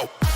go.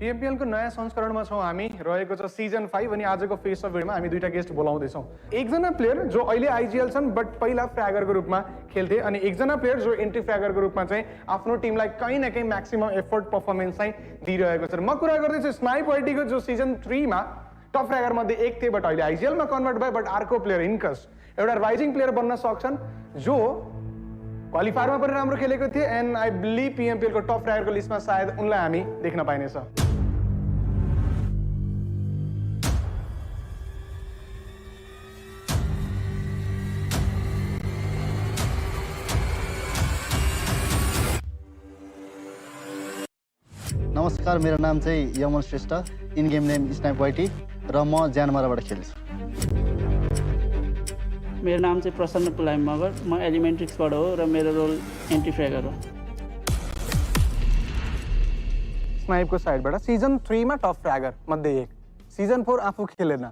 PMPL को नयाँ संस्करणमा छौं हामी रहेको छ सिजन 5 अनि आजको फेस अफ भिडियोमा हामी दुईटा गेस्ट बोलाउँदै छौं। एकजना प्लेयर जो अहिले आइजिएल छन् बट पहिला फ्र्यागरको रूपमा खेल्थे अनि एकजना प्लेयर जो एन्टी फ्र्यागरको रूपमा चाहिँ आफ्नो टिमलाई कहीं न कहीं म्याक्सिमम एफर्ट परफर्मेन्स चाहिँ दिइरहेको छ। म कुरा गर्दै छु स्नाइप आइटीको जो सिजन 3 मा टप फ्र्यागर मध्ये एक थिए बट अहिले आइजिएल मा कन्भर्ट भयो। बट अर्को प्लेयर इन्कस एउटा राइजिङ प्लेयर बन्न सक्छन् जो क्वालिफायरमा पनि राम्रो खेलेको थिए एन्ड आई बिलिभ PMPL को टप फ्र्यागरको लिस्टमा सायद उनलाई हामी देख्न पाइनेछ। नमस्कार, मेरो नाम चाहिँ यमन श्रेष्ठ, इन गेम नेम स्नाइप वाइटी र म ज्यानमाराबाट खेल्छु। मेरो नाम चाहिँ प्रसन्न पुलाइ मगर, म एलिमेन्ट्रिक्सबाट हो र मेरो रोल एन्टी फ्र्यागर हो। स्नाइपको साइडबाट सिजन 3 मा टप फ्र्यागर मध्ये एक, सिजन 4 आफू खेलेन।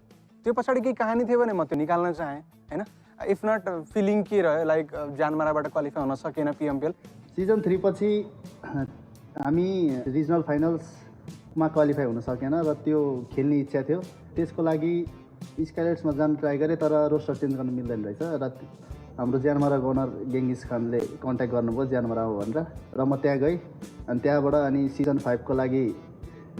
त्यो पछाडि केही कहानी थियो भने म त्यो निकाल्न चाहे हैन। इफ नट फिलिङ के रह्यो लाइक ज्यानमाराबाट क्वालिफाई हुन सकेन PMPL। सिजन 3 पछि हामी रिजनल फाइनल्समा क्वालिफाई हुन सकेन र त्यो खेल्ने इच्छा थियो। त्यसको लागि स्काइलाइट्समा जान ट्राई गरेँ तर रोस्टर चेन्ज गर्न मिल्दैन रहेछ र हाम्रो ज्यानमारा ओनर गेङ्गिस खानले कन्ट्याक्ट गर्नुभयो ज्यानमारा हो भनेर र म त्यहाँ गएँ। अनि त्यहाँबाट अनि सिजन 5 को लागि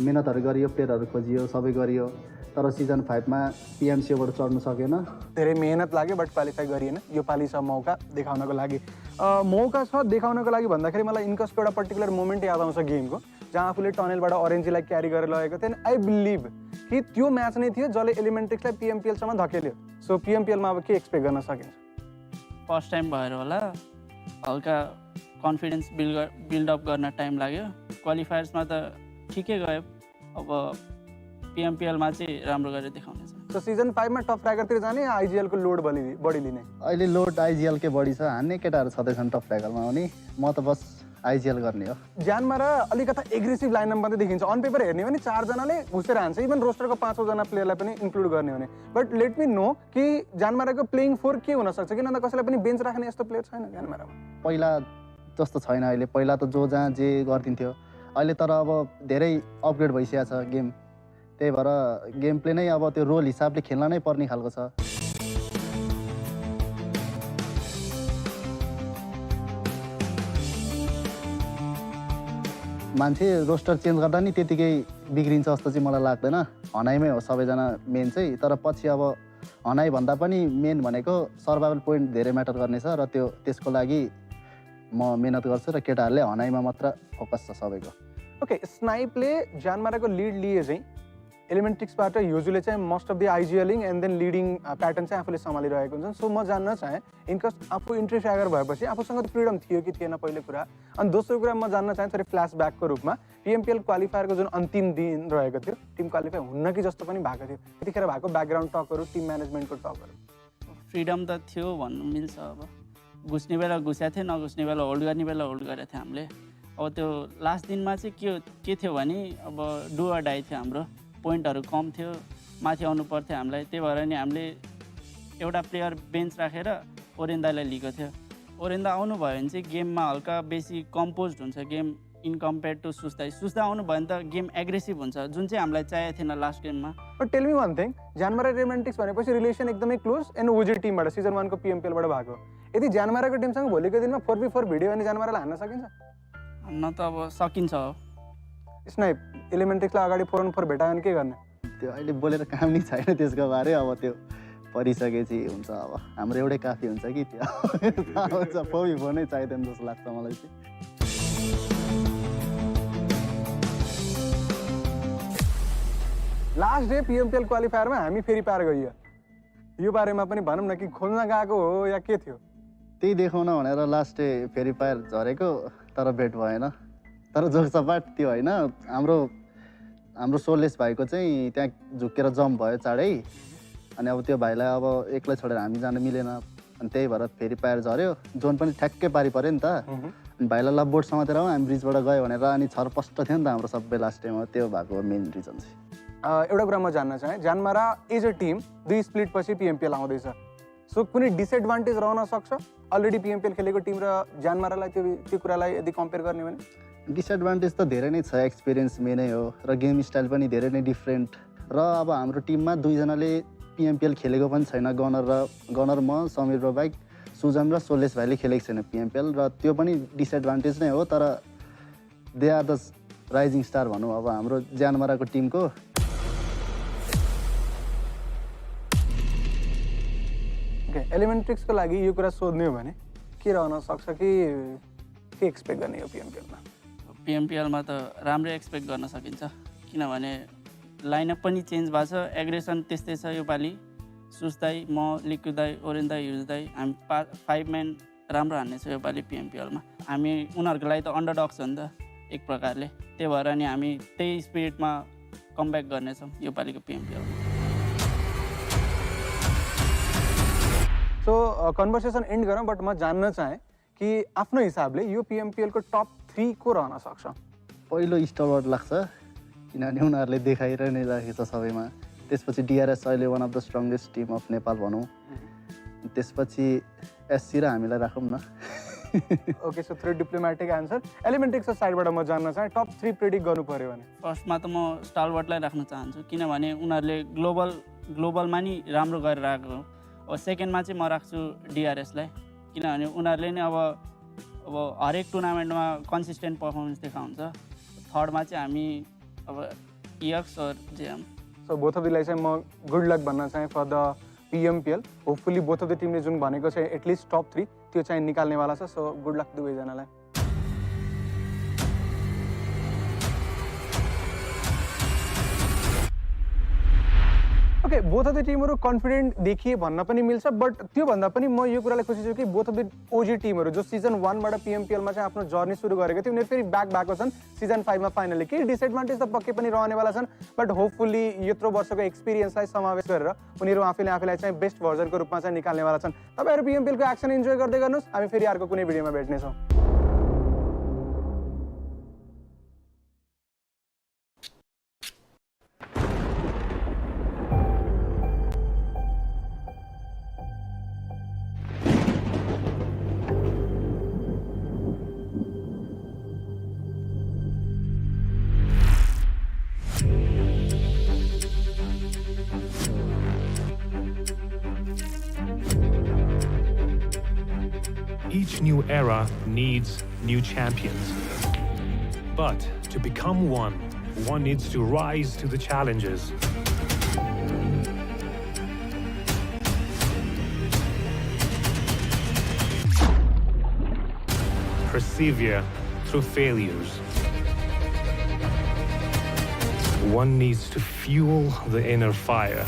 मेहनतहरू गरियो, प्लेयरहरू खोजियो, सबै गरियो तर सिजन 5 मा PMCबाट चढ्न सकेन। धेरै मेहनत लाग्यो बट क्वालिफाई गरिएन। यो पालि छ मौका देखाउनको लागि। मौका छ देखाउनको लागि भन्दाखेरि मलाई इन्कसको एउटा पर्टिकुलर मोमेन्ट याद आउँछ गेमको, जहाँ आफूले टनेलबाट ओरेन्जीलाई क्यारी गरेर लगेको थियो। आई बिलिभ कि त्यो म्याच नै थियो जसले एलिमेन्ट्रिक्सलाई PMPL सम्म धकेल्यो। सो PMPL मा अब के एक्सपेक्ट गर्न सकिन्छ? फर्स्ट टाइम भएर होला हल्का कन्फिडेन्स बिल्डअप गर्न टाइम लाग्यो। क्वालिफायर्समा त ठिकै गयो, अब PMPL मा चाहिँ राम्रो गरेर देखाउनेछ। सो सिजन 5 मा टप फ्र्यागरतिर जाने या आइजिएल को लोड बढी लिने? अहिले लोड आइजिएल के बढी छ, हान्ने केटाहरू छँदैछन् टप फ्र्यागरमा आउने, म त बस आइजिएल गर्ने हो। ज्यानमारा अलिकता एग्रेसिभ लाइनअप मात्रै देखिन्छ। अन पेपर हेर्ने हो भने 4 जनाले घुसेर हान्छ, इभन रोस्टरको 5 जना प्लेयरलाई पनि इन्क्लुड गर्ने हो भने। बट लेट मी नो कि ज्यानमाराको प्लेइङ 4 के हुन सक्छ, किन त कसैलाई पनि बेन्च राख्ने यस्तो प्लेयर छैन ज्यानमारामा। पहिला जस्तो छैन अहिले, पहिला त जो जहाँ जे गरिदिन्थ्यो, अहिले तर अब धेरै अपग्रेड भइसकेको छ गेम। त्यही भएर गेम प्ले नै अब त्यो रोल हिसाबले खेल्न नै पर्ने खालको छ। मान्छे रोस्टर चेन्ज गर्दा नि त्यतिकै बिग्रिन्छ जस्तो चाहिँ मलाई लाग्दैन। हनाइमै हो सबैजना मेन चाहिँ, तर पछि अब हनाइ भन्दा पनि मेन भनेको सर्भाइभल पोइन्ट धेरै म्याटर गर्नेछ र त्यसको लागि म मेहनत गर्छु र केटाहरूले हनाइमा मात्र फोकस छ सबैको। ओके, स्नाइपले ज्यानमाराको लिड लिए चाहिँ एलिमेन्ट्रिक्सबाट युजुअली चाहिँ मोस्ट अफ द आइजिएलिङ एन्ड देन लिडिङ प्याटर्न चाहिँ आफूले सम्हालिरहेको हुन्छ सो म जान्न चाहेँ इनकस आफू इन्ट्री फ्र्यागर भएपछि आफूसँग त फ्रिडम थियो कि थिएन पहिलो कुरा अनि दोस्रो कुरा म जान्न चाहेँ थोरै फ्ल्यासब्याकको रूपमा पिएमपिएल क्वालिफायरको जुन अन्तिम दिन रहेको थियो टिम क्वालिफाई हुन्न कि जस्तो पनि भएको थियो त्यतिखेर भएको ब्याकग्राउन्ड टकहरू टिम म्यानेजमेन्टको टकहरू फ्रिडम त थियो भन्नु मिल्छ अब घुस्ने बेला घुसेको थियो नघुस्ने बेला होल्ड गर्ने बेला होल्ड गरेको थियो हामीले अब त्यो लास्ट दिनमा चाहिँ के थियो भने अब डु अर डाई थियो हाम्रो पोइन्टहरू कम थियो माथि आउनु पर्थ्यो हामीलाई त्यही भएर नि हामीले एउटा प्लेयर बेन्च राखेर ओरेन्दालाई लिएको थियो ओरेन्दा आउनुभयो भने चाहिँ गेममा हल्का बेसी कम्पोज हुन्छ गेम इन कम्पेयर टु सुस्दा आउनुभयो भने त गेम एग्रेसिभ हुन्छ जुन चाहिँ हामीलाई चाहिएको थिएन लास्ट गेममा but tell me one thing Jyanmara Elementrix भनेपछि रिलेसन एकदमै क्लोज एन्ड ओजी टिमबाट सिजन 1 को पिएमपिएलबाट भएको यदि ज्यानमाराको टिमसँग भोलिको दिनमा 4v4 भिडियो अनि ज्यानमारालाई हान्न सकिन्छ न त अब सकिन्छ स्नाइप एलिमेन्ट्रिक्सलाई अगाडि 4on4 भेटायो भने के गर्ने त्यो अहिले बोलेर काम नै छैन त्यसको बारे अब त्यो परिसकेपछि हुन्छ अब हाम्रो एउटै काफी हुन्छ कि त्यो हुन्छ 4v4 नै चाहिँदैन जस्तो लाग्छ मलाई चाहिँ लास्ट डे पिएमपिएल क्वालिफायरमा हामी फेरि पार गइयो यो बारेमा पनि भनौँ न कि खोज्न गएको हो या के थियो त्यही देखाउन भनेर लास्ट डे फेरि पार झरेको तर भेट भएन तर जोक सपाट त्यो होइन हाम्रो सोलेस भाइको चाहिँ त्यहाँ झुकेर जम्प भयो चाँडै अनि अब त्यो भाइलाई अब एक्लै छोडेर हामी जान मिलेन अनि त्यही भएर फेरि पार झऱ्यो जोन पनि ठ्याक्कै पारि पऱ्यो नि त अनि भाइलाई लभ बोर्ड समातेर हामी ब्रिजबाट गयो भनेर अनि छरपष्ट थियो नि त हाम्रो सबै लास्ट टाइममा त्यो भएको मेन रिजन चाहिँ एउटा कुरा म जान्न चाहेँ ज्यानमारा इज अ टिम 2 स्प्लिट पछि पिएमपिएल आउँदैछ सो कुनै डिसएडभान्टेज रहन सक्छ अलरेडी पिएमपिएल खेलेको टिम र ज्यानमारालाई त्यो कुरालाई यदि कम्पेयर गर्ने भने डिसएडभान्टेज त धेरै नै छ एक्सपिरियन्स मेनै हो र गेम स्टाइल पनि धेरै नै डिफ्रेन्ट र अब हाम्रो टिममा दुईजनाले पिएमपिएल खेलेको पनि छैन गनर म समीर र बाइक सुजन र सोलेस भाइले खेलेको छैन पिएमपिएल र त्यो पनि डिसएडभान्टेज नै हो तर they are the rising star भनौँ अब हाम्रो ज्यानमाराको टिमको एलिमेन्ट्रिक्सको लागि यो कुरा सोध्ने हो भने के रहन सक्छ कि के एक्सपेक्ट गर्ने हो पिएमपिएलमा पिएमपिएलमा त राम्रै एक्सपेक्ट गर्न सकिन्छ किनभने लाइनअप पनि चेन्ज भएको छ एग्रेसन त्यस्तै छ योपालि सुस्दाई म लिक्विदाई ओरेन्दाई युजदाई हामी 5 म्यान राम्रो हान्नेछौँ योपालि पिएमपिएलमा हामी उनीहरूको लागि त अन्डरडग्स हो नि त एक प्रकारले त्यही भएर नि हामी त्यही स्पिरिटमा कमब्याक गर्नेछौँ योपालिको पिएमपिएलमा सो कन्भर्सेसन एन्ड गरौँ बट म जान्न चाहेँ कि आफ्नो हिसाबले यो पिएमपिएलको टप 3 को रहन सक्छ पहिलो स्टालवर्ट लाग्छ किनभने उनीहरूले देखाएर नै राखेको छ सबैमा त्यसपछि डिआरएस अहिले one of the strongest team of Nepal भनौँ त्यसपछि एससी र हामीलाई राखौँ न okay so three diplomatic answer एलिमेन्ट्रिक्सको साइडबाट म जान्न चाहेँ टप 3 प्रेडिक्ट गर्नु पऱ्यो भने फर्स्टमा त म स्टालवर्टलाई राख्न चाहन्छु किनभने उनीहरूले ग्लोबलमा नि राम्रो गरेर आएको हो अब सेकेन्डमा चाहिँ म राख्छु डिआरएसलाई किनभने उनीहरूले नै अब हरेक टुर्नामेन्टमा कन्सिस्टेन्ट पर्फर्मेन्स देखाउँछ थर्डमा चाहिँ हामी अब इएक्स और JM so both of Dalai चाहिँ म गुड लक भन्न चाहेँ for the PMPL hopefully both of the टिमले जुन भनेको छ एटलिस्ट टप 3 त्यो चाहिँ निकाल्नेवाला छ सो गुड लक दुवैजनालाई ओके बोथ अफ द टिमहरू कन्फिडेन्ट देखिए भन्न पनि मिल्छ बट त्योभन्दा पनि म यो कुरालाई खुसी छु कि बोथ अफ द ओजी टिमहरू जो सिजन 1 बाट पिएमपिएलमा चाहिँ आफ्नो जर्नी सुरु गरेको थियो उनीहरू फेरि ब्याक भएको छन् सिजन 5 मा फाइनली केही डिसएडभान्टेज त पक्कै पनि रहनेवाला छन् बट होपफुली यत्रो वर्षको एक्सपिरियन्सलाई समावेश गरेर उनीहरू आफैलाई चाहिँ बेस्ट भर्जनको रूपमा चाहिँ निकाल्नेवाला छन् तपाईँहरू पिएमपिएलको एक्सन इन्जोय गर्दै गर्नुहोस् हामी फेरि अर्को कुनै भिडियोमा भेट्नेछौँ Each new era needs new champions. But to become one needs to rise to the challenges. Persevere through failures. one needs to fuel the inner fire.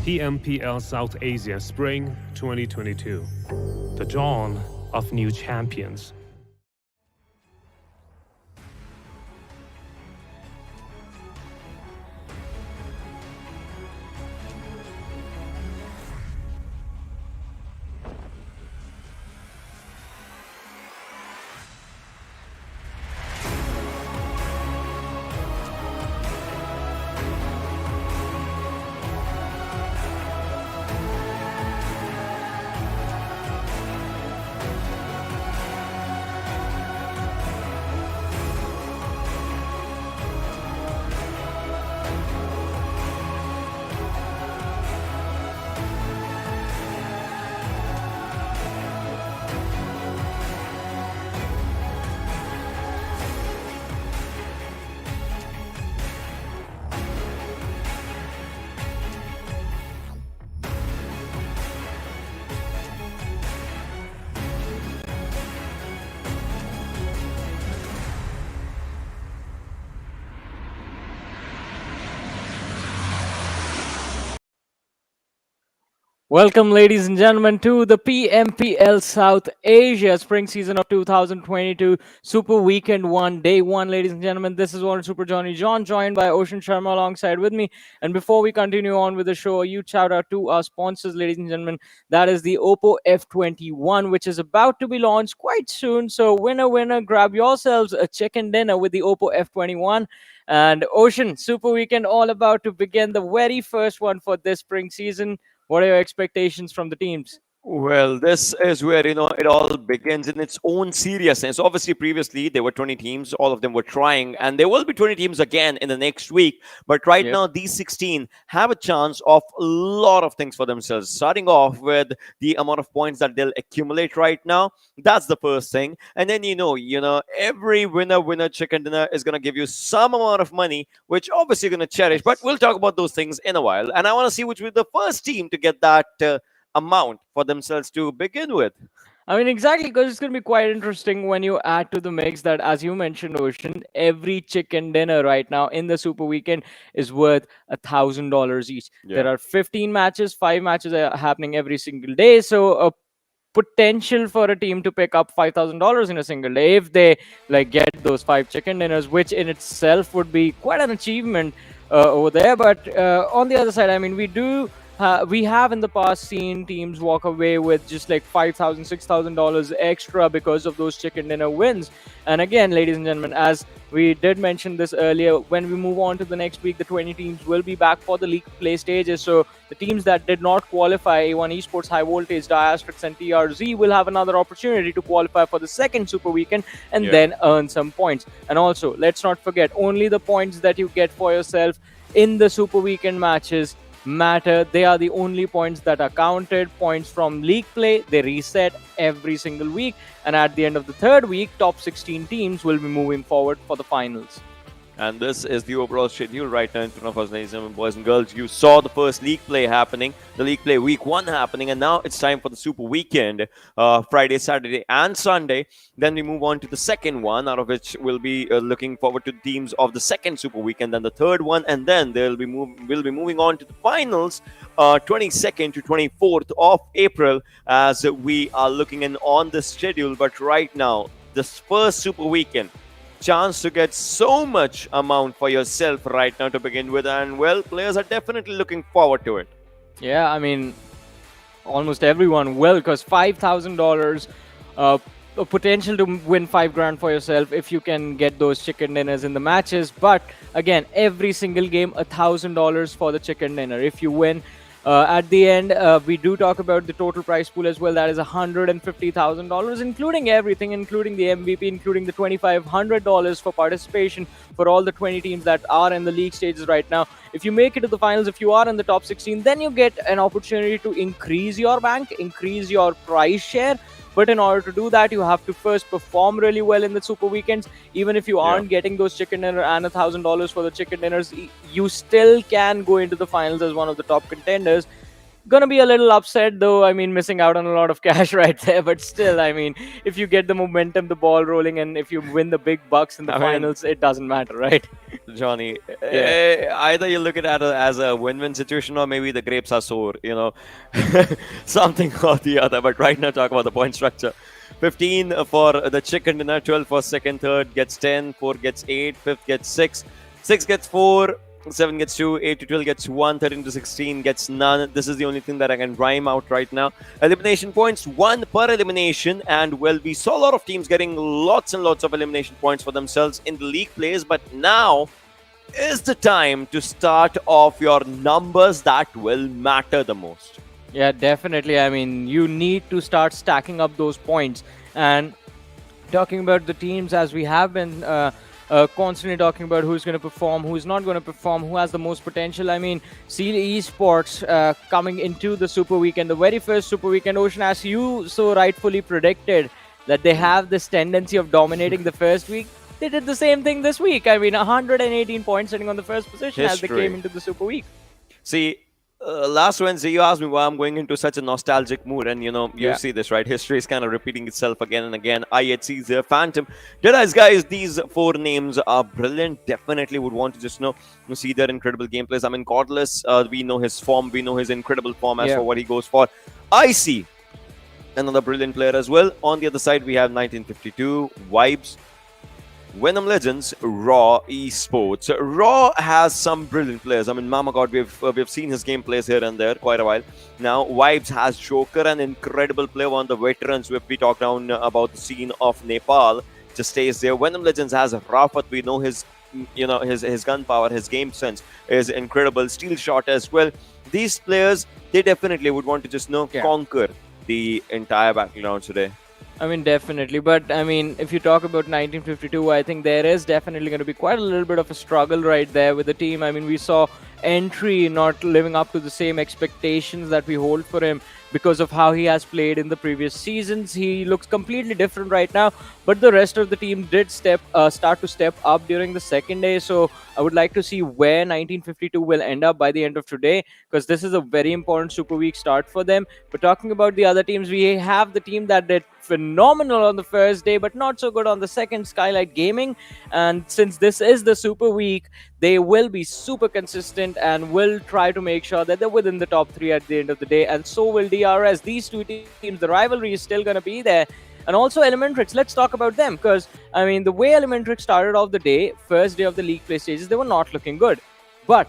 PMPL South Asia Spring 2022. The dawn of new champions. Welcome, ladies and gentlemen, to the PMPL South Asia Spring Season of 2022 Super Weekend 1, Day 1, ladies and gentlemen. This is Warren Super Johnny John, joined by Ocean Sharma alongside with me. And before we continue on with the show, a huge shout out to our sponsors, ladies and gentlemen. That is the Oppo F21, which is about to be launched quite soon. So, winner, grab yourselves a chicken dinner with the Oppo F21. And Ocean, Super Weekend all about to begin, the very first one for this spring season. What are your expectations from the teams? Well, this is where it all begins in its own seriousness. Obviously, previously there were 20 teams, all of them were trying, and there will be 20 teams again in the next week. But right now, these 16 have a chance of a lot of things for themselves. Starting off with the amount of points that they'll accumulate right now, that's the first thing. And then every winner chicken dinner is gonna give you some amount of money, which obviously you're gonna cherish. But we'll talk about those things in a while. And I want to see which will be the first team to get that amount for themselves to begin with. I mean, exactly, because it's going to be quite interesting when you add to the mix that, as you mentioned, Ocean, every chicken dinner right now in the Super Weekend is worth $1,000 each. There are 15 matches, 5 matches are happening every single day. So a potential for a team to pick up $5,000 in a single day if they get those 5 chicken dinners, which in itself would be quite an achievement over there. But on the other side, I mean, we have in the past seen teams walk away with just like $5,000, $6,000 extra because of those chicken dinner wins. And again, ladies and gentlemen, as we did mention this earlier, when we move on to the next week, the 20 teams will be back for the league play stages. So the teams that did not qualify, A1 Esports, High Voltage, DRS and TRZ, will have another opportunity to qualify for the second Super Weekend and then earn some points. And also, let's not forget, only the points that you get for yourself in the Super Weekend matches matter. They are the only points that are counted. Points from league play, they reset every single week, and at the end of the third week, top 16 teams will be moving forward for the finals. And this is the overall schedule right now in front of us, ladies and boys and girls. You saw the first league play happening, the league play week 1 happening, and now it's time for the Super Weekend, Friday, Saturday, and Sunday. Then we move on to the second one, out of which we'll be looking forward to the teams of the second Super Weekend, then the third one, and then we'll be moving on to the finals, 22nd to 24th of April, as we are looking in on the schedule. But right now, this first Super Weekend, chance to get so much amount for yourself right now to begin with, and well, players are definitely looking forward to it. Yeah, I mean, almost everyone will, because $5,000 potential to win $5,000 for yourself if you can get those chicken dinners in the matches. But again, every single game, $1,000 for the chicken dinner if you win. At the end, we do talk about the total prize pool as well. That is $150,000, including everything, including the MVP, including the $2,500 for participation for all the 20 teams that are in the league stages right now. If you make it to the finals, if you are in the top 16, then you get an opportunity to increase your bank, increase your prize share. But in order to do that, you have to first perform really well in the Super Weekends. Even if you aren't getting those chicken dinner and $1,000 for the chicken dinners, you still can go into the finals as one of the top contenders. Gonna be a little upset though, I mean, missing out on a lot of cash right there, but still, I mean, if you get the momentum, the ball rolling, and if you win the big bucks in the finals, it doesn't matter, right? Johnny, either you look at it as a win-win situation, or maybe the grapes are sour, you know, something or the other. But right now, talk about the point structure. 15 for the chicken dinner, 12 for second, third gets 10, 4 gets 8, fifth gets 6, 6 gets 4, 7 gets 2, 8 to 12 gets 1, 13 to 16 gets none. This is the only thing that I can rhyme out right now. Elimination points, 1 per elimination. And well, we saw a lot of teams getting lots and lots of elimination points for themselves in the league plays. But now is the time to start off your numbers that will matter the most. Yeah, definitely. I mean, you need to start stacking up those points. And talking about the teams, as we have been constantly talking about who's going to perform, who's not going to perform, who has the most potential. I mean, Esports coming into the Super Weekend, the very first Super Weekend, Ocean, as you so rightfully predicted, that they have this tendency of dominating the first week. They did the same thing this week. I mean, 118 points sitting on the first position as they came into the Super Week. See, last Wednesday, you asked me why I'm going into such a nostalgic mood, and you know, you see this, right? History is kind of repeating itself again and again. IHC, the Phantom, Deadeyes Guys. These 4 names are brilliant. Definitely would want to just see their incredible gameplays. I mean, Cordless, we know his form, we know his incredible form as for what he goes for. IC, another brilliant player as well. On the other side, we have 1952 Vibes, Venom Legends, Raw Esports. Raw has some brilliant players. I mean, Mama God, we've seen his gameplays here and there quite a while. Now, Vibes has Joker, an incredible player, one of the veterans. If we talk down about the scene of Nepal, just stays there. Venom Legends has Rafat. We know his, his gun power, his game sense is incredible. Steel Shot as well. These players, they definitely would want to just conquer the entire battleground today. I mean, definitely. But, I mean, if you talk about 1952, I think there is definitely going to be quite a little bit of a struggle right there with the team. I mean, we saw Entry not living up to the same expectations that we hold for him because of how he has played in the previous seasons. He looks completely different right now, but the rest of the team did start to step up during the second day. So I would like to see where 1952 will end up by the end of today, because this is a very important Super Week start for them. But talking about the other teams, we have the team that did phenomenal on the first day, but not so good on the second, Skylightz Gaming. And since this is the Super Week, they will be super consistent and will try to make sure that they're within the top 3 at the end of the day. And so will DRS. These 2 teams, the rivalry is still going to be there. And also ElementriX, let's talk about them, because, I mean, the way ElementriX started off the day, first day of the league play stages, they were not looking good. But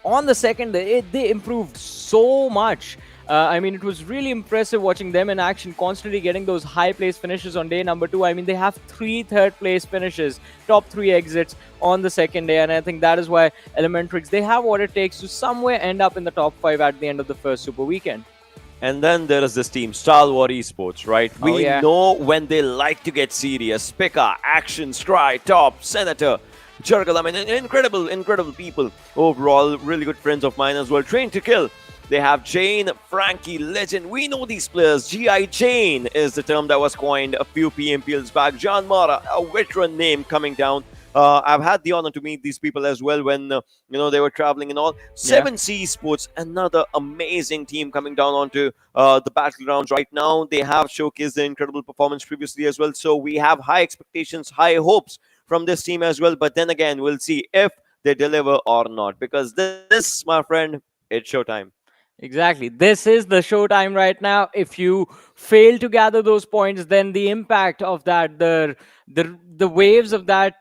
on the second day, they improved so much. I mean, it was really impressive watching them in action, constantly getting those high place finishes on day number 2. I mean, they have 3 third place finishes, top 3 exits on the second day. And I think that is why ElementriX, they have what it takes to somewhere end up in the top 5 at the end of the first Super Weekend. And then there is this team, Stalwart Esports, right? We know when they like to get serious. Pika, Action, Scry, Top, Senator, Jurgal. I mean, incredible people. Overall, really good friends of mine as well. Train to Kill. They have Jane, Frankie, Legend. We know these players. GI Jane is the term that was coined a few PMPLs back. JyanMaara, a veteran name coming down. I've had the honor to meet these people as well when they were traveling and all. 7C Esports, another amazing team coming down onto the battlegrounds right now. They have showcased their incredible performance previously as well. So we have high expectations, high hopes from this team as well. But then again, we'll see if they deliver or not, because this, my friend, it's showtime. Exactly. This is the showtime right now. If you fail to gather those points, then the impact of that, the waves of that,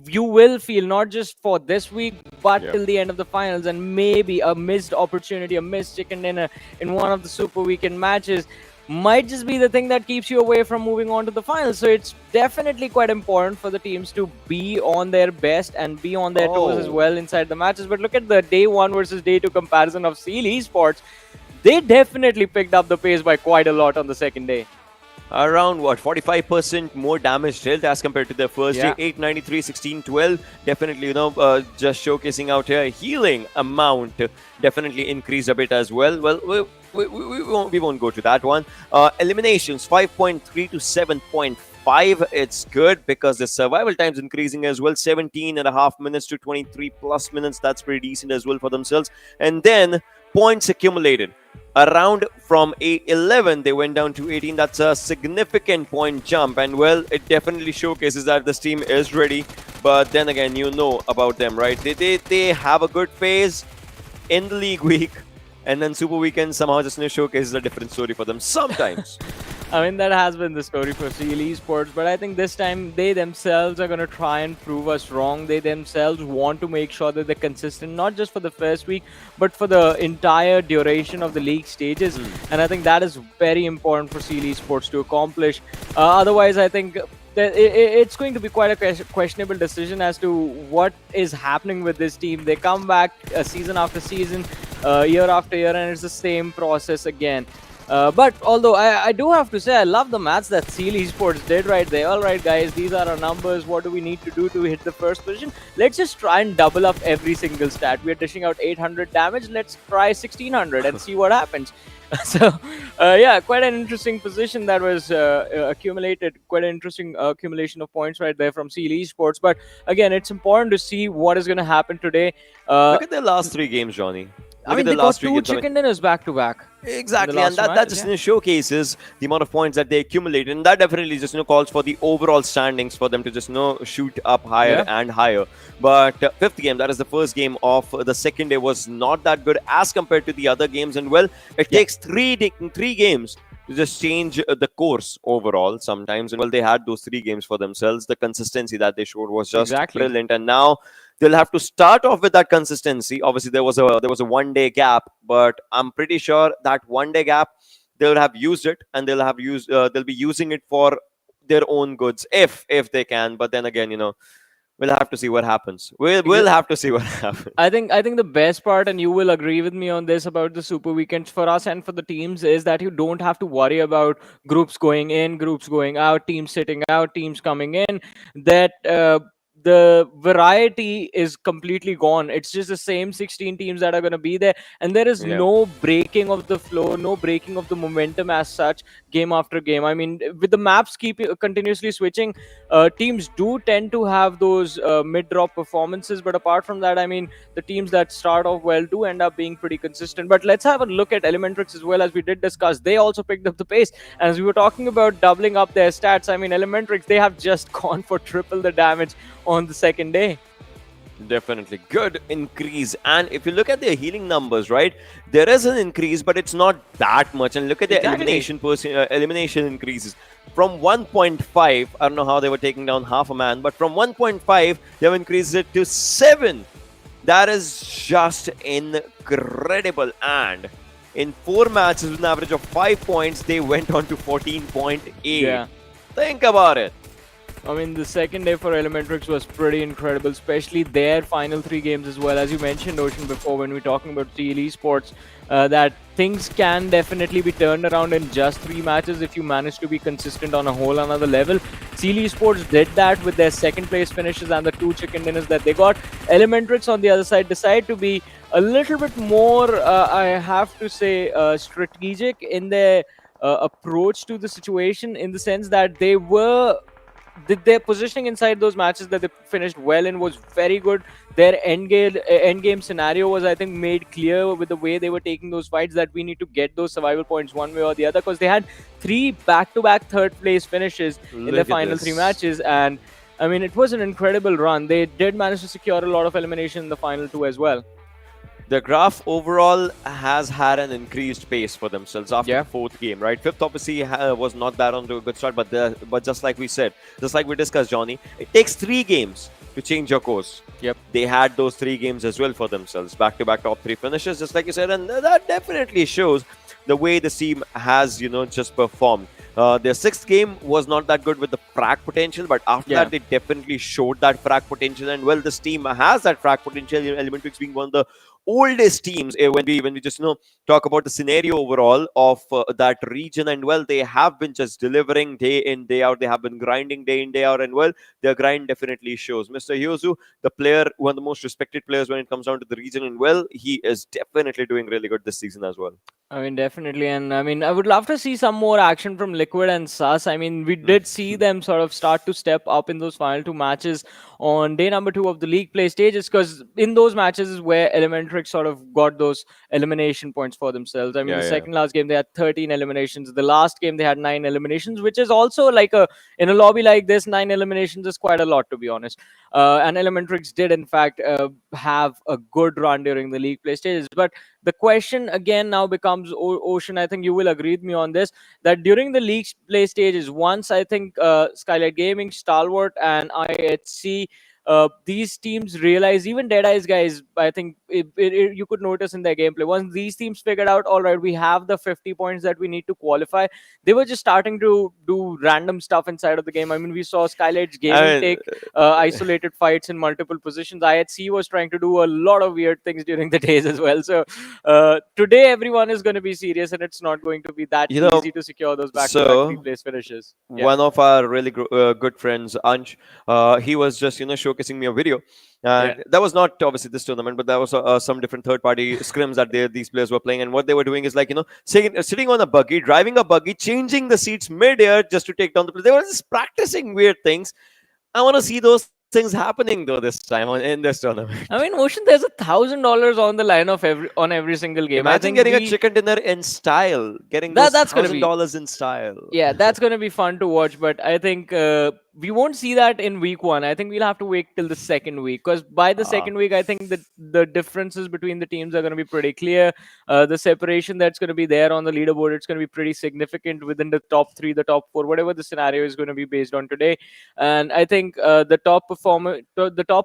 you will feel not just for this week, but till the end of the finals, and maybe a missed opportunity, a missed chicken dinner in one of the Super Weekend matches might just be the thing that keeps you away from moving on to the finals. So it's definitely quite important for the teams to be on their best and be on their toes as well inside the matches. But look at the day 1 versus day 2 comparison of Esports. They definitely picked up the pace by quite a lot on the second day. Around what, 45% more damage dealt as compared to their first Yeah. day. 893, 1612. Definitely, just showcasing out here. Healing amount definitely increased a bit as well. Well, we won't go to that one. Eliminations 5.3 to 7.5. It's good because the survival time's increasing as well. 17.5 minutes to 23 plus minutes. That's pretty decent as well for themselves. And then points accumulated. Around from 11, they went down to 18. That's a significant point jump. And well, it definitely showcases that this team is ready. But then again, you know about them, right? They have a good phase in the league week. And then Super Weekend somehow just showcases a different story for them sometimes. I mean, that has been the story for Stalwart Esports, but I think this time they themselves are going to try and prove us wrong. They themselves want to make sure that they're consistent, not just for the first week, but for the entire duration of the league stages. And I think that is very important for Stalwart Esports to accomplish. Otherwise, I think that it's going to be quite a questionable decision as to what is happening with this team. They come back season after season, year after year, and it's the same process again. But although I do have to say, I love the match that Stalwart Esports did right there. All right, guys, these are our numbers. What do we need to do to hit the first position? Let's just try and double up every single stat. We're dishing out 800 damage. Let's try 1600 and see what happens. So, yeah, quite an interesting position that was accumulated. Quite an interesting accumulation of points right there from Stalwart Esports. But again, it's important to see what is going to happen today. Look at their last 3 games, Johnny. I mean, they got 2 chicken dinners back to back. Exactly, and that just showcases the amount of points that they accumulate, and that definitely just calls for the overall standings for them to just shoot up higher and higher. But 5th game, that is the first game of the second day, was not that good as compared to the other games, and well, it takes 3 games to just change the course overall sometimes. And well, they had those 3 games for themselves. The consistency that they showed was just brilliant, and now they'll have to start off with that consistency. Obviously, there was a 1-day gap, but I'm pretty sure that 1-day gap they'll have used it, and they'll be using it for their own goods if they can. But then again, we'll have to see what happens. We'll have to see what happens. I think the best part, and you will agree with me on this about the Super Weekends for us and for the teams, is that you don't have to worry about groups going in, groups going out, teams sitting out, teams coming in. That the variety is completely gone. It's just the same 16 teams that are going to be there, and there is no breaking of the flow, no breaking of the momentum as such game after game. I mean, with the maps continuously switching, teams do tend to have those mid-drop performances, but apart from that, I mean, the teams that start off well do end up being pretty consistent. But let's have a look at ElementriX as well. As we did discuss, they also picked up the pace, and as we were talking about doubling up their stats, I mean, ElementriX, they have just gone for triple the damage on the second day. Definitely good increase. And if you look at their healing numbers, right, there is an increase, but it's not that much. And look at their elimination increases from 1.5. I don't know how they were taking down half a man, but from 1.5 they have increased it to 7. That is just incredible. And in 4 matches with an average of 5 points, they went on to 14.8. Think about it. I mean, the second day for ElementriX was pretty incredible, especially their final 3 games as well. As you mentioned, Ocean, before when we were talking about Stalwart Esports, that things can definitely be turned around in just 3 matches if you manage to be consistent on a whole another level. Stalwart Esports did that with their second place finishes and the 2 chicken dinners that they got. ElementriX on the other side decided to be a little bit more, I have to say, strategic in their approach to the situation, in the sense that their positioning inside those matches that they finished well in was very good. Their end game scenario was, I think, made clear with the way they were taking those fights, that we need to get those survival points one way or the other, because they had 3 back-to-back third place finishes in their final 3 matches. And I mean, it was an incredible run. They did manage to secure a lot of elimination in the final 2 as well. The graph overall has had an increased pace for themselves after the 4th game, right? 5th obviously was not that on to a good start, but just like we said, just like we discussed, Johnny, it takes 3 games to change your course. They had those 3 games as well for themselves, back-to-back top 3 finishes, just like you said, and that definitely shows the way the team has, just performed. Their 6th game was not that good with the frag potential, but after that, they definitely showed that frag potential, and well, this team has that frag potential. ElementriX being one of the oldest teams when we just talk about the scenario overall of that region. And well, they have been just delivering day in day out. They have been grinding day in day out, and well, their grind definitely shows. Mr. Hyozu, the player, one of the most respected players when it comes down to the region, and well, he is definitely doing really good this season as well. I mean, definitely. And I mean, I would love to see some more action from Liquid and Sus. I mean, we did see them sort of start to step up in those final 2 matches on day number 2 of the league play stages, because in those matches is where ElementriX sort of got those elimination points for themselves. I mean, the second last game, they had 13 eliminations. The last game, they had 9 eliminations, which is also like in a lobby like this, 9 eliminations is quite a lot, to be honest. And ElementriX did, in fact, have a good run during the league play stages. But the question again now becomes, Ocean, I think you will agree with me on this, that during the league play stages, once I think Skylightz Gaming, Stalwart, and IHC, these teams realize, even Deadeyes Guys, I think you could notice in their gameplay, once these teams figured out, all right, we have the 50 points that we need to qualify, they were just starting to do random stuff inside of the game. I mean, we saw Skylightz Gaming take isolated fights in multiple positions. IHC was trying to do a lot of weird things during the days as well. So today, everyone is going to be serious, and it's not going to be that easy to secure those back-to-back replays finishes. One of our really good friends, Ansh, he was just showcasing me a video. That was not obviously this tournament, but that was some different third-party scrims that these players were playing. And what they were doing is like, sitting on a buggy, driving a buggy, changing the seats mid-air just to take down the players. They were just practicing weird things. I want to see those things happening though this time in this tournament. I mean, Ocean, there's $1,000 on the line of every single game. Imagine getting a chicken dinner in style, getting those $1,000 in style. Yeah, that's going to be fun to watch. But I think we won't see that in week 1. I think we'll have to wait till the second week, because by the second week, I think that the differences between the teams are going to be pretty clear. The separation that's going to be there on the leaderboard, it's going to be pretty significant within the top 3, the top 4, whatever the scenario is going to be based on today. And I think the top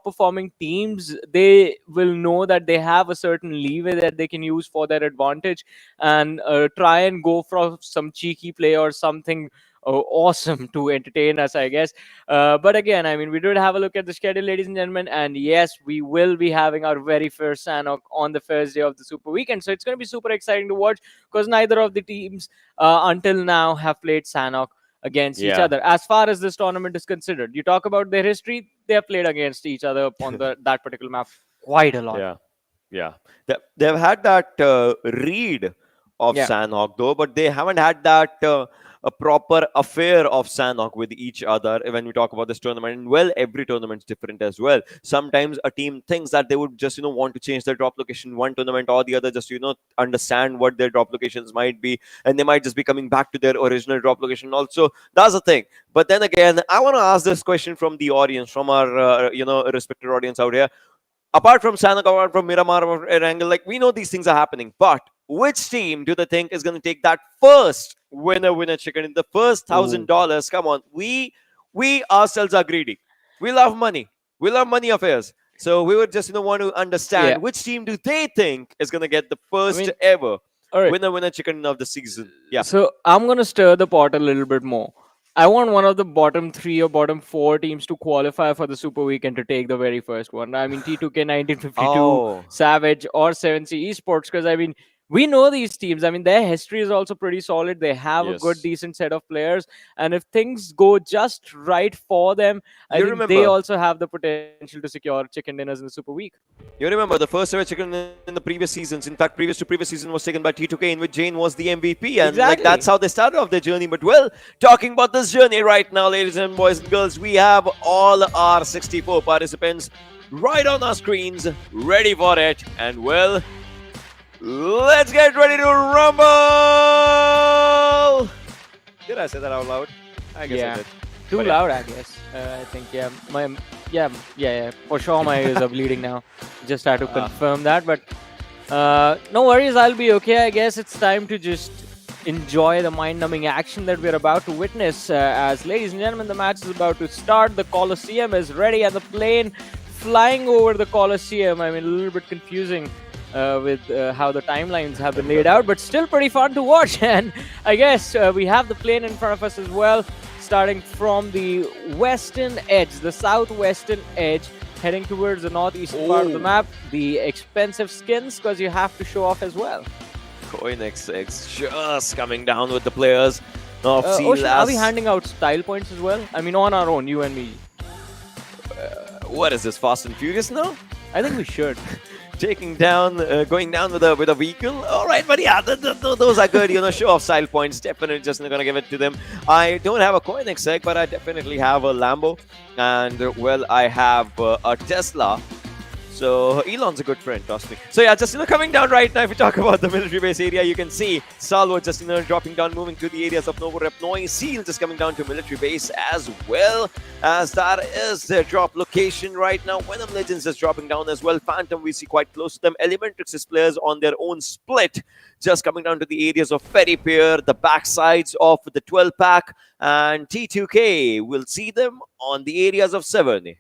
performing teams, they will know that they have a certain leeway that they can use for their advantage, and try and go for some cheeky play or something awesome to entertain us, I guess. But again, I mean, we did have a look at the schedule, ladies and gentlemen, and yes, we will be having our very first Sanhok on the first day of the Super Weekend. So it's going to be super exciting to watch, because neither of the teams until now have played Sanhok against each other. As far as this tournament is considered, you talk about their history, they have played against each other on that particular map quite a lot. They've had that read of Sanhok though, but they haven't had that a proper affair of Sanhok with each other when we talk about this tournament. And well, every tournament's different as well. Sometimes a team thinks that they would just want to change their drop location one tournament or the other, just to understand what their drop locations might be, and they might just be coming back to their original drop location also. That's the thing. But then again, I want to ask this question from the audience, from our respected audience out here. Apart from Sanhok, apart from Miramar or Erangel, like, we know these things are happening, but which team do they think is going to take that first winner chicken in the first $1,000? Come on, we ourselves are greedy. We love money. We love money affairs. So we would just want to understand which team do they think is going to get the first ever winner chicken of the season. Yeah. So I'm going to stir the pot a little bit more. I want one of the bottom 3 or bottom 4 teams to qualify for the Super Weekend to take the very first one. I mean, T2K 1952, Savage, or 7C Esports, because I mean, we know these teams. I mean, their history is also pretty solid. They have a good, decent set of players. And if things go just right for them, I think they also have the potential to secure chicken dinners in the Super Week. You remember the first ever chicken in the previous seasons. In fact, previous season was taken by T2K, in which Jane was the MVP. And that's how they started off their journey. But well, talking about this journey right now, ladies and boys and girls, we have all our 64 participants right on our screens, ready for it. And well, let's get ready to rumble! Did I say that out loud? I guess I did. Too loud, I guess. I think, for sure my ears are bleeding now. Just had to confirm that, but no worries, I'll be okay. I guess it's time to just enjoy the mind-numbing action that we're about to witness. As ladies and gentlemen, the match is about to start. The Colosseum is ready, and the plane flying over the Colosseum. I mean, a little bit confusing with how the timelines have been laid out, but still pretty fun to watch. And I guess we have the plane in front of us as well, starting from the western edge, the southwestern edge. heading towards the northeastern part of the map. The expensive skins, because you have to show off as well. CoinXX just coming down with the players of Ocean, are we CLAS. handing out style points as well? I mean, on our own, you and me. What is this, Fast and Furious now? I think we should. Taking down, going down with a vehicle. All right, but yeah, those are good. Show off style points. Definitely just gonna give it to them. I don't have a CoinXX, but I definitely have a Lambo, and well, I have a Tesla. So Elon's a good friend, trust me. So yeah, just coming down right now. If we talk about the military base area, you can see Stalwart just dropping down, moving to the areas of Novorepnoy. Seal just coming down to military base as well, as that is their drop location right now. Venom Legends is dropping down as well. Phantom we see quite close to them. ElementriX players on their own split, just coming down to the areas of Ferry Pier, the backsides of the 12-pack, and T2K. We'll see them on the areas of 7.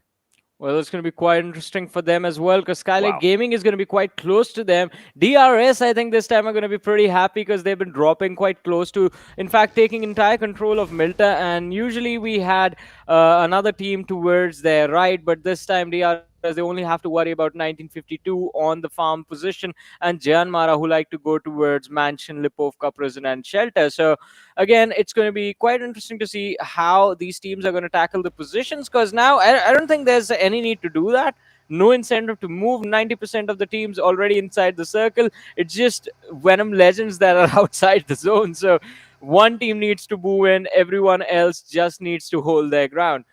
Well, it's going to be quite interesting for them as well, because Skylightz Gaming is going to be quite close to them. DRS, I think this time are going to be pretty happy because they've been dropping quite close to, in fact, taking entire control of Milta. And usually we had another team towards their right, but this time DRS, they only have to worry about 1952 on the farm position, and JyanMaara, who like to go towards Mansion, Lipovka, Prison, and Shelter. So again, it's going to be quite interesting to see how these teams are going to tackle the positions, because now I don't think there's any need to do that. No incentive to move. 90% of the teams already inside the circle. It's just Venom Legends that are outside the zone. So one team needs to move in, everyone else just needs to hold their ground.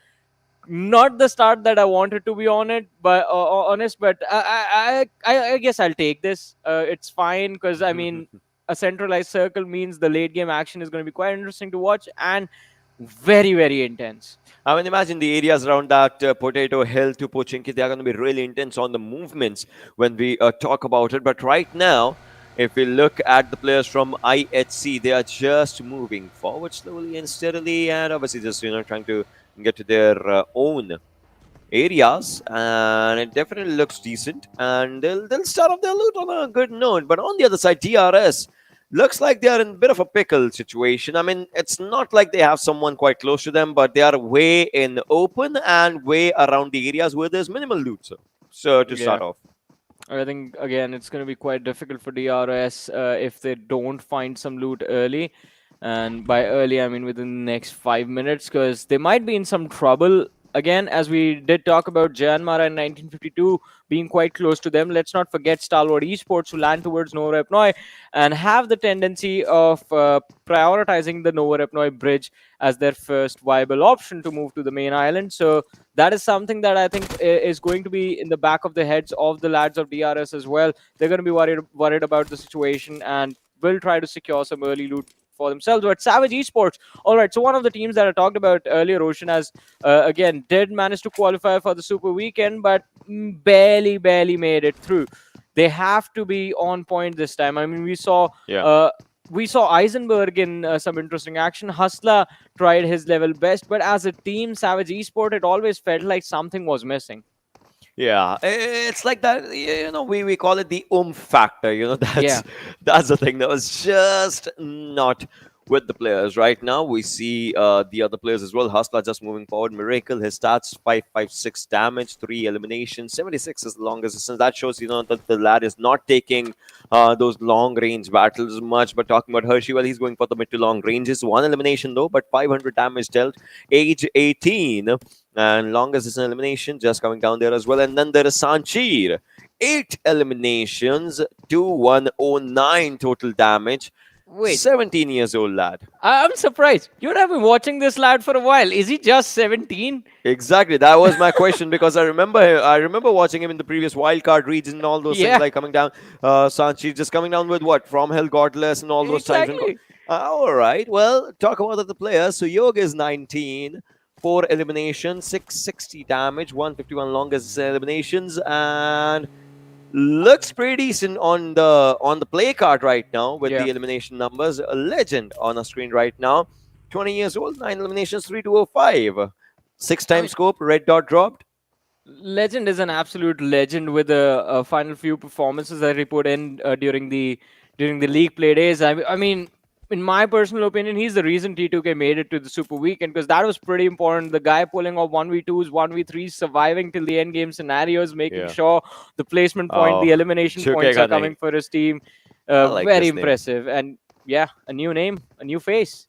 Not the start that I wanted, to be on it, but honest. But I guess I'll take this. It's fine, because I mean, a centralized circle means the late game action is going to be quite interesting to watch and very, very intense. I mean, imagine the areas around that Potato Hill to Pochinki. They are going to be really intense on the movements when we talk about it. But right now, if we look at the players from IHC, they are just moving forward slowly and steadily, and obviously just trying to get to their own areas, and it definitely looks decent, and they'll start off their loot on a good note. But on the other side, DRS looks like they are in a bit of a pickle situation. I mean, it's not like they have someone quite close to them, but they are way in open and way around the areas where there's minimal loot. So to start off, I think again it's going to be quite difficult for DRS if they don't find some loot early. And by early, I mean within the next 5 minutes, because they might be in some trouble. Again, as we did talk about JyanMaara in 1952 being quite close to them, let's not forget Stalwart Esports, who land towards Novorepnoy and have the tendency of prioritizing the Novorepnoy bridge as their first viable option to move to the main island. So that is something that I think is going to be in the back of the heads of the lads of DRS as well. They're going to be worried about the situation and will try to secure some early loot for themselves. But Savage Esports, all right, so one of the teams that I talked about earlier, Ocean, has again did manage to qualify for the Super Weekend, but barely made it through. They have to be on point this time. I mean, we saw Eisenberg in some interesting action. Hustler tried his level best, but as a team, Savage Esports, it always felt like something was missing. Yeah, it's like that, we call it the factor, that's the thing that was just not with the players. Right now, we see the other players as well. Hustler just moving forward. Miracle, his stats, 556 damage, 3 eliminations, 76 is the longest distance. That shows, that the lad is not taking those long-range battles much. But talking about Hershey, well, he's going for the mid to long ranges. 1 elimination, though, but 500 damage dealt. Age 18. And longest distance elimination just coming down there as well. And then there is Sanchir. 8 eliminations, 2109 total damage. Wait, 17 years old lad. I'm surprised. You have been watching this lad for a while. Is he just 17? Exactly. That was my question, because I remember watching him in the previous wildcard region and all those things, like coming down. Sanchi just coming down with what? From Hell, Godless, and all those times. All right. Well, talk about the players. So Yog is 19. 4 eliminations, 660 damage, 151 longest eliminations, and looks pretty decent on the play card right now with the elimination numbers. A legend on our screen right now. 20 years old, 9 eliminations, 3205. 6-time scope, red dot dropped. Legend is an absolute legend with a final few performances that he put in during the league play days. I mean, in my personal opinion, he's the reason T2K made it to the Super Weekend, because that was pretty important. The guy pulling off 1v2s, 1v3s, surviving till the end game scenarios, making sure the placement point, the elimination points are coming for his team. like very this name. impressive. And yeah, a new name, a new face.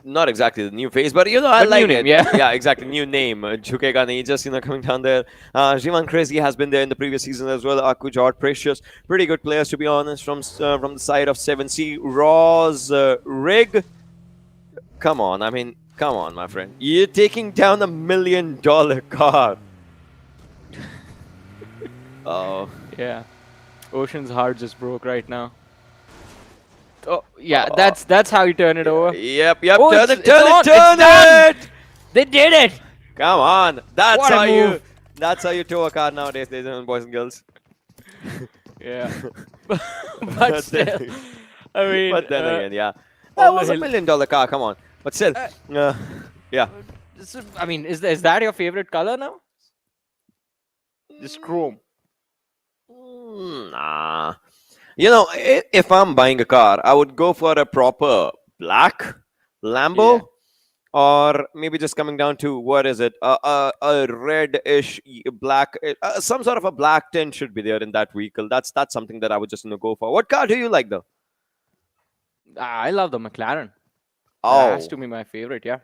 Not exactly the new face, but you know, I But like new name, it. yeah. Exactly. New name. Chukega nahi, just, you know, coming down there. Jivan Crazy has been there in the previous season as well. Akujot, Precious. Pretty good players, to be honest, from the side of 7C. Roz, Rig. Come on. I mean, come on, my friend. You're taking down $1 million car. Oh. Yeah. Ocean's heart just broke right now. Oh, yeah, that's how you turn it over. Yep. Oh, turn it's it. done. They did it. Come on. That's What a how move. That's how you tow a car nowadays, ladies and boys and girls. Yeah. But still, I mean, But then again, yeah. on That the was $1 hill- million car, come on. But still, yeah. I mean, is that your favorite color now? This chrome. Nah. You know, if I'm buying a car, I would go for a proper black Lambo, or maybe just coming down to, what is it? A reddish black, some sort of a black tint should be there in that vehicle. That's something that I would just, you know, go for. What car do you like, though? I love the McLaren. Oh, That has to be my favorite, yeah.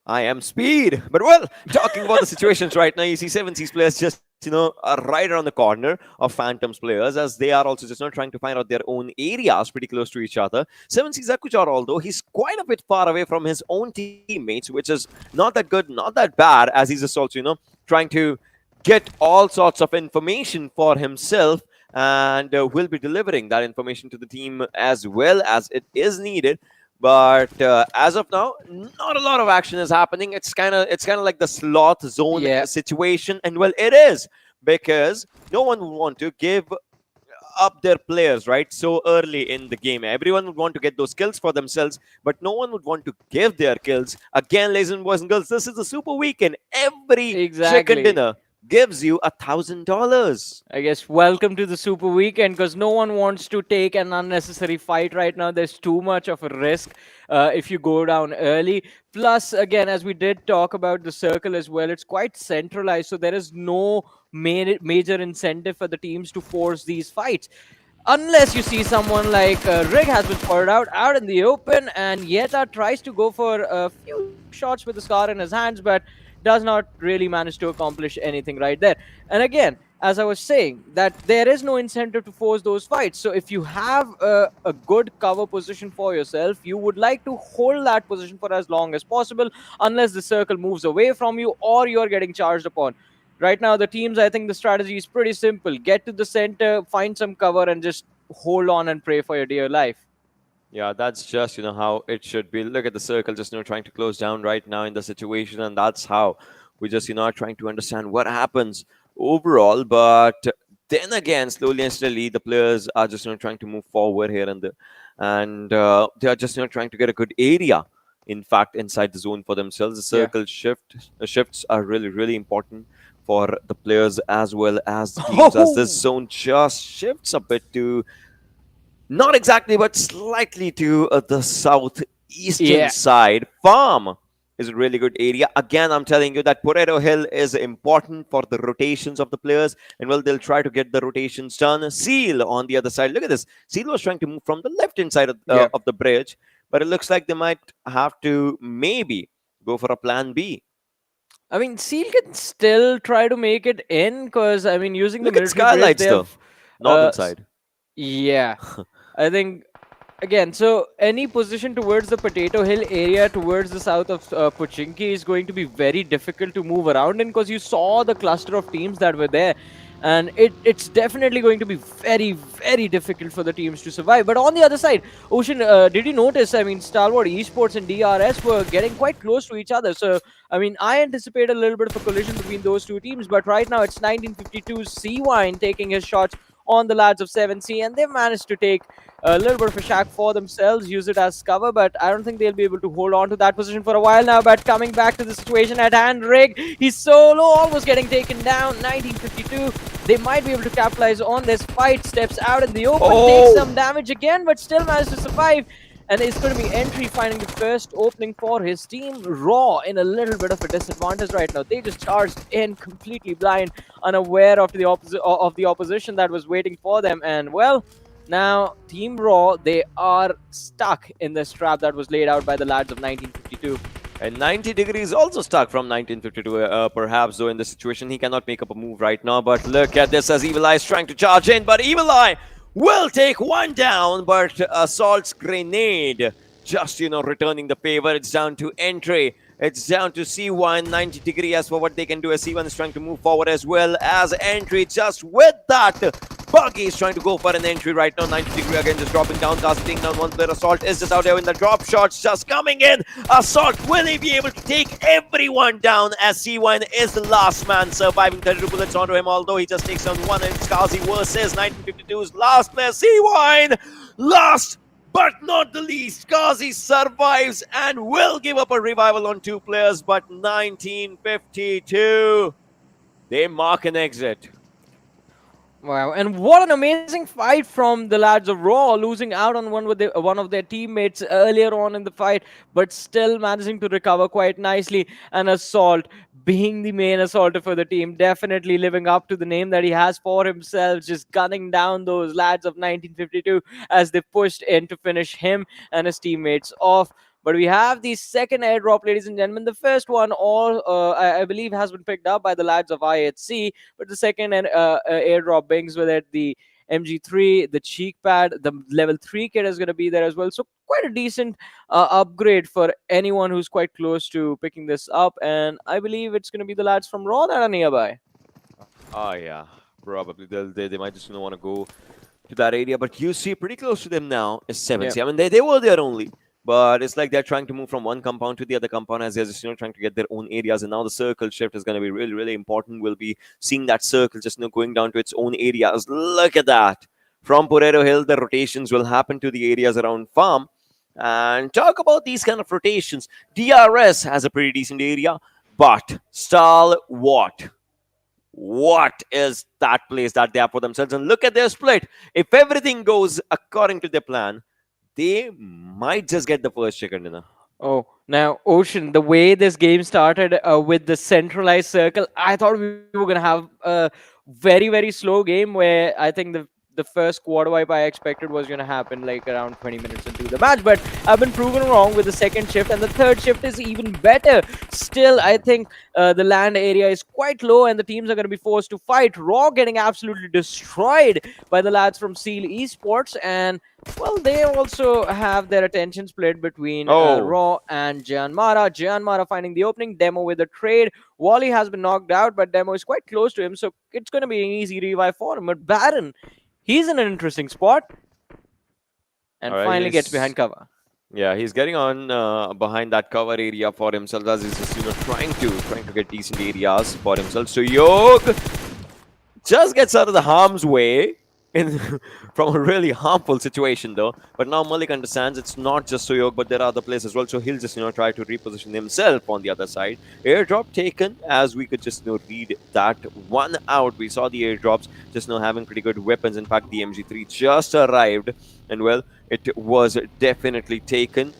I am speed. But well, talking about the situations right now, you see 7C's players just, you know, are right around the corner of Phantom's players, as they are also just not trying to find out their own areas pretty close to each other. 7C's Akujor, although he's quite a bit far away from his own teammates, which is not that good, not that bad, as he's just also, you know, trying to get all sorts of information for himself, and will be delivering that information to the team as well as it is needed. But as of now, not a lot of action is happening. It's kind of like the sloth zone situation, and well, it is, because no one would want to give up their players right so early in the game. Everyone would want to get those kills for themselves, but no one would want to give their kills. Again, ladies and boys and girls, this is the Super Weekend. Every chicken dinner gives you $1,000. I guess welcome to the Super Weekend, because no one wants to take an unnecessary fight right now. There's too much of a risk if you go down early. Plus, again, as we did talk about the circle as well, it's quite centralized, so there is no major incentive for the teams to force these fights. Unless you see someone like Rig has been spotted out in the open, and Yeta tries to go for a few shots with the scar in his hands, but does not really manage to accomplish anything right there. And again, as I was saying, that there is no incentive to force those fights. So if you have a good cover position for yourself, you would like to hold that position for as long as possible, unless the circle moves away from you or you're getting charged upon. Right now, the teams, I think the strategy is pretty simple. Get to the center, find some cover, and just hold on and pray for your dear life. Yeah, that's just, you know, how it should be. Look at the circle just, you know, trying to close down right now in the situation, and that's how we just, you know, are trying to understand what happens overall. But then again, slowly and steadily, the players are just, you know, trying to move forward here and there, and they are just, you know, trying to get a good area, in fact, inside the zone for themselves. The circle shifts are really, really important for the players as well as the teams, as this zone just shifts a bit to, not exactly, but slightly to the southeastern side. Farm is a really good area. Again, I'm telling you that Potato Hill is important for the rotations of the players, and well, they'll try to get the rotations done. Seal on the other side. Look at this. Seal was trying to move from the left-hand side of the bridge, but it looks like they might have to maybe go for a plan B. I mean, Seal can still try to make it in, because, I mean, using Look the at military bridge, Skylightz, though. Northern side. Yeah. I think, again, so any position towards the Potato Hill area, towards the south of Pochinki, is going to be very difficult to move around in, because you saw the cluster of teams that were there. And it's definitely going to be very, very difficult for the teams to survive. But on the other side, Ocean, did you notice, I mean, Stalwart Esports and DRS were getting quite close to each other. So, I mean, I anticipate a little bit of a collision between those two teams. But right now, it's 1952 C-Wine taking his shots on the lads of 7C, and they've managed to take a little bit of a shack for themselves, use it as cover, but I don't think they'll be able to hold on to that position for a while now. But coming back to the situation at hand, Rig, he's solo, almost getting taken down. 1952, they might be able to capitalize on this fight. Steps out in the open, takes some damage again, but still managed to survive. And it's going to be Entry finding the first opening for his team. Raw in a little bit of a disadvantage right now. They just charged in completely blind, unaware of the opposition that was waiting for them. And well, now Team Raw, they are stuck in this trap that was laid out by the lads of 1952. And 90 degrees also stuck from 1952, perhaps, though in this situation he cannot make up a move right now. But look at this as Evil Eye is trying to charge in, but Evil Eye will take one down, but Assault's grenade just, returning the favor. It's down to Entry. It's down to C1, 90 degree as for what they can do, as C1 is trying to move forward as well as Entry. Just with that, Buggy is trying to go for an entry right now. 90 degree again, just dropping down, casting down one player. Assault is just out there in the drop shots, just coming in. Assault, will he be able to take everyone down as C1 is the last man surviving? 32 bullets onto him, although he just takes down one, and Skazi versus 1952's last player, C1. Last but not the least, Kazi survives and will give up a revival on two players, but 1952, they mark an exit. Wow, and what an amazing fight from the lads of Raw, losing out on one of their teammates earlier on in the fight, but still managing to recover quite nicely. And Assault, being the main assaulter for the team, definitely living up to the name that he has for himself, just gunning down those lads of 1952 as they pushed in to finish him and his teammates off. But we have the second airdrop, ladies and gentlemen. The first one, I believe, has been picked up by the lads of IHC. But the second airdrop brings with it the MG3, the cheek pad, the level 3 kit is going to be there as well. So quite a decent upgrade for anyone who's quite close to picking this up. And I believe it's going to be the lads from Raw that are nearby. Oh, yeah. Probably. They might just want to go to that area. But you see, pretty close to them now is 70. Yep. I mean, they were there only. But it's like they're trying to move from one compound to the other compound as they're just trying to get their own areas. And now the circle shift is going to be really, really important. We'll be seeing that circle just going down to its own areas. Look at that. From Porero Hill, the rotations will happen to the areas around farm. And talk about these kind of rotations. DRS has a pretty decent area, but Stalwart, what is that place that they have for themselves? And look at their split. If everything goes according to their plan, they might just get the first chicken dinner. Oh, now, Ocean, the way this game started with the centralized circle, I thought we were going to have a very, very slow game where I think the first quarter wipe I expected was going to happen like around 20 minutes into the match. But I've been proven wrong with the second shift, and the third shift is even better. Still, I think the land area is quite low, and the teams are going to be forced to fight. Raw getting absolutely destroyed by the lads from Stalwart Esports, and well, they also have their attention split between Raw and JyanMaara. JyanMaara finding the opening, Demo with a trade. Wally has been knocked out, but Demo is quite close to him, so it's going to be an easy revive for him. But Baron, he's in an interesting spot and finally gets behind cover. Yeah, he's getting on behind that cover area for himself as he's just trying to get decent areas for himself. So Yog just gets out of the harm's way from a really harmful situation though. But now Malik understands it's not just Suyog, but there are other players as well. So he'll just try to reposition himself on the other side. Airdrop taken, as we could just read that one out. We saw the airdrops just having pretty good weapons. In fact, the MG3 just arrived, and well, it was definitely taken.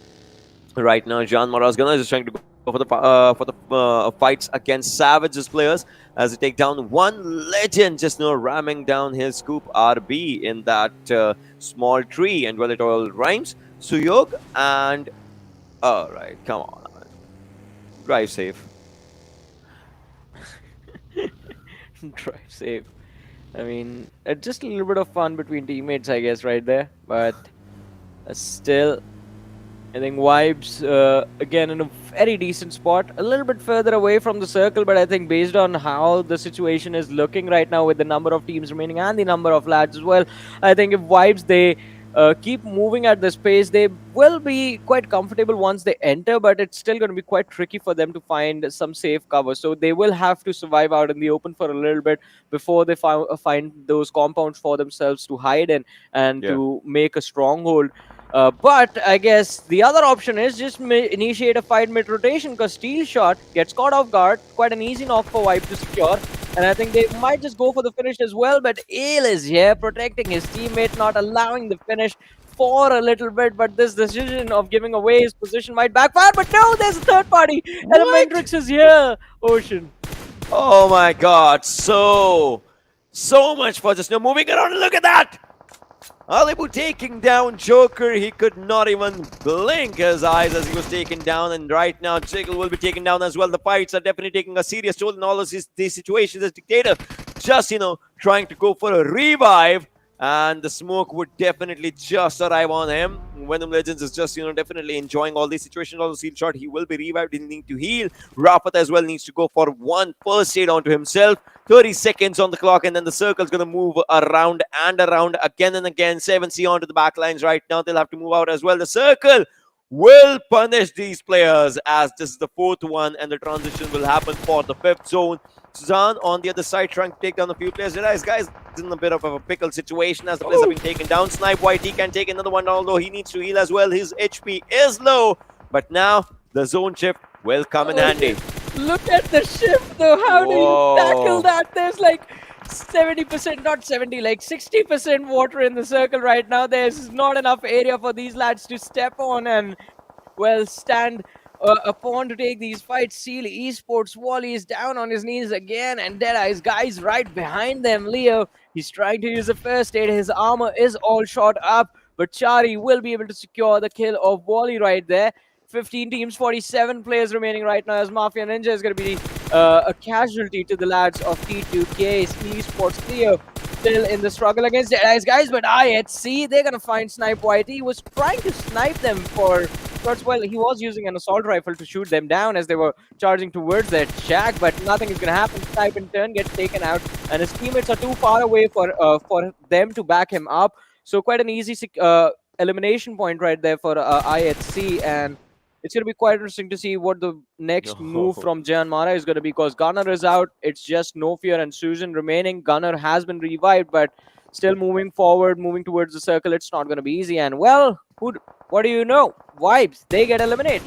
Right now, JyanMaara is just trying to go for the fights against Savage's players as they take down one legend, just ramming down his scoop RB in that small tree, and well, it all rhymes. Suyog and all right, come on, drive safe. Drive safe. I mean, just a little bit of fun between teammates, I guess, right there. But still, I think Vibes, again, in a very decent spot, a little bit further away from the circle, but I think based on how the situation is looking right now with the number of teams remaining and the number of lads as well, I think if Vibes, they keep moving at this pace, they will be quite comfortable once they enter, but it's still going to be quite tricky for them to find some safe cover. So they will have to survive out in the open for a little bit before they find those compounds for themselves to hide in and to make a stronghold. But I guess the other option is just initiate a fight mid-rotation, because Steel Shot gets caught off guard. Quite an easy knock for Vibe to secure. And I think they might just go for the finish as well. But Ale is here protecting his teammate, not allowing the finish. for a little bit, but this decision of giving away his position might backfire. But no, there's a third party. ElementriX is here, Ocean. Oh my god, so much for just now moving around. Look at that! Alibu taking down Joker. He could not even blink his eyes as he was taken down. And right now, Jiggle will be taken down as well. The fights are definitely taking a serious toll in all of these situations. As Dictator just, trying to go for a revive. And the smoke would definitely just arrive on him. Venom Legends is just, definitely enjoying all these situations. Also, seal shot, he will be revived. He'll need to heal. Rafat as well needs to go for one first aid onto himself. 30 seconds on the clock, and then the circle's going to move around and around again and again. 7C onto the back lines right now. They'll have to move out as well. The circle will punish these players as this is the fourth one, and the transition will happen for the fifth zone. Suzanne on the other side trying to take down a few players. Deadeyes Guys in a bit of a pickle situation as the players have been taken down. Snipe YT can take another one, although he needs to heal as well. His HP is low, but now the zone shift will come in handy. Look at the shift though. How do you tackle that? There's like 70%, not 70, like 60% water in the circle right now. There's not enough area for these lads to step on and, well, stand upon to take these fights. Seal Esports, Wally is down on his knees again, and Deadeyes Guys right behind them. Leo, he's trying to use the first aid. His armor is all shot up, but Chari will be able to secure the kill of Wally right there. 15 teams, 47 players remaining right now, as Mafia Ninja is going to be a casualty to the lads of T2K. Esports Leo still in the struggle against Deadeyes Guys, but IHC, they're going to find Snipe YT. He was trying to snipe them for shots. Well, he was using an assault rifle to shoot them down as they were charging towards their shack, but nothing is going to happen. Snipe in turn gets taken out, and his teammates are too far away for them to back him up. So quite an easy elimination point right there for IHC, and it's going to be quite interesting to see what the next move from JyanMaara is going to be, because Gunner is out. It's just No Fear and Susan remaining. Gunner has been revived, but still moving forward, moving towards the circle. It's not going to be easy. And, well, what do you know? Vibes, they get eliminated.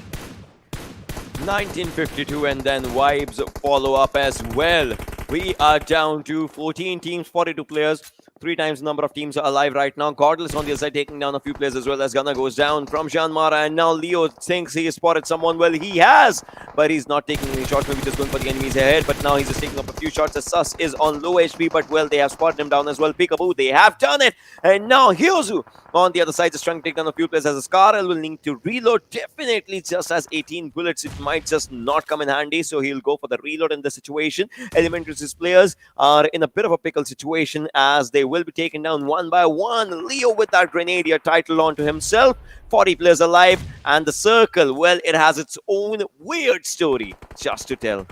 1952, and then Vibes follow up as well. We are down to 14 teams, 42 players. 3 times the number of teams are alive right now. Godless on the other side taking down a few players as well, as Gunner goes down from JyanMaara, and now Leo thinks he has spotted someone. Well, he has, but he's not taking any shots, maybe just going for the enemies ahead. But now he's just taking up a few shots as Sus is on low HP, but well, they have spotted him down as well. Peekaboo, they have done it, and now Hyozu on the other side just trying to take down a few players, as a Skarl will need to reload. Definitely just has 18 bullets, it might just not come in handy, so he'll go for the reload in the situation. ElementriX's players are in a bit of a pickle situation as they will be taken down one by one. Leo with that Grenadier title onto himself. 40 players alive, and the circle, well, it has its own weird story just to tell.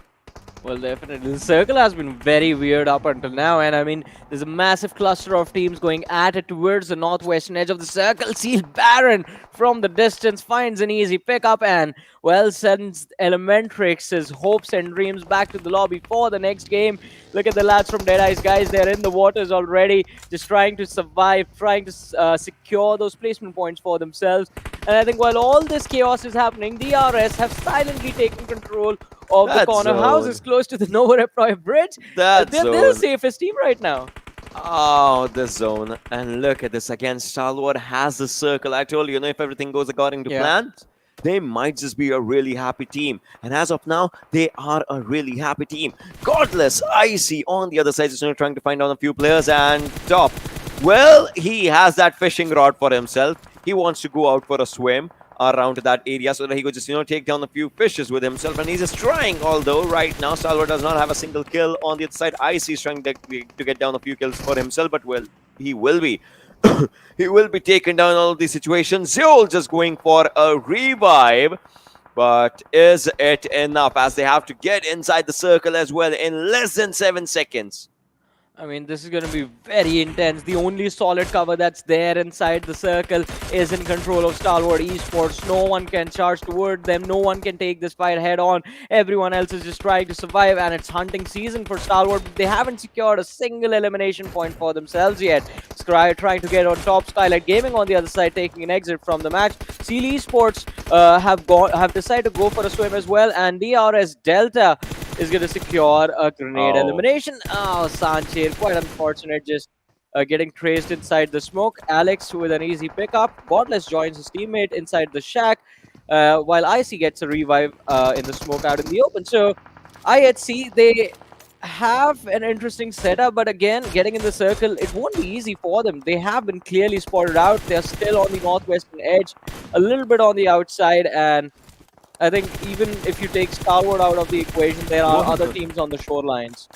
Well, definitely. The circle has been very weird up until now, and I mean, there's a massive cluster of teams going at it towards the northwestern edge of the circle. Seal Baron from the distance finds an easy pickup and, well, sends ElementriX's hopes and dreams back to the lobby for the next game. Look at the lads from Deadeyes Guys. They're in the waters already, just trying to survive, trying to secure those placement points for themselves. And I think while all this chaos is happening, DRS have silently taken control of the corner houses close to the Nova Reploy Bridge. They're the safest team right now. Oh, the zone. And look at this again. Stalwart has the circle. I told you, if everything goes according to plan, they might just be a really happy team. And as of now, they are a really happy team. Godless, Icy on the other side is trying to find out a few players. And Top, well, he has that fishing rod for himself. He wants to go out for a swim around to that area so that he could just, take down a few fishes with himself. And he's just trying, although right now Stalwart does not have a single kill. On the other side, Icy is trying to get down a few kills for himself, but well, he will be. He will be taken down in all of these situations. Zeol just going for a revive. But is it enough, as they have to get inside the circle as well in less than 7 seconds? I mean, this is going to be very intense. The only solid cover that's there inside the circle is in control of Stalwart Esports. No one can charge toward them. No one can take this fight head on. Everyone else is just trying to survive, and it's hunting season for Stalwart. They haven't secured a single elimination point for themselves yet. Scry trying to get on top. Skylightz Gaming on the other side taking an exit from the match. Seal Esports have decided to go for a swim as well, and DRS Delta is going to secure a grenade elimination. Oh, Sanchir, quite unfortunate. Just getting traced inside the smoke. Alex with an easy pickup. Godless joins his teammate inside the shack, while IC gets a revive in the smoke out in the open. So IHC, they have an interesting setup, but again, getting in the circle, it won't be easy for them. They have been clearly spotted out. They're still on the northwestern edge, a little bit on the outside, and I think even if you take Stalwart out of the equation, there are other teams on the shorelines.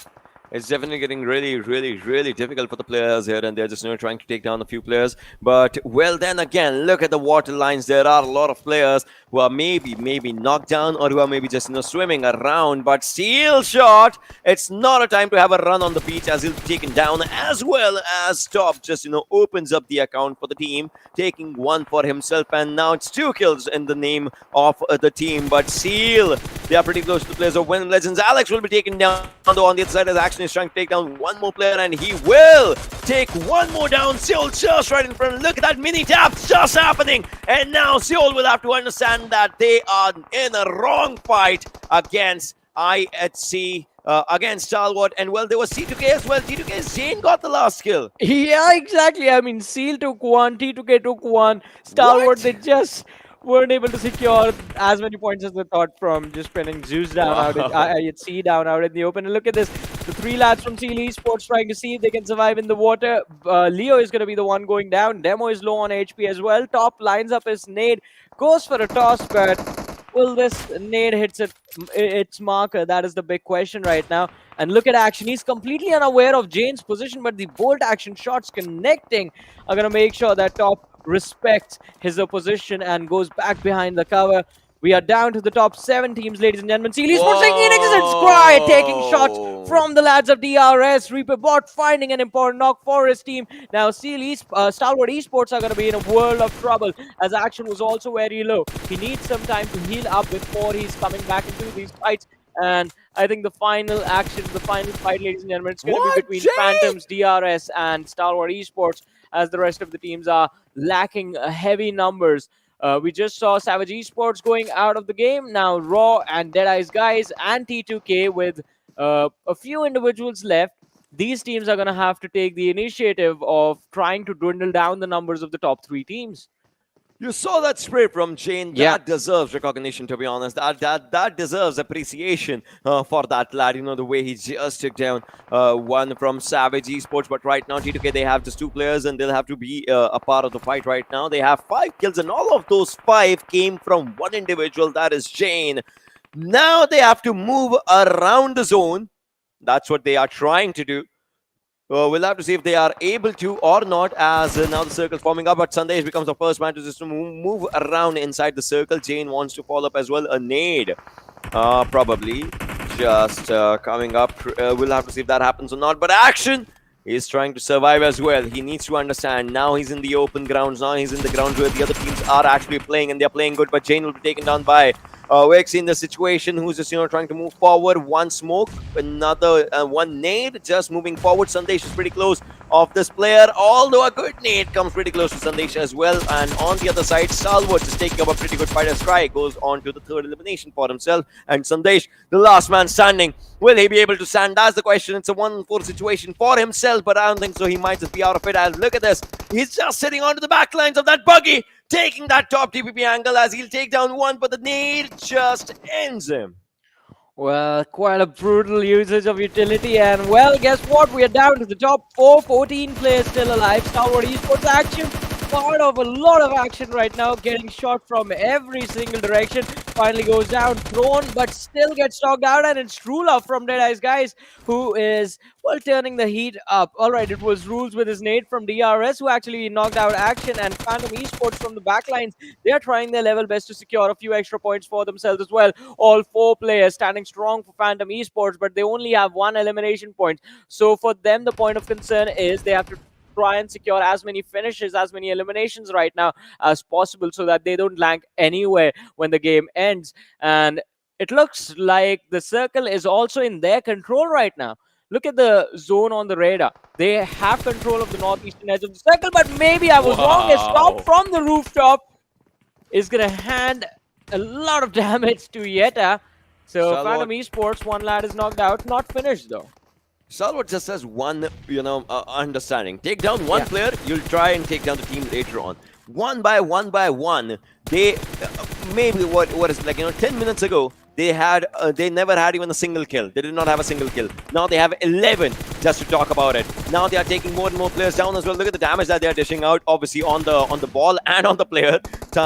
It's definitely getting really difficult for the players here, and they're just trying to take down a few players. But well, then again, look at the water lines. There are a lot of players who are maybe knocked down, or who are maybe just swimming around. But Seal Shot, it's not a time to have a run on the beach, as he'll be taken down, as well as Top just opens up the account for the team, taking one for himself, and now it's 2 kills in the name of the team. But Seal, they are pretty close to the players of Venom Legends. Alex will be taken down, though on the other side as Action is trying to take down one more player, and he will take one more down. Seoul just right in front. Look at that mini tap just happening, and now Seoul will have to understand that they are in a wrong fight against IHC, against Stalwart, and well, there was C2K as well. T2K's Jane got the last kill. Yeah, exactly. I mean, Seal took one, T2K took one. Stalwart, they just weren't able to secure as many points as they thought from just pinning Zeus down out at C down out in the open. And look at this, the 3 lads from Seal Esports trying to see if they can survive in the water. Leo is going to be the one going down. Demo is low on HP as well. Top lines up his nade, goes for a toss, but will this nade hits its marker? That is the big question right now. And look at Action. He's completely unaware of Jane's position, but the bolt action shots connecting are going to make sure that Top respects his position and goes back behind the cover. We are down to the top 7 teams, ladies and gentlemen. Seal Esports taking an exit. Scry taking shots from the lads of DRS. Reaper Bot finding an important knock for his team. Now, Stalwart Esports are going to be in a world of trouble, as Action was also very low. He needs some time to heal up before he's coming back into these fights. And I think the final action, the final fight, ladies and gentlemen, it's going to be between Phantoms, DRS, and Stalwart Esports, as the rest of the teams are lacking heavy numbers. We just saw Savage Esports going out of the game. Now Raw and Deadeyes Guys and T2K with a few individuals left. These teams are going to have to take the initiative of trying to dwindle down the numbers of the top 3 teams. You saw that spray from Jane. Yeah. That deserves recognition, to be honest. That deserves appreciation for that lad. The way he just took down one from Savage Esports. But right now, T2K, they have just 2 players, and they'll have to be a part of the fight right now. They have 5 kills, and all of those 5 came from one individual. That is Jane. Now they have to move around the zone. That's what they are trying to do. We'll have to see if they are able to or not, as now the circle's forming up. But Sandesh becomes the first man to just move around inside the circle. Jane wants to follow up as well. A nade, probably just coming up. We'll have to see if that happens or not. But Action is trying to survive as well. He needs to understand. Now he's in the open grounds. Now he's in the grounds where the other teams are actually playing, and they're playing good. But Jane will be taken down by Wex in the situation, who's just trying to move forward. One smoke, another one nade, just moving forward. Sandesh is pretty close of this player, although a good nade comes pretty close to Sandesh as well. And on the other side, Stalwart is taking up a pretty good fight as Cry goes on to the 3rd elimination for himself. And Sandesh, the last man standing, will he be able to stand? That's the question. It's a 1-4 situation for himself, but I don't think so. He might just be out of it. And look at this, he's just sitting onto the back lines of that buggy, taking that top TPP angle, as he'll take down one, but the nade just ends him. Well, quite a brutal usage of utility, and well, guess what? We are down to the top 4, 14 players still alive. Stalwart Esports Action, part of a lot of action right now, getting shot from every single direction. Finally goes down, thrown, but still gets knocked out, and it's Trula from Deadeyes Guys, who is, well, turning the heat up. Alright, it was Rules with his nade from DRS, who actually knocked out Action, and Phantom Esports from the backlines. They are trying their level best to secure a few extra points for themselves as well. All 4 players standing strong for Phantom Esports, but they only have 1 elimination point. So for them, the point of concern is they have to try and secure as many finishes, as many eliminations right now as possible, so that they don't lag anywhere when the game ends. And it looks like the circle is also in their control right now. Look at the zone on the radar. They have control of the northeastern edge of the circle, but maybe I was wrong. A stop from the rooftop is going to hand a lot of damage to Yeta. So Phantom Esports, 1 lad is knocked out, not finished though. Stalwart just has one, understanding. Take down one player, you'll try and take down the team later on. One by one, they maybe what is it, like 10 minutes ago they never had even a single kill. They did not have a single kill. Now they have 11 just to talk about it. Now they are taking more and more players down as well. Look at the damage that they are dishing out, obviously on the ball and on the player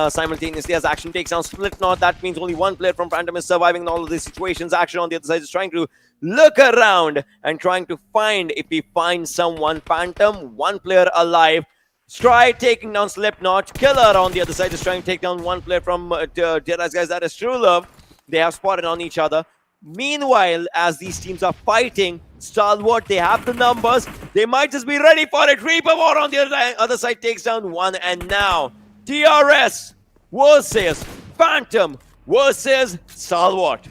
simultaneously as Action takes down Split Knot. That means only one player from Phantom is surviving in all of these situations. Action on the other side is trying to look around and trying to find if he finds someone. Phantom, one player alive. Stride taking down Slipknot. Killer on the other side is trying to take down one player from Deadeyes Guys. That is True Love. They have spotted on each other. Meanwhile, as these teams are fighting, Stalwart, they have the numbers. They might just be ready for it. Reaper War on the other side takes down one. And now, DRS versus Phantom versus Stalwart.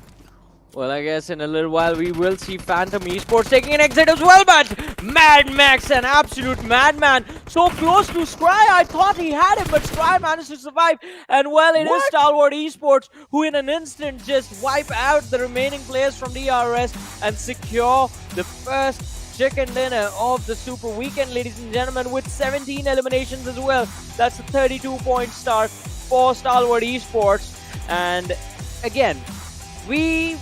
Well, I guess in a little while we will see Phantom Esports taking an exit as well, but Mad Max, an absolute madman, so close to Scry. I thought he had him, but Scry managed to survive. And well, it is Stalwart Esports who in an instant just wipe out the remaining players from DRS and secure the first chicken dinner of the Super Weekend, ladies and gentlemen, with 17 eliminations as well. That's a 32-point start for Stalwart Esports. And again, we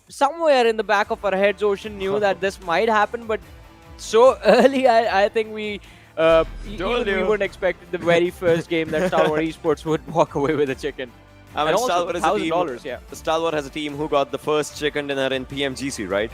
somewhere in the back of our heads, Ocean knew that this might happen, but so early, I think we wouldn't expect the very first game that Stalwart Esports would walk away with a chicken. I mean, and also Stalwart is a team. $1,000, yeah. Stalwart has a team who got the first chicken dinner in PMGC, right?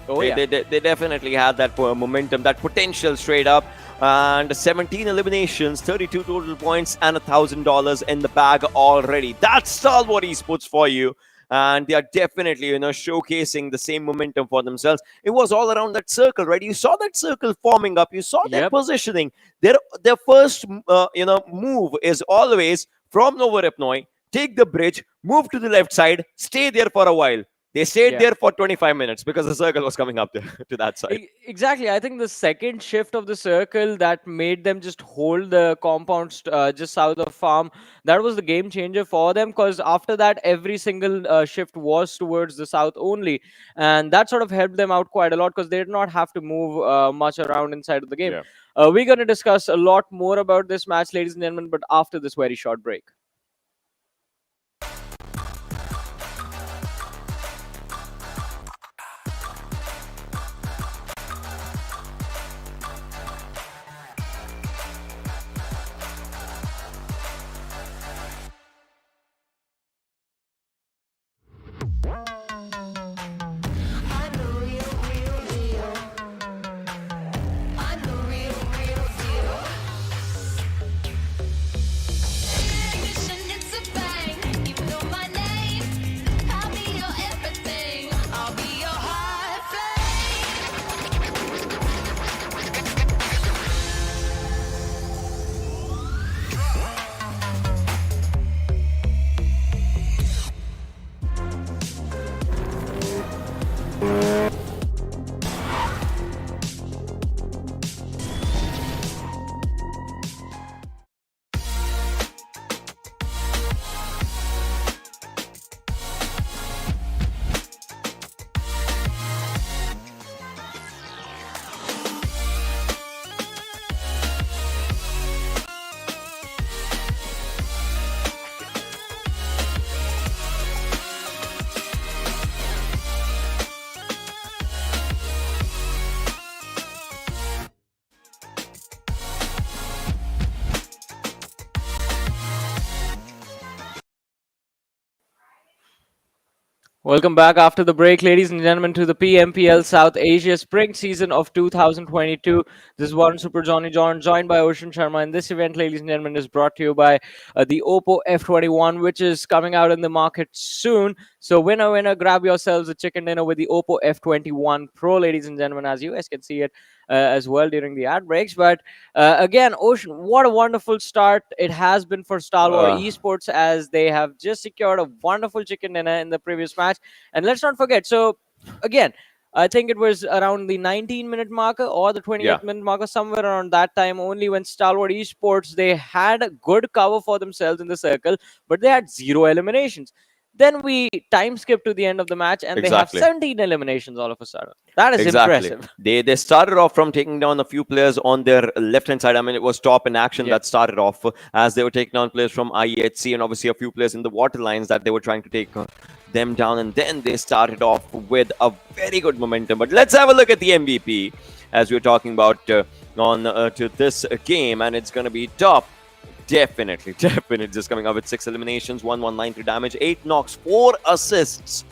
Oh, they definitely had that momentum, that potential straight up. And 17 eliminations, 32 total points, and $1,000 in the bag already. That's Stalwart Esports for you. And they are definitely, showcasing the same momentum for themselves. It was all around that circle, right? You saw that circle forming up. You saw that positioning. Their first, move is always from Novoripnoi, take the bridge, move to the left side, stay there for a while. They stayed there for 25 minutes because the circle was coming up to that side. Exactly. I think the second shift of the circle that made them just hold the compound just south of farm, that was the game changer for them, because after that, every single shift was towards the south only. And that sort of helped them out quite a lot because they did not have to move much around inside of the game. We're going to discuss a lot more about this match, ladies and gentlemen, but after this very short break. Welcome back after the break, ladies and gentlemen, to the PMPL South Asia Spring Season of 2022. This is Warren Super Johnny John, joined by Ocean Sharma. And this event, ladies and gentlemen, is brought to you by the Oppo F21, which is coming out in the market soon. So winner, grab yourselves a chicken dinner with the Oppo F21 Pro, ladies and gentlemen, as you guys can see it as well during the ad breaks. But again, Ocean, what a wonderful start it has been for Stalwart Esports, as they have just secured a wonderful chicken dinner in the previous match. And let's not forget, so again, I think it was around the 19-minute marker or the 28-minute marker, somewhere around that time only, when Stalwart Esports, they had a good cover for themselves in the circle, but they had 0 eliminations. Then we time skip to the end of the match, and they have Exactly. 17 eliminations all of a sudden. That is Exactly. impressive. They started off from taking down a few players on their left hand side. I mean, it was top in action Yeah. that started off as they were taking down players from IEHC, and obviously a few players in the water lines that they were trying to take them down. And then they started off with a very good momentum. But let's have a look at the MVP as we were talking about on to this game, and it's going to be top. Definitely just coming up with 6 eliminations, 1193 damage, 8 knocks, 4 assists,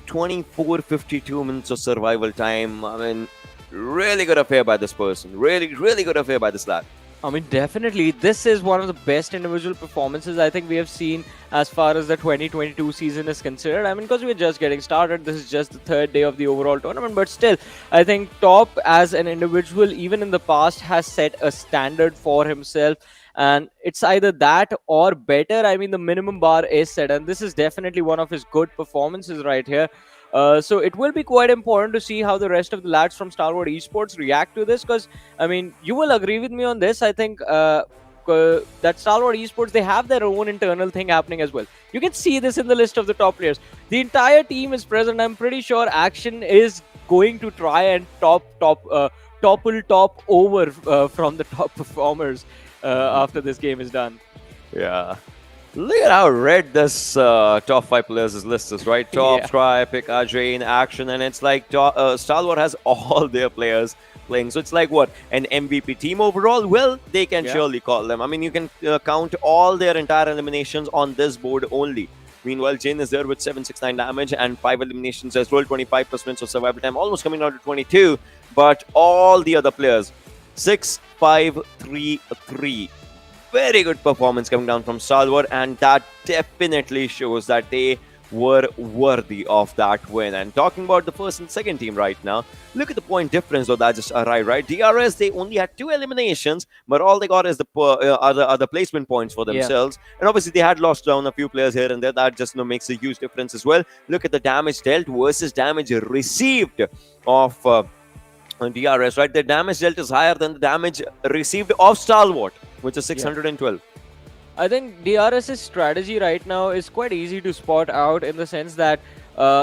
24:52 minutes of survival time. I mean, really good affair by this person. Really good affair by this lad. I mean, definitely, this is one of the best individual performances I think we have seen as far as the 2022 season is concerned. I mean, because we're just getting started, this is just the 3rd day of the overall tournament, but still, I think Top as an individual, even in the past, has set a standard for himself, and it's either that or better. I mean, the minimum bar is set, and this is definitely one of his good performances right here. So it will be quite important to see how the rest of the lads from Stalwart Esports react to this, because I mean, you will agree with me on this. I think that Stalwart Esports, they have their own internal thing happening as well. You can see this in the list of the top players. The entire team is present. I'm pretty sure Action is going to try and topple top over from the top performers after this game is done. Yeah. Look at how red this top 5 players' list is, right? Top, Yeah. Try, Pick, Ajay in Action, and it's like Stalwart has all their players playing. So it's like what? An MVP team overall? Well, they can surely call them. I mean, you can count all their entire eliminations on this board only. Meanwhile, Jane is there with 769 damage and 5 eliminations as well, 25 plus minutes of survival time, almost coming down to 22. But all the other players, 6, 5, 3, 3. Very good performance coming down from Stalwart, and that definitely shows that they were worthy of that win. And talking about the first and second team right now, look at the point difference though that just arrived, right? DRS, they only had 2 eliminations, but all they got is the other placement points for themselves. And obviously they had lost down a few players here and there. That just makes a huge difference as well. Look at the damage dealt versus damage received of DRS, right? The damage dealt is higher than the damage received of Stalwart, which is 612. I think DRS's strategy right now is quite easy to spot out, in the sense that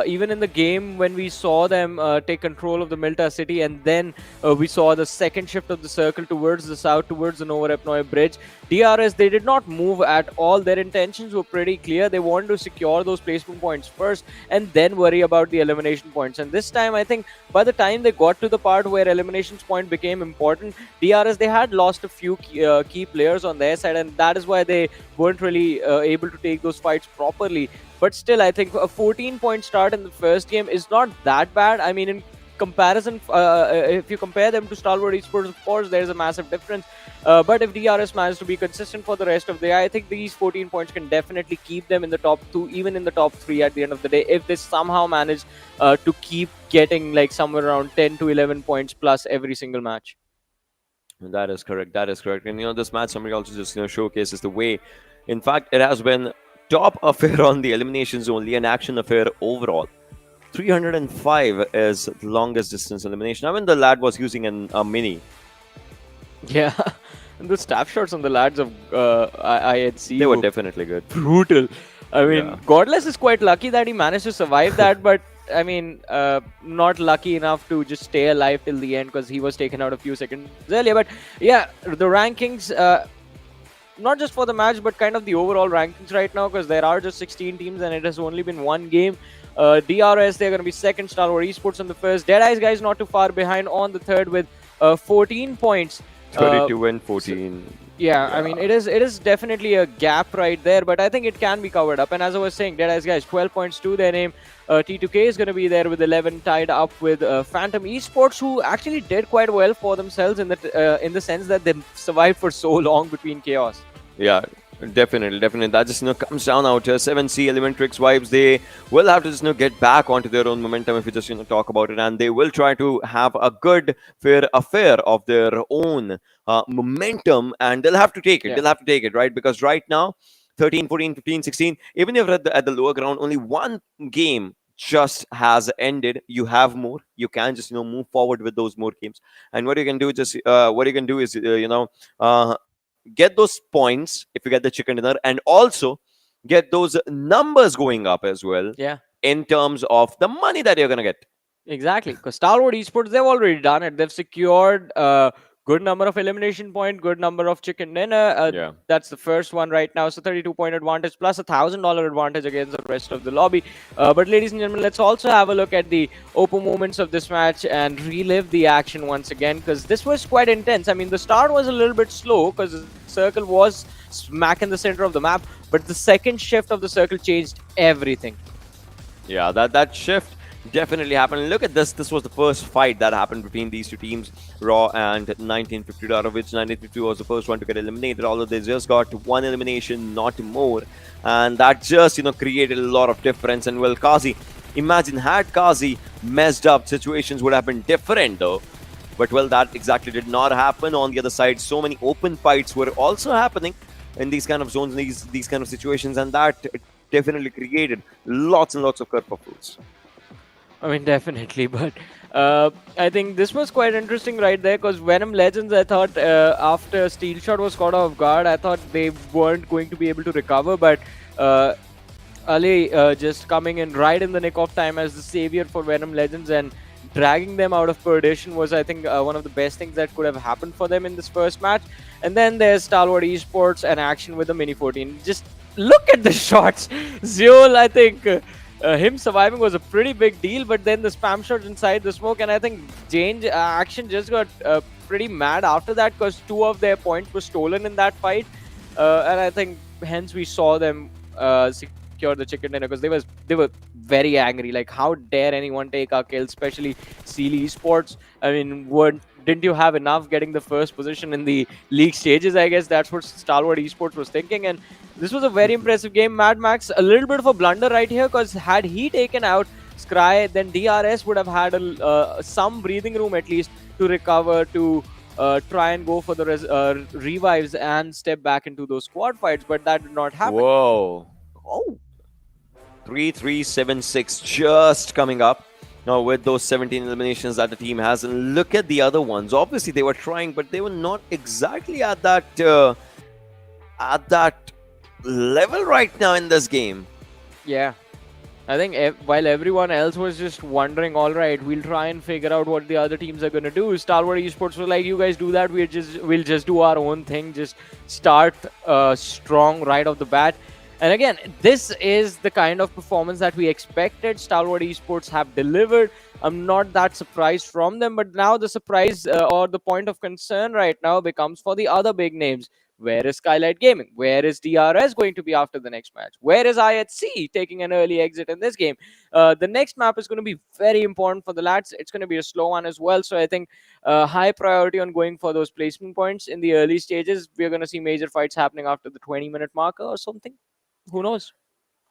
even in the game when we saw them take control of the Milta city, and then we saw the second shift of the circle towards the south, towards the Nova Repnoy bridge, DRS, they did not move at all. Their intentions were pretty clear. They wanted to secure those placement points first and then worry about the elimination points. And this time, I think by the time they got to the part where eliminations point became important, DRS, they had lost a few key players on their side, and that is why they weren't really able to take those fights properly. But still, I think a 14-point start in the first game is not that bad. I mean, in comparison, if you compare them to Stalwart Esports, of course, there's a massive difference. But if DRS managed to be consistent for the rest of the day, I think these 14 points can definitely keep them in the top 2, even in the top 3 at the end of the day, if they somehow manage to keep getting like somewhere around 10 to 11 points plus every single match. That is correct. And this match summary also just showcases the way, in fact, it has been top affair on the eliminations only, an action affair overall. 305 is the longest distance elimination. I mean, the lad was using a mini. Yeah, and the staff shots on the lads of IHC, They were definitely good. Brutal. I mean, Godless is quite lucky that he managed to survive that, but I mean, not lucky enough to just stay alive till the end, because he was taken out a few seconds earlier. But yeah, the rankings, not just for the match, but kind of the overall rankings right now, because there are just 16 teams and it has only been one game. DRS, they're going to be second. Stalwart Esports on the first. Deadeyes Guys not too far behind on the third with 14 points. 32 and 14. Yeah, I mean, it is definitely a gap right there, but I think it can be covered up. And as I was saying, Deadeyes Guys, 12 points to their name. T2K is going to be there with 11, tied up with Phantom Esports, who actually did quite well for themselves in the sense that they survived for so long between chaos. Yeah, definitely. That just comes down out here. 7C ElementriX vibes. They will have to just get back onto their own momentum if you just talk about it, and they will try to have a good fair affair of their own momentum, and they'll have to take it. Yeah. They'll have to take it, right? Because right now, 13, 14, 15, 16, even if at the lower ground, only one game just has ended. You have more. You can just move forward with those more games, and what you can do is get those points if you get the chicken dinner, and also get those numbers going up as well Yeah. in terms of the money that you're going to get. Exactly, because Stalwart Esports, they've already done it. They've secured a good number of elimination point, good number of chicken dinner. Yeah. That's the first one right now. So 32-point advantage plus $1,000 advantage against the rest of the lobby. But ladies and gentlemen, let's also have a look at the open moments of this match and relive the action once again, because this was quite intense. I mean, the start was a little bit slow because the circle was smack in the center of the map, but the second shift of the circle changed everything. Yeah, that shift definitely happened. Look at this. This was the first fight that happened between these two teams, Raw and 1950, out of which 1950 was the first one to get eliminated, although they just got one elimination, not more. And that just, created a lot of difference. And well, Kazi, imagine had Kazi messed up, situations would have been different though. But well, that exactly did not happen. On the other side, so many open fights were also happening in these kind of zones, these kind of situations, and that definitely created lots and lots of kerfuffles. I mean, definitely, but I think this was quite interesting right there, because Venom Legends, I thought after Steel Shot was caught off guard, I thought they weren't going to be able to recover, but Ali just coming in right in the nick of time as the savior for Venom Legends and dragging them out of perdition was, I think, one of the best things that could have happened for them in this first match. And then there's Stalwart Esports and action with the Mini 14. Just look at the shots. Zeol, I think... him surviving was a pretty big deal, but then the spam shots inside the smoke, and I think Jane Action just got pretty mad after that, because 2 of their points were stolen in that fight, and I think hence we saw them secure the chicken dinner, because they were very angry. Like, how dare anyone take our kill, especially Seal Esports? I mean, didn't you have enough getting the first position in the league stages? I guess that's what Stalwart Esports was thinking, and this was a very impressive game. Mad Max, a little bit of a blunder right here, because had he taken out Scry, then DRS would have had some breathing room at least to recover, to try and go for the revives and step back into those squad fights, but that did not happen. Whoa. Oh. 3-3-7-6 just coming up. Now with those 17 eliminations that the team has, and look at the other ones. Obviously they were trying, but they were not exactly at that level right now in this game. Yeah, I think while everyone else was just wondering, all right, we'll try and figure out what the other teams are gonna do, Stalwart Esports was like, you guys do that, we'll just do our own thing, just start strong right off the bat. And again, this is the kind of performance that we expected. Stalwart Esports have delivered. I'm not that surprised from them, but now the surprise or the point of concern right now becomes for the other big names. Where is Skylightz Gaming? Where is DRS going to be after the next match? Where is IHC taking an early exit in this game? The next map is going to be very important for the lads. It's going to be a slow one as well. So I think high priority on going for those placement points in the early stages. We're going to see major fights happening after the 20-minute marker or something. Who knows?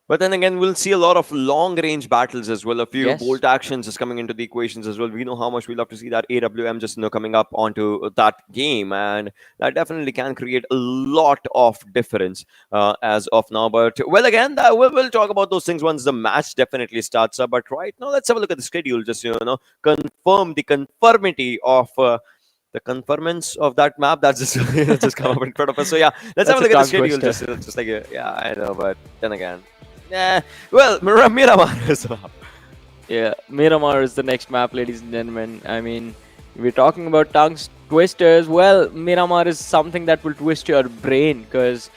But then again, we'll see a lot of long-range battles as well. A few Yes. bolt actions is coming into the equations as well. We know how much we love to see that AWM just coming up onto that game, and that definitely can create a lot of difference as of now. But well, again, we'll talk about those things once the match definitely starts up. But right now, let's have a look at the schedule. Just confirm the conformity of. The conformance of that map that's just come up in front of us. So yeah, let's have a look at the schedule. Just like yeah, I know, but then again, yeah. Well, Miramar is the map. Yeah, Miramar is the next map, ladies and gentlemen. I mean, we're talking about tongue twisters. Well, Miramar is something that will twist your brain, because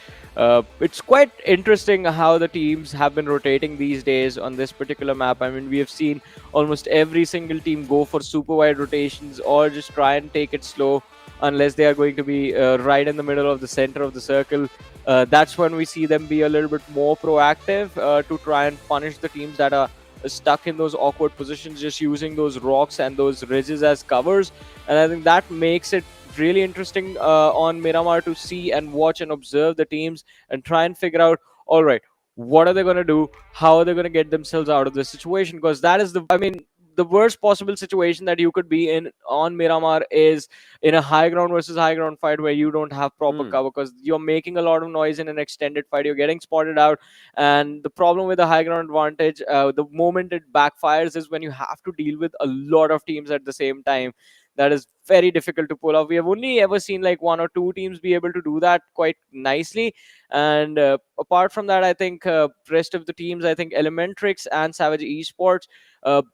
it's quite interesting how the teams have been rotating these days on this particular map. I mean, we have seen almost every single team go for super wide rotations or just try and take it slow unless they are going to be right in the middle of the center of the circle. That's when we see them be a little bit more proactive to try and punish the teams that are stuck in those awkward positions, just using those rocks and those ridges as covers. And I think that makes it really interesting on Miramar to see and watch and observe the teams and try and figure out, all right, what are they going to do? How are they going to get themselves out of this situation? Because that is the worst possible situation that you could be in on Miramar is in a high ground versus high ground fight where you don't have proper cover, because you're making a lot of noise in an extended fight. You're getting spotted out, and the problem with the high ground advantage, the moment it backfires is when you have to deal with a lot of teams at the same time. that is very difficult to pull off. We have only ever seen like one or two teams be able to do that quite nicely. And apart from that, I think rest of the teams, I think ElementriX and Savage Esports,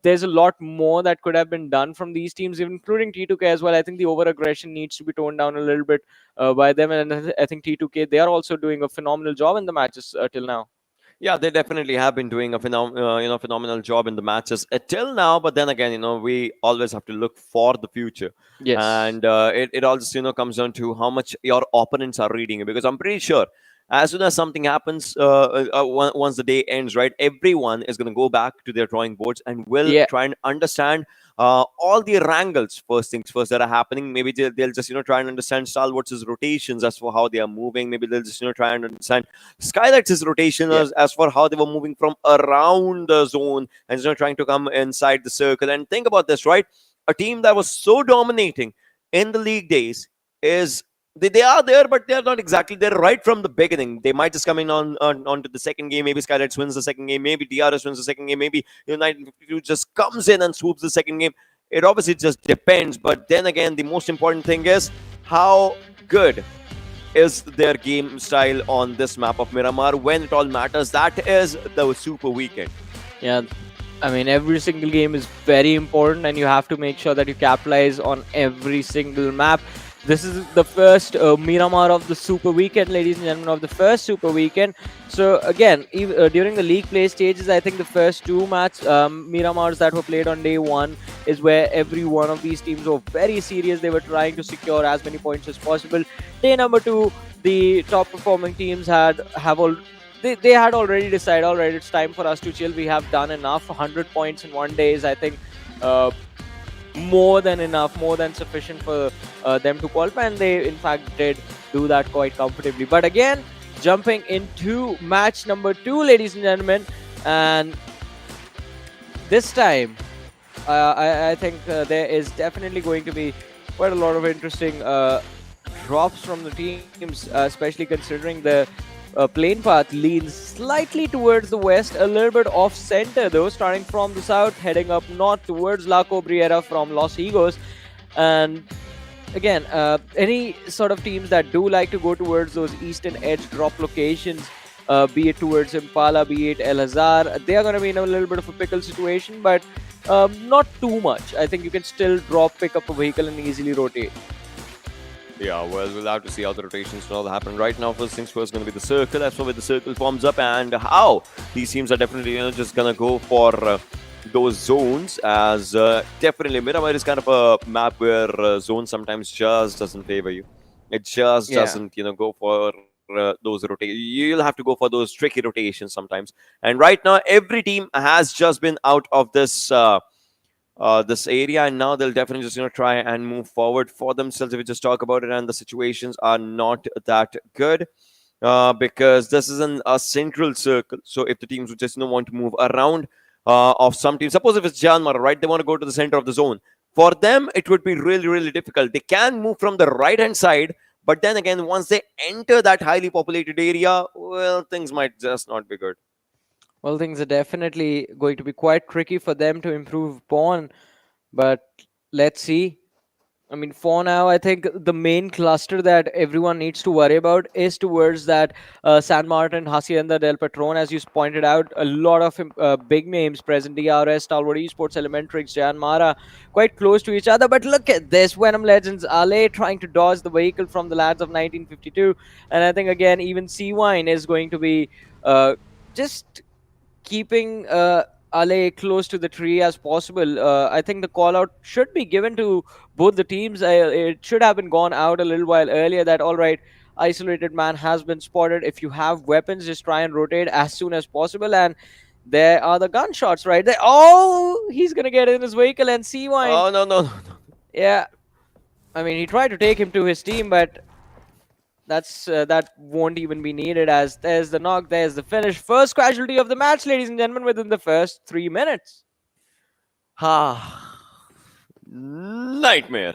there's a lot more that could have been done from these teams, including T2K as well. I think the over aggression needs to be toned down a little bit by them, and I think T2K, they are also doing a phenomenal job in the matches till now. Yeah, they definitely have been doing a phenomenal job in the matches till now. But then again, we always have to look for the future. Yes. And it all just comes down to how much your opponents are reading it. Because I'm pretty sure as soon as something happens, once the day ends, right, everyone is going to go back to their drawing boards and will try and understand all the Erangels, first things first, that are happening. Maybe they'll just try and understand Stalwart's rotations as for how they are moving. Maybe they'll just try and understand Skylight's rotation as for how they were moving from around the zone and trying to come inside the circle. And think about this, right? A team that was so dominating in the league days is they are there, but they're not exactly there right from the beginning. They might just come in onto the second game. Maybe Skylightz wins the second game. Maybe DRS wins the second game. Maybe 1952 just comes in and swoops the second game. It obviously just depends. But then again, the most important thing is how good is their game style on this map of Miramar when it all matters. That is the Super Weekend. Yeah. I mean, every single game is very important, and you have to make sure that you capitalize on every single map. This is the first Miramar of the Super Weekend, ladies and gentlemen, of the first Super Weekend. So again, during the league play stages, I think the first two Miramars that were played on day one is where every one of these teams were very serious. They were trying to secure as many points as possible. Day number two, the top performing teams had already decided, all right, it's time for us to chill. We have done enough. 100 points in one day is, I think, more than enough, more than sufficient for them to qualify, and they in fact did do that quite comfortably. But again, jumping into match number 2, ladies and gentlemen, and this time I think there is definitely going to be quite a lot of interesting drops from the teams, especially considering the plane path leans slightly towards the west, a little bit off center though, starting from the south, heading up north towards La Cobriera from Los Higos. And again, any sort of teams that do like to go towards those eastern edge drop locations, be it towards Impala, be it El Hazar, they are going to be in a little bit of a pickle situation, but not too much. I think you can still pick up a vehicle and easily rotate. Yeah, well, we'll have to see how the rotations will all happen. Right now, first things first, going to be the circle. That's where the circle forms up, and how these teams are definitely just going to go for those zones. As definitely Miramar is kind of a map where zone sometimes just doesn't favor you. It just doesn't, go for those rotations. You'll have to go for those tricky rotations sometimes. And right now, every team has just been out of this this area, and now they'll definitely just try and move forward for themselves. If we just talk about it, and the situations are not that good because this isn't a central circle. So if the teams would just want to move around of some teams, suppose if it's JyanMaara, right, they want to go to the center of the zone. For them, it would be really, really difficult. They can move from the right hand side, but then again, once they enter that highly populated area, well, things might just not be good. Well, things are definitely going to be quite tricky for them to improve upon, but let's see. I mean, for now, I think the main cluster that everyone needs to worry about is towards that San Martin, Hacienda del Patron. As you pointed out, a lot of big names present. DRS, Stalwart Esports, ElementriX, JyanMaara, quite close to each other. But look at this. Venom Legends, Ale trying to dodge the vehicle from the lads of 1952. And I think, again, even C-Wine is going to be just keeping Ale close to the tree as possible. I think the call out should be given to both the teams. It should have been gone out a little while earlier that, all right, isolated man has been spotted. If you have weapons, just try and rotate as soon as possible. And there are the gunshots right there. Oh, he's going to get in his vehicle and C-Wine. Oh, no. Yeah. I mean, he tried to take him to his team, but that won't even be needed, as there's the knock, there's the finish. First casualty of the match, ladies and gentlemen, within the first 3 minutes. Nightmare.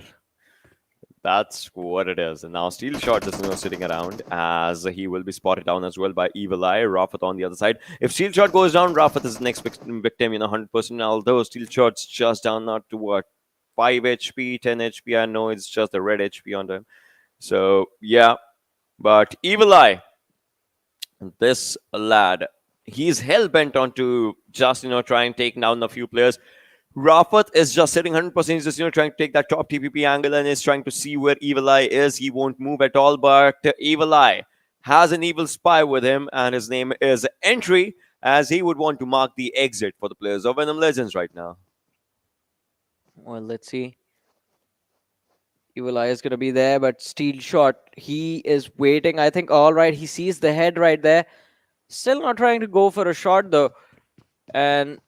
That's what it is. And now Steel Shot is sitting around, as he will be spotted down as well by Evil Eye. Rafat on the other side. If Steel Shot goes down, Rafat is the next victim, 100%. Although Steel Shot's just down now to what? 5 HP, 10 HP. I know it's just the red HP on them. So, yeah. But Evil Eye, this lad, he's hell-bent on to just, try and take down a few players. Rafat is just sitting 100%. He's just, trying to take that top TPP angle and is trying to see where Evil Eye is. He won't move at all, but Evil Eye has an evil spy with him, and his name is Entry, as he would want to mark the exit for the players of Venom Legends right now. Well, let's see. Evil Eye is going to be there, but Steel Shot, he is waiting. I think, all right, he sees the head right there. Still not trying to go for a shot, though. And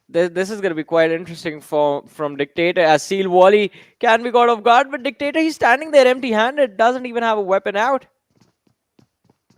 this is going to be quite interesting from Dictator, as Seal Wally can be caught off guard, but Dictator, he's standing there empty-handed, doesn't even have a weapon out.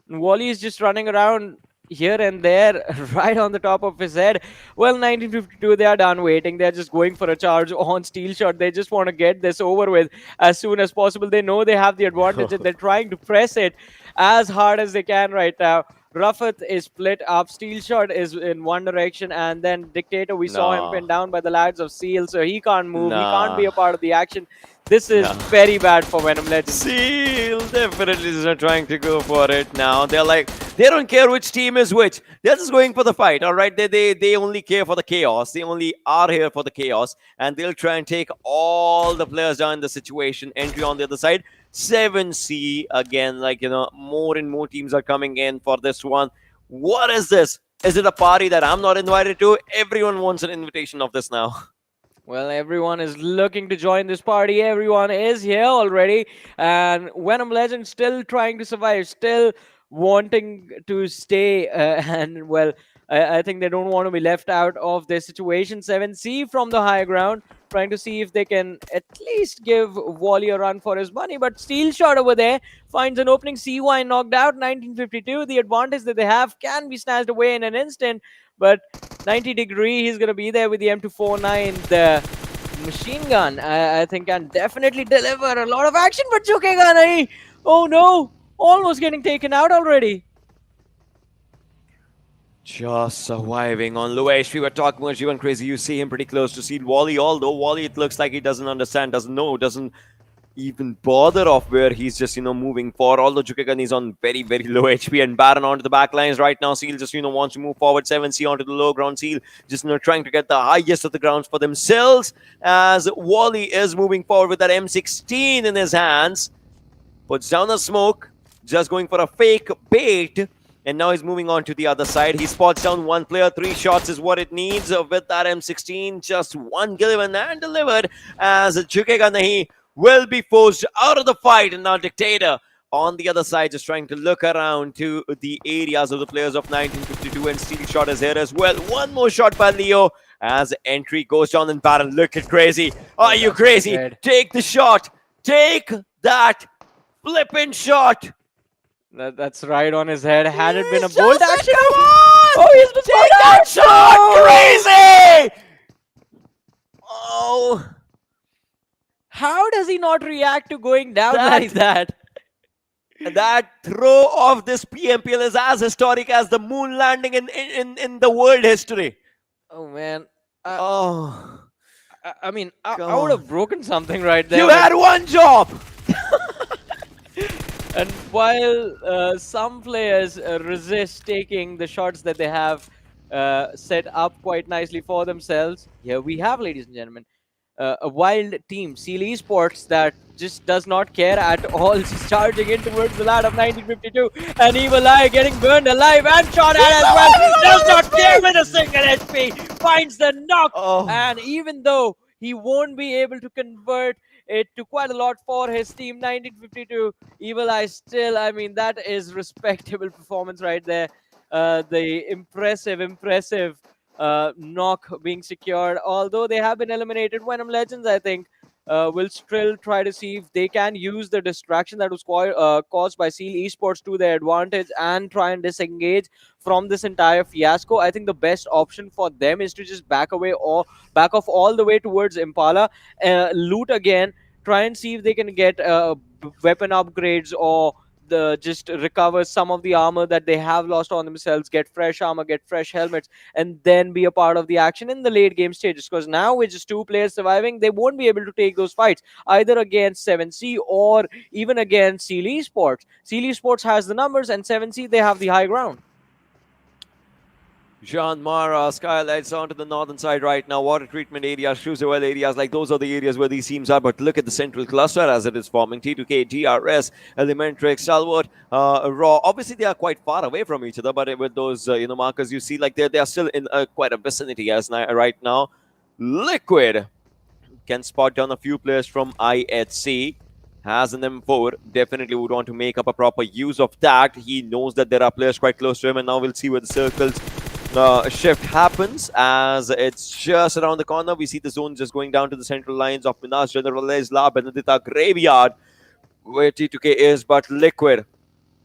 And Wally is just running around here and there, right on the top of his head. Well, 1952, they are done waiting. They're just going for a charge on Steel Shot. They just want to get this over with as soon as possible. They know they have the advantage and they're trying to press it as hard as they can right now. Rafat is split up. Steel Shot is in one direction, and then Dictator, we saw him pinned down by the lads of Seal, so he can't move. He can't be a part of the action. This is very bad for Venom Legends. Seal definitely is not trying to go for it now. They're like, they don't care which team is which. They're just going for the fight, all right? They only care for the chaos. They only are here for the chaos, and they'll try and take all the players down in the situation. Entry on the other side. 7C again, like, more and more teams are coming in for this one. What is this? Is it a party that I'm not invited to? Everyone wants an invitation of this now. Well, everyone is looking to join this party. Everyone is here already. And Venom Legends still trying to survive, still wanting to stay. And, well, I think they don't want to be left out of this situation. 7C from the high ground, trying to see if they can at least give Wally a run for his money. But Steel Shot over there finds an opening. CY knocked out. 1952. The advantage that they have can be snatched away in an instant. But 90 degree, he's going to be there with the M249, the machine gun. I think can definitely deliver a lot of action. But Jukega nahi. Oh no, almost getting taken out already. Just surviving on low HP. We're talking about Jivan Crazy. You see him pretty close to Seal Wally, although Wally, it looks like he doesn't understand, doesn't know, doesn't even bother of where he's just, moving for. Although Jukegan is on very, very low HP, and Baron onto the back lines right now. Seal just, wants to move forward. 7C onto the low ground. Seal just, trying to get the highest of the grounds for themselves, as Wally is moving forward with that M16 in his hands. Puts down a smoke, just going for a fake bait. And now he's moving on to the other side. He spots down one player. 3 shots is what it needs with that M16. Just one given and delivered, as Jukega Nahi will be forced out of the fight. And now Dictator on the other side, just trying to look around to the areas of the players of 1952. And Steel Shot is here as well. One more shot by Leo, as Entry goes down. And Baron, look at Crazy. Are you crazy? Take the shot. Take that flipping shot. That's right on his head. Had it been a bold action. Oh, he's been take that shot! Crazy! Oh. How does he not react to going down like that? That throw of this PMPL is as historic as the moon landing in the world history. Oh, man. I mean, I would have broken something right there. You had one job! And while some players resist taking the shots that they have set up quite nicely for themselves, here we have, ladies and gentlemen, a wild team, Seal Esports, that just does not care at all. Just charging in towards the lad of 1952. And Evil Eye getting burned alive and shot at as well. Does not care with a single HP. Finds the knock. And even though he won't be able to convert it to quite a lot for his team, 1952, Evil Eye still, I mean, that is respectable performance right there. The impressive knock being secured. Although they have been eliminated, Venom Legends, I think, will still try to see if they can use the distraction that was caused by Seal Esports to their advantage and try and disengage from this entire fiasco. I think the best option for them is to just back away or back off all the way towards Impala, loot again, try and see if they can get weapon upgrades or just recover some of the armor that they have lost on themselves, get fresh armor, get fresh helmets, and then be a part of the action in the late game stages. Because now with just 2 players surviving, they won't be able to take those fights either against 7C or even against Esports. Esports has the numbers, and 7C, they have the high ground. JyanMaara, Skylightz onto the northern side right now. Water treatment areas, Cruiserwell areas, like those are the areas where these teams are. But look at the central cluster as it is forming. T2K, DRS, ElementriX, Stalwart, Raw. Obviously, they are quite far away from each other, but with those markers, you see like they are still in quite a vicinity as right now. Liquid can spot down a few players from IHC. Has an M4, definitely would want to make up a proper use of that. He knows that there are players quite close to him, and now we'll see where the circles shift happens as it's just around the corner. We see the zone just going down to the central lines of Minas Generales, La Benedita Graveyard, where T2K is, but Liquid,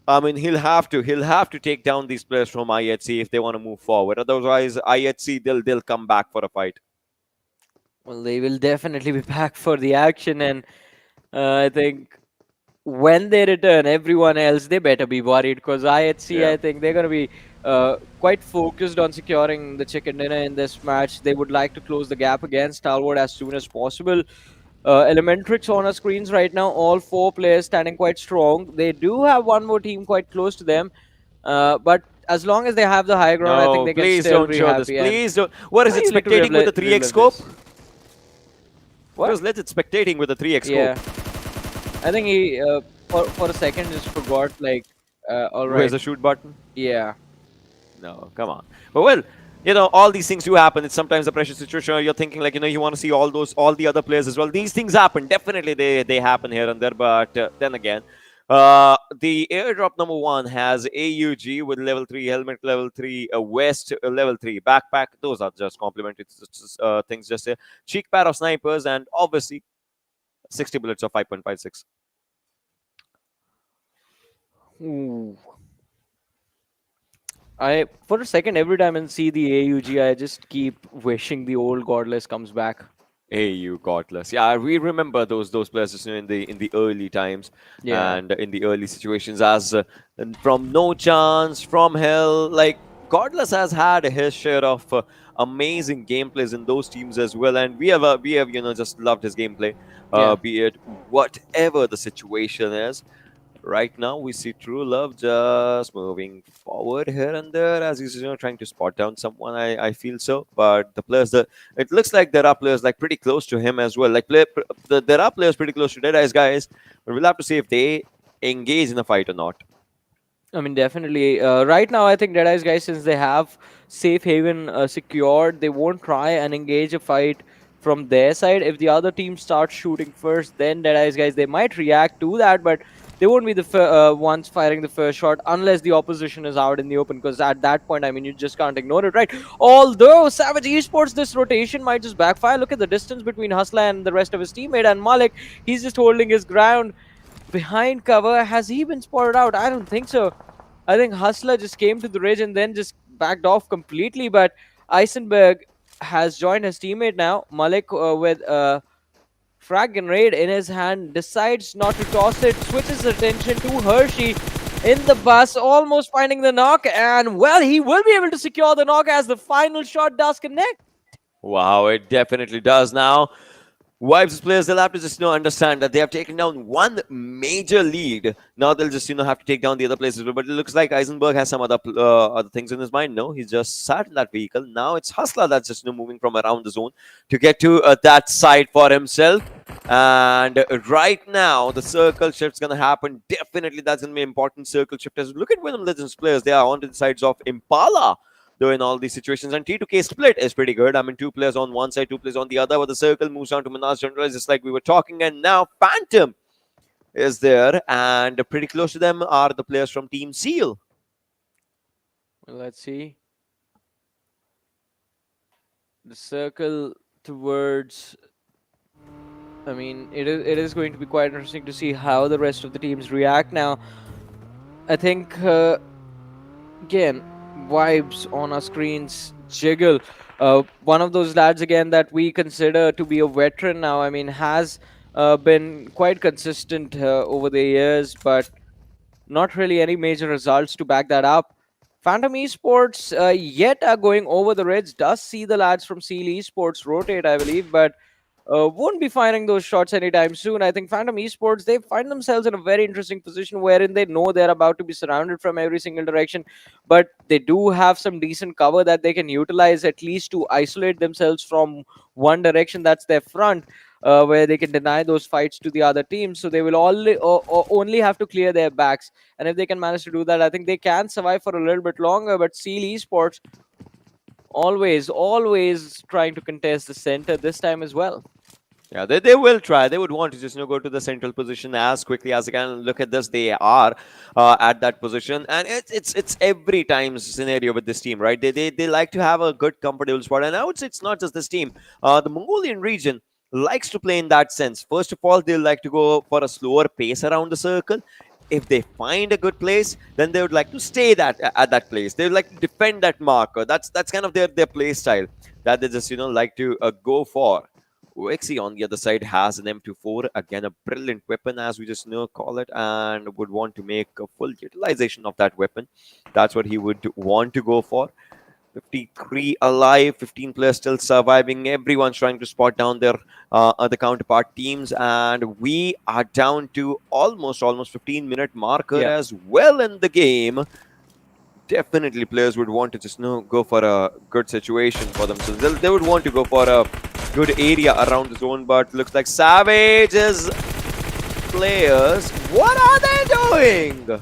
I mean, he'll have to take down these players from IHC if they want to move forward. Otherwise, IHC, they'll come back for a fight. Well, they will definitely be back for the action, and I think when they return, everyone else, they better be worried, because IHC, I think they're going to be quite focused on securing the chicken dinner in this match. They would like to close the gap against Stalwart as soon as possible. ElementriX on our screens right now, all 4 players standing quite strong. They do have one more team quite close to them, but as long as they have the high ground, I think they can still be happy. Please don't. What is it, spectating with the 3x scope? What was legit spectating with the 3x scope? I think he, for a second, just forgot, like, all right. Where's the shoot button? Yeah. No, come on. But well, all these things do happen. It's sometimes a pressure situation. You're thinking like, you want to see all the other players as well. These things happen. Definitely they happen here and there. But then again, the airdrop number 1 has AUG with level 3 helmet, level 3 vest, level 3 backpack. Those are just complimentary things. Just a cheek pad of snipers, and obviously 60 bullets of 5.56. Ooh. For a second, every time I see the AUG, I just keep wishing the old Godless comes back. AU Godless. Yeah, we remember those players just in the early times and in the early situations as from No Chance, from Hell. Like Godless has had his share of amazing gameplays in those teams as well, and we have just loved his gameplay, be it whatever the situation is. Right now, we see True Love just moving forward here and there as he's trying to spot down someone. I feel so, but the players, it looks like there are players like pretty close to him as well. Like there are players pretty close to Deadeyes Guys, but we'll have to see if they engage in a fight or not. I mean, definitely. Right now, I think Deadeyes Guys, since they have safe haven secured, they won't try and engage a fight from their side. If the other team starts shooting first, then Deadeyes Guys, they might react to that, but they won't be the ones firing the first shot unless the opposition is out in the open, because at that point, I mean, you just can't ignore it, right? Although Savage Esports, this rotation might just backfire. Look at the distance between Hustler and the rest of his teammate, and Malik, he's just holding his ground behind cover. Has he been spotted out? I don't think so. I think Hustler just came to the ridge and then just backed off completely, but Eisenberg has joined his teammate now. Malik with frag grenade in his hand, decides not to toss it, switches attention to Hershey in the bus, almost finding the knock, and well, he will be able to secure the knock as the final shot does connect. Wow, it definitely does now. Vibes players, they'll have to just understand that they have taken down one major lead. Now they'll just have to take down the other places. But it looks like Eisenberg has some other things in his mind. No, he's just sat in that vehicle. Now it's Hustler that's just moving from around the zone to get to that side for himself. And right now the circle shift's gonna happen. Definitely that's gonna be an important circle shift. As look at Venom Legends players, they are on the sides of Impala. Though in all these situations, and T2K split is pretty good. I mean, 2 players on one side, 2 players on the other, but the circle moves down to Minas General, just like we were talking, and now Phantom is there, and pretty close to them are the players from Team Seal. Well, let's see. The circle towards... I mean, it is going to be quite interesting to see how the rest of the teams react now. I think, again, vibes on our screens jiggle. One of those lads again that we consider to be a veteran now. I mean, has been quite consistent over the years, but not really any major results to back that up. Phantom Esports yet are going over the Reds. Does see the lads from Seal Esports rotate, I believe, but won't be firing those shots anytime soon. I think Phantom Esports, they find themselves in a very interesting position wherein they know they're about to be surrounded from every single direction, but they do have some decent cover that they can utilize at least to isolate themselves from one direction. That's their front. Where they can deny those fights to the other teams, so they will only have to clear their backs. And if they can manage to do that, I think they can survive for a little bit longer. But Seal Esports always trying to contest the center this time as well. Yeah, they will try. They would want to just go to the central position as quickly as they can. Look at this; they are at that position, and it's every time scenario with this team, right? They like to have a good, comfortable spot, and I would say it's not just this team. The Mongolian region likes to play in that sense. First of all, they like to go for a slower pace around the circle. If they find a good place, then they would like to stay at that place. They would like to defend that marker. That's kind of their play style that they just like to go for. Wexy on the other side has an M24, again a brilliant weapon as we just call it, and would want to make a full utilization of that weapon. That's what he would want to go for. 53 alive, 15 players still surviving. Everyone's trying to spot down their other counterpart teams, and we are down to almost 15-minute marker as well in the game. Definitely players would want to just go for a good situation for themselves. They would want to go for a good area around the zone, but looks like Savage's players, what are they doing?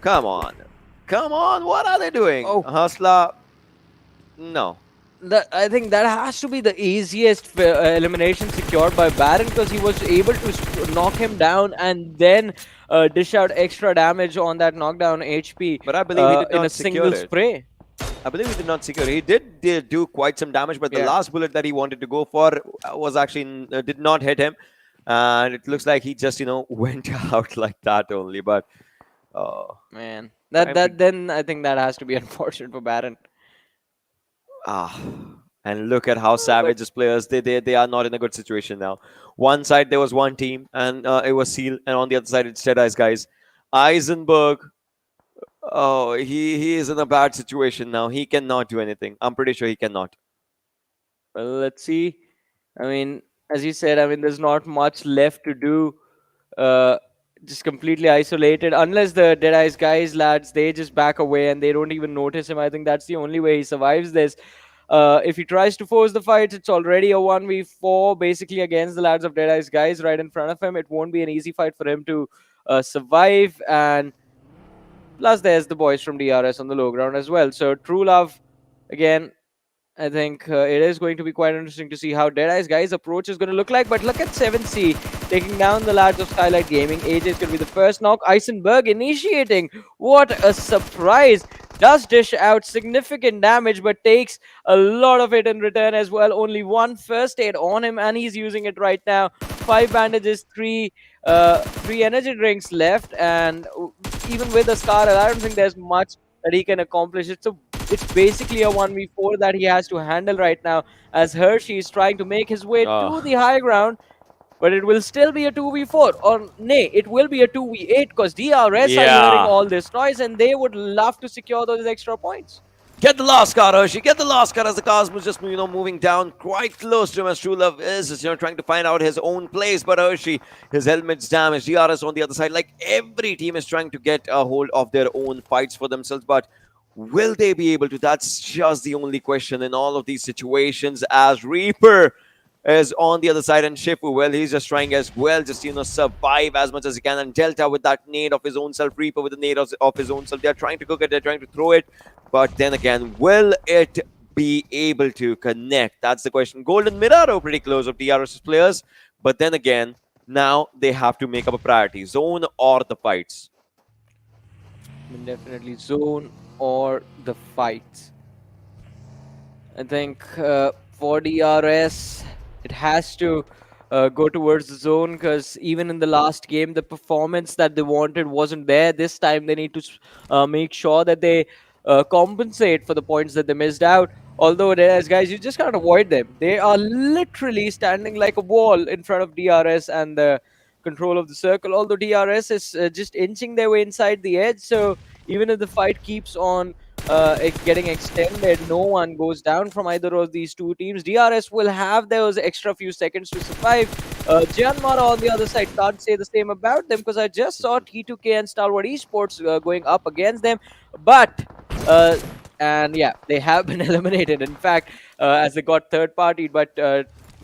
Come on, what are they doing? Oh, Hustler, no. I think that has to be the easiest elimination secured by Baron, because he was able to knock him down and then dish out extra damage on that knockdown HP. But I believe he did not in a single spray. I believe he did not secure. He did do quite some damage, but the last bullet that he wanted to go for was actually did not hit him, and it looks like he just went out like that only. But man, then I think that has to be unfortunate for Baron. And look at how Savage's players, they are not in a good situation now. One side there was one team, and it was Seal, and on the other side it's Deadeyes Guys. Eisenberg, oh, he is in a bad situation now. He cannot do anything. I'm pretty sure he cannot. Well, let's see. I mean, as you said, I mean, there's not much left to do. Just completely isolated. Unless the Deadeyes Guys lads, they just back away and they don't even notice him. I think that's the only way he survives this. If he tries to force the fight, it's already a 1v4 basically against the lads of Deadeyes Guys right in front of him. It won't be an easy fight for him to survive. And plus, there's the boys from DRS on the low ground as well. So, True Love, again, I think it is going to be quite interesting to see how Deadeyes Guys' approach is going to look like. But look at 7C taking down the lads of Skylightz Gaming. AJ is going to be the first knock. Eisenberg initiating. What a surprise. Does dish out significant damage, but takes a lot of it in return as well. Only one first aid on him, and he's using it right now. 5 bandages, three energy drinks left. And even with a Scar, I don't think there's much that he can accomplish. It's basically a 1v4 that he has to handle right now, as Hershey is trying to make his way to the high ground, but it will still be a 2v4, or nay, it will be a 2v8, because DRS are hearing all this noise and they would love to secure those extra points. Get the last car, Hershey. Get the last car, as the Cosmos just moving down quite close to him, as True Love is just trying to find out his own place. But Hershey, his helmet's damaged. DRS on the other side. Like every team is trying to get a hold of their own fights for themselves, but will they be able to? That's just the only question in all of these situations, as Reaper is on the other side, and Shifu, well, he's just trying as well, just survive as much as he can. And Delta with that nade of his own self, Reaper with the nade of his own self. They're trying to cook it, they're trying to throw it, but then again, will it be able to connect? That's the question. Golden Miraro pretty close of DRS's players, but then again, now they have to make up a priority: zone or the fights. I mean, definitely zone or the fights. I think for DRS, it has to go towards the zone, because even in the last game, the performance that they wanted wasn't there. This time, they need to make sure that they compensate for the points that they missed out. Although, as guys, you just can't avoid them. They are literally standing like a wall in front of DRS and the control of the circle, although DRS is just inching their way inside the edge. So even if the fight keeps on getting extended, no one goes down from either of these two teams. DRS will have those extra few seconds to survive. JyanMaara on the other side can't say the same about them, because I just saw T2K and Stalwart Esports going up against them. But and yeah, they have been eliminated. In fact, as they got third partied, but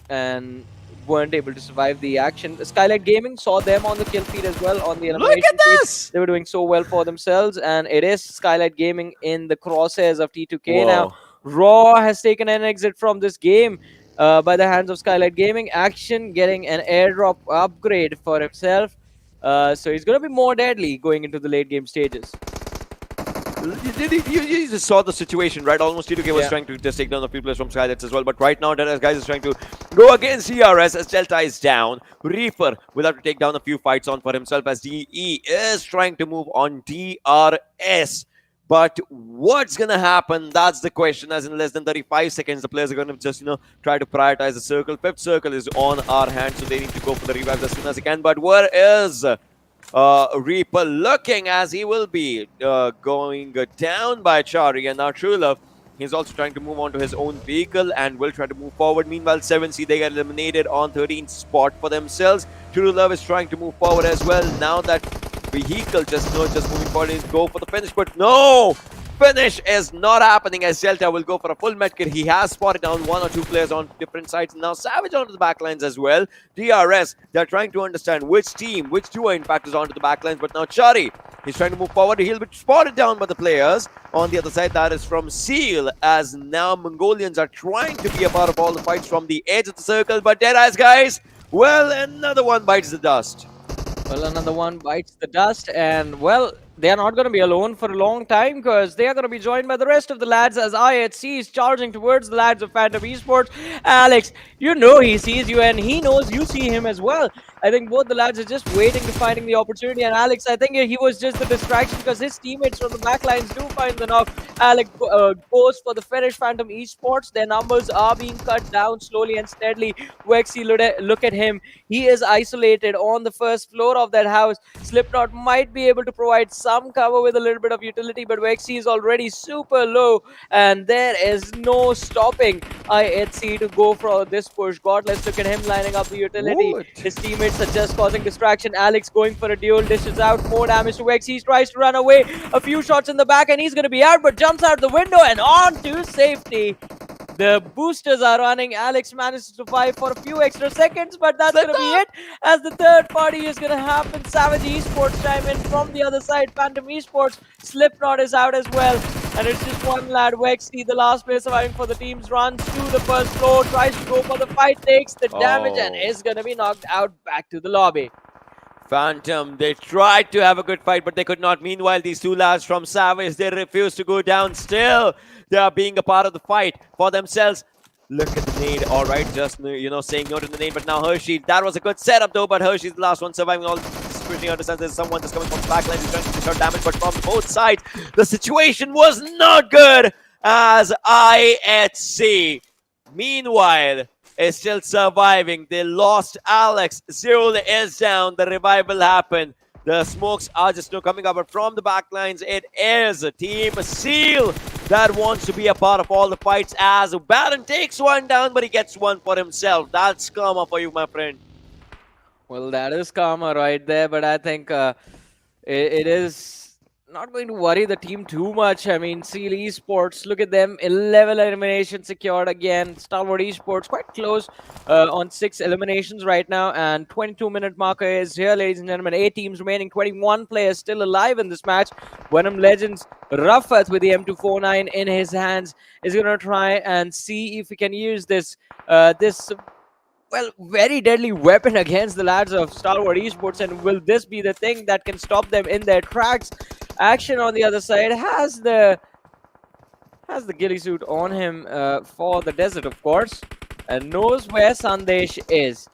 and weren't able to survive the action. Skylightz Gaming saw them on the kill feed as well on the elimination Look at feed. this! They were doing so well for themselves, and it is Skylightz Gaming in the crosshairs of T2K now. Whoa. Raw has taken an exit from this game by the hands of Skylightz Gaming. Action getting an airdrop upgrade for himself. So he's going to be more deadly going into the late game stages. You just saw the situation, right? Almost T2K was Yeah. trying to just take down a few players from Skylightz as well. But right now, Deadeyes Guys is trying to go against DRS as Delta is down. Reaper will have to take down a few fights on for himself as DE is trying to move on DRS. But what's going to happen? That's the question. As in less than 35 seconds, the players are going to just, try to prioritize the circle. Fifth circle is on our hands, so they need to go for the revives as soon as they can. But where is Reaper looking, as he will be going down by Chari, and now True Love, he's also trying to move on to his own vehicle and will try to move forward. Meanwhile, 7C, they get eliminated on 13th spot for themselves. True Love is trying to move forward as well. Now that vehicle just moving forward, is go for the finish, but no! Finish is not happening as Delta will go for a full medkit. He has spotted down one or two players on different sides. Now Savage onto the backlines as well. DRS, they're trying to understand which team, which duo in fact is onto the backlines. But now Chari, he's trying to move forward. He'll be spotted down by the players. On the other side, that is from Seal, as now Mongolians are trying to be a part of all the fights from the edge of the circle. But Deadeyes Guys, well, another one bites the dust. Well, another one bites the dust, and well, they are not going to be alone for a long time, because they are going to be joined by the rest of the lads as IHC is charging towards the lads of Phantom Esports. Alex, you know he sees you, and he knows you see him as well. I think both the lads are just waiting to finding the opportunity, and Alex, I think he was just the distraction, because his teammates from the backlines do find the knock. Alex goes for the finish. Phantom Esports, their numbers are being cut down slowly and steadily. Wexy, look at him. He is isolated on the first floor of that house. Slipknot might be able to provide some cover with a little bit of utility, but Wexy is already super low, and there is no stopping IHC to go for this push. God, let's look at him lining up the utility. What? His teammates are just causing distraction. Alex going for a duel, dishes out more damage to Wexy. He tries to run away. A few shots in the back, and he's going to be out, but jumps out the window and on to safety. The boosters are running. Alex manages to survive for a few extra seconds, but that's going to be it, as the third party is going to happen. Savage Esports chime in from the other side. Phantom Esports, Slipknot is out as well. And it's just one lad, Wexy, the last player surviving for the teams, runs to the first floor, tries to go for the fight, takes the damage, and is going to be knocked out back to the lobby. Phantom, they tried to have a good fight, but they could not. Meanwhile, these two lads from Savage, they refuse to go down. Still, they are being a part of the fight for themselves. Look at the nade. All right, just, saying no to the nade. But now Hershey, that was a good setup, though. But Hershey's the last one surviving. All scrutiny understands there's someone just coming from the backline who's trying to dish out damage. But from both sides, the situation was not good as IHC, meanwhile, is still surviving. They lost Alex. Zero is down. The revival happened. The smokes are just coming up, but from the backlines, it is a Team Seal that wants to be a part of all the fights, as Baron takes one down, but he gets one for himself. That's karma for you, my friend. Well, that is karma right there, but I think it is not going to worry the team too much. I mean, Seal Esports, look at them, 11 eliminations secured again. Stalwart Esports quite close on 6 eliminations right now, and 22-minute marker is here, ladies and gentlemen. 8 teams remaining, 21 players still alive in this match. Venom Legends, Rafat with the M249 in his hands is going to try and see if he can use this well, very deadly weapon against the lads of Stalwart Esports, and will this be the thing that can stop them in their tracks? Action on the other side has the ghillie suit on him for the desert, of course, and knows where Sandesh is.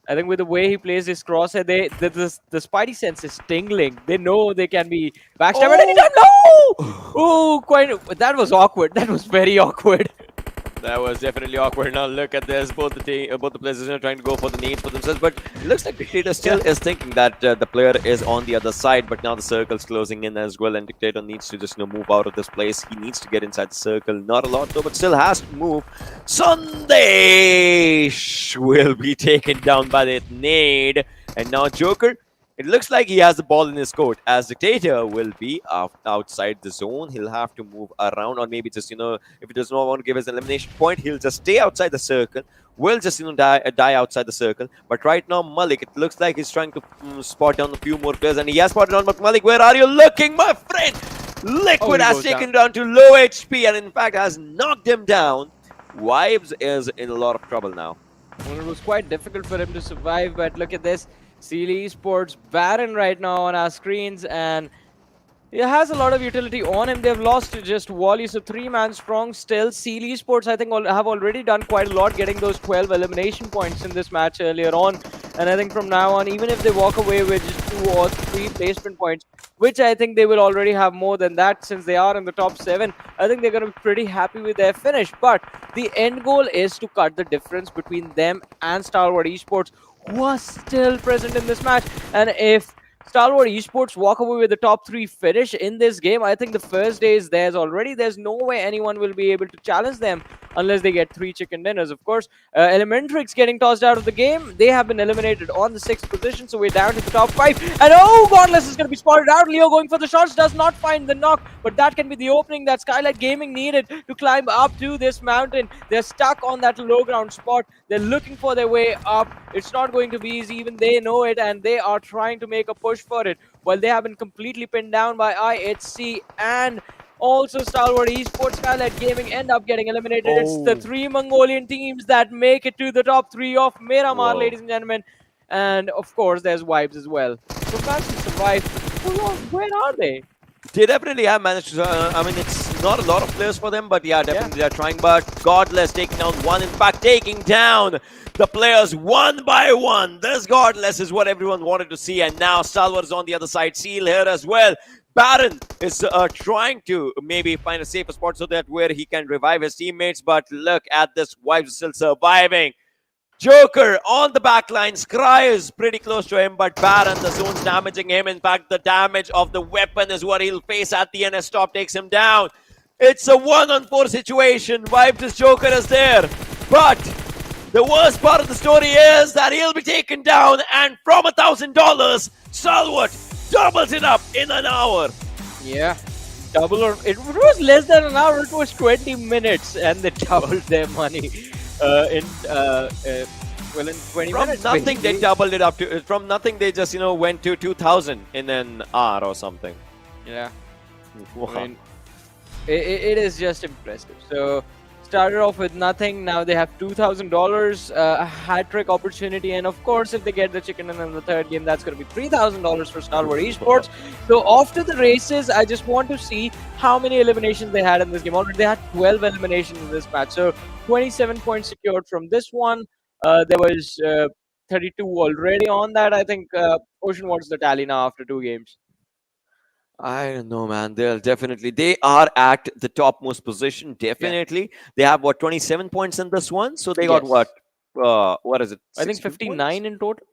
I think with the way he plays his crosshair, the spidey sense is tingling. They know they can be backstabbed. And he don't know! Oh, that was awkward. That was very awkward. That was definitely awkward. Now look at this. Both the players are trying to go for the nades for themselves, but it looks like Dictator still is thinking that the player is on the other side. But now the circle's closing in as well, and Dictator needs to just move out of this place. He needs to get inside the circle. Not a lot though, but still has to move. Sandesh will be taken down by that nade, and now Joker. It looks like he has the ball in his court, as Dictator will be outside the zone. He'll have to move around, or maybe just, if he does not want to give his elimination point, he'll just stay outside the circle. Will just, die outside the circle. But right now, Malik, it looks like he's trying to spot down a few more players, and he has spotted on. But Malik, where are you looking, my friend? Liquid has taken down to low HP, and in fact has knocked him down. Vibes is in a lot of trouble now. Well, it was quite difficult for him to survive, but look at this. Esports Baron right now on our screens, and it has a lot of utility on him. They've lost to just Wally, so 3-man strong still. Esports, I think, have already done quite a lot getting those 12 elimination points in this match earlier on. And I think from now on, even if they walk away with just 2 or 3 placement points, which I think they will already have more than that since they are in the top 7, I think they're going to be pretty happy with their finish. But the end goal is to cut the difference between them and Stalwart Esports, who are still present in this match. And if Stalwart Esports walk away with the top 3 finish in this game, I think the first day is theirs already. There's no way anyone will be able to challenge them unless they get 3 chicken dinners, of course. ElementriX getting tossed out of the game. They have been eliminated on the 6th position, so we're down to the top 5. And oh, Godless is going to be spotted out. Leo going for the shots, does not find the knock, but that can be the opening that Skylightz Gaming needed to climb up to this mountain. They're stuck on that low ground spot. They're looking for their way up. It's not going to be easy. Even they know it, and they are trying to make a push for it. While they have been completely pinned down by IHC and also Stalwart Esports, Skylightz Gaming end up getting eliminated. It's the 3 Mongolian teams that make it to the top 3 of Miramar, ladies and gentlemen. And of course, there's Vibes as well. So Fans to survive. Where are they? They definitely have managed to, I mean, it's not a lot of players for them, but yeah, definitely they're trying. But Godless taking down one, in fact, taking down the players one by one. This Godless is what everyone wanted to see, and now Stalwart is on the other side. Seal here as well. Baron is trying to maybe find a safer spot so that where he can revive his teammates, but look at this, Vibes still surviving. Joker on the back line. Scry is pretty close to him, but Baron, the zone's damaging him. In fact, the damage of the weapon is what he'll face at the end as Top takes him down. It's a 1-on-4 situation. Vibes' Joker is there. But the worst part of the story is that he'll be taken down, and from $1,000, Stalwart doubles it up in an hour. Yeah. Double, or it was less than an hour, it was 20 minutes, and they doubled their money. In 20 minutes. From nothing, they doubled it up to. From nothing, they just went to 2,000 in an hour or something. Yeah, Wow. I mean, it is just impressive. So started off with nothing. Now they have $2,000, a hat trick opportunity, and of course, if they get the chicken in the 3rd game, that's going to be $3,000 for Stalwart Esports. So after the races, I just want to see how many eliminations they had in this game. Already they had 12 eliminations in this match. So 27 points secured from this one. There was 32 already on that. I think Ocean wants the tally now after 2 games. I don't know, man. They are at the topmost position. Definitely. They have 27 points in this one. So they got what is it? I think 59 points? in total.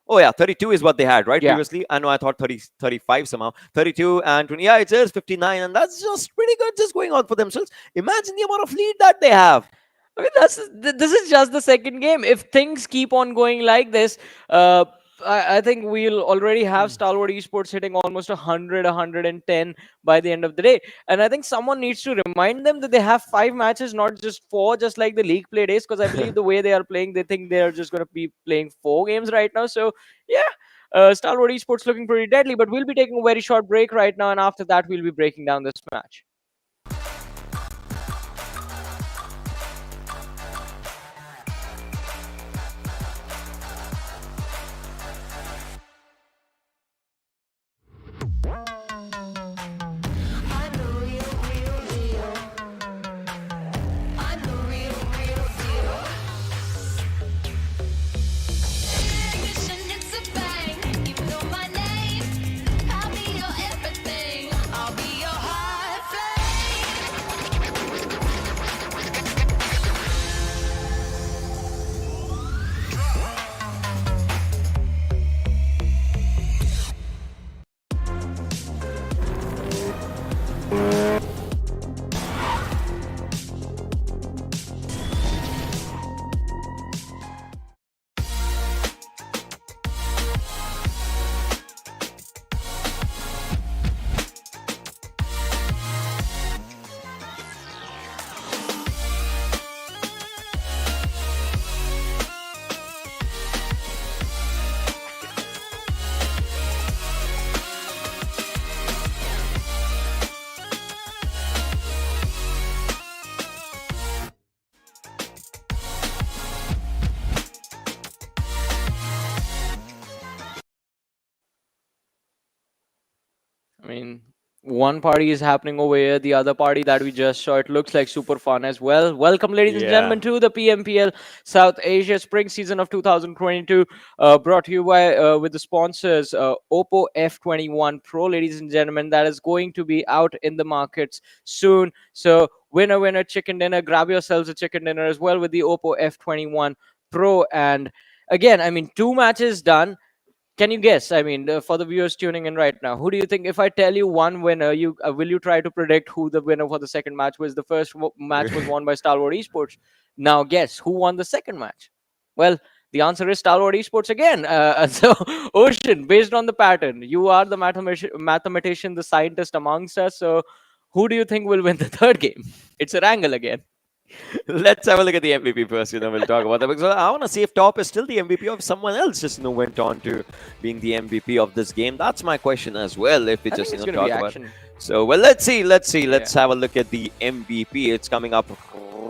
Oh yeah, 32 is what they had, right? Yeah. Previously. I know, I thought 35 somehow. 32 and 20. Yeah, it is 59, and that's just pretty good just going on for themselves. Imagine the amount of lead that they have. I mean, this is just the 2nd game. If things keep on going like this, I think we'll already have Stalwart Esports hitting almost 100, 110 by the end of the day. And I think someone needs to remind them that they have 5 matches, not just 4, just like the league play days. Because I believe the way they are playing, they think they are just going to be playing 4 games right now. So, yeah, Stalwart Esports looking pretty deadly. But we'll be taking a very short break right now. And after that, we'll be breaking down this match. I'll be your high I mean, one party is happening over here, the other party that we just saw, it looks like super fun as well. Welcome, ladies and Yeah. gentlemen, to the PMPL South Asia Spring Season of 2022, brought to you by with the sponsors Oppo F21 Pro, ladies and gentlemen, that is going to be out in the markets soon. So, winner, chicken dinner. Grab yourselves a chicken dinner as well with the Oppo F21 Pro. And again, I mean, 2 matches done. Can you guess? I mean, for the viewers tuning in right now, who do you think? If I tell you one winner, you will you try to predict who the winner for the second match was? The first match was won by Stalwart Esports. Now, guess who won the second match? Well, the answer is Stalwart Esports again. So, Ocean, based on the pattern, you are the mathematician, the scientist amongst us. So, who do you think will win the third game? It's Erangel again. Let's have a look at the MVP first. We'll talk about that because I want to see if Top is still the MVP or if someone else just went on to being the MVP of this game. That's my question as well. If we I just think it's talk gonna be about. action. So well, let's see. Let's have a look at the MVP. It's coming up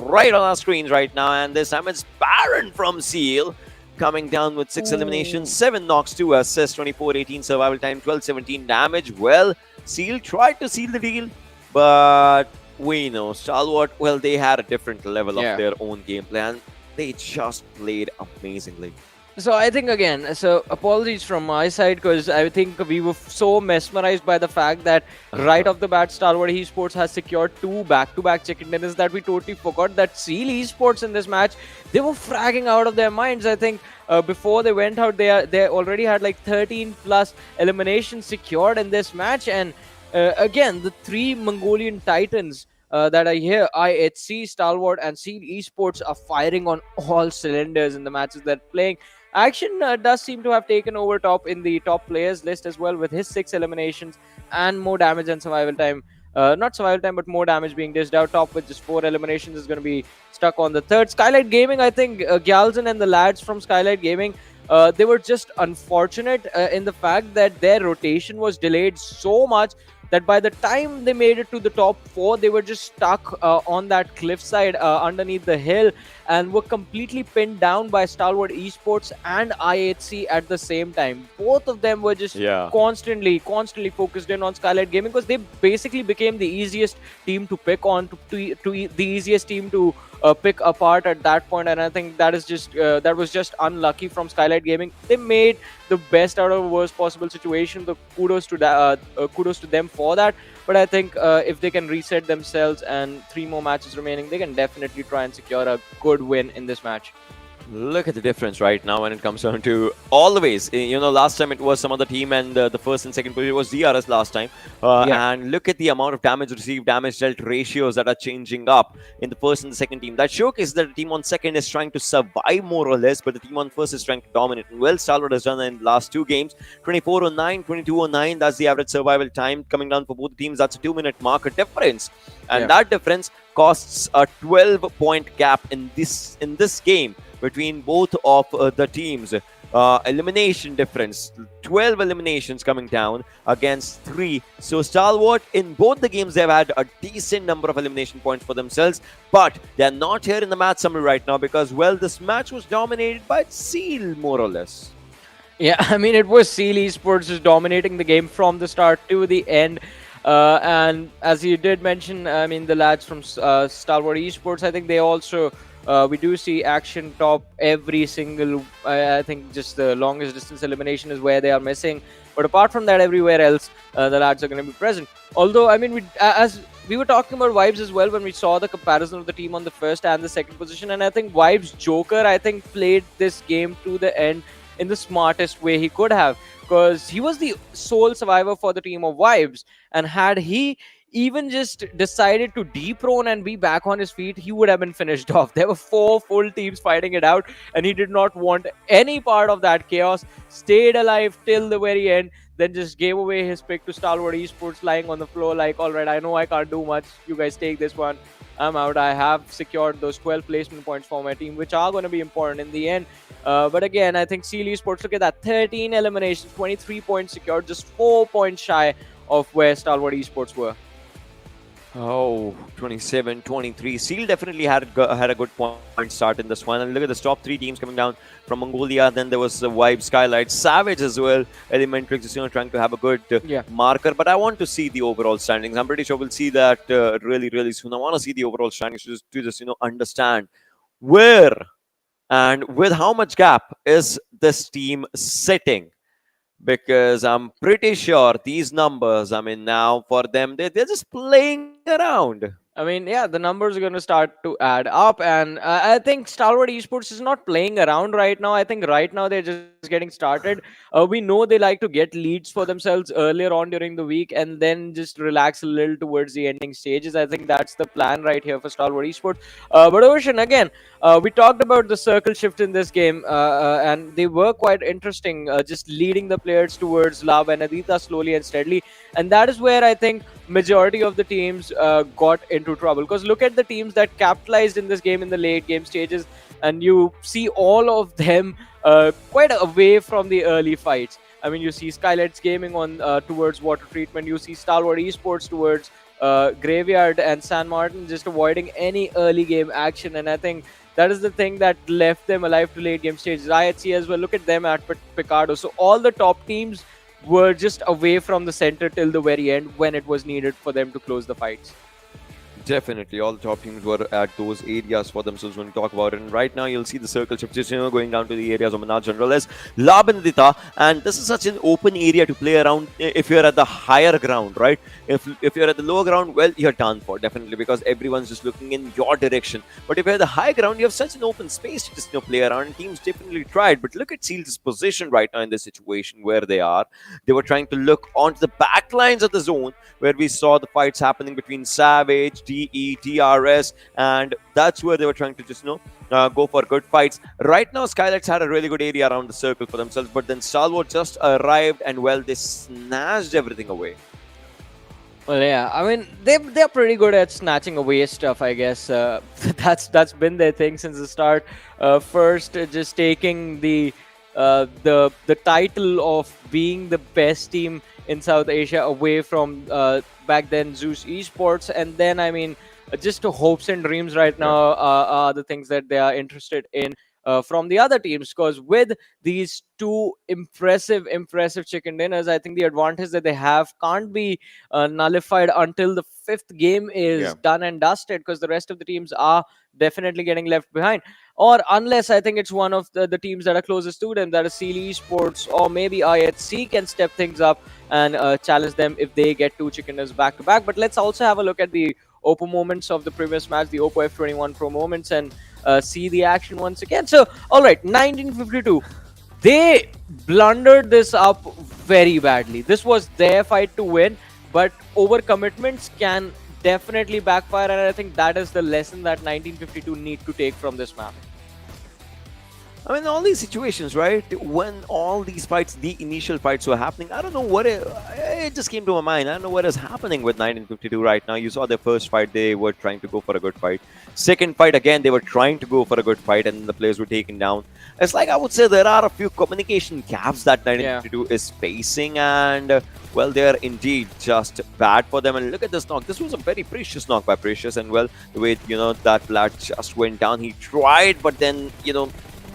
right on our screens right now, and this time it's Baron from Seal. Coming down with 6 eliminations, 7 knocks, 2 assists, 24-18 survival time, 12-17 damage. Well, Seal tried to seal the deal, but we know Stalwart, well, they had a different level of their own gameplay and they just played amazingly. So I think again, so apologies from my side because I think we were so mesmerized by the fact that right off the bat, Stalwart Esports has secured 2 back-to-back chicken dinners that we totally forgot that Seal Esports in this match, they were fragging out of their minds. I think before they went out, they already had like 13 plus eliminations secured in this match. And again, the 3 Mongolian Titans that are here, IHC, Stalwart, and Seal Esports are firing on all cylinders in the matches they're playing. Action does seem to have taken over top in the top players list as well with his 6 eliminations and more damage and survival time. Not survival time, but more damage being dished out. Top with just 4 eliminations is going to be stuck on the third. Skylightz Gaming, I think Gyalzen and the lads from Skylightz Gaming, they were just unfortunate in the fact that their rotation was delayed so much that by the time they made it to the top 4, they were just stuck on that cliffside underneath the hill and were completely pinned down by Stalwart Esports and IHC at the same time. Both of them were just constantly focused in on Skylightz Gaming because they basically became the easiest team to pick on, the easiest team to pick apart at that point. And I think that is just that was just unlucky from Skylightz Gaming. They made the best out of a worst possible situation. The kudos to them for that. But I think if they can reset themselves and 3 more matches remaining, they can definitely try and secure a good win in this match. Look at the difference right now when it comes down to all the ways. Last time it was some other team and the first and second position was DRS last time. And look at the amount of damage received, damage dealt ratios that are changing up in the first and the second team. That showcases that the team on second is trying to survive more or less, but the team on first is trying to dominate. And well, Stalwart has done that in the last 2 games. 24-09, 22-09, that's the average survival time coming down for both teams. That's a 2-minute marker difference. And that difference costs a 12-point gap in this game between both of the teams. Elimination difference, 12 eliminations coming down against 3. So Stalwart, in both the games, they've had a decent number of elimination points for themselves, but they're not here in the match summary right now because, well, this match was dominated by Seal, more or less. Yeah, I mean, it was Seal Esports just dominating the game from the start to the end. And as you did mention, I mean, the lads from Stalwart Esports, I think they also we do see action top every single, I think just the longest distance elimination is where they are missing. But apart from that, everywhere else, the lads are going to be present. Although, I mean, as we were talking about Vibes as well when we saw the comparison of the team on the first and the second position. And I think Vibes Joker, I think, played this game to the end in the smartest way he could have. Because he was the sole survivor for the team of Vibes. And had he even just decided to deprone and be back on his feet, he would have been finished off. There were 4 full teams fighting it out, and he did not want any part of that chaos. Stayed alive till the very end, then just gave away his pick to Stalwart Esports, lying on the floor like, all right, I know I can't do much. You guys take this one. I'm out. I have secured those 12 placement points for my team, which are going to be important in the end. But again, I think Seal Esports, look at that, 13 eliminations, 23 points secured, just 4 points shy of where Stalwart Esports were. Oh, 27-23. Seal definitely had a good point start in this one. And look at the top three teams coming down from Mongolia. Then there was the Vibe, Skylightz, Savage as well. ElementriX is trying to have a good marker. But I want to see the overall standings. I'm pretty sure we'll see that really, really soon. I want to see the overall standings to just understand where and with how much gap is this team sitting. Because I'm pretty sure these numbers, I mean, now for them, they're just playing around. I mean, yeah, the numbers are going to start to add up. And I think Stalwart Esports is not playing around right now. I think right now they're just getting started. We know they like to get leads for themselves earlier on during the week and then just relax a little towards the ending stages. I think that's the plan right here for Stalwart Esports. But Ocean, again, we talked about the circle shift in this game, and they were quite interesting, just leading the players towards La Benedita slowly and steadily. And that is where I think majority of the teams got into trouble. Because look at the teams that capitalized in this game in the late game stages, and you see all of them quite away from the early fights. I mean, you see Skylightz Gaming on towards water treatment. You see Stalwart Esports towards Graveyard and San Martin just avoiding any early game action. And I think that is the thing that left them alive to late game stages. IHC as well, look at them at Picardo. So all the top teams were just away from the center till the very end when it was needed for them to close the fights. Definitely, all the top teams were at those areas for themselves when we talk about it. And right now, you'll see the circle shift just going down to the areas of Manar General as La Benedita. And this is such an open area to play around if you're at the higher ground, right? If you're at the lower ground, well, you're done for, definitely, because everyone's just looking in your direction. But if you're at the high ground, you have such an open space to just play around. And teams definitely tried. But look at Seal's position right now in this situation where they are. They were trying to look onto the back lines of the zone where we saw the fights happening between Savage, DE, DRS, and that's where they were trying to just go for good fights. Right now, Skylightz had a really good area around the circle for themselves, but then Stalwart just arrived and, well, they snatched everything away. Well, yeah, I mean, they're pretty good at snatching away stuff, I guess. That's been their thing since the start. First, just taking the title of being the best team in South Asia away from back then Zeus Esports, and then I mean just hopes and dreams right now are the things that they are interested in from the other teams. Because with these two impressive chicken dinners, I think the advantage that they have can't be nullified until the fifth game is done and dusted, because the rest of the teams are definitely getting left behind. Or unless I think it's one of the teams that are closest to them, that is Seal Esports or maybe IHC, can step things up and challenge them if they get two chicken dinners back to back. But let's also have a look at the Oppo moments of the previous match, the Oppo F21 Pro moments, and see the action once again. So, all right, 1952. They blundered this up very badly. This was their fight to win, but overcommitments can definitely backfire, and I think that is the lesson that 1952 need to take from this map. I mean, all these situations, right? When all these fights, the initial fights were happening, I don't know what it just came to my mind. I don't know what is happening with 1952 right now. You saw their first fight, they were trying to go for a good fight. Second fight, again, they were trying to go for a good fight, and the players were taken down. It's like, I would say there are a few communication gaps that 1952 is facing, and well, they are indeed just bad for them. And look at this knock. This was a very precious knock by Precious, and well, the way that lad just went down, he tried, but then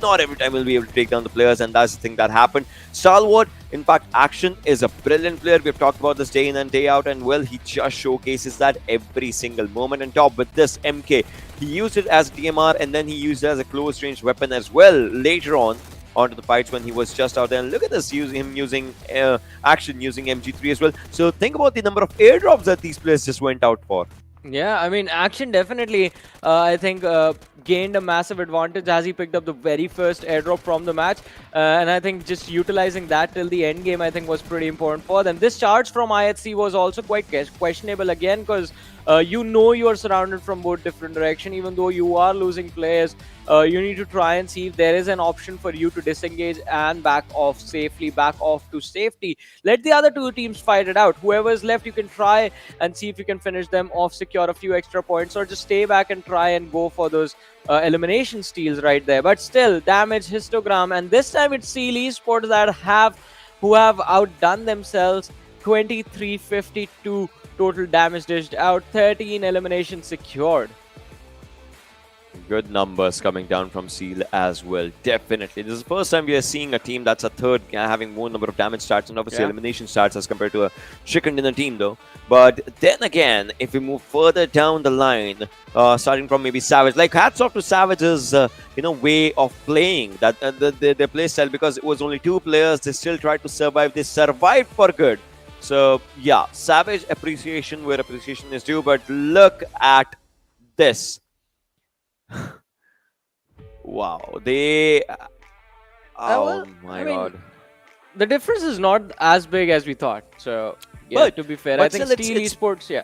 not every time we'll be able to take down the players, and that's the thing that happened. Stalwart, in fact, Action is a brilliant player. We've talked about this day in and day out, and well, he just showcases that every single moment. And top with this MK, he used it as DMR, and then he used it as a close range weapon as well later on onto the fights when he was just out there. And look at this, him using Action using MG3 as well. So think about the number of airdrops that these players just went out for. Yeah, I mean, Action definitely, I think, gained a massive advantage as he picked up the very first airdrop from the match. And I think just utilizing that till the end game, I think, was pretty important for them. This charge from IHC was also quite questionable again, because you are surrounded from both different directions. Even though you are losing players, you need to try and see if there is an option for you to disengage and back off to safety. Let the other two teams fight it out. Whoever is left, you can try and see if you can finish them off, secure a few extra points, or just stay back and try and go for those elimination steals right there. But still, damage histogram, and this time it's Seal Esports who have outdone themselves 2352 total damage dished out, 13 eliminations secured. Good numbers coming down from Seal as well. Definitely. This is the first time we are seeing a team that's a third having more number of damage stats and obviously elimination stats as compared to a chicken dinner team though. But then again, if we move further down the line, starting from maybe Savage, like hats off to Savage's way of playing, that their play style, because it was only 2 players, they still tried to survive. They survived for good. So yeah, Savage appreciation where appreciation is due, but look at this. Wow, they. Oh my god. The difference is not as big as we thought. So, yeah, But- to be fair, but I think still Steel Esports, yeah.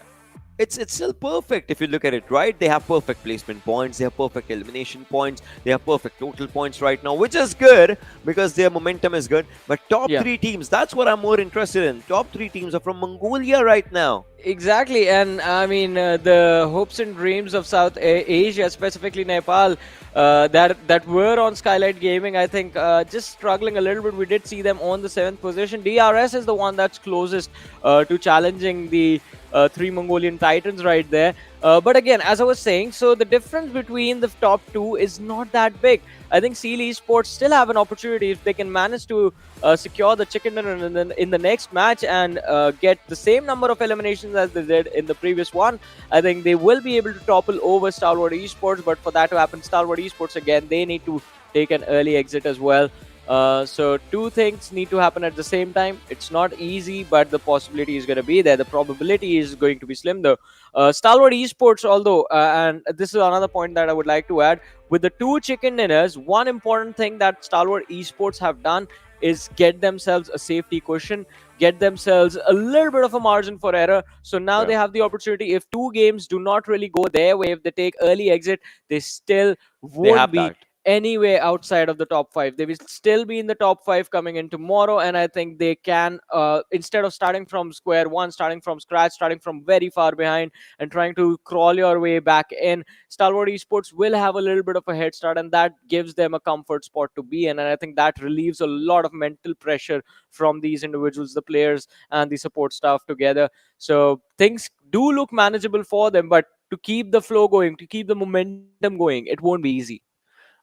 It's still perfect if you look at it, right? They have perfect placement points, they have perfect elimination points, they have perfect total points right now, which is good because their momentum is good. But top 3 teams, that's what I'm more interested in. Top 3 teams are from Mongolia right now. Exactly, and I mean the hopes and dreams of South Asia, specifically Nepal, that were on Skylightz Gaming, I think just struggling a little bit. We did see them on the 7th position. DRS is the one that's closest to challenging the 3 Mongolian Titans right there. But again, as I was saying, so the difference between the top 2 is not that big. I think Seal Esports still have an opportunity if they can manage to secure the chicken dinner in the next match and get the same number of eliminations as they did in the previous one. I think they will be able to topple over Stalwart Esports, but for that to happen, Stalwart Esports, again, they need to take an early exit as well. So 2 things need to happen at the same time. It's not easy, but the possibility is going to be there. The probability is going to be slim though. Stalwart Esports, although, and this is another point that I would like to add, with the 2 chicken dinners, one important thing that Stalwart Esports have done is get themselves a safety cushion, get themselves a little bit of a margin for error. So now they have the opportunity, if 2 games do not really go their way, if they take early exit, they still won't be anyway outside of the top 5. They will still be in the top 5 coming in tomorrow, and I think they can, instead of starting from square one, starting from scratch, starting from very far behind and trying to crawl your way back in, Stalwart Esports will have a little bit of a head start, and that gives them a comfort spot to be in, and I think that relieves a lot of mental pressure from these individuals, the players and the support staff together. So things do look manageable for them, but to keep the flow going, to keep the momentum going, it won't be easy.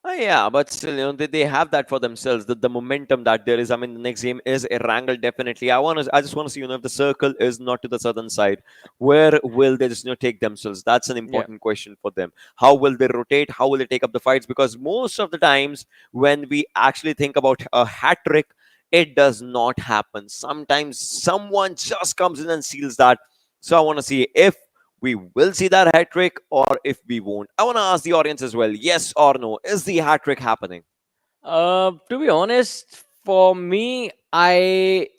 Yeah, but still, they have that for themselves. The momentum that there is. I mean, the next game is Erangel, definitely. I just want to see, if the circle is not to the southern side, where will they just, take themselves? That's an important question for them. How will they rotate? How will they take up the fights? Because most of the times when we actually think about a hat trick, it does not happen. Sometimes someone just comes in and seals that. So I want to see if we will see that hat trick or if we won't. I want to ask the audience as well, yes or no, is the hat trick happening? To be honest, for me, I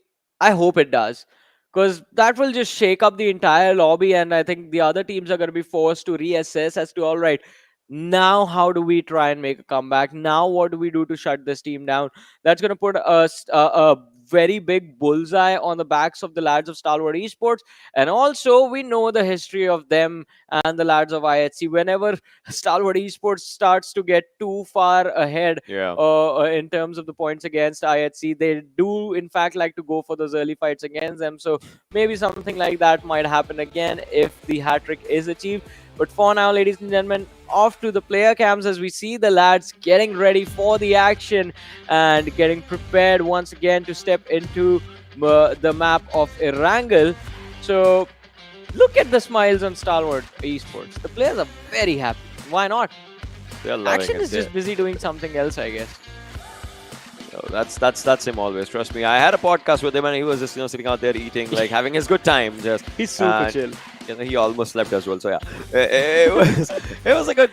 hope it does, because that will just shake up the entire lobby, and I think the other teams are going to be forced to reassess as to, all right, now how do we try and make a comeback? Now what do we do to shut this team down? That's going to put a very big bullseye on the backs of the lads of Stalwart Esports. And also, we know the history of them and the lads of IHC. Whenever Stalwart Esports starts to get too far ahead in terms of the points against IHC, they do, in fact, like to go for those early fights against them. So maybe something like that might happen again if the hat trick is achieved. But for now, ladies and gentlemen, off to the player cams as we see the lads getting ready for the action and getting prepared once again to step into the map of Erangel. So look at the smiles on Stalwart Esports. The players are very happy. Why not? They're loving Action it. is just busy doing something else, I guess. That's him always. Trust me. I had a podcast with him and he was just sitting out there eating, like having his good time. Just he's super chill. He almost slept as well. So yeah, it was a good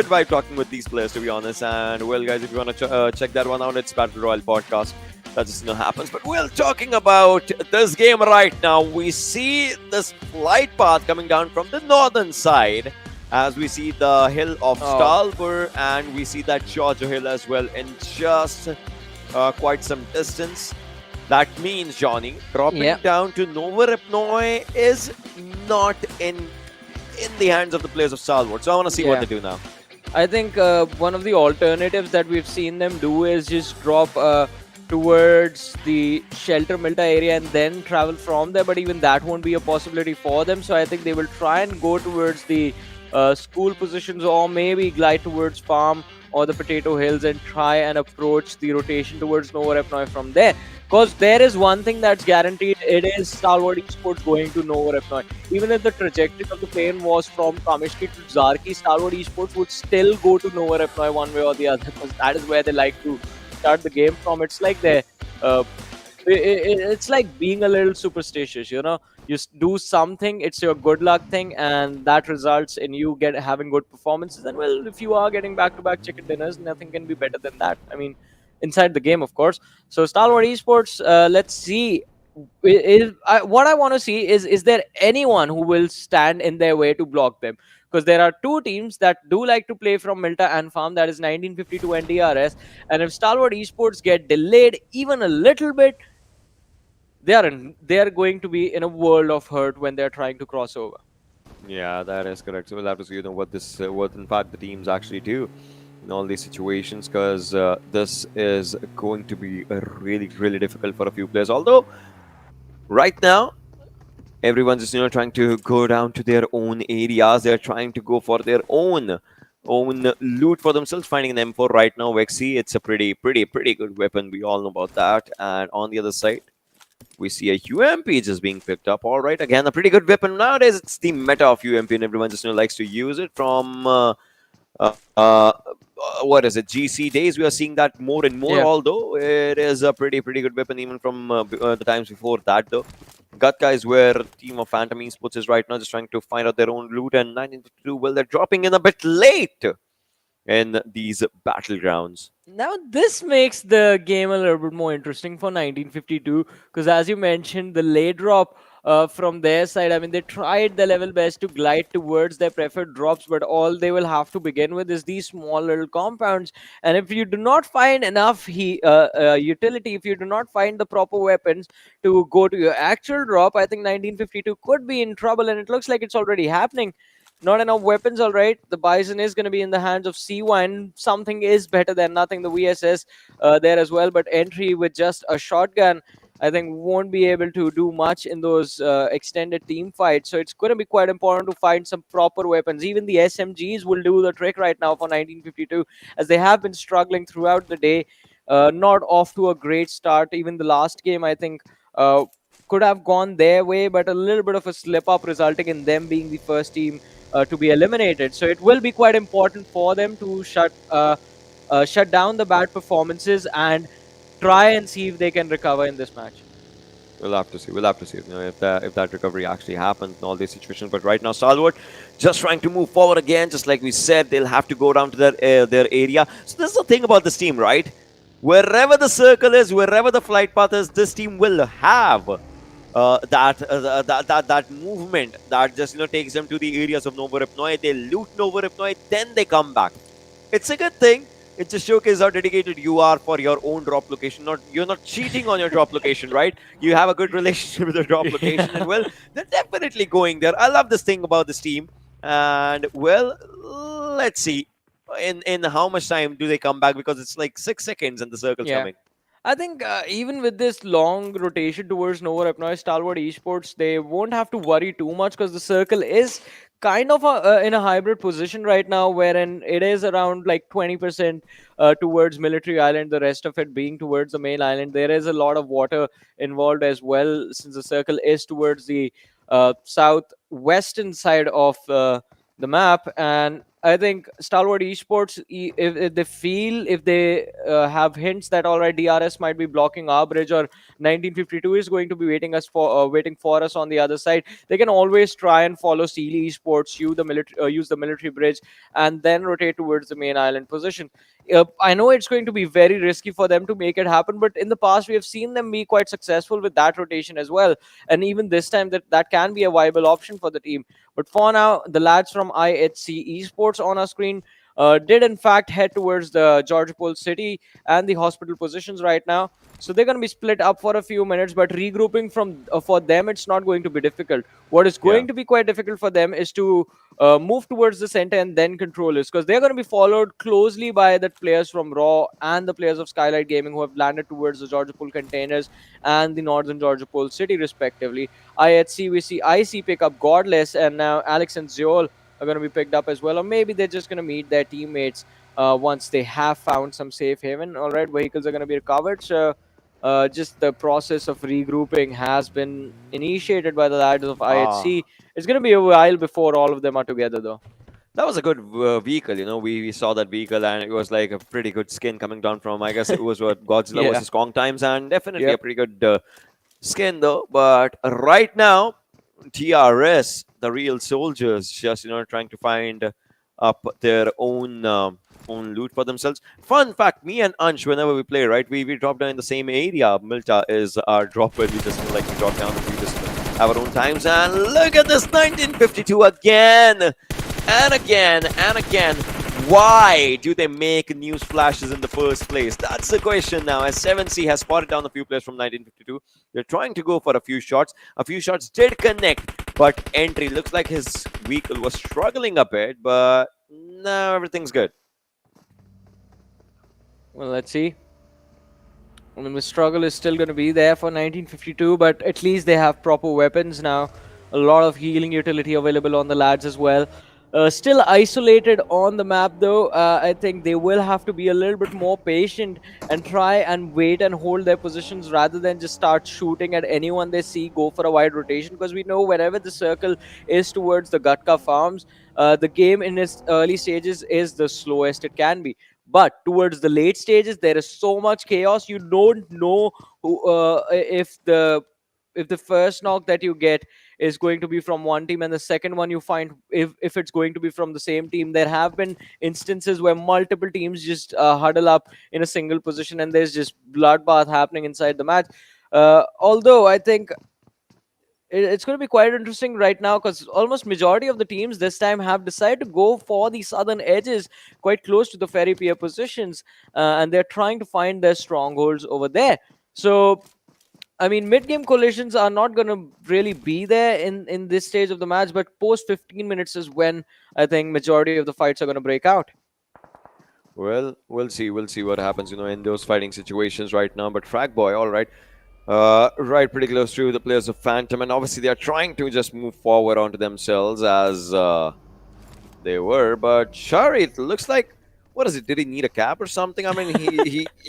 vibe talking with these players, to be honest. And well, guys, if you want to check that one out, it's Battle Royale podcast. That just happens. But we're talking about this game right now. We see this flight path coming down from the northern side, as we see the hill of Stalwart, and we see that Georgia hill as well in just quite some distance. That means, Johnny, dropping down to Novorepnoy is not in the hands of the players of Stalwart. So I want to see what they do now. I think one of the alternatives that we've seen them do is just drop towards the shelter Milta area and then travel from there, but even that won't be a possibility for them. So I think they will try and go towards the school positions, or maybe glide towards farm or the potato hills and try and approach the rotation towards Nova Repnoy from there. Because there is one thing that's guaranteed, it is Stalwart Esports going to Nova Repnoy. Even if the trajectory of the plane was from Kamishki to Zarki, Stalwart Esports would still go to Nova Repnoy one way or the other, because that is where they like to start the game from. It's like it's like being a little superstitious, you know. You do something, it's your good luck thing, and that results in you having good performances. And well, if you are getting back-to-back chicken dinners, nothing can be better than that. I mean, inside the game, of course. So Stalwart Esports, let's see. What I want to see is there anyone who will stand in their way to block them? Because there are two teams that do like to play from Milta and Farm, that is 1952 and DRS. And if Stalwart Esports get delayed even a little bit, they are going to be in a world of hurt when they're trying to cross over. Yeah, that is correct. So we'll have to see, what in fact the teams actually do in all these situations, because this is going to be really, really difficult for a few players. Although right now, everyone's just trying to go down to their own areas. They're trying to go for their own loot for themselves. Finding an M4 right now, Vexy, it's a pretty good weapon. We all know about that. And on the other side, we see a UMP just being picked up. All right, again, a pretty good weapon. Nowadays, it's the meta of UMP, and everyone just likes to use it. From what is it, GC days, we are seeing that more and more. Yeah. Although it is a pretty good weapon even from the times before that, though. Gatka is where team of Phantom Esports is right now, just trying to find out their own loot. And 1952, well, they're dropping in a bit late in these battlegrounds. Now, this makes the game a little bit more interesting for 1952, because as you mentioned, the late drop from their side, I mean, they tried their level best to glide towards their preferred drops, but all they will have to begin with is these small little compounds. And if you do not find enough utility, if you do not find the proper weapons to go to your actual drop, I think 1952 could be in trouble, and it looks like it's already happening. Not enough weapons, all right. The Bison is going to be in the hands of C1. Something is better than nothing. The VSS there as well, but entry with just a shotgun, I think, won't be able to do much in those extended team fights. So it's going to be quite important to find some proper weapons. Even the SMGs will do the trick right now for 1952, as they have been struggling throughout the day. Not off to a great start. Even the last game, I think, could have gone their way, but a little bit of a slip up, resulting in them being the first team to be eliminated. So it will be quite important for them to shut down the bad performances and try and see if they can recover in this match. We'll have to see. We'll have to see if that recovery actually happens in all these situations. But right now, Stalwart just trying to move forward again. Just like we said, they'll have to go down to their area. So this is the thing about this team, right? Wherever the circle is, wherever the flight path is, this team will have that movement that just takes them to the areas of Nova Repnoy. They loot Nova Repnoy, then they come back. It's a good thing. It just showcases how dedicated you are for your own drop location. You're not cheating on your drop location, right? You have a good relationship with the drop location, and well, they're definitely going there. I love this thing about this team. And well, let's see in how much time do they come back, because it's like 6 seconds and the circle's coming. I think even with this long rotation towards Nova Repnoy, Stalwart Esports, they won't have to worry too much, because the circle is kind of in a hybrid position right now, wherein it is around like 20% towards Military Island, the rest of it being towards the main island. There is a lot of water involved as well, since the circle is towards the southwestern side of the map. And I think Stalwart Esports, if they have hints that alright, DRS might be blocking our bridge, or 1952 is going to be waiting for us on the other side, they can always try and follow Sealy Esports, use the military bridge, and then rotate towards the main island position. I know it's going to be very risky for them to make it happen, but in the past we have seen them be quite successful with that rotation as well. And even this time, that can be a viable option for the team. But for now, the lads from IHC Esports on our screen, did in fact head towards the Georgia Pole City and the hospital positions right now. So they're going to be split up for a few minutes, but regrouping from for them, it's not going to be difficult. What is going to be quite difficult for them is to move towards the center and then control this, because they're going to be followed closely by the players from Raw and the players of Skylightz Gaming who have landed towards the Georgia Pole containers and the Northern Georgia Pole City, respectively. IHC, we see IC pick up Godless, and now Alex and Zeol are going to be picked up as well, or maybe they're just going to meet their teammates once they have found some safe haven. All right, vehicles are going to be recovered, so just the process of regrouping has been initiated by the lads of IHC. It's going to be a while before all of them are together, though. That was a good vehicle, you know. We saw that vehicle, and it was like a pretty good skin coming down from, I guess it was what Godzilla Yeah. versus Kong times, and definitely a pretty good skin though. But right now, DRS, the real soldiers, just trying to find up their own loot for themselves. Fun fact: me and Ansh, whenever we play, right, we drop down in the same area. Milta is our drop where we just like we drop down and we just have our own times. And look at this 1952 again. And again and again. Why do they make news flashes in the first place? That's the question now. As 7C has spotted down a few players from 1952, they're trying to go for a few shots. A few shots did connect, but entry looks like his vehicle was struggling a bit, but now everything's good. Well, let's see. I mean, the struggle is still going to be there for 1952, but at least they have proper weapons now. A lot of healing utility available on the lads as well. Still isolated on the map, though. I think they will have to be a little bit more patient and try and wait and hold their positions rather than just start shooting at anyone they see, go for a wide rotation, because we know whenever the circle is towards the Gutka farms, the game in its early stages is the slowest it can be. But towards the late stages, there is so much chaos. You don't know who, if the first knock that you get is going to be from one team and the second one you find if it's going to be from the same team. There have been instances where multiple teams just huddle up in a single position and there's just bloodbath happening inside the match. Although I think it's going to be quite interesting right now, because almost majority of the teams this time have decided to go for the southern edges quite close to the ferry pier positions, and they're trying to find their strongholds over there. So I mean, mid-game collisions are not going to really be there in this stage of the match, but post 15 minutes is when I think majority of the fights are going to break out. Well, we'll see what happens, in those fighting situations right now. But Frag Boy, all right, right pretty close to the players of Phantom, and obviously they are trying to just move forward onto themselves as they were. But Shari, it looks like, what is it? Did he need a cab or something? I mean,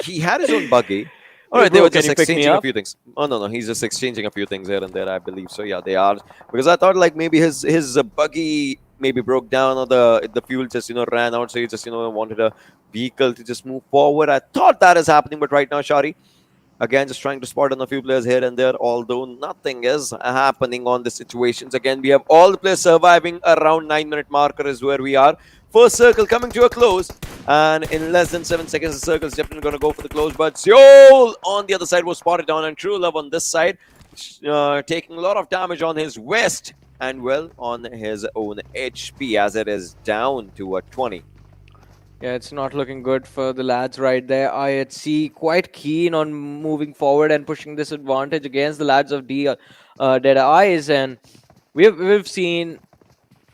he had his own buggy. All right, they were just exchanging a few things. Oh, no, he's just exchanging a few things here and there, I believe. So, yeah, they are. Because I thought, like, maybe his buggy maybe broke down or the fuel just, ran out. So he just, wanted a vehicle to just move forward. I thought that is happening. But right now, Shari, again, just trying to spot on a few players here and there, although nothing is happening on the situations. Again, we have all the players surviving around 9-minute marker is where we are. First circle coming to a close, and in less than 7 seconds, the circle is definitely going to go for the close. But Zeol on the other side was spotted down, and True Love on this side, taking a lot of damage on his west and well on his own HP as it is down to a 20. Yeah, it's not looking good for the lads right there. IHC quite keen on moving forward and pushing this advantage against the lads of Deadeyes, and we've seen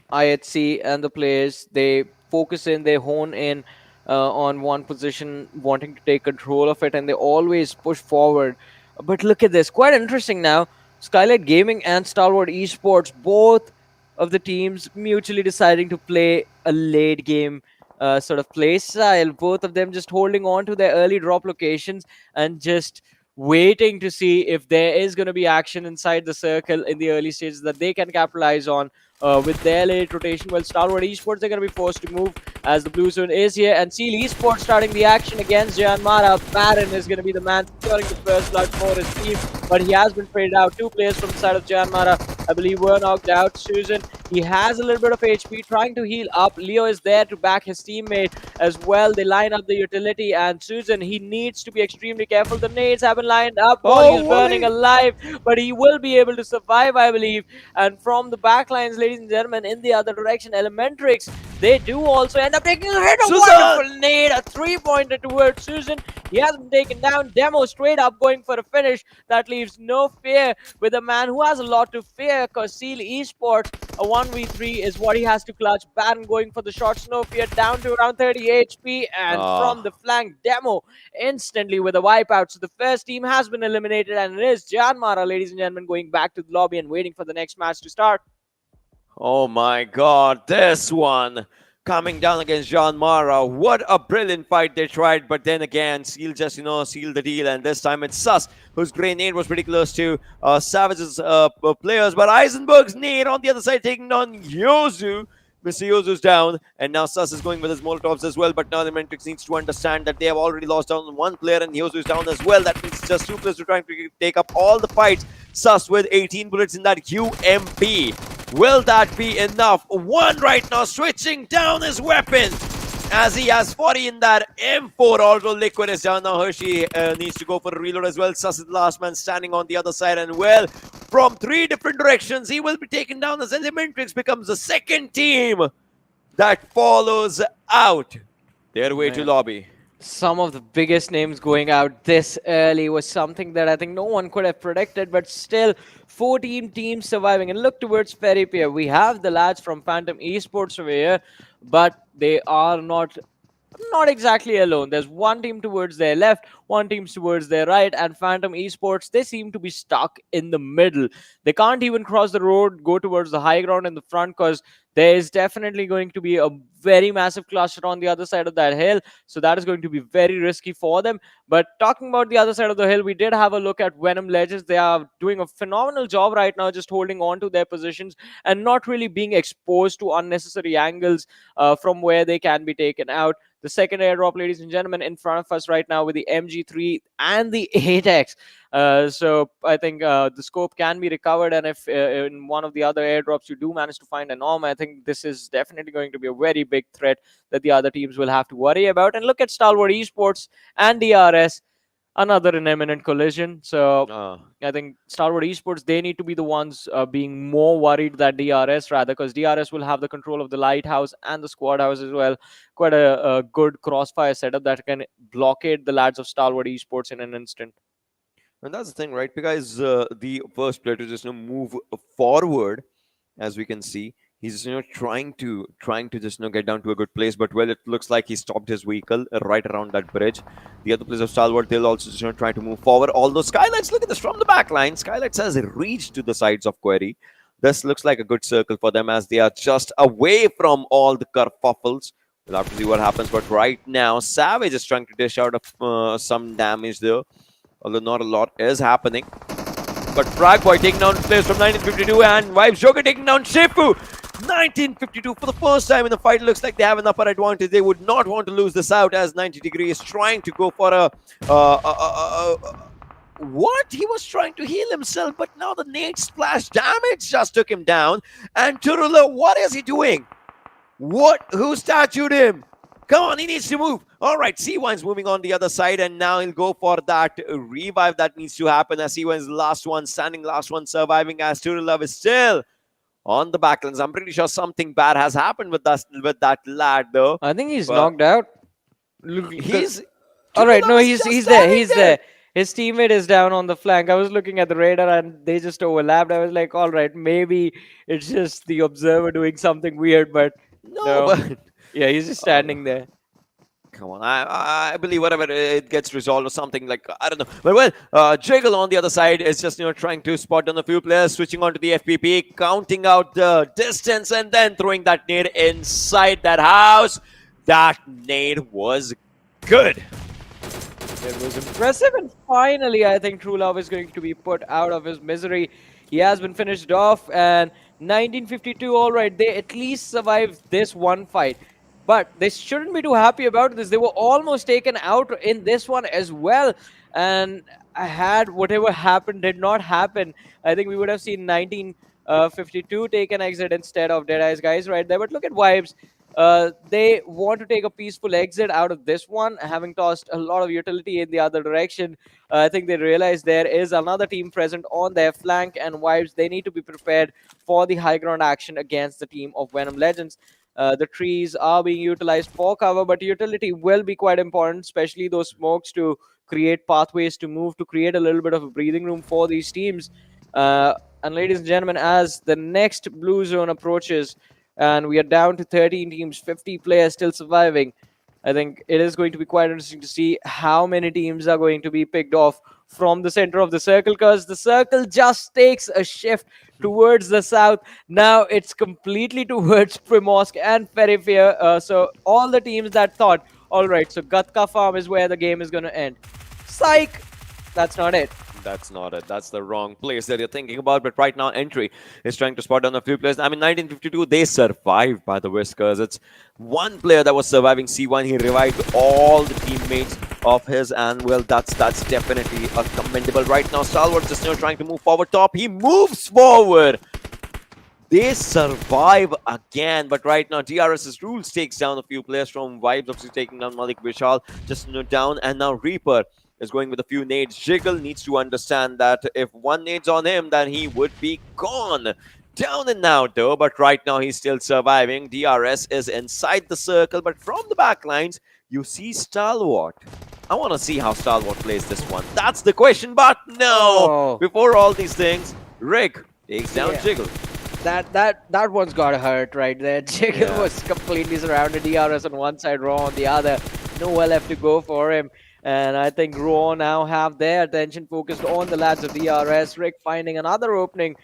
IHC and the players, they focus in, they hone in on one position, wanting to take control of it, and they always push forward. But look at this, quite interesting now. Skylightz Gaming and Stalwart Esports, both of the teams mutually deciding to play a late game sort of play style. Both of them just holding on to their early drop locations and just waiting to see if there is going to be action inside the circle in the early stages that they can capitalize on with their late rotation. Well, Stalwart Esports, they're going to be forced to move as the blue zone is here, and Seal Esports starting the action against JyanMaara. Baron is going to be the man securing the first blood for his team, but he has been traded out. Two players from the side of JyanMaara, I believe, were knocked out. Susan, he has a little bit of HP, trying to heal up. Leo is there to back his teammate as well. They line up the utility, and Susan, he needs to be extremely careful. The nades have been lined up. He is burning alive, but he will be able to survive, I believe. And from the backlines, ladies and gentlemen, in the other direction, ElementriX They do also end up taking a hit. A Susan! wonderful nade, a 3-pointer towards Susan. He has been taken down. Demo straight up going for a finish. That leaves no fear with a man who has a lot to fear, because Esports, a 1v3 is what he has to clutch. Baron going for the shot. No fear, down to around 30 HP. And from the flank, Demo instantly with a wipeout. So the first team has been eliminated, and it is JyanMaara, ladies and gentlemen, going back to the lobby and waiting for the next match to start. Oh my god, this one coming down against JyanMaara. What a brilliant fight they tried, but then again, Seal just, sealed the deal, and this time it's Sus, whose grenade was pretty close to Savage's players, but Eisenberg's nade on the other side taking down Yozu. Mr. Yozu's down, and now Sus is going with his Molotovs as well, but now ElementriX needs to understand that they have already lost down one player, and Yozu's down as well. That means it's just 2 players who are trying to take up all the fights. Sus with 18 bullets in that UMP. Will that be enough? One right now, switching down his weapon as he has 40 in that M4. Although Liquid is down now, Hershey needs to go for a reload as well. Sus is the last man standing on the other side, and well, from 3 different directions, he will be taken down as ElementriX becomes the second team that follows out their way to lobby. Some of the biggest names going out this early was something that I think no one could have predicted, but still 14 teams surviving. And look towards Ferrypier. We have the lads from Phantom Esports over here, but they are not exactly alone. There's one team towards their left, one team towards their right, and Phantom Esports, they seem to be stuck in the middle. They can't even cross the road, go towards the high ground in the front, because there is definitely going to be a very massive cluster on the other side of that hill. So that is going to be very risky for them. But talking about the other side of the hill, we did have a look at Venom Legends. They are doing a phenomenal job right now, just holding on to their positions and not really being exposed to unnecessary angles from where they can be taken out. The second airdrop, ladies and gentlemen, in front of us right now with the MG3 and the 8X. So I think the scope can be recovered, and if in one of the other airdrops you do manage to find an arm, I think this is definitely going to be a very big threat that the other teams will have to worry about. And look at Stalwart Esports and DRS, another an imminent collision. So I think Stalwart Esports, they need to be the ones being more worried than DRS, rather, because DRS will have the control of the lighthouse and the squad house as well. Quite a good crossfire setup that can blockade the lads of Stalwart Esports in an instant. And that's the thing, right? Because the first player to just move forward, as we can see, he's trying to just get down to a good place, but well, it looks like he stopped his vehicle right around that bridge. The other players of Stalwart, they'll also just try to move forward. Although Skylightz, look at this from the back line. Skylightz has reached to the sides of Query. This looks like a good circle for them as they are just away from all the kerfuffles. We'll have to see what happens. But right now, Savage is trying to dish out some damage there, although not a lot is happening. But Fragboy taking down players from 1952 and Vibes Joker taking down Shifu. 1952 for the first time in the fight. It looks like they have an upper advantage. They would not want to lose this out as 90 Degree is trying to go for a what? He was trying to heal himself, but now the nade splash damage just took him down. And Turula, what is he doing? What? Who statued him? Come on, he needs to move. All right, C1's moving on the other side, and now he'll go for that revive that needs to happen as C1's last one, standing last one, surviving as Turula is still on the backlines. I'm pretty sure something bad has happened with that lad, though. I think he's knocked out. He's all right. No, he's there. He's there. His teammate is down on the flank. I was looking at the radar and they just overlapped. I was like, all right, maybe it's just the observer doing something weird, but no. But yeah, he's just standing there. Come on, I believe whatever it gets resolved or something, like, I don't know. But well, Jiggle on the other side is just, trying to spot on a few players, switching onto the FPP, counting out the distance and then throwing that nade inside that house. That nade was good. It was impressive, and finally, I think True Love is going to be put out of his misery. He has been finished off, and 1952, all right, they at least survived this one fight. But they shouldn't be too happy about this. They were almost taken out in this one as well. And had whatever happened did not happen, I think we would have seen 1952 take an exit instead of Deadeyes Guys right there. But look at Vibes. They want to take a peaceful exit out of this one, having tossed a lot of utility in the other direction. I think they realize there is another team present on their flank, and Vibes, they need to be prepared for the high ground action against the team of Venom Legends. The trees are being utilized for cover, but utility will be quite important, especially those smokes to create pathways to move, to create a little bit of a breathing room for these teams. And ladies and gentlemen, as the next blue zone approaches, and we are down to 13 teams, 50 players still surviving, I think it is going to be quite interesting to see how many teams are going to be picked off from the center of the circle, because the circle just takes a shift towards the south. Now it's completely towards Primorsk and Periphery. So all the teams that thought, all right, so Gatka Farm is where the game is going to end. Psych! That's not it. That's not it. That's the wrong place that you're thinking about. But right now, Entry is trying to spot down a few players. I mean, 1952, they survived by the Whiskers. It's one player that was surviving C1. He revived all the teammates of his, and well, that's definitely a commendable. Right now, Stalwart just trying to move forward top. He moves forward. They survive again, but right now DRS's Rules takes down a few players from Vibes, obviously taking down Malik Vishal, just down, and now Reaper is going with a few nades. Jiggle needs to understand that if one nade's on him, then he would be gone. Down and out though, but right now he's still surviving. DRS is inside the circle, but from the back lines, you see Stalwart. I want to see how Stalwart plays this one. That's the question, but no! Oh. Before all these things, Rick takes down Jiggle. That one's got hurt right there. Jiggle was completely surrounded. DRS on one side, Raw on the other. Nowhere left to go for him. And I think Raw now have their attention focused on the lads of DRS. Rick finding another opening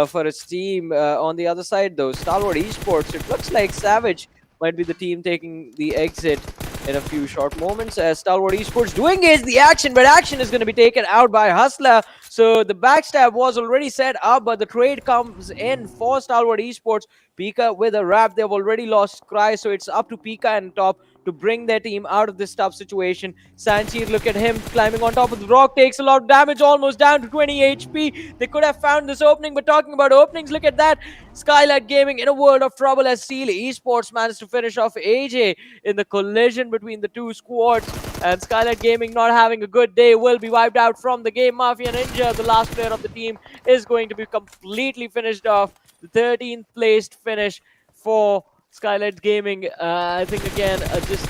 for his team. On the other side, though, Stalwart Esports, it looks like Savage might be the team taking the exit in a few short moments. Stalwart Esports do engage the action, but action is going to be taken out by Hustler. So the backstab was already set up, but the trade comes in for Stalwart Esports. Pika with a wrap. They've already lost Cry, so it's up to Pika and top to bring their team out of this tough situation. Sanchir, look at him climbing on top of the rock, takes a lot of damage, almost down to 20 HP. They could have found this opening, but talking about openings, look at that. Skylightz Gaming in a world of trouble as Seal Esports managed to finish off AJ in the collision between the two squads. And Skylightz Gaming not having a good day, will be wiped out from the game. Mafia Ninja, the last player of the team, is going to be completely finished off. The 13th placed finish for Skylightz Gaming. I think again just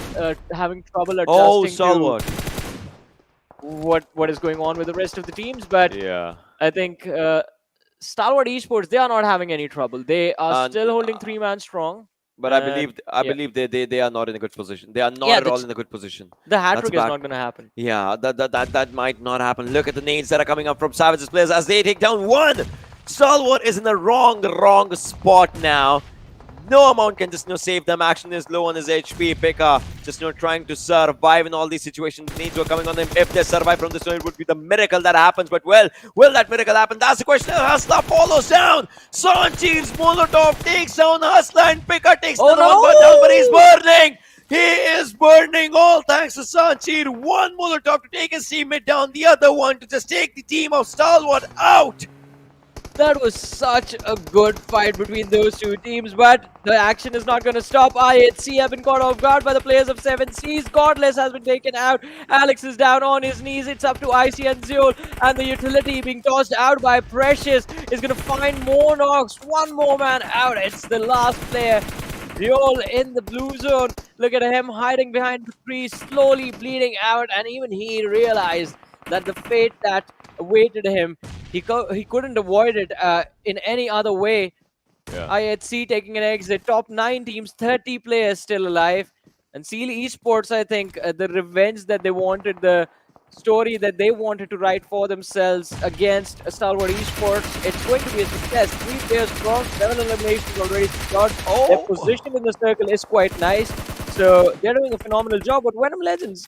having trouble adjusting Stalwart. to what is going on with the rest of the teams. But Yeah. I think Stalwart Esports, they are not having any trouble. They are still holding 3-man strong. But I believe they are not in a good position. They are not at all in a good position. The hat-trick is not going to happen. Yeah, that might not happen. Look at the nades that are coming up from Savage's players as they take down one. Stalwart is in the wrong spot now. No amount can just save them. Action is low on his HP. Pekka just trying to survive in all these situations. Needs were coming on them. If they survive from this one, it would be the miracle that happens. But well, will that miracle happen? That's the question. Hustler follows down. Sanchir's Molotov takes down Hustler, and Pekka takes down but he's burning. He is burning, all thanks to Sanchir. One Molotov to take his teammate down, the other one to just take the team of Stalwart out. That was such a good fight between those two teams, but the action is not going to stop. IHC have been caught off guard by the players of 7Cs. Godless has been taken out. Alex is down on his knees. It's up to IC and Zeol, and the utility being tossed out by Precious is going to find more knocks. One more man out. It's the last player. Zeol in the blue zone. Look at him hiding behind the tree, slowly bleeding out, and even he realized that the fate that awaited him, he couldn't avoid it in any other way. IHC taking an exit. Top 9 teams, 30 players still alive. And Seal Esports, I think, the revenge that they wanted, the story that they wanted to write for themselves against Stalwart Esports, it's going to be a success. 3 players strong, 7 eliminations already secured. Their position in the circle is quite nice. So they're doing a phenomenal job, but Venom Legends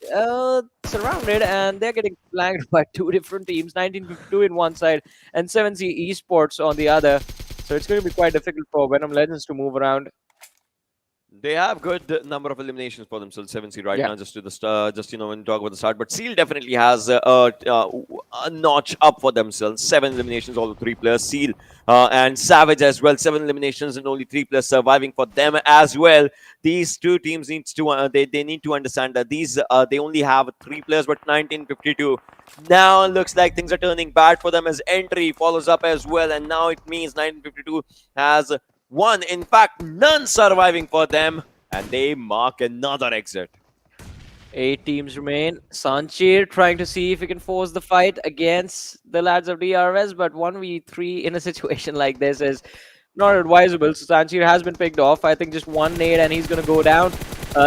surrounded, and they're getting flanked by 2 different teams, 1952 in one side and 7C Esports on the other. So it's going to be quite difficult for Venom Legends to move around. They have good number of eliminations for themselves, 7C right now, just to the when you talk about the start. But Seal definitely has a notch up for themselves. 7 eliminations, all the 3 players. Seal and Savage as well, 7 eliminations and only 3 players surviving for them as well. These two teams needs to they need to understand that these they only have 3 players, but 1952 now looks like things are turning bad for them as Entry follows up as well, and now it means 1952 has one, in fact, none surviving for them, and they mark another exit. 8 teams remain. Sanchir trying to see if he can force the fight against the lads of DRS, but 1v3 in a situation like this is not advisable. So Sanchir has been picked off. I think just one nade and he's going to go down.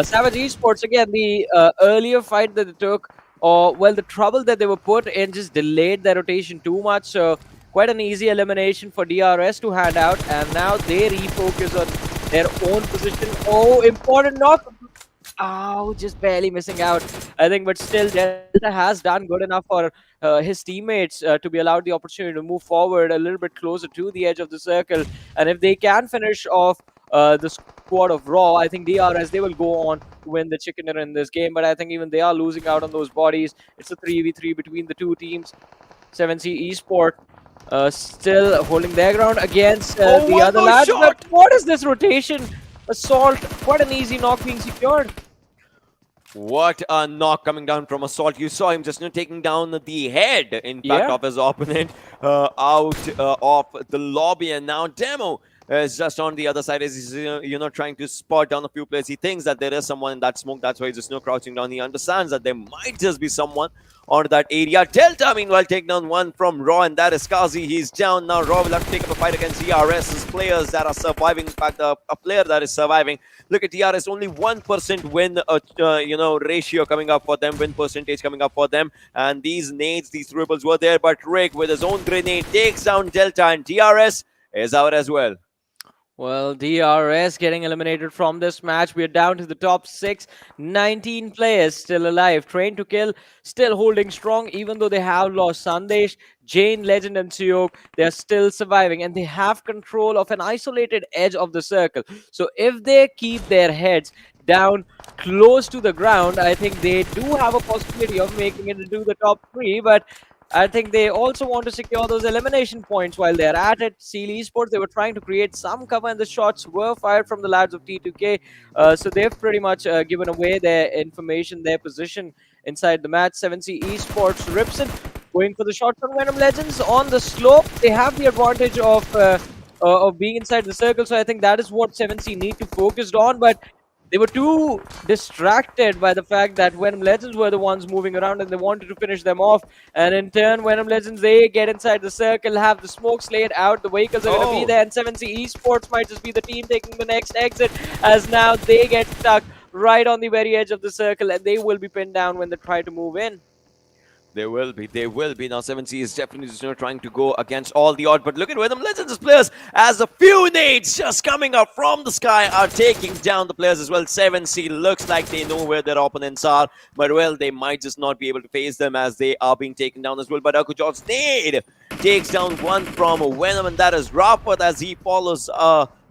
Savage Esports, again, the earlier fight that they took, or well, the trouble that they were put in just delayed their rotation too much. So quite an easy elimination for DRS to hand out, and now they refocus on their own position. Oh, important knock. Oh, just barely missing out, I think, but still Delta has done good enough for his teammates to be allowed the opportunity to move forward a little bit closer to the edge of the circle. And if they can finish off the squad of Raw, I think DRS, they will go on to win the chicken dinner in this game, but I think even they are losing out on those bodies. It's a 3v3 between the two teams. 7C Esport still holding their ground against the other lads. But what is this rotation? Assault, quite an easy knock being secured. What a knock coming down from Assault. You saw him just taking down the head, in fact, of his opponent out of the lobby. And now Demo is just on the other side as he's, trying to spot down a few players. He thinks that there is someone in that smoke. That's why he's just crouching down. He understands that there might just be someone on that area. Delta, meanwhile, taking down one from Raw, and that is Kazi. He's down now. Raw will have to take up a fight against DRS's players that are surviving. In fact, a player that is surviving. Look at DRS, only 1% win, ratio coming up for them, win percentage coming up for them. And these nades, these dribbles were there, but Rick with his own grenade takes down Delta, and DRS is out as well. Well, DRS getting eliminated from this match. We are down to the top 6. 19 players still alive. Train to Kill still holding strong, even though they have lost Sandesh, Jane, Legend, and Sanhok. They are still surviving, and they have control of an isolated edge of the circle. So if they keep their heads down close to the ground, I think they do have a possibility of making it into the top 3. But I think they also want to secure those elimination points while they're at it. Seal Esports, they were trying to create some cover, and the shots were fired from the lads of T2K. So they've pretty much given away their information, their position inside the match. 7C Esports, Ripson going for the shot from Venom Legends on the slope. They have the advantage of being inside the circle, so I think that is what 7C need to focus on. But they were too distracted by the fact that Venom Legends were the ones moving around, and they wanted to finish them off. And in turn, Venom Legends, they get inside the circle, have the smokes laid out, the vehicles are going to be there, and 7C Esports might just be the team taking the next exit, as now they get stuck right on the very edge of the circle, and they will be pinned down when they try to move in. They will be. Now 7C is definitely just trying to go against all the odds. But look at Venom Legends' players as a few nades just coming up from the sky are taking down the players as well. 7C looks like they know where their opponents are. But well, they might just not be able to face them as they are being taken down as well. But Akujov's nade takes down one from Venom, and that is Rafat as he follows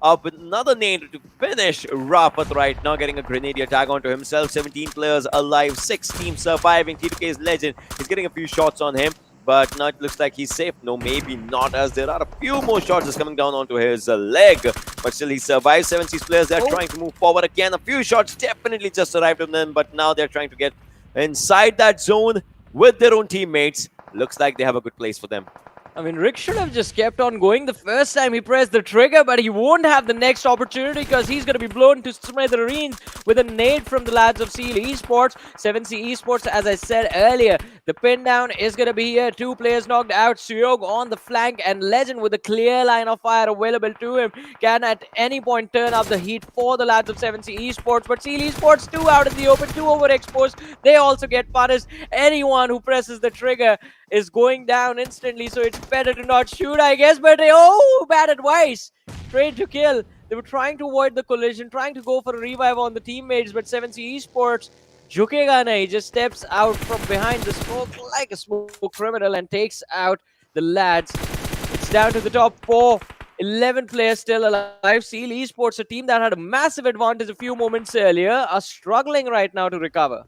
up with another nade to finish Rafat right now, getting a grenadier tag onto himself. 17 players alive, 6 teams surviving. T2K's Legend is getting a few shots on him, but now it looks like he's safe. No, maybe not, as there are a few more shots just coming down onto his leg, but still he survives. 7C's players, they're trying to move forward again. A few shots definitely just arrived on them, but now they're trying to get inside that zone with their own teammates. Looks like they have a good place for them. I mean, Rick should have just kept on going the first time he pressed the trigger, but he won't have the next opportunity because he's going to be blown to smithereens with a nade from the lads of Seal Esports. 7C Esports, as I said earlier, the pin down is going to be here. 2 players knocked out. Sanhok on the flank, and Legend with a clear line of fire available to him can at any point turn up the heat for the lads of 7C Esports. But Seal Esports, 2 out in the open, 2 overexposed. They also get punished. Anyone who presses the trigger is going down instantly, so it's better to not shoot, I guess. But bad advice. Train to Kill, they were trying to avoid the collision, trying to go for a revive on the teammates, but 7C Esports, jukega nahi, he just steps out from behind the smoke like a smoke criminal and takes out the lads. It's down to the top 4. 11 players still alive. Seal Esports, a team that had a massive advantage a few moments earlier, are struggling right now to recover.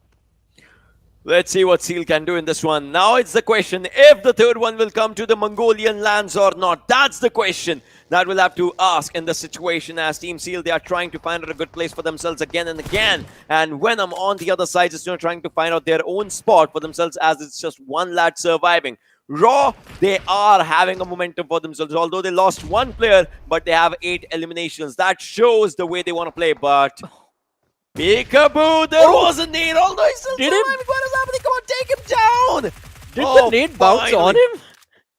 Let's see what Seal can do in this one. Now it's the question if the third one will come to the Mongolian lands or not. That's the question that we'll have to ask in the situation, as Team Seal, they are trying to find out a good place for themselves again and again. And Venom on the other side is trying to find out their own spot for themselves, as it's just one lad surviving. Raw, they are having a momentum for themselves. Although they lost one player, but they have 8 eliminations. That shows the way they want to play. But peekaboo, there was a nade. Although he's still Did him? surviving. What is happening? Come on, take him down. Did the nade bounce on finally. him?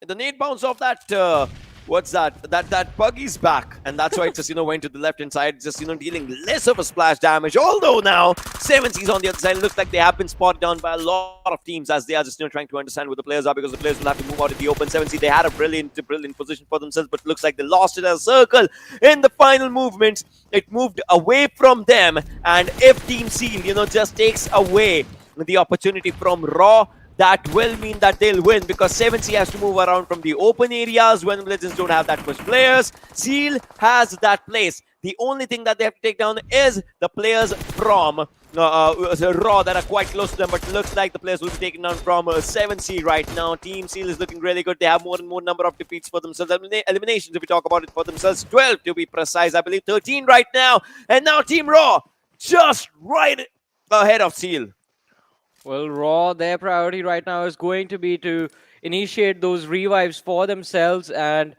The nade bounce off that. What's that? That buggy's back, and that's why it just went to the left hand side, just dealing less of a splash damage. Although now 7C's on the other side, it looks like they have been spotted down by a lot of teams as they are just trying to understand where the players are, because the players will have to move out of the open. 7C, they had a brilliant position for themselves, but it looks like they lost it as a circle in the final movements. It moved away from them, and if Team Seal just takes away the opportunity from Raw, that will mean that they'll win, because 7C has to move around from the open areas when Legends don't have that much players. Seal has that place. The only thing that they have to take down is the players from Raw that are quite close to them, but it looks like the players will be taken down from 7C right now. Team Seal is looking really good. They have more and more number of defeats for themselves. Eliminations, if we talk about it for themselves, 12 to be precise. I believe 13 right now. And now Team Raw just right ahead of Seal. Well, Raw, their priority right now is going to be to initiate those revives for themselves and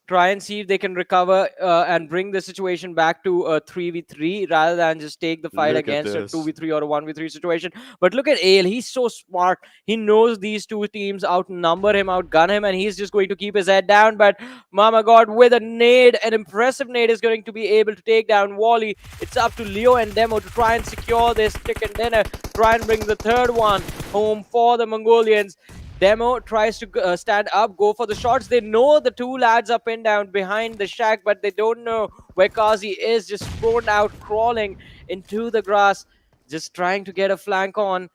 try and see if they can recover and bring the situation back to a 3v3 rather than just take the fight against a 2v3 or a 1v3 situation. But look at Ale, he's so smart. He knows these two teams outnumber him, outgun him, and he's just going to keep his head down. But Mama God, with a nade, an impressive nade, is going to be able to take down Wally. It's up to Leo and Demo to try and secure this chicken dinner, try and bring the third one home for the Mongolians. Demo tries to stand up, go for the shots. They know the two lads are pinned down behind the shack, but they don't know where Kazi is, just thrown out, crawling into the grass, just trying to get a flank on.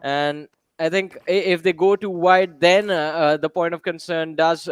And I think if they go too wide, then the point of concern does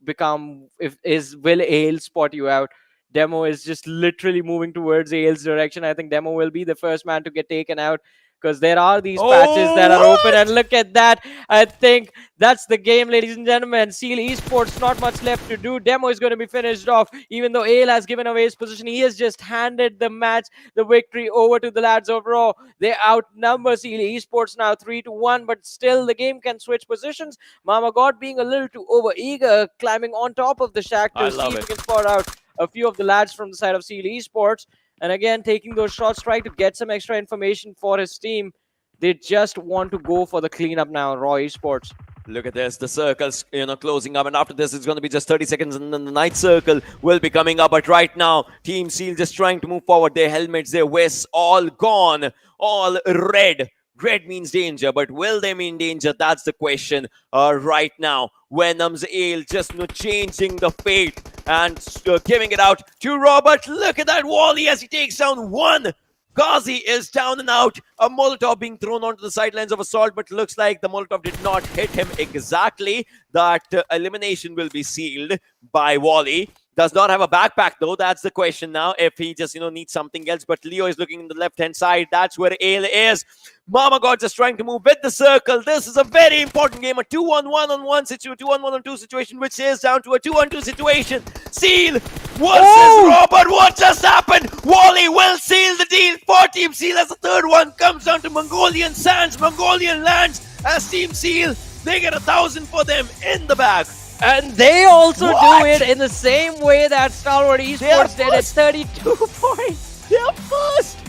become, will Ale spot you out? Demo is just literally moving towards Ale's direction. I think Demo will be the first man to get taken out, because there are these patches that are open, and look at that. I think that's the game, ladies and gentlemen. Seal Esports, not much left to do. Demo is going to be finished off. Even though Ale has given away his position, he has just handed the match, the victory, over to the lads of Raw. They outnumber Seal Esports now 3-1, but still the game can switch positions. Mama God being a little too over-eager, climbing on top of the shack to see if he can spot out a few of the lads from the side of Seal Esports. And again, taking those shots, trying to get some extra information for his team. They just want to go for the cleanup now, Raw Esports. Look at this, the circle's closing up, and after this it's going to be just 30 seconds, and then the night circle will be coming up. But right now, Team Seal just trying to move forward. Their helmets, their vests, all gone, all red. Red means danger, but will they mean danger? That's the question right now. Venom's Ale just changing the fate and giving it out to Robert. Look at that Wally as he takes down one. Ghazi is down and out. A Molotov being thrown onto the sidelines of Assault, but looks like the Molotov did not hit him exactly. That elimination will be sealed by Wally. Does not have a backpack though. That's the question now. If he just needs something else. But Leo is looking in the left-hand side. That's where Ale is. Mama God just trying to move with the circle. This is a very important game. A 2-on-1-on-1 situation, 2-on-1-on-2 situation, which is down to a 2-on-2 situation. Seal versus Robert. What just happened? Wally will seal the deal for Team Seal as the third one comes down to Mongolian Sands. Mongolian lands as Team Seal. They get 1,000 for them in the bag. And they also do it in the same way that Stalwart Esports did at 32 points. They're first!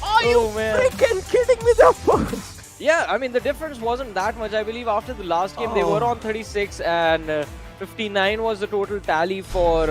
Are you freaking kidding me? They're first! Yeah, I mean, the difference wasn't that much. I believe after the last game, they were on 36 and 59 was the total tally for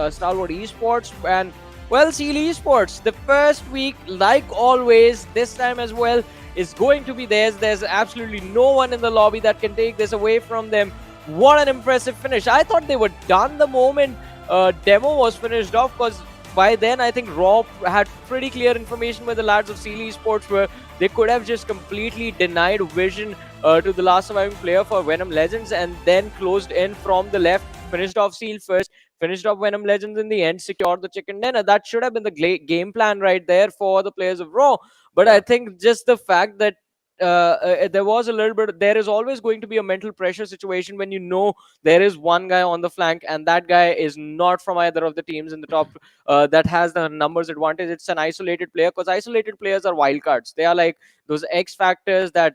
Stalwart Esports. And, well, Seal Esports, the first week, like always, this time as well, is going to be theirs. There's absolutely no one in the lobby that can take this away from them. What an impressive finish. I thought they were done the moment Demo was finished off, because by then I think Raw had pretty clear information where the lads of Seal Esports were. They could have just completely denied vision to the last surviving player for Venom Legends and then closed in from the left, finished off Seal first, finished off Venom Legends in the end, secured the chicken dinner. That should have been the game plan right there for the players of Raw. But I think just the fact that there was a little bit, there is always going to be a mental pressure situation when there is one guy on the flank and that guy is not from either of the teams in the top that has the numbers advantage. It's an isolated player, because isolated players are wildcards. They are like those X factors that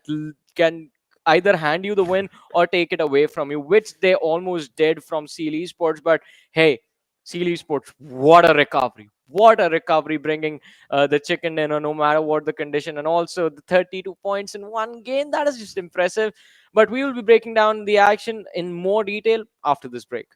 can either hand you the win or take it away from you, which they almost did from Esports. But hey, Esports, what a recovery! What a recovery, bringing the chicken dinner no matter what the condition, and also the 32 points in one game. That is just impressive. But we will be breaking down the action in more detail after this break.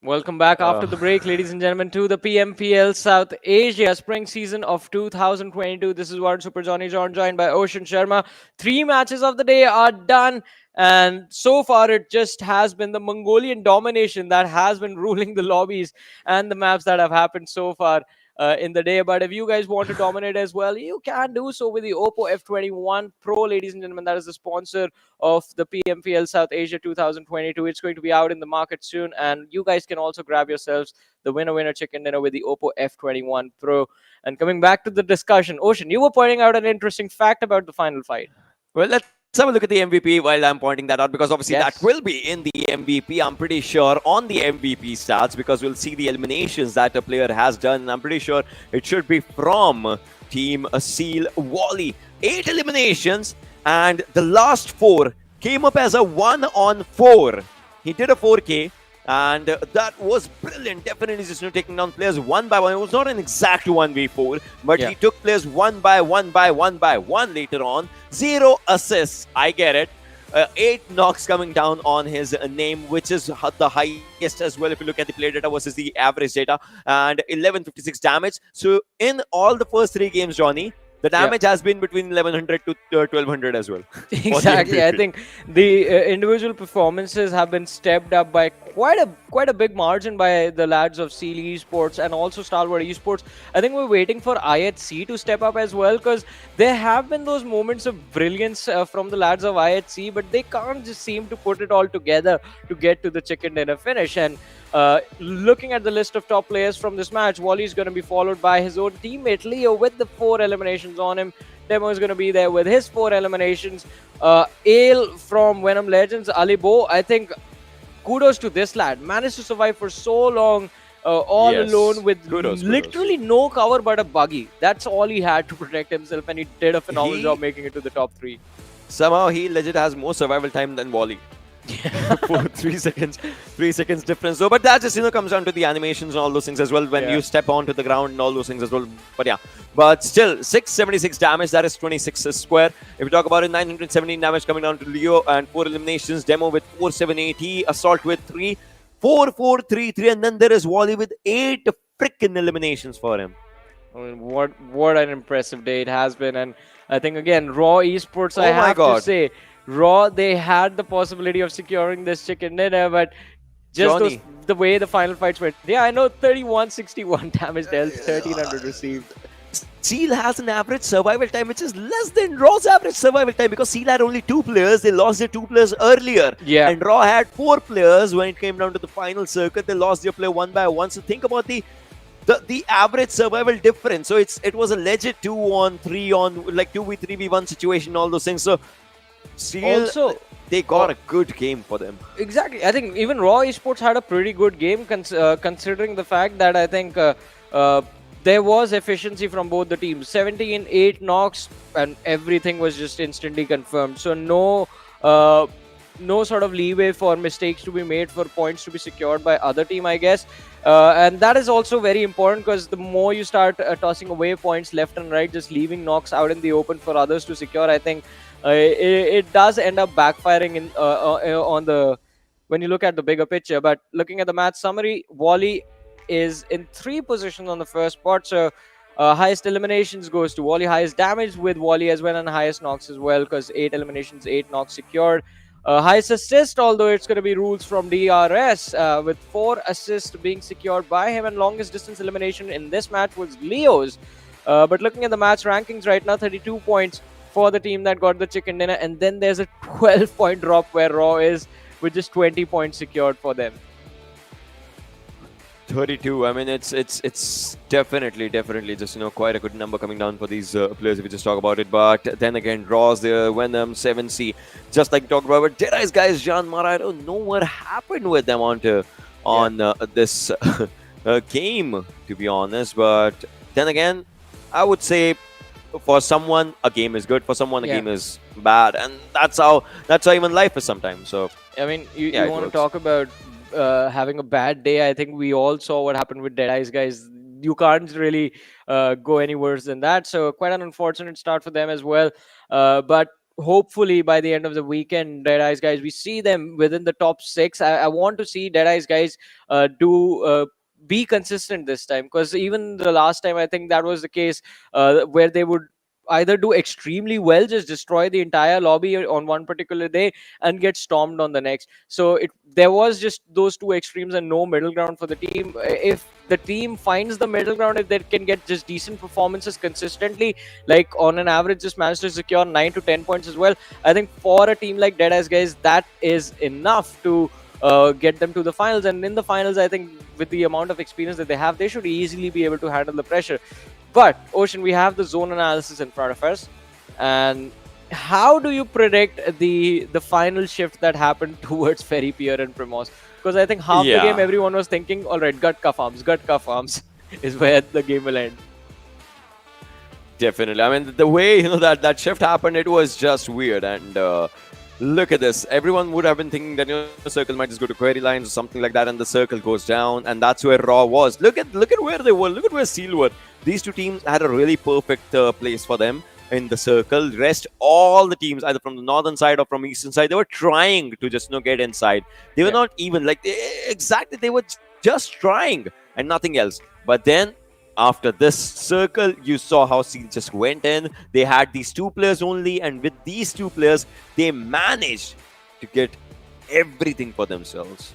Welcome back after the break, ladies and gentlemen, to the PMPL South Asia Spring Season of 2022. This is Warren Super Johnny John, joined by Ocean Sharma. 3 matches of the day are done, and so far it just has been the Mongolian domination that has been ruling the lobbies and the maps that have happened so far in the day. But if you guys want to dominate as well, you can do so with the Oppo F21 Pro, ladies and gentlemen. That is the sponsor of the PMPL South Asia 2022. It's going to be out in the market soon, and you guys can also grab yourselves the winner chicken dinner with the Oppo F21 Pro. And coming back to the discussion, Ocean, you were pointing out an interesting fact about the final fight. Well, let's have a look at the MVP while I'm pointing that out, because obviously that will be in the MVP. I'm pretty sure on the MVP stats, because we'll see the eliminations that a player has done. I'm pretty sure it should be from Team Seal Wally. 8 eliminations, and the last 4 came up as a 1-on-4. He did a 4K, and that was brilliant. Definitely just taking down players one by one. It was not an exact 1v4, but he took players one by one later on. 0 assists. I get it. 8 knocks coming down on his name, which is the highest as well if you look at the player data versus the average data, and 1156 damage. So in all the first 3 games, Johnny, the damage has been between 1100 to 1200 as well. Exactly. I think the individual performances have been stepped up by quite a big margin by the lads of Seal Esports and also Stalwart Esports. I think we're waiting for IHC to step up as well, because there have been those moments of brilliance from the lads of IHC, but they can't just seem to put it all together to get to the chicken dinner finish. And looking at the list of top players from this match, Wally is going to be followed by his own teammate Leo with the 4 eliminations on him. Demo is going to be there with his 4 eliminations. Ale from Venom Legends, Alibo, I think kudos to this lad. Managed to survive for so long all alone with literally no cover but a buggy. That's all he had to protect himself, and he did a phenomenal job making it to the top 3. Somehow he legit has more survival time than Wally. 3 seconds, 3 seconds difference though. But that just comes down to the animations and all those things as well when you step onto the ground and all those things as well. But yeah, but still 676 damage. That is 26 square. If we talk about it, 917 damage coming down to Leo and 4 eliminations. Demo with 4780, Assault with 3, 4433, and then there is Wally with 8 freaking eliminations for him. I mean, what an impressive day it has been. And I think again, Raw Esports, I Oh my have God. to say, Raw, they had the possibility of securing this chicken dinner, but just Johnny. the way the final fights went. Yeah, I know, 3161 damage dealt, 1300 received. Seal has an average survival time which is less than Raw's average survival time because Seal had only 2 players. They lost their 2 players earlier. Yeah. And Raw had 4 players when it came down to the final circuit. They lost their player 1 by 1. So think about the average survival difference. So it was a legit 2-on-3 on like 2v3v1 situation, all those things. So Seal, Also, they got a good game for them. exactly. I think even Raw Esports had a pretty good game considering the fact that I think there was efficiency from both the teams. 17, 8 knocks, and everything was just instantly confirmed. So no sort of leeway for mistakes to be made, for points to be secured by other team, I guess. And that is also very important because the more you start tossing away points left and right, just leaving knocks out in the open for others to secure, I think it does end up backfiring in on the when you look at the bigger picture. But looking at the match summary, Wally is in 3 positions on the first spot. So highest eliminations goes to Wally, highest damage with Wally as well, and highest knocks as well because 8 eliminations, 8 knocks secured. Highest assist, although it's going to be rules from DRS with 4 assists being secured by him, and longest distance elimination in this match was Leo's. But looking at the match rankings right now, 32 points for the team that got the chicken dinner, and then there's a 12-point drop where Raw is with just 20 points secured for them. 32. I mean, it's definitely just quite a good number coming down for these players if we just talk about it. But then again, Raw's there, Venom, 7C, just like we talked about. But Deadeyes Guys, JyanMaara, I don't know what happened with them on this game, to be honest. But then again, I would say for someone a game is good, for someone a game is bad, and that's how even life is sometimes. So I mean, you want to talk about having a bad day. I think we all saw what happened with Deadeyes Guys. You can't really go any worse than that. So quite an unfortunate start for them as well. But hopefully by the end of the weekend, Deadeyes Guys, we see them within the top 6. I want to see Deadeyes Guys be consistent this time, because even the last time I think that was the case where they would either do extremely well, just destroy the entire lobby on one particular day and get stormed on the next. So there was just those 2 extremes and no middle ground for the team. If the team finds the middle ground, if they can get just decent performances consistently, like on an average just manage to secure 9 to 10 points as well, I think for a team like Deadeyes Guys, that is enough to get them to the finals. And in the finals, I think with the amount of experience that they have, they should easily be able to handle the pressure. But Ocean, we have the zone analysis in front of us, and how do you predict the final shift that happened towards Ferry Pier and Primos? Because I think half the game everyone was thinking, all right, gut cuff arms is where the game will end. Definitely. I mean, the way that shift happened, it was just weird. And look at this. Everyone would have been thinking that the circle might just go to query lines or something like that, and the circle goes down, and that's where Raw was. Look at where they were. Look at where Seal were. These 2 teams had a really perfect place for them in the circle. Rest all the teams, either from the northern side or from eastern side, they were trying to just get inside. They were not even like exactly. They were just trying and nothing else. But then after this circle, you saw how Seal just went in. They had these 2 players only, and with these 2 players, they managed to get everything for themselves.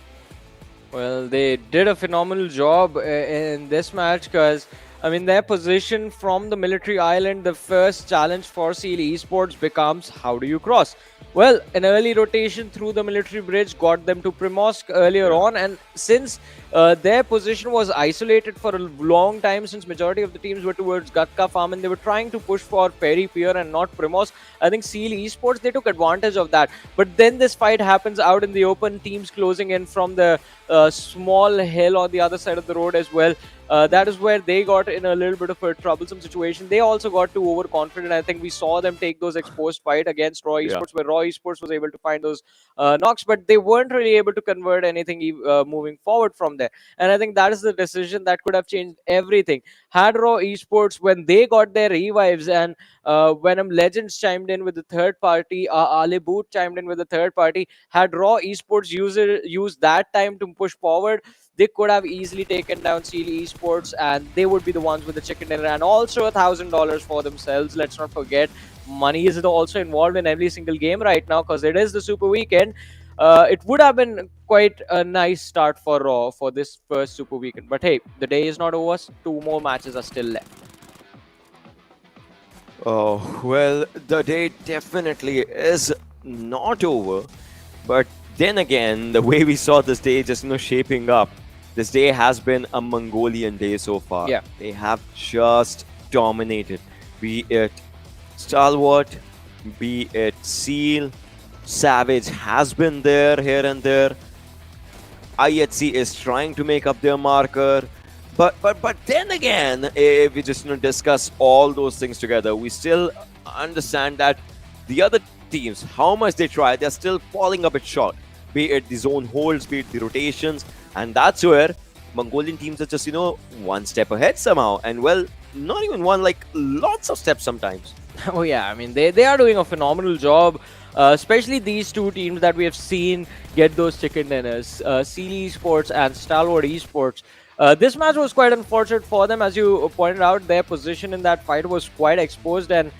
Well, they did a phenomenal job in this match, because I mean, their position from the military island, the first challenge for Seal Esports becomes, how do you cross? Well, an early rotation through the military bridge got them to Primorsk earlier on, and since their position was isolated for a long time, since majority of the teams were towards Gatka Farm and they were trying to push for Ferry Pier and not Primorsk, I think Seal Esports, they took advantage of that. But then this fight happens out in the open, teams closing in from the small hill on the other side of the road as well. That is where they got in a little bit of a troublesome situation. They also got too overconfident. I think we saw them take those exposed fight against Raw Esports, where Raw Esports was able to find those knocks, but they weren't really able to convert anything moving forward from there. And I think that is the decision that could have changed everything. Had Raw Esports, when they got their revives and Venom Legends chimed in with the third party, Ali Boot chimed in with the third party, had Raw Esports used that time to push forward, they could have easily taken down Sealy Esports, and they would be the ones with the chicken dinner and also $1,000 for themselves. Let's not forget, money is also involved in every single game right now because it is the Super Weekend. It would have been quite a nice start for Raw for this first Super Weekend. But hey, the day is not over. 2 more matches are still left. Oh, well, the day definitely is not over. But then again, the way we saw this day just, shaping up, this day has been a Mongolian day so far. Yeah. They have just dominated. Be it Stalwart, be it Seal, Savage has been there here and there. IHC is trying to make up their marker. But then again, if we just discuss all those things together, we still understand that the other teams, how much they try, they're still falling a bit short. Be it the zone holds, be it the rotations, and that's where Mongolian teams are just, one step ahead somehow. And well, not even one, like lots of steps sometimes. Oh yeah, I mean, they are doing a phenomenal job, especially these two teams that we have seen get those chicken dinners, Sealy Esports and Stalwart Esports. This match was quite unfortunate for them. As you pointed out, their position in that fight was quite exposed, and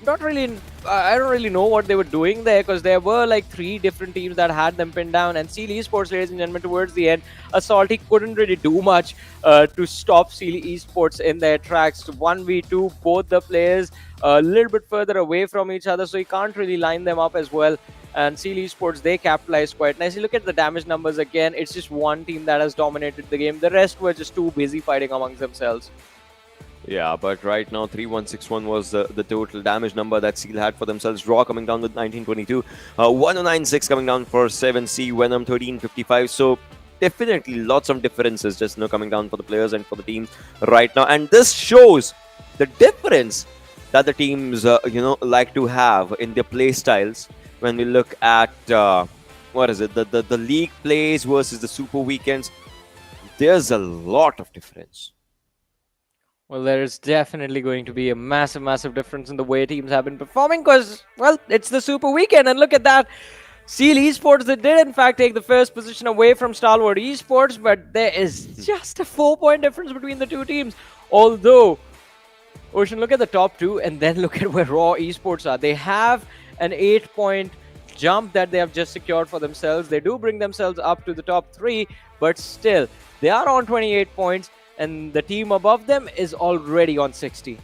not really, I don't really know what they were doing there, because there were like 3 different teams that had them pinned down, and Sealy Esports, ladies and gentlemen, towards the end, Assaulty couldn't really do much to stop Sealy Esports in their tracks. 1v2, both the players a little bit further away from each other, so you can't really line them up as well. And Sealy Esports, they capitalized quite nicely. Look at the damage numbers again. It's just one team that has dominated the game. The rest were just too busy fighting amongst themselves. Yeah, but right now 3161 was the total damage number that Seal had for themselves. Raw coming down with 1922, 1096 coming down for 7C, Venom 1355. So definitely lots of differences just coming down for the players and for the teams right now. And this shows the difference that the teams like to have in their play styles. When we look at the league plays versus the Super Weekends, there's a lot of difference. Well, there is definitely going to be a massive difference in the way teams have been performing, because, well, it's the Super Weekend, and look at that. Seal Esports, they did in fact take the first position away from Stalwart Esports, but there is just a 4-point difference between the two teams. Although, Ocean, look at the top 2 and then look at where Raw Esports are. They have an 8-point jump that they have just secured for themselves. They do bring themselves up to the top 3, but still, they are on 28 points, and the team above them is already on 60.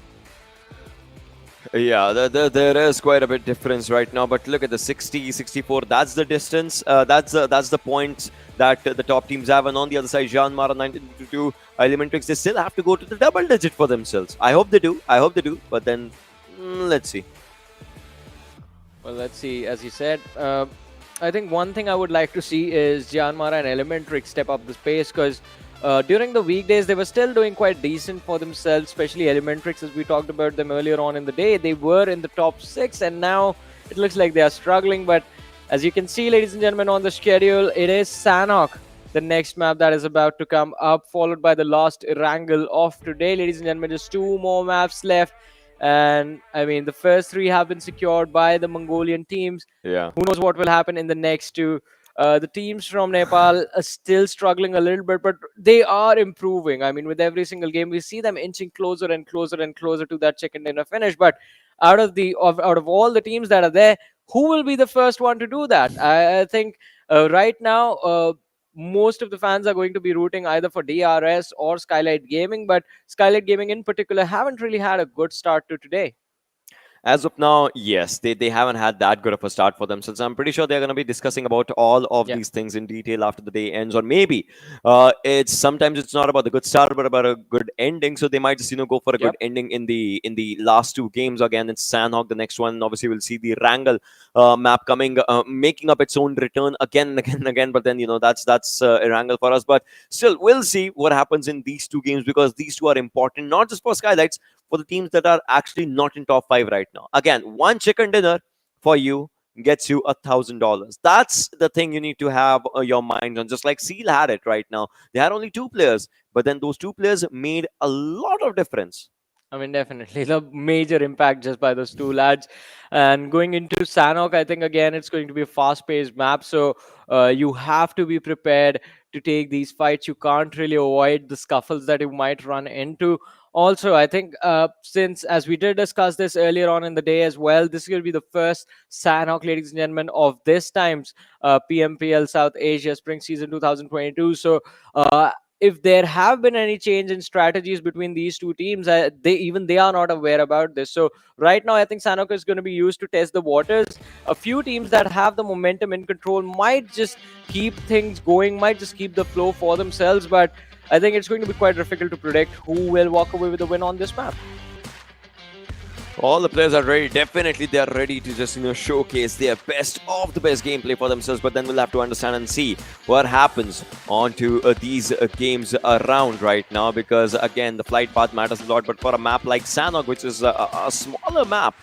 Yeah, there is quite a bit difference right now, but look at the 60, 64, that's the distance, that's the points that the top teams have, and on the other side, JyanMaara 1922, ElementriX, they still have to go to the double digit for themselves. I hope they do, but then, let's see. Well, let's see, as you said, I think one thing I would like to see is JyanMaara and ElementriX step up the pace, because during the weekdays, they were still doing quite decent for themselves, especially ElementriX, as we talked about them earlier on in the day. They were in the top 6, and now it looks like they are struggling. But as you can see, ladies and gentlemen, on the schedule, it is Sanhok, the next map that is about to come up, followed by the last Erangel of today. Ladies and gentlemen, just 2 more maps left. And I mean, the first 3 have been secured by the Mongolian teams. Yeah. Who knows what will happen in the next 2? The teams from Nepal are still struggling a little bit, but they are improving. I mean, with every single game, we see them inching closer and closer and closer to that chicken dinner finish. But out of all the teams that are there, who will be the first one to do that? I think right now, most of the fans are going to be rooting either for DRS or Skylightz Gaming, but Skylightz Gaming in particular haven't really had a good start to today. As of now, yes, they haven't had that good of a start for themselves. I'm pretty sure they're going to be discussing about all of Yeah. these things in detail after the day ends, or maybe it's sometimes it's not about the good start, but about a good ending. So they might just go for a good Yep. ending in the last two games. Again, it's Sanhok. The next one, obviously, we'll see the Erangel map coming, making up its own return again and again and again. But then that's Erangel for us. But still, we'll see what happens in these two games, because these two are important not just for Skylightz, for the teams that are actually not in top 5 right now. Again, one chicken dinner for you gets you $1,000. That's the thing you need to have your mind on. Just like Seal had it right now. They had only 2 players, but then those 2 players made a lot of difference. I mean, definitely the major impact just by those two lads. And going into Sanhok, I think again it's going to be a fast-paced map, so you have to be prepared to take these fights. You can't really avoid the scuffles that you might run into. Also, I think since, as we did discuss this earlier on in the day as well, this is going to be the first Sanhok, ladies and gentlemen, of this time's PMPL South Asia Spring Season 2022. So if there have been any change in strategies between these two teams, they are not aware about this. So right now, I think Sanhok is going to be used to test the waters. A few teams that have the momentum in control might just keep things going, might just keep the flow for themselves. But I think it's going to be quite difficult to predict who will walk away with the win on this map. All the players are ready. Definitely, they are ready to just showcase their best of the best gameplay for themselves. But then we'll have to understand and see what happens onto these games around right now. Because again, the flight path matters a lot. But for a map like Sanhok, which is a smaller map,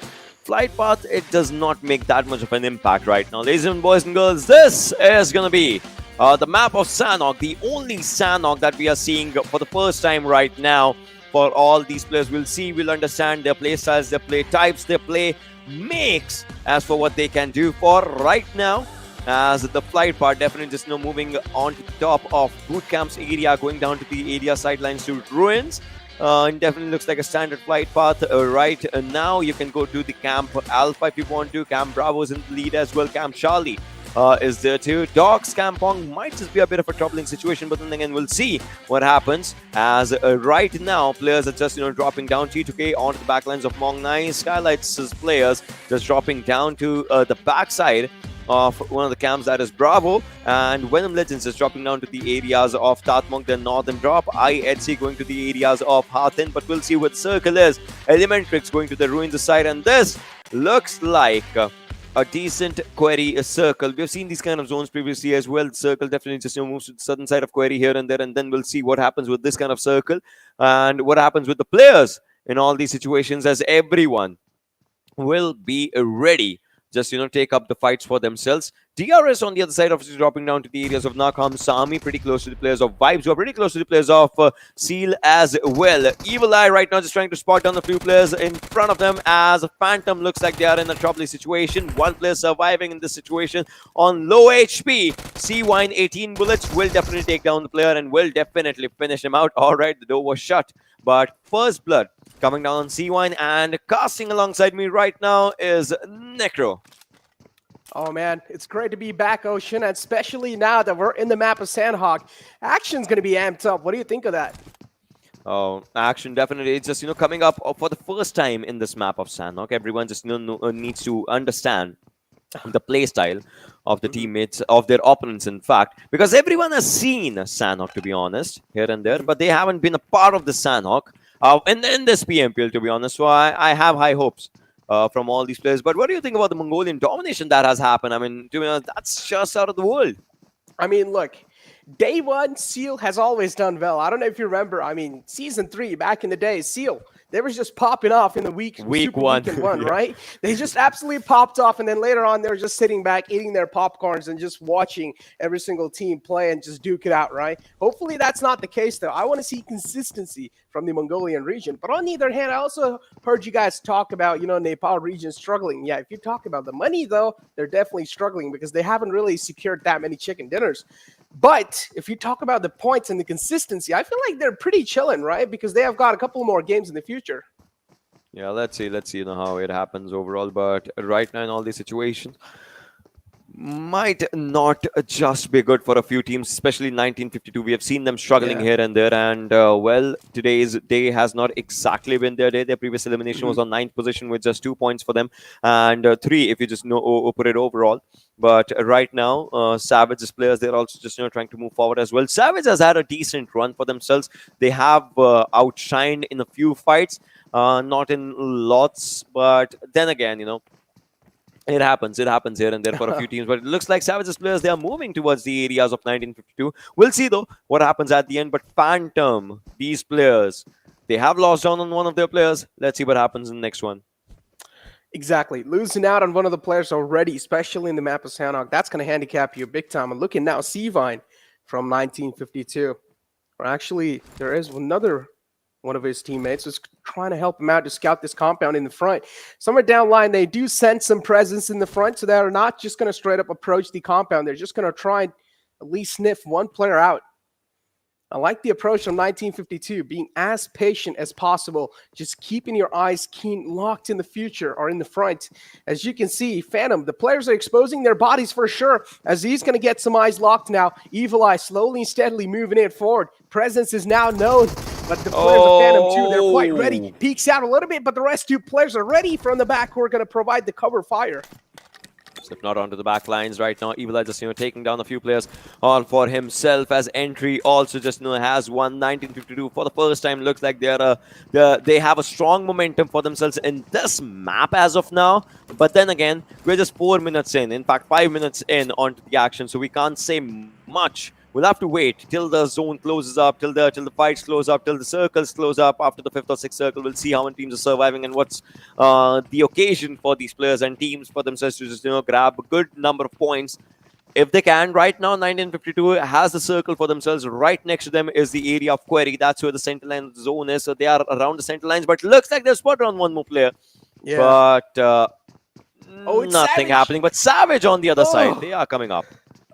flight path, it does not make that much of an impact right now. Ladies and boys and girls, this is gonna be the map of Sanhok, the only Sanhok that we are seeing for the first time right now. For all these players, we'll see, we'll understand their play styles, their play types, their play makes as for what they can do for right now. As the flight part, definitely just moving on to the top of boot camps area, going down to the area sidelines to ruins. It definitely looks like a standard flight path. Right now, you can go to the Camp Alpha if you want to. Camp Bravo is in the lead as well. Camp Charlie is there too. Dogs Kampong might just be a bit of a troubling situation, but then again, we'll see what happens. As right now, players are just dropping down T2K onto the backlines of Mong9. Skylight's players just dropping down to the backside of one of the camps, that is Bravo, and Venom Legends is dropping down to the areas of Tatmok, the northern drop. IHC going to the areas of Hathin, but we'll see what Circle is. ElementriX going to the ruins side, and this looks like a decent Query Circle. We've seen these kind of zones previously as well. Circle definitely just moves to the southern side of Query here and there, and then we'll see what happens with this kind of circle and what happens with the players in all these situations, as everyone will be ready just take up the fights for themselves. DRS on the other side, obviously dropping down to the areas of Nakam Sami, pretty close to the players of Vibes, who are pretty close to the players of Seal as well. Evil Eye right now just trying to spot down a few players in front of them, as Phantom looks like they are in a troubling situation. One player surviving in this situation on low HP. C-Wine 18 bullets will definitely take down the player and will definitely finish him out. All right, the door was shut, but first blood coming down on C-Wine, and casting alongside me right now is Necro. Oh man, it's great to be back, Ocean, and especially now that we're in the map of Sanhok. Action's going to be amped up. What do you think of that? Oh, action definitely. It's just coming up for the first time in this map of Sanhok. Everyone just needs to understand the play style of the teammates, of their opponents, in fact, because everyone has seen Sanhok, to be honest, here and there, but they haven't been a part of the Sanhok in this PMPL, to be honest. So I have high hopes from all these players. But what do you think about the Mongolian domination that has happened? I mean, to be honest, that's just out of the world. I mean, look, day one, Seal has always done well. I don't know if you remember. I mean, season 3, back in the day, Seal, they were just popping off in the week one. Weekend 1, right? They just absolutely popped off, and then later on, they were just sitting back, eating their popcorns, and just watching every single team play and just duke it out, right? Hopefully, that's not the case, though. I want to see consistency from the Mongolian region. But on the other hand, I also heard you guys talk about, Nepal region struggling. Yeah, if you talk about the money, though, they're definitely struggling because they haven't really secured that many chicken dinners. But if you talk about the points and the consistency, I feel like they're pretty chilling, right? Because they have got a couple more games in the future. Yeah, let's see how it happens overall. But right now in all these situations, might not just be good for a few teams, especially 1952. We have seen them struggling here and there, and well, today's day has not exactly been their day. Their previous elimination was on 9th position with just 2 points for them, and 3 if you just put it overall. But right now, Savage's players, they're also just trying to move forward as well. Savage has had a decent run for themselves. They have outshined in a few fights, not in lots, but then again, it happens here and there for a few teams, but it looks like Savage's players, they are moving towards the areas of 1952. We'll see, though, what happens at the end. But Phantom, these players, they have lost down on one of their players. Let's see what happens in the next one. Exactly. Losing out on one of the players already, especially in the map of Sanhok, that's going to handicap you big time. And looking now, Seavine from 1952. Or actually, there is another one of his teammates was trying to help him out to scout this compound in the front. Somewhere down line, they do sense some presence in the front, so they're not just going to straight up approach the compound. They're just going to try and at least sniff one player out. I like the approach from 1952, being as patient as possible, just keeping your eyes keen, locked in the future or in the front. As you can see, Phantom, the players are exposing their bodies for sure, as he's going to get some eyes locked now. Evil Eye slowly and steadily moving it forward. Presence is now known, but the players of Phantom too, they're quite ready. Peeks out a little bit, but the rest 2 players are ready from the back who are going to provide the cover fire. Slip not onto the back lines right now. Evil Eye just taking down a few players all for himself, as Entry also just has won 1952 for the first time. Looks like they have a strong momentum for themselves in this map as of now. But then again, we're just 4 minutes in fact 5 minutes in onto the action, so we can't say much. We'll have to wait till the zone closes up, till the fights close up, till the circles close up. After the 5th or 6th circle, we'll see how many teams are surviving and what's the occasion for these players and teams for themselves to just grab a good number of points. If they can, right now, 1952 has the circle for themselves. Right next to them is the area of Query. That's where the center line zone is. So they are around the center lines, but looks like they're spotted on one more player. Yeah. But nothing Savage happening. But Savage on the other side, they are coming up.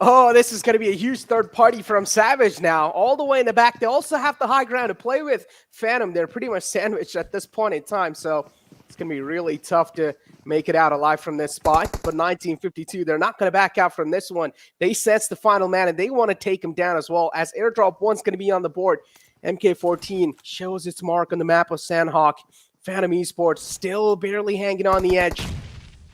Oh, this is going to be a huge third party from Savage now, all the way in the back. They also have the high ground to play with. Phantom, they're pretty much sandwiched at this point in time, so it's going to be really tough to make it out alive from this spot. But 1952, they're not going to back out from this one. They sense the final man, and they want to take him down as well, as airdrop 1's going to be on the board. MK14 shows its mark on the map of Sanhok. Venom Esports still barely hanging on the edge.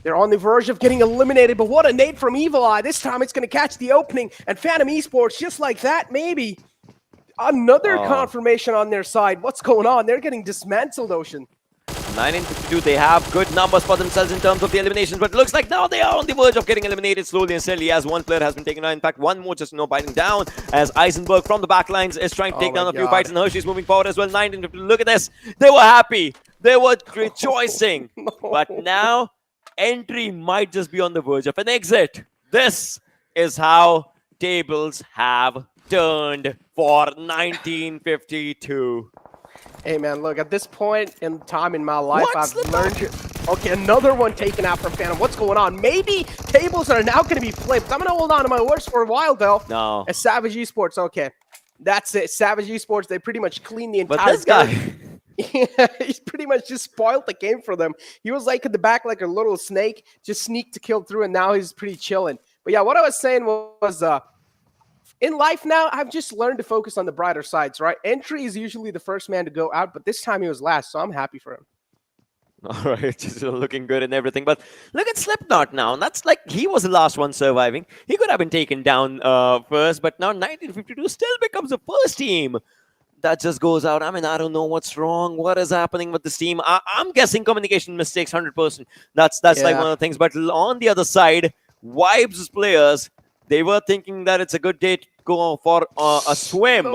They're on the verge of getting eliminated, but what a nade from Evil Eye. This time it's going to catch the opening, and Phantom Esports, just like that, maybe another confirmation on their side. What's going on? They're getting dismantled, Ocean. 1952, they have good numbers for themselves in terms of the eliminations, but looks like now they are on the verge of getting eliminated slowly and steadily, as one player has been taken down. In fact, one more just biting down, as Eisenberg from the back lines is trying to take down a few fights, and Hershey's moving forward as well. 1952, look at this. They were happy. They were rejoicing. But now Entry might just be on the verge of an exit. This is how tables have turned for 1952. Hey, man, look, at this point in time in my life, I've learned... Okay, another one taken out from Phantom. What's going on? Maybe tables are now going to be flipped. I'm going to hold on to my words for a while, though. No. As Savage Esports, okay. That's it. Savage Esports, they pretty much cleaned the entire... But this guy... Yeah, he's pretty much just spoiled the game for them. He was like in the back like a little snake, just sneaked to kill through, and now he's pretty chilling. But yeah, what I was saying was in life now, I've just learned to focus on the brighter sides, right? Entry is usually the first man to go out, but this time he was last, so I'm happy for him. All right, just looking good and everything. But look at Slipknot now. And that's like he was the last one surviving. He could have been taken down first, but now 1952 still becomes the first team that just goes out. I mean, I don't know what's wrong. What is happening with this team? I'm guessing communication mistakes, 100%. That's like one of the things. But on the other side, Vibes players, they were thinking that it's a good day to go for a swim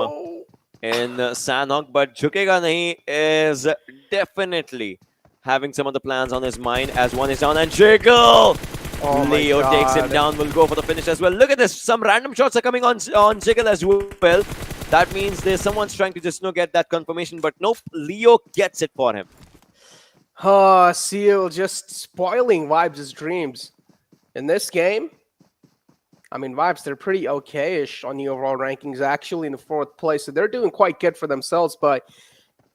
in Sanhok. But Jhukega Nahi is definitely having some of the plans on his mind, as one is down. And Jiggle! Leo takes him down. Will go for the finish as well. Look at this. Some random shots are coming on Jiggle as well. That means there's someone's trying to just get that confirmation, but nope, Leo gets it for him. Seal just spoiling Vibes' dreams. In this game, I mean, Vibes, they're pretty okay-ish on the overall rankings, actually in the 4th place, so they're doing quite good for themselves, but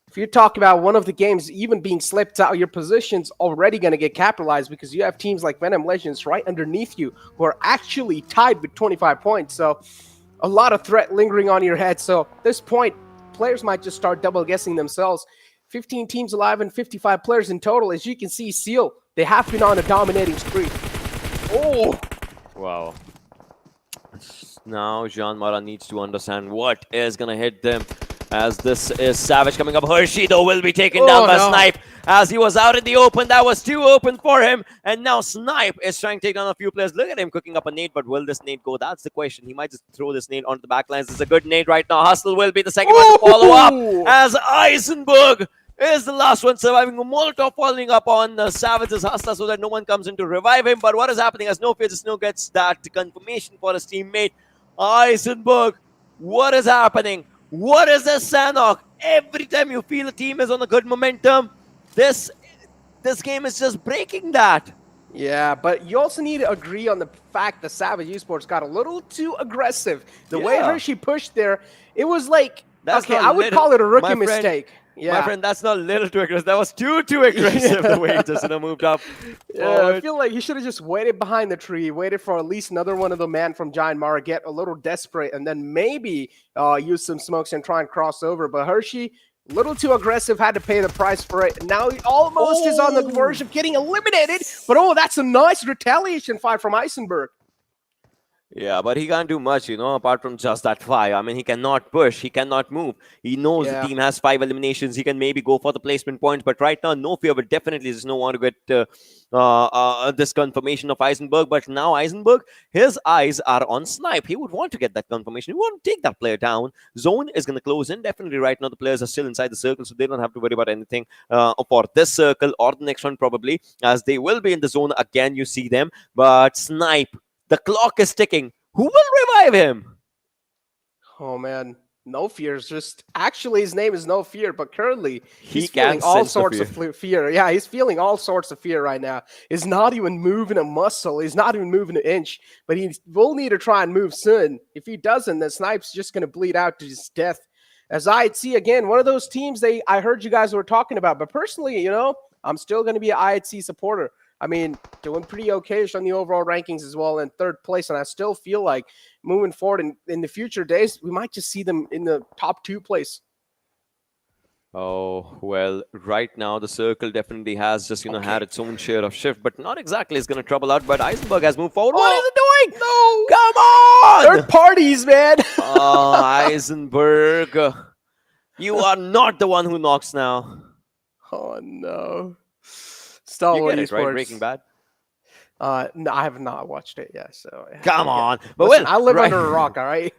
if you talk about one of the games even being slipped out, your position's already going to get capitalized because you have teams like Venom Legends right underneath you who are actually tied with 25 points. So a lot of threat lingering on your head. So at this point, players might just start double guessing themselves. 15 teams alive and 55 players in total. As you can see, Seal, they have been on a dominating streak. Oh! Wow. Now JyanMaara needs to understand what is going to hit them, as this is Savage coming up. Hershey, though, will be taken down by Snipe, as he was out in the open. That was too open for him. And now Snipe is trying to take down a few players. Look at him cooking up a nade, but will this nade go? That's the question. He might just throw this nade onto the backlines. This is a good nade right now. Hustle will be the second one to follow up, as Eisenberg is the last one surviving. A Molotov following up on Savage's Hustler so that no one comes in to revive him. But what is happening as No Fear just now gets that confirmation for his teammate. Eisenberg, what is happening? What is this, Sanhok? Every time you feel a team is on a good momentum, this game is just breaking that. Yeah, but you also need to agree on the fact that Savage Esports got a little too aggressive. The way Hershey pushed there, it was like, okay, I would call it a rookie mistake. Yeah. My friend, that's not a little too aggressive. That was too aggressive the way he just moved up. Yeah, I feel like he should have just waited behind the tree, waited for at least another one of the man from JyanMaara, get a little desperate, and then maybe use some smokes and try and cross over. But Hershey, a little too aggressive, had to pay the price for it. Now he almost is on the verge of getting eliminated. But that's a nice retaliation fight from Eisenberg. Yeah, but he can't do much, apart from just that 5. I mean, he cannot push, he cannot move. He knows the team has 5 eliminations. He can maybe go for the placement points, but right now, No Fear would definitely just not want to get this confirmation of Eisenberg. But now Eisenberg, his eyes are on Snipe. He would want to get that confirmation. He want to take that player down. Zone is going to close in. Definitely right now, the players are still inside the circle, so they don't have to worry about anything for this circle or the next one probably, as they will be in the zone again. You see them, but Snipe, the clock is ticking. Who will revive him? Oh, man. No Fear is just... Actually, his name is No Fear, but currently he's can feeling all sorts of fear. Yeah, he's feeling all sorts of fear right now. He's not even moving a muscle. He's not even moving an inch. But he will need to try and move soon. If he doesn't, then Snipe's just going to bleed out to his death. As IHC, again, one of those teams I heard you guys were talking about. But personally, I'm still going to be an IHC supporter. I mean, doing pretty okay on the overall rankings as well in 3rd place. And I still feel like moving forward in the future days, we might just see them in the top 2 place. Oh, well, right now the circle definitely has just, had its own share of shift, but not exactly is going to trouble out. But Eisenberg has moved forward. What is it doing? No! Come on! 3rd parties, man! Oh, Eisenberg. You are not the one who knocks now. Oh, no. Stalwart Esports. Right? Breaking Bad? No, I have not watched it yet. So come on, but listen, I live under a rock. All right.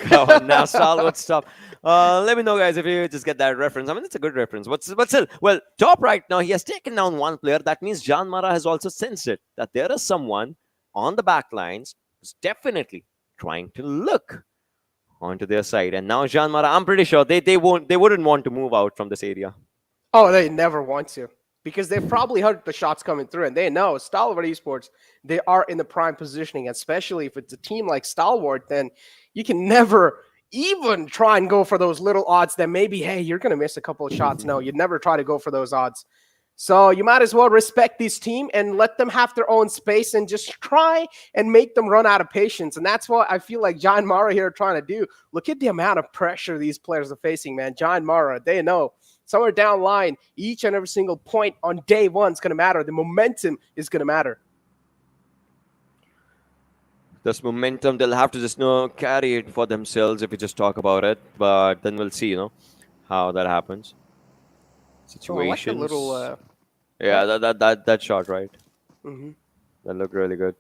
Come on now, Stalwart, stop. Let me know, guys, if you just get that reference. I mean, it's a good reference, but still, well, top right now, he has taken down one player. That means JyanMaara has also sensed it, that there is someone on the back lines who's definitely trying to look onto their side. And now JyanMaara, I'm pretty sure they wouldn't want to move out from this area. Oh, they never want to. Because they've probably heard the shots coming through, and they know Stalwart Esports, they are in the prime positioning, especially if it's a team like Stalwart, then you can never even try and go for those little odds that maybe, hey, you're going to miss a couple of shots. No, you'd never try to go for those odds. So you might as well respect this team and let them have their own space and just try and make them run out of patience. And that's what I feel like JyanMaara here are trying to do. Look at the amount of pressure these players are facing, man. JyanMaara, they know. Somewhere down line, each and every single point on day 1 is going to matter. The momentum is going to matter. This momentum, they'll have to just carry it for themselves if we just talk about it. But then we'll see, how that happens. Situations. Oh, I like the little, yeah, that shot, right? Mm-hmm. That looked really good.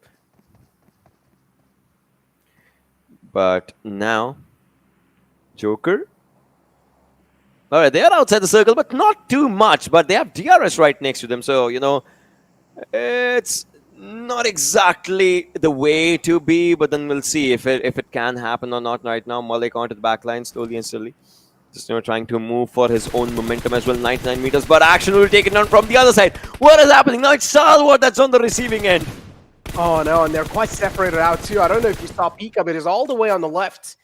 But now, Joker. All right, they are outside the circle, but not too much. But they have DRS right next to them. So, it's not exactly the way to be. But then we'll see if it can happen or not right now. Malik onto the back line slowly and slowly. Just, trying to move for his own momentum as well. 99 meters, but Action will take it down from the other side. What is happening? Now it's Stalwart that's on the receiving end. Oh, no, and they're quite separated out, too. I don't know if you saw Pika, but it's all the way on the left.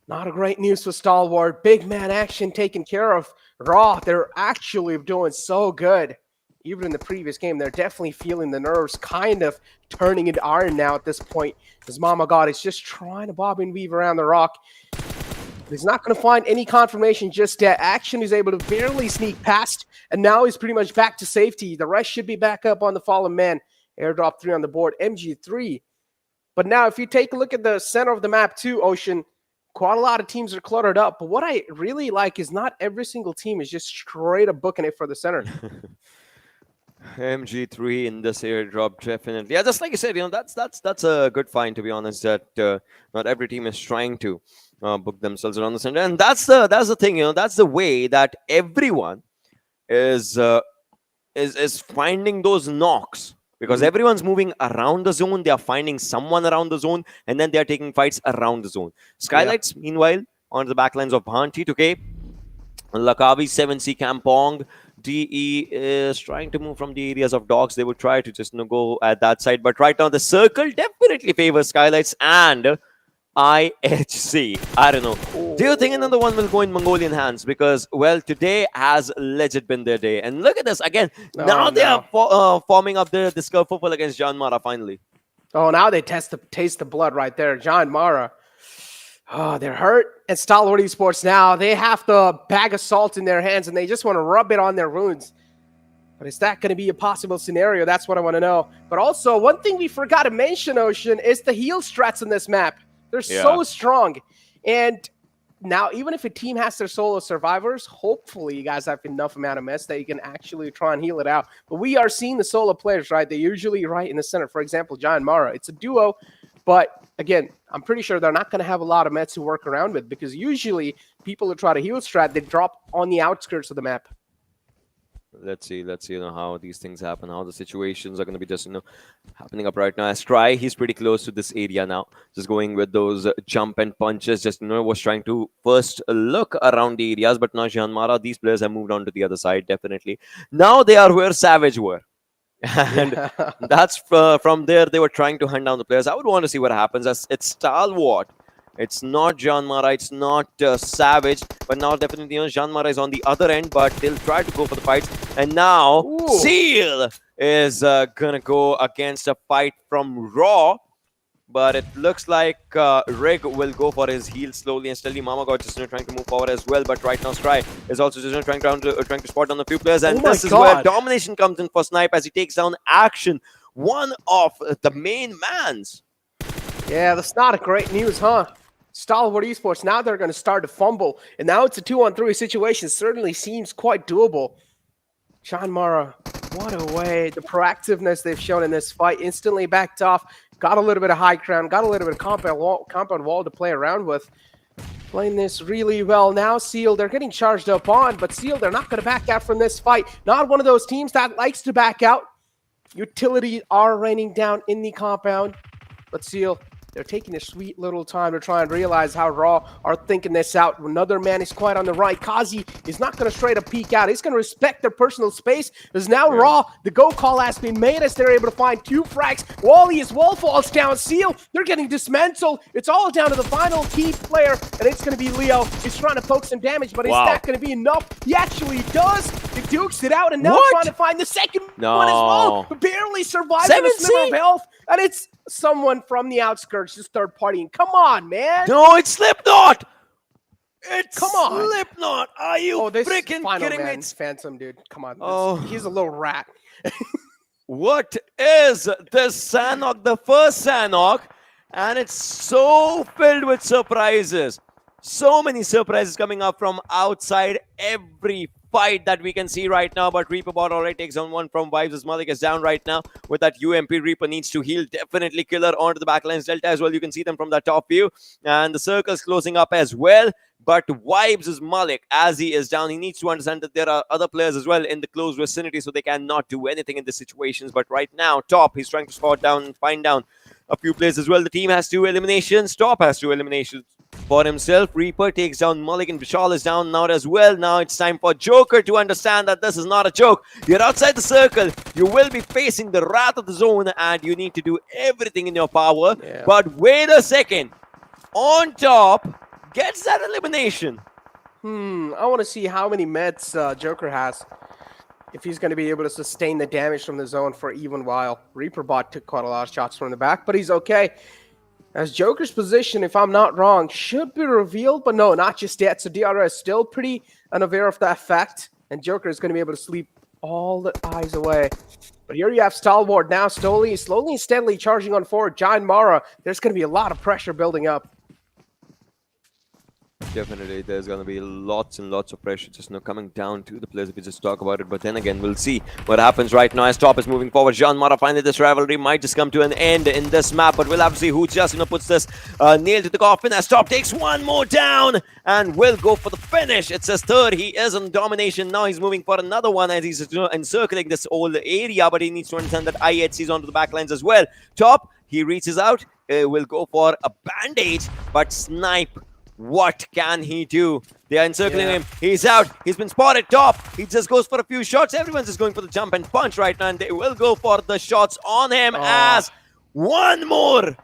Not a great news for Stalwart. Big man Action taken care of. Raw, they're actually doing so good. Even in the previous game, they're definitely feeling the nerves kind of turning into iron now at this point. Because Mama God is just trying to bob and weave around the rock. But he's not going to find any confirmation just yet. Action is able to barely sneak past. And now he's pretty much back to safety. The rest should be back up on the fallen man. Airdrop 3 on the board. MG3. But now if you take a look at the center of the map too, Ocean, quite a lot of teams are cluttered up. But what I really like is not every single team is just straight up booking it for the center. MG3 in this airdrop, definitely. Yeah, just like you said, that's a good find, to be honest, that not every team is trying to book themselves around the center. And that's the thing, that's the way that everyone is finding those knocks. Because everyone's moving around the zone, they are finding someone around the zone, and then they are taking fights around the zone. Skylightz, meanwhile, on the backlines of Bhanti, 2K, Lakavi, 7C, Kampong, DE is trying to move from the areas of dogs. They would try to just go at that side. But right now, the circle definitely favors Skylightz and IHC. I don't know. Do you think another one will go in Mongolian hands? Because, well, today has legit been their day. And look at this again. They are forming up this kerfuffle against JyanMaara finally. Oh, now they taste the blood right there. JyanMaara. Oh, they're hurt. And Stalwart Esports now, they have the bag of salt in their hands and they just want to rub it on their wounds. But is that going to be a possible scenario? That's what I want to know. But also, one thing we forgot to mention, Ocean, is the heal strats in this map. They're so strong. And now, even if a team has their solo survivors, hopefully you guys have enough amount of mess that you can actually try and heal it out. But we are seeing the solo players, right? They're usually right in the center. For example, JyanMaara. It's a duo, but again, I'm pretty sure they're not going to have a lot of mets to work around with because usually people who try to heal strat, they drop on the outskirts of the map. Let's see, how these things happen, how the situations are going to be just, happening up right now. As Try, he's pretty close to this area now. Just going with those jump and punches. Just, was trying to first look around the areas. But now JyanMaara, these players have moved on to the other side, definitely. Now they are where Savage were. And that's from there, they were trying to hunt down the players. I would want to see what happens as it's Stalwart. It's not JyanMaara, it's not Savage, but now definitely JyanMaara is on the other end, but they'll try to go for the fights. And now Seal is gonna go against a fight from Raw, but it looks like Rig will go for his heal slowly and steadily. Mama God just trying to move forward as well, but right now Stry is also just trying to spot down a few players, and this is where domination comes in for Snipe as he takes down Action, one of the main mans. Yeah, that's not a great news, huh? Stalwart Esports, now they're going to start to fumble. And now it's a 2-on-3 situation. Certainly seems quite doable. JyanMaara, what a way. The proactiveness they've shown in this fight. Instantly backed off. Got a little bit of high ground. Got a little bit of compound wall to play around with. Playing this really well. Now Seal, they're getting charged up on. But Seal, they're not going to back out from this fight. Not one of those teams that likes to back out. Utilities are raining down in the compound. But Seal, they're taking their sweet little time to try and realize how Raw are thinking this out. Another man is quite on the right. Kazi is not going to straight up peek out. He's going to respect their personal space. There's now Raw. The go call has been made as they're able to find 2 frags. Wally, his wall falls down. Seal, they're getting dismantled. It's all down to the final key player, and it's going to be Leo. He's trying to poke some damage, but is that going to be enough? He actually does. He dukes it out, and now trying to find the second one as well. Barely surviving a sliver of health, and it's someone from the outskirts, just third partying. Come on, man. No, it's Slipknot. Come on. Slipknot. Are you freaking kidding me? It's Phantom, dude. Come on. He's a little rat. What is this Sanhok? The first Sanhok. And it's so filled with surprises. So many surprises coming up from outside every fight that we can see right now. But Reaper bot already takes on one from Vibes as Malik is down right now with that UMP. Reaper needs to heal. Definitely Killer onto the backlines. Delta as well. You can see them from the top view. And the circle's closing up as well. But Vibes is Malik as he is down. He needs to understand that there are other players as well in the close vicinity, so they cannot do anything in these situations. But right now, Top, he's trying to spot down and find down a few players as well. The team has 2 eliminations. Top has 2 eliminations for himself. Reaper takes down Malik, and Vishal is down now as well. Now it's time for Joker to understand that this is not a joke. You're outside the circle. You will be facing the wrath of the zone, and you need to do everything in your power. Yeah. But wait a second. On Top gets that elimination. I want to see how many meds Joker has. If he's going to be able to sustain the damage from the zone for even while. Reaperbot took quite a lot of shots from the back, but he's okay. As Joker's position, if I'm not wrong, should be revealed, but no, not just yet. So DRS still pretty unaware of that fact, and Joker is going to be able to sleep all the eyes away. But here you have Stalwart now slowly and steadily charging on forward. JyanMaara, there's going to be a lot of pressure building up. Definitely, there's going to be lots and lots of pressure just now coming down to the players if we just talk about it. But then again, we'll see what happens right now as Top is moving forward. JyanMaara, finally this rivalry might just come to an end in this map. But we'll have to see who just puts this nail to the coffin as Top takes one more down and will go for the finish. It's his third. He is on domination. Now he's moving for another one as he's encircling this whole area. But he needs to understand that IHC is onto the backlines as well. Top, he reaches out, will go for a bandage, but Snipe. What can he do? They are encircling him. He's out. He's been spotted. Top. He just goes for a few shots. Everyone's just going for the jump and punch right now. And they will go for the shots on him as one more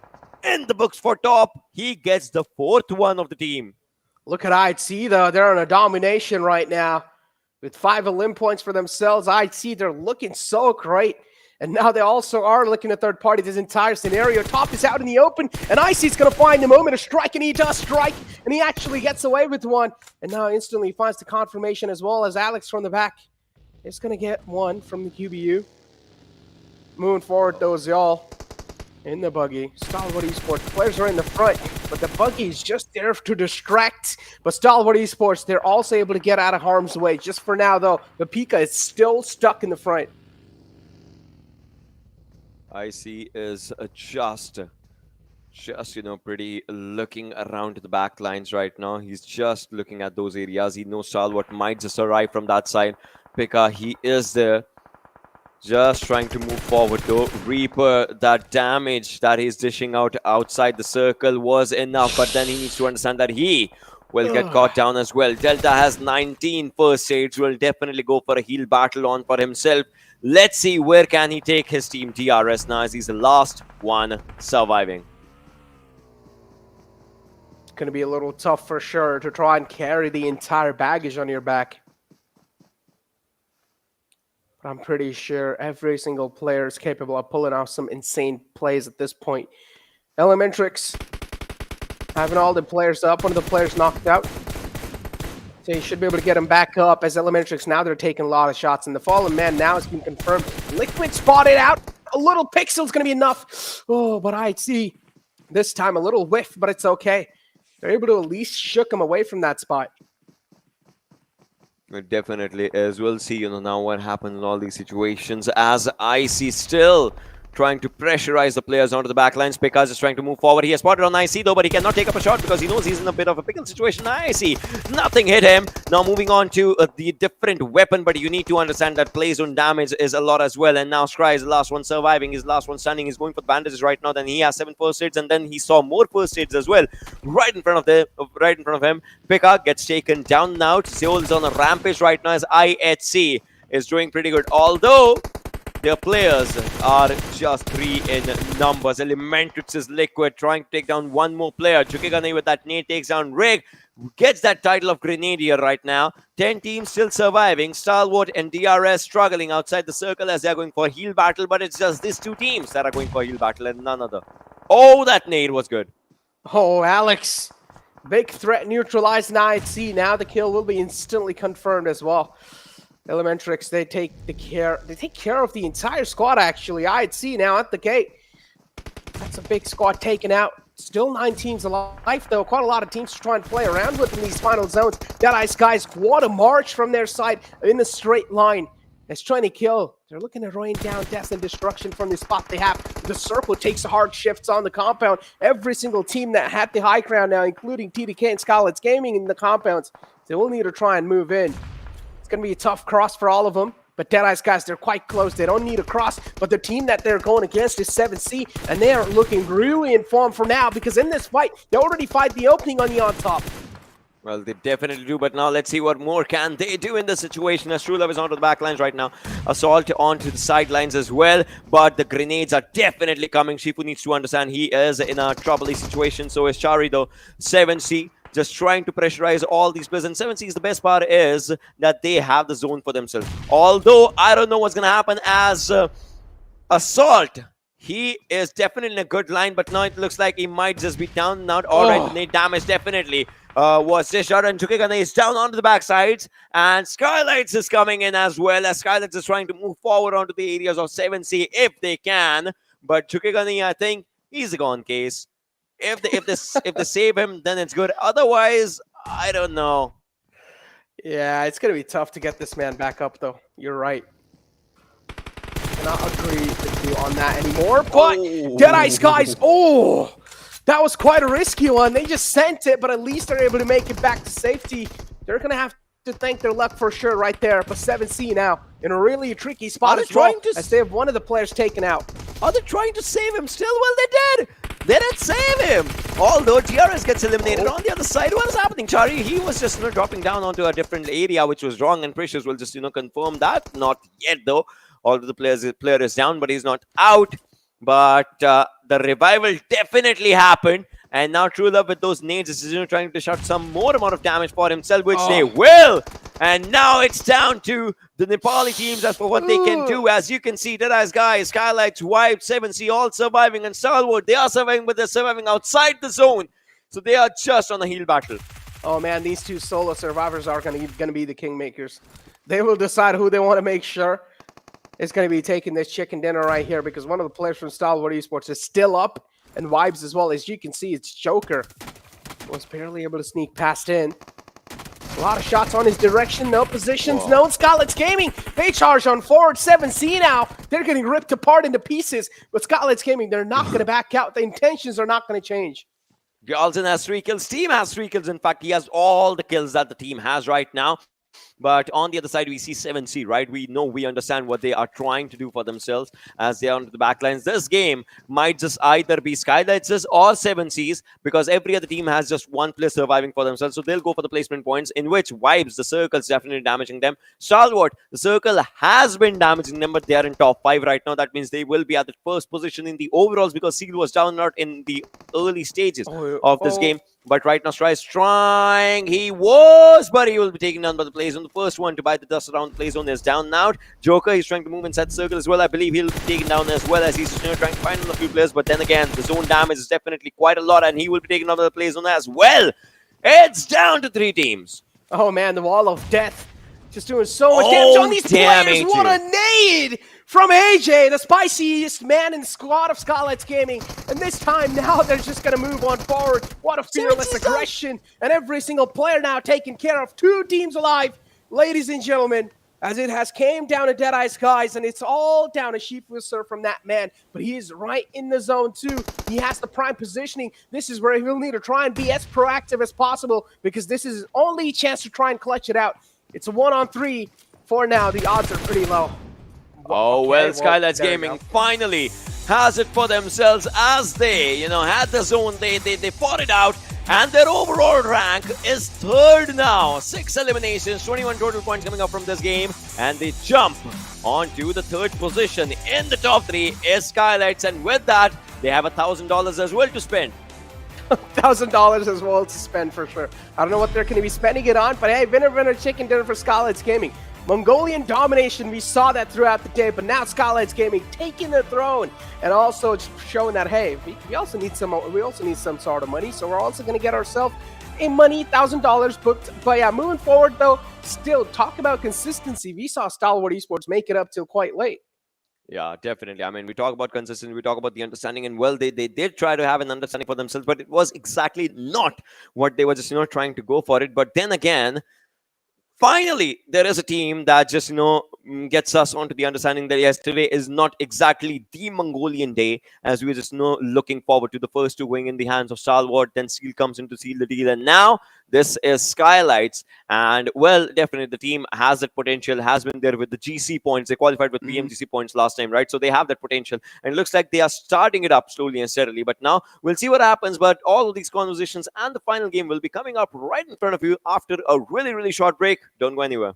in the books for Top. He gets the fourth one of the team. Look at IHC though. They're on a domination right now. With 5 elim points for themselves. IHC, they're looking so great. And now they also are looking at third party this entire scenario. Top is out in the open, and IC's going to find the moment to strike, and he does strike, and he actually gets away with one. And now instantly finds the confirmation as well as Alex from the back is going to get one from the QBU. Moving forward, those y'all in the buggy. Stalwart Esports players are in the front, but the buggy is just there to distract. But Stalwart Esports, they're also able to get out of harm's way. Just for now, though, the Pika is still stuck in the front. IC is just pretty looking around the back lines right now. He's just looking at those areas. He knows Stalwart might just arrive from that side. Pika, he is there. Just trying to move forward though. Reaper, that damage that he's dishing out outside the circle was enough, but then he needs to understand that he will get caught down as well. Delta has 19 first aids, will definitely go for a heal battle on for himself. Let's see where can he take his team DRS now as he's the last one surviving. It's going to be a little tough for sure to try and carry the entire baggage on your back. But I'm pretty sure every single player is capable of pulling off some insane plays at this point. ElementriX having all the players up, one of the players knocked out. So you should be able to get him back up as ElementriX. Now they're taking a lot of shots. And the fallen man now has been confirmed. Liquid spotted out. A little pixel is going to be enough. Oh, but I see this time a little whiff, but it's okay. They're able to at least shook him away from that spot. It definitely is. We'll see, now what happens in all these situations as IC still trying to pressurize the players onto the back lines. Pekas is trying to move forward. He has spotted on IC though, but he cannot take up a shot because he knows he's in a bit of a pickle situation. IC, nothing hit him. Now moving on to the different weapon, but you need to understand that play zone damage is a lot as well. And now Scry is the last one surviving, his last one standing. He's going for the bandages right now. Then he has 7 first aids, and then he saw more first aids as well right in front of him. Pekka gets taken down now. Seoul is on a rampage right now as IHC is doing pretty good, although their players are just 3 in numbers. ElementriX is Liquid trying to take down one more player. Chukigane with that nade takes down Rig. Gets that title of Grenadier right now. 10 teams still surviving. Stalwart and DRS struggling outside the circle as they're going for heal battle. But it's just these 2 teams that are going for heal battle and none other. Oh, that nade was good. Oh, Alex. Big threat neutralized in IHC. Now the kill will be instantly confirmed as well. ElementriX, they take care of the entire squad actually. IHC now at the gate. That's a big squad taken out. Still 9 teams alive though. Quite a lot of teams to try and play around with in these final zones. Deadeyes Guys, what a march from their side in a straight line. It's trying to kill. They're looking to rain down death and destruction from the spot they have. The circle takes hard shifts on the compound. Every single team that had the high ground now, including TDK and Skylightz Gaming in the compounds, they will need to try and move in. Going to be a tough cross for all of them, but Deadeyes Guys, they're quite close. They don't need a cross, but the team that they're going against is 7C, and they are looking really in form for now because in this fight, they already fight the opening on the on top. Well, they definitely do, but now let's see what more can they do in this situation as True Love is onto the back lines right now. Assault onto the sidelines as well, but the grenades are definitely coming. Shifu needs to understand he is in a troubling situation, so is Chari though. 7C just trying to pressurize all these players. And 7C's, the best part is that they have the zone for themselves. Although I don't know what's going to happen as Assault. He is definitely in a good line, but now it looks like he might just be down and out. All right, nade damage definitely was dished out, and Chukigane is down onto the backsides, and Skylightz is coming in as well, as Skylightz is trying to move forward onto the areas of 7C if they can. But Chukigane, I think he's a gone case. If they save him, then it's good. Otherwise, I don't know. Yeah, it's gonna be tough to get this man back up, though. You're right. Cannot agree with you on that anymore. But Deadeyes Guys, that was quite a risky one. They just sent it, but at least they're able to make it back to safety. They're gonna have to thank their luck for sure right there. But 7C now in a really tricky spot as well, as they have one of the players taken out. Are they trying to save him still? Well, they did. They didn't save him. Although DRS gets eliminated on the other side. What is happening, Chari? He was just dropping down onto a different area, which was wrong, and Precious will just confirm that. Not yet though. Although the player is down, but he's not out. But the revival definitely happened. And now True Love with those nades is trying to shot some more amount of damage for himself, which they will. And now it's down to the Nepali teams as for what they can do. As you can see, Deadeyes Guys, Skylightz, Wipe, 7C all surviving, and Stalwart, they are surviving, but they're surviving outside the zone. So they are just on a heal battle. Oh man, these two solo survivors are gonna be the kingmakers. They will decide who they want to make sure is going to be taking this chicken dinner right here, because one of the players from Stalwart Esports is still up, and Vibes as well. As you can see, it's Joker was barely able to sneak past in. A lot of shots on his direction, no positions, no. Skylightz Gaming, they charge on forward. 7C now, they're getting ripped apart into pieces, but Skylightz Gaming, they're not going to back out. The intentions are not going to change. Galton has 3 kills, team has 3 kills. In fact, he has all the kills that the team has right now. But on the other side, we see 7C, right? We understand what they are trying to do for themselves as they are onto the backlines. This game might just either be Skylight's or 7C's, because every other team has just one player surviving for themselves. So they'll go for the placement points, in which Vibes, the circle is definitely damaging them. Stalwart, the circle has been damaging them, but they are in top 5 right now. That means they will be at the first position in the overalls, because Seal was down out in the early stages of this game. But right now, Stry is trying. He was, but he will be taken down by the play zone. The first one to bite the dust around the play zone is down now. Joker, he's trying to move inside the circle as well. I believe he'll be taken down as well, as he's just trying to find a few players. But then again, the zone damage is definitely quite a lot, and he will be taken down by the play zone as well. It's down to 3 teams. Oh man, the wall of death just doing so much damage on these players. What a nade from AJ, the spiciest man in the squad of Skylightz Gaming. And this time now they're just going to move on forward. What a fearless aggression. And every single player now taking care of 2 teams alive. Ladies and gentlemen, as it has came down to Deadeyes Guys, and it's all down to Sheep Whistle from that man. But he is right in the zone too. He has the prime positioning. This is where he'll need to try and be as proactive as possible, because this is his only chance to try and clutch it out. It's a 1-on-3 for now. The odds are pretty low. Oh, well, Skylightz Gaming finally has it for themselves, as they, had the zone. They fought it out, and their overall rank is 3rd now. 6 eliminations, 21 total points coming up from this game, and they jump onto the 3rd position. In the top 3 is Skylightz, and with that, they have $1,000 as well to spend. $1,000 as well to spend for sure. I don't know what they're going to be spending it on, but hey, winner chicken dinner for Skylightz Gaming. Mongolian domination, we saw that throughout the day, but now Skylightz Gaming taking the throne, and also showing that, hey, we also need some sort of money, so we're also going to get ourselves a money, $1,000 booked. But yeah, moving forward though, still talk about consistency. We saw Stalwart Esports make it up till quite late. Yeah, definitely. I mean, we talk about consistency, we talk about the understanding, and well, they did try to have an understanding for themselves, but it was exactly not what they were just trying to go for it. But then again, finally, there is a team that just, gets us onto the understanding that yesterday is not exactly the Mongolian day, as we were just, looking forward to the first 2 going in the hands of Stalwart. Then Seal comes in to seal the deal. And now this is Skylightz. And, well, definitely the team has that potential, has been there with the GC points. They qualified with PMGC points last time, right? So they have that potential. And it looks like they are starting it up slowly and steadily. But now we'll see what happens. But all of these conversations and the final game will be coming up right in front of you after a really, really short break. Don't go anywhere.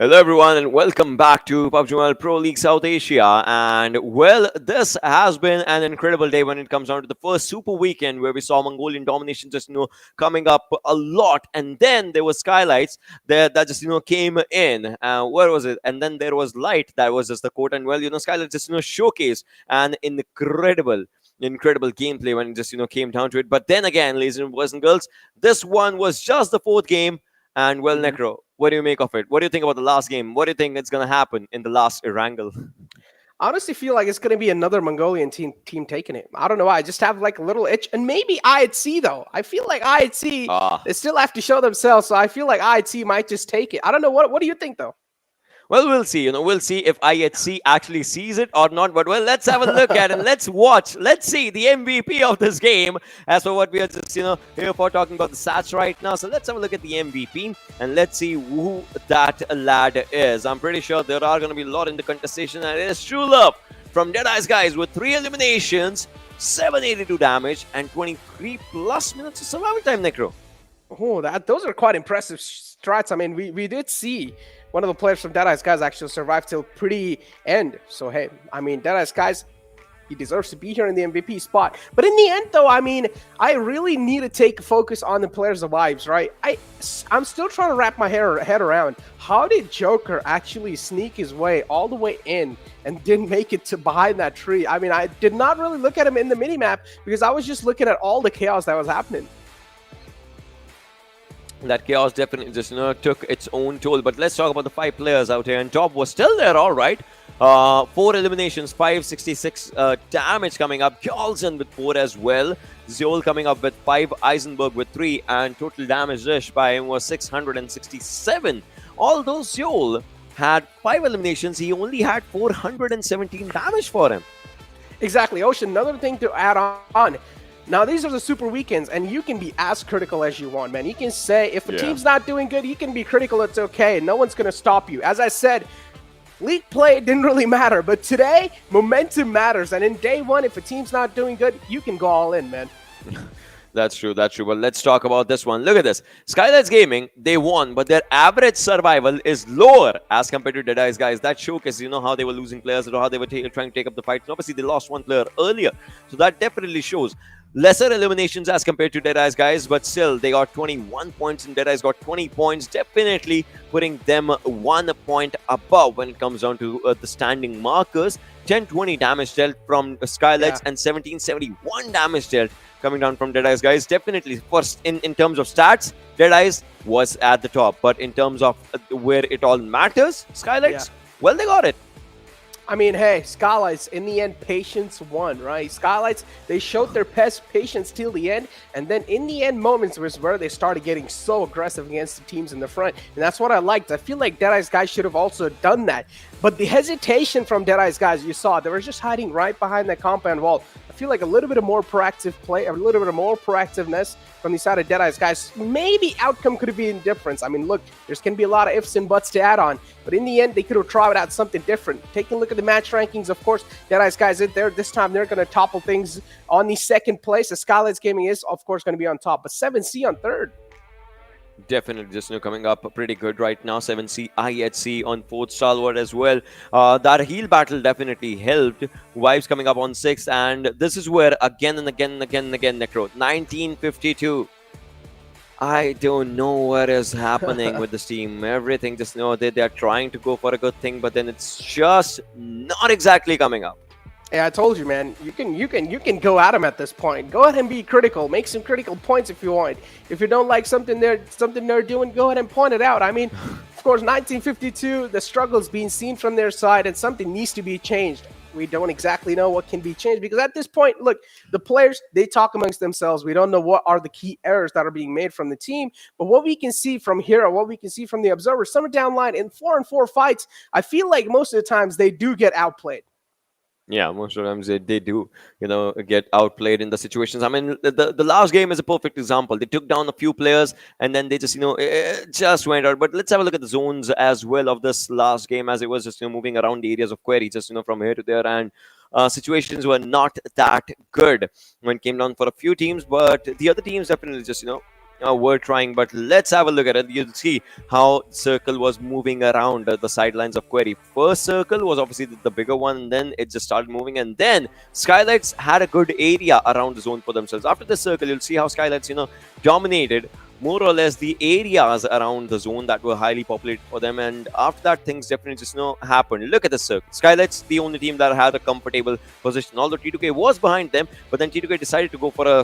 Hello, everyone, and welcome back to PUBG Mobile Pro League South Asia. And well, this has been an incredible day when it comes down to the first Super Weekend, where we saw Mongolian domination just coming up a lot, and then there was Skylightz that just came in. Where was it? And then there was Light. That was just the quote. And well, Skylightz just showcased an incredible gameplay when it just came down to it. But then again, ladies and boys and girls, this one was just the fourth game. And well, Necro, what do you make of it? What do you think about the last game? What do you think is going to happen in the last Erangel? I honestly feel like it's going to be another Mongolian team taking it. I don't know why. I just have like a little itch. And maybe IHC, though. I feel like IHC, they still have to show themselves. So I feel like IHC might just take it. I don't know. What do you think, though? Well, we'll see. We'll see if IHC actually sees it or not. But well, let's have a look at it. Let's watch. Let's see the MVP of this game. As for what we are just here for talking about the stats right now. So let's have a look at the MVP and let's see who that lad is. I'm pretty sure there are going to be a lot in the contestation, and it is true love from Deadeyes Guys with 3 eliminations, 782 damage, and 23 plus minutes of survival time. Necro. Oh, those are quite impressive strats. I mean, we did see one of the players from Deadeyes Guys actually survived till pretty end. So, hey, I mean, Deadeyes Guys, he deserves to be here in the MVP spot. But in the end, though, I mean, I really need to take focus on the players' lives, right? I'm still trying to wrap my head around. How did Joker actually sneak his way all the way in and didn't make it to behind that tree? I mean, I did not really look at him in the minimap because I was just looking at all the chaos that was happening. That chaos definitely just took its own toll. But let's talk about the 5 players out here. And Top was still there, all right. 4 eliminations, 566 damage coming up. Kjolsen with 4 as well. Zeol coming up with 5. Eisenberg with 3. And total damage dish by him was 667. Although Zeol had 5 eliminations, he only had 417 damage for him. Exactly. Ocean, another thing to add on. Now, these are the Super Weekends, and you can be as critical as you want, man. You can say, if a team's not doing good, you can be critical. It's okay. No one's going to stop you. As I said, league play didn't really matter. But today, momentum matters. And in day one, if a team's not doing good, you can go all in, man. That's true. That's true. But let's talk about this one. Look at this. Skylightz Gaming, they won, but their average survival is lower as compared to Deadeyes Guys. That showcases, how they were losing players, how they were trying to take up the fight. And obviously, they lost 1 player earlier. So that definitely shows. Lesser eliminations as compared to Deadeyes Guys, but still, they got 21 points and Deadeyes got 20 points, definitely putting them 1 point above when it comes down to the standing markers. 1020 damage dealt from Skylightz and 1771 damage dealt coming down from Deadeyes Guys. Definitely, first in terms of stats, Deadeyes was at the top, but in terms of where it all matters, Skylightz, well, they got it. I mean, hey, Skylightz, in the end, patience won, right? Skylightz, they showed their patience till the end, and then in the end moments was where they started getting so aggressive against the teams in the front, and that's what I liked. I feel like Deadeyes Guys should have also done that, but the hesitation from Deadeyes Guys, you saw, they were just hiding right behind that compound wall. I feel like a little bit of more proactive play, a little bit of more proactiveness from the side of Deadeyes Guys. Maybe outcome could have been different. I mean, look, there's going to be a lot of ifs and buts to add on, but in the end, they could have tried out something different. Taking a look at the match rankings, of course, Deadeyes Guys in there. This time, they're going to topple things on the second place. The Skylightz Gaming is, of course, going to be on top, but 7C on third. Definitely just coming up pretty good right now. 7C, IHC on 4th, Stalwart as well. That heal battle definitely helped. Vibes coming up on 6th, and this is where again and again and again and again, Necro, 1952. I don't know what is happening with this team. Everything just they're trying to go for a good thing, but then it's just not exactly coming up. Yeah, I told you, man. You can go at them at this point. Go ahead and be critical. Make some critical points if you want. If you don't like something they're doing, go ahead and point it out. I mean, of course, 1952, the struggles being seen from their side, and something needs to be changed. We don't exactly know what can be changed because at this point, look, the players, they talk amongst themselves. We don't know what are the key errors that are being made from the team, but what we can see from here, or what we can see from the observers, some are down line in 4-on-4 fights. I feel like most of the times they do get outplayed. Yeah, most of the times they do, get outplayed in the situations. I mean, the last game is a perfect example. They took down a few players and then they just, just went out. But let's have a look at the zones as well of this last game, as it was just, moving around the areas of query, just, from here to there. And situations were not that good when it came down for a few teams. But the other teams definitely just, were trying, but let's have a look at it. You'll see how Circle was moving around the sidelines of Query. First Circle was obviously the bigger one, and then it just started moving, and then Skylightz had a good area around the zone for themselves. After the Circle, you'll see how Skylightz, dominated more or less the areas around the zone that were highly populated for them, and after that things definitely just happened. Look at the Circle. Skylightz, the only team that had a comfortable position, although T2K was behind them, but then T2K decided to go for a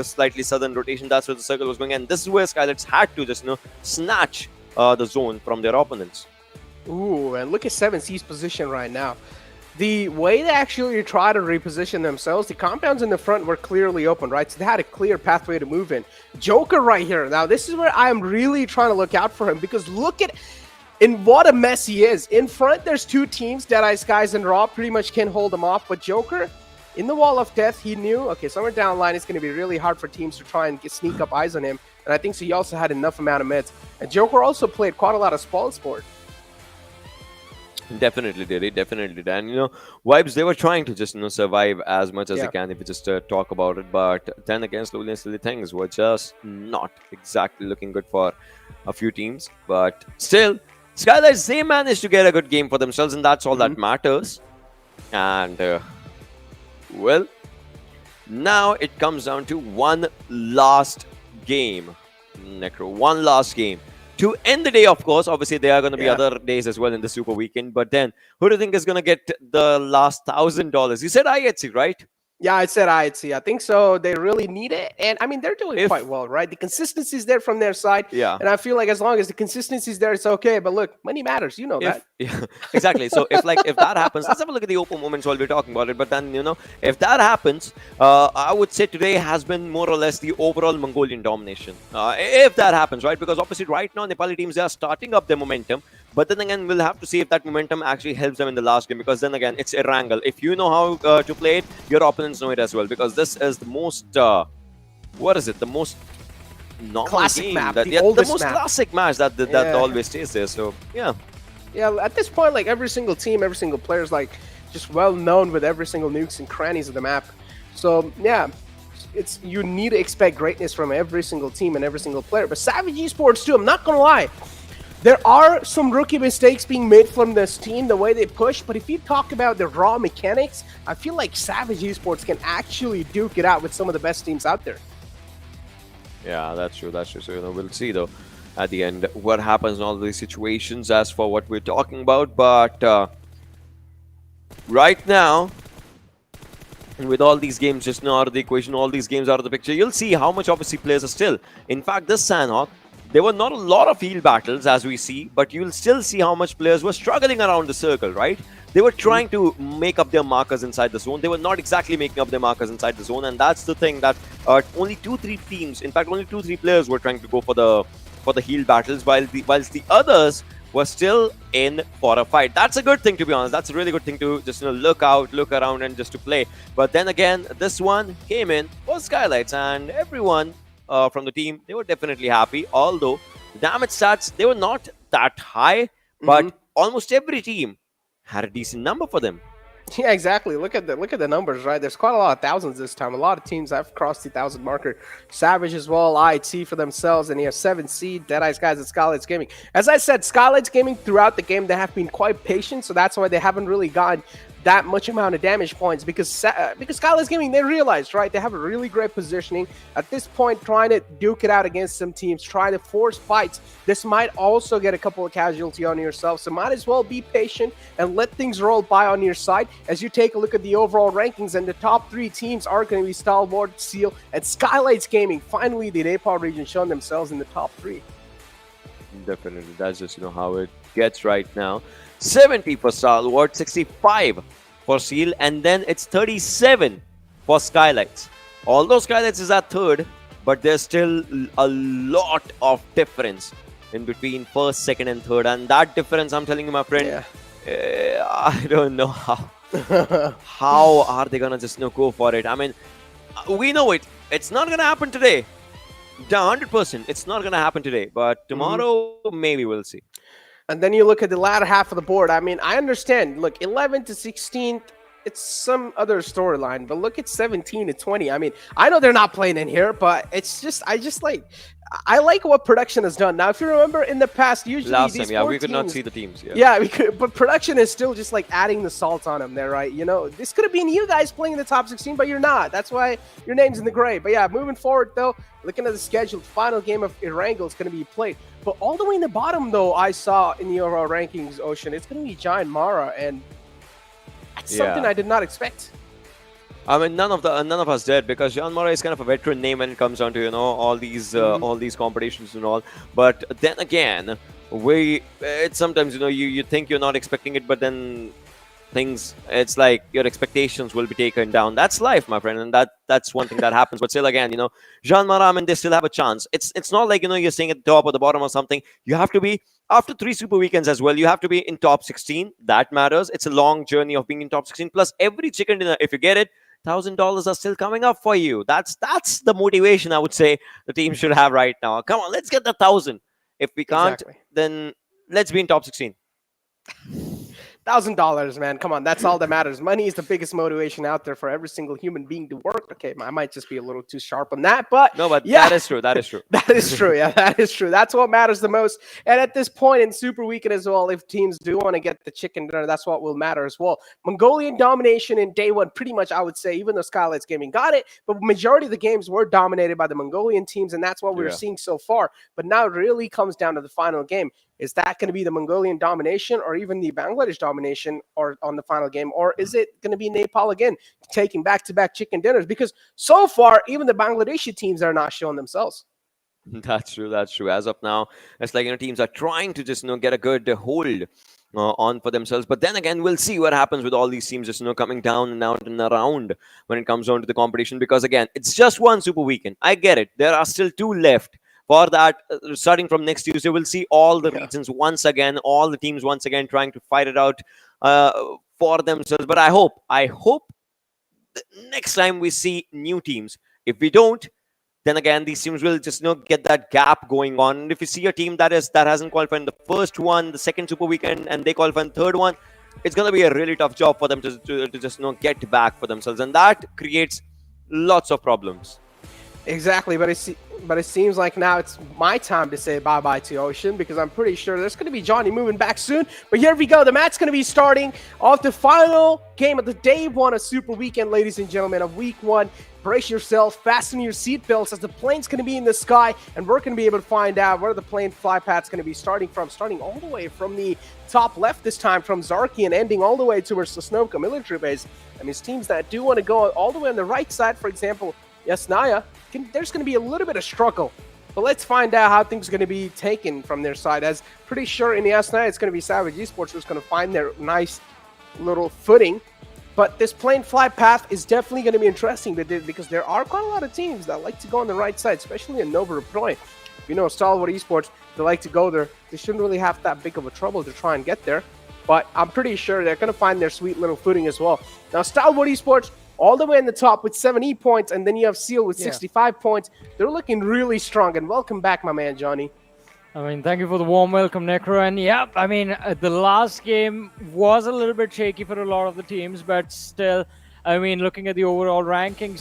slightly southern rotation. That's where the Circle was going, and this is where Skylightz had to just snatch the zone from their opponents. Ooh, and look at 7C's position right now. The way they actually try to reposition themselves, the compounds in the front were clearly open, right? So they had a clear pathway to move in. Joker right here. Now, this is where I'm really trying to look out for him, because look at in what a mess he is. In front, there's two teams, Deadeyes Guys and Raw, pretty much can hold him off. But Joker, in the wall of death, he knew, okay, somewhere down the line, it's going to be really hard for teams to try and sneak up eyes on him. And I think so he also had enough amount of meds. And Joker also played quite a lot of Stalwart. Definitely did. He definitely did. And, Vibes, they were trying to just, survive as much as they can if you just talk about it. But then again, slowly and slowly, things were just not exactly looking good for a few teams. But still, Skylightz, they managed to get a good game for themselves, and that's all that matters. And, well, now it comes down to one last game, Necro. One last game. To end the day, of course, obviously there are going to be other days as well in the Super Weekend. But then, who do you think is going to get the last $1,000? You said IHC, right? Yeah, I said IHC. I think so. They really need it. And I mean, they're doing quite well, right? The consistency is there from their side. Yeah. And I feel like as long as the consistency is there, it's okay. But look, money matters. You know that. Yeah, exactly. So if that happens, let's have a look at the open moments while we're talking about it. But then, if that happens, I would say today has been more or less the overall Mongolian domination. If that happens, right? Because obviously right now, Nepali teams, they are starting up their momentum. But then again, we'll have to see if that momentum actually helps them in the last game. Because then again, it's Erangel. If you know how to play it, your opponents know it as well. Because this is the most, what is it? The most normal classic game. map. The most classic match that always stays there. So, yeah. Yeah, at this point, like every single team, every single player is like just well known with every single nukes and crannies of the map. So, yeah. You need to expect greatness from every single team and every single player. But Savage Esports too, I'm not going to lie. There are some rookie mistakes being made from this team, the way they push, but if you talk about the raw mechanics, I feel like Savage Esports can actually duke it out with some of the best teams out there. Yeah, that's true. That's true. So, we'll see, though, at the end, what happens in all these situations as for what we're talking about. But right now, with all these games just now out of the equation, all these games out of the picture, you'll see how much, obviously, players are still. In fact, this Sanhok, there were not a lot of field battles, as we see, but you'll still see how much players were struggling around the circle, right? They were trying to make up their markers inside the zone. They were not exactly making up their markers inside the zone, and that's the thing that only 2-3 teams, in fact, only 2-3 players were trying to go for the heal battles, whilst the others were still in for a fight. That's a good thing, to be honest. That's a really good thing to just look out, look around, and just to play. But then again, this one came in for Skylightz, and everyone from the team, they were definitely happy. Although the damage stats, they were not that high, but almost every team had a decent number for them. Yeah, exactly. Look at the numbers, right? There's quite a lot of thousands this time. A lot of teams have crossed the 1,000 marker. Savage as well, IHC for themselves, and you have 7C, Deadeyes Guys, and Skylightz Gaming. As I said, Skylightz Gaming throughout the game, they have been quite patient, so that's why they haven't really gotten that much amount of damage points, because Skylightz Gaming, they realized, right, they have a really great positioning at this point, trying to duke it out against some teams, trying to force fights. This might also get a couple of casualty on yourself, so might as well be patient and let things roll by on your side. As you take a look at the overall rankings, and the top 3 teams are going to be Stalwart, Seal, and Skylightz Gaming. Finally, the Nepal region showing themselves in the top 3. Definitely, that's just how it gets right now. 70 for Stalwart, 65 for Seal, and then it's 37 for Skylightz. Although Skylightz is at 3rd, but there's still a lot of difference in between 1st, 2nd, and 3rd, and that difference, I'm telling you, my friend, I don't know how. How are they gonna just go for it? I mean, we know it. It's not gonna happen today. 100%, it's not gonna happen today, but tomorrow maybe we'll see. And then you look at the latter half of the board. I mean, I understand. Look, 11 to 16th, it's some other storyline, but look at 17 to 20. I mean, I know they're not playing in here, but it's just I like what production has done. Now, if you remember in the past, usually Last these time, yeah, four we could not teams- see the teams. Yeah. Yeah, we could, but production is still just like adding the salt on them there, right? You know, this could have been you guys playing in the top 16, but you're not. That's why your name's in the gray. But yeah, moving forward though, looking at the schedule, the final game of Erangel is going to be played. But all the way in the bottom though, I saw in the overall rankings, Ocean, it's going to be JyanMaara, and that's something I did not expect. I mean, none of us did, because JyanMaara is kind of a veteran name when it comes down to all these competitions and all. But then again, it's sometimes you think you're not expecting it, but then it's like your expectations will be taken down. That's life, my friend, and that's one thing that happens. But still, again, JyanMaara, I mean, they still have a chance. It's not like you're staying at the top or the bottom or something. You have to be, after 3 super weekends as well, you have to be in top 16. That matters. It's a long journey of being in top 16. Plus, every chicken dinner, if you get it, $1,000 are still coming up for you. That's the motivation I would say the team should have right now. Come on, let's get the 1,000. If we can't, then let's be in top 16. $1,000, man. Come on, that's all that matters. Money is the biggest motivation out there for every single human being to work. Okay, I might just be a little too sharp on that, but no, but yeah, that is true. That is true. that is true. Yeah, that is true. That's what matters the most. And at this point in Super Weekend as well, if teams do want to get the chicken dinner, that's what will matter as well. Mongolian domination in day one, pretty much, I would say, even though Skylightz Gaming got it, but majority of the games were dominated by the Mongolian teams, and that's what we're seeing so far. But now it really comes down to the final game. Is that going to be the Mongolian domination or even the Bangladesh domination or on the final game? Or is it going to be Nepal again taking back-to-back chicken dinners? Because so far, even the Bangladeshi teams are not showing themselves. That's true. That's true. As of now, it's like teams are trying to just get a good hold on for themselves. But then again, we'll see what happens with all these teams just coming down and out and around when it comes down to the competition. Because again, it's just one Super Weekend. I get it. There are still 2 left. For that, starting from next Tuesday, we'll see all the regions once again, all the teams once again trying to fight it out for themselves. But I hope next time we see new teams. If we don't, then again these teams will just get that gap going on. And if you see a team that hasn't qualified in the first one, the second Super Weekend, and they qualify in the third one, it's gonna be a really tough job for them to just get back for themselves, and that creates lots of problems. Exactly, but it seems like now it's my time to say bye-bye to Ocean, because I'm pretty sure there's going to be Johnny moving back soon. But here we go. The match's going to be starting off the final game of the day one of Super Weekend, ladies and gentlemen, of week 1. Brace yourself, fasten your seatbelts, as the plane's going to be in the sky, and we're going to be able to find out where the plane fly path's going to be starting all the way from the top left this time, from Zarki, and ending all the way towards the Sosnovka military base. That means teams that do want to go all the way on the right side, for example, Yasnaya, there's going to be a little bit of struggle. But let's find out how things are going to be taken from their side, as pretty sure in Yasnaya it's going to be Savage Esports who's going to find their nice little footing. But this plane fly path is definitely going to be interesting because there are quite a lot of teams that like to go on the right side, especially in Nova Reploy. You know, Stalwart Esports, they like to go there. They shouldn't really have that big of a trouble to try and get there. But I'm pretty sure they're going to find their sweet little footing as well. Now, Stalwart Esports, all the way in the top with 70 points, and then you have Seal with 65 points. They're looking really strong, and welcome back, my man, Johnny. I mean, thank you for the warm welcome, Necro. And yeah, I mean, the last game was a little bit shaky for a lot of the teams, but still, I mean, looking at the overall rankings,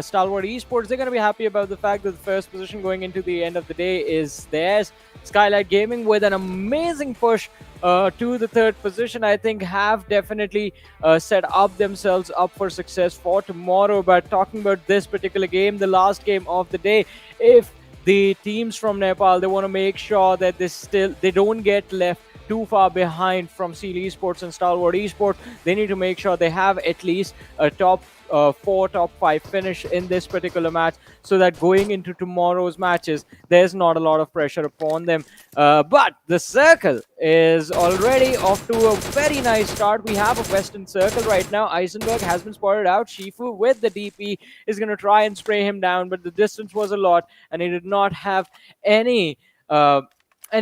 Stalwart Esports, they're going to be happy about the fact that the first position going into the end of the day is theirs. Skylightz Gaming, with an amazing push to the third position, I think have definitely set up themselves up for success for tomorrow. But talking about this particular game, the last game of the day, if the teams from Nepal, they want to make sure that they don't get left too far behind from Seal Esports and Stalwart Esports. They need to make sure they have at least a top 4, top 5 finish in this particular match, so that going into tomorrow's matches, there's not a lot of pressure upon them. But the circle is already off to a very nice start. We have a western circle right now. Eisenberg has been spotted out. Shifu with the DP is going to try and spray him down, but the distance was a lot, and he did not have any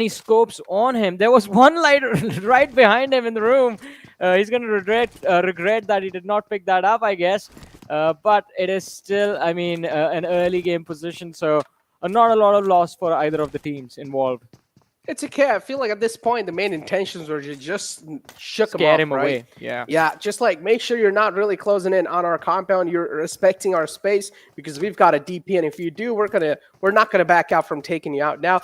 scopes on him. There was one light right behind him in the room. He's going to regret that he did not pick that up, I guess. But it is still, I mean, an early game position, so not a lot of loss for either of the teams involved. It's okay. I feel like at this point, the main intentions were to just shook him Scare off, him right? away. Yeah. Yeah, just like make sure you're not really closing in on our compound. You're respecting our space because we've got a DP, and if you do, we're not gonna back out from taking you out. Now,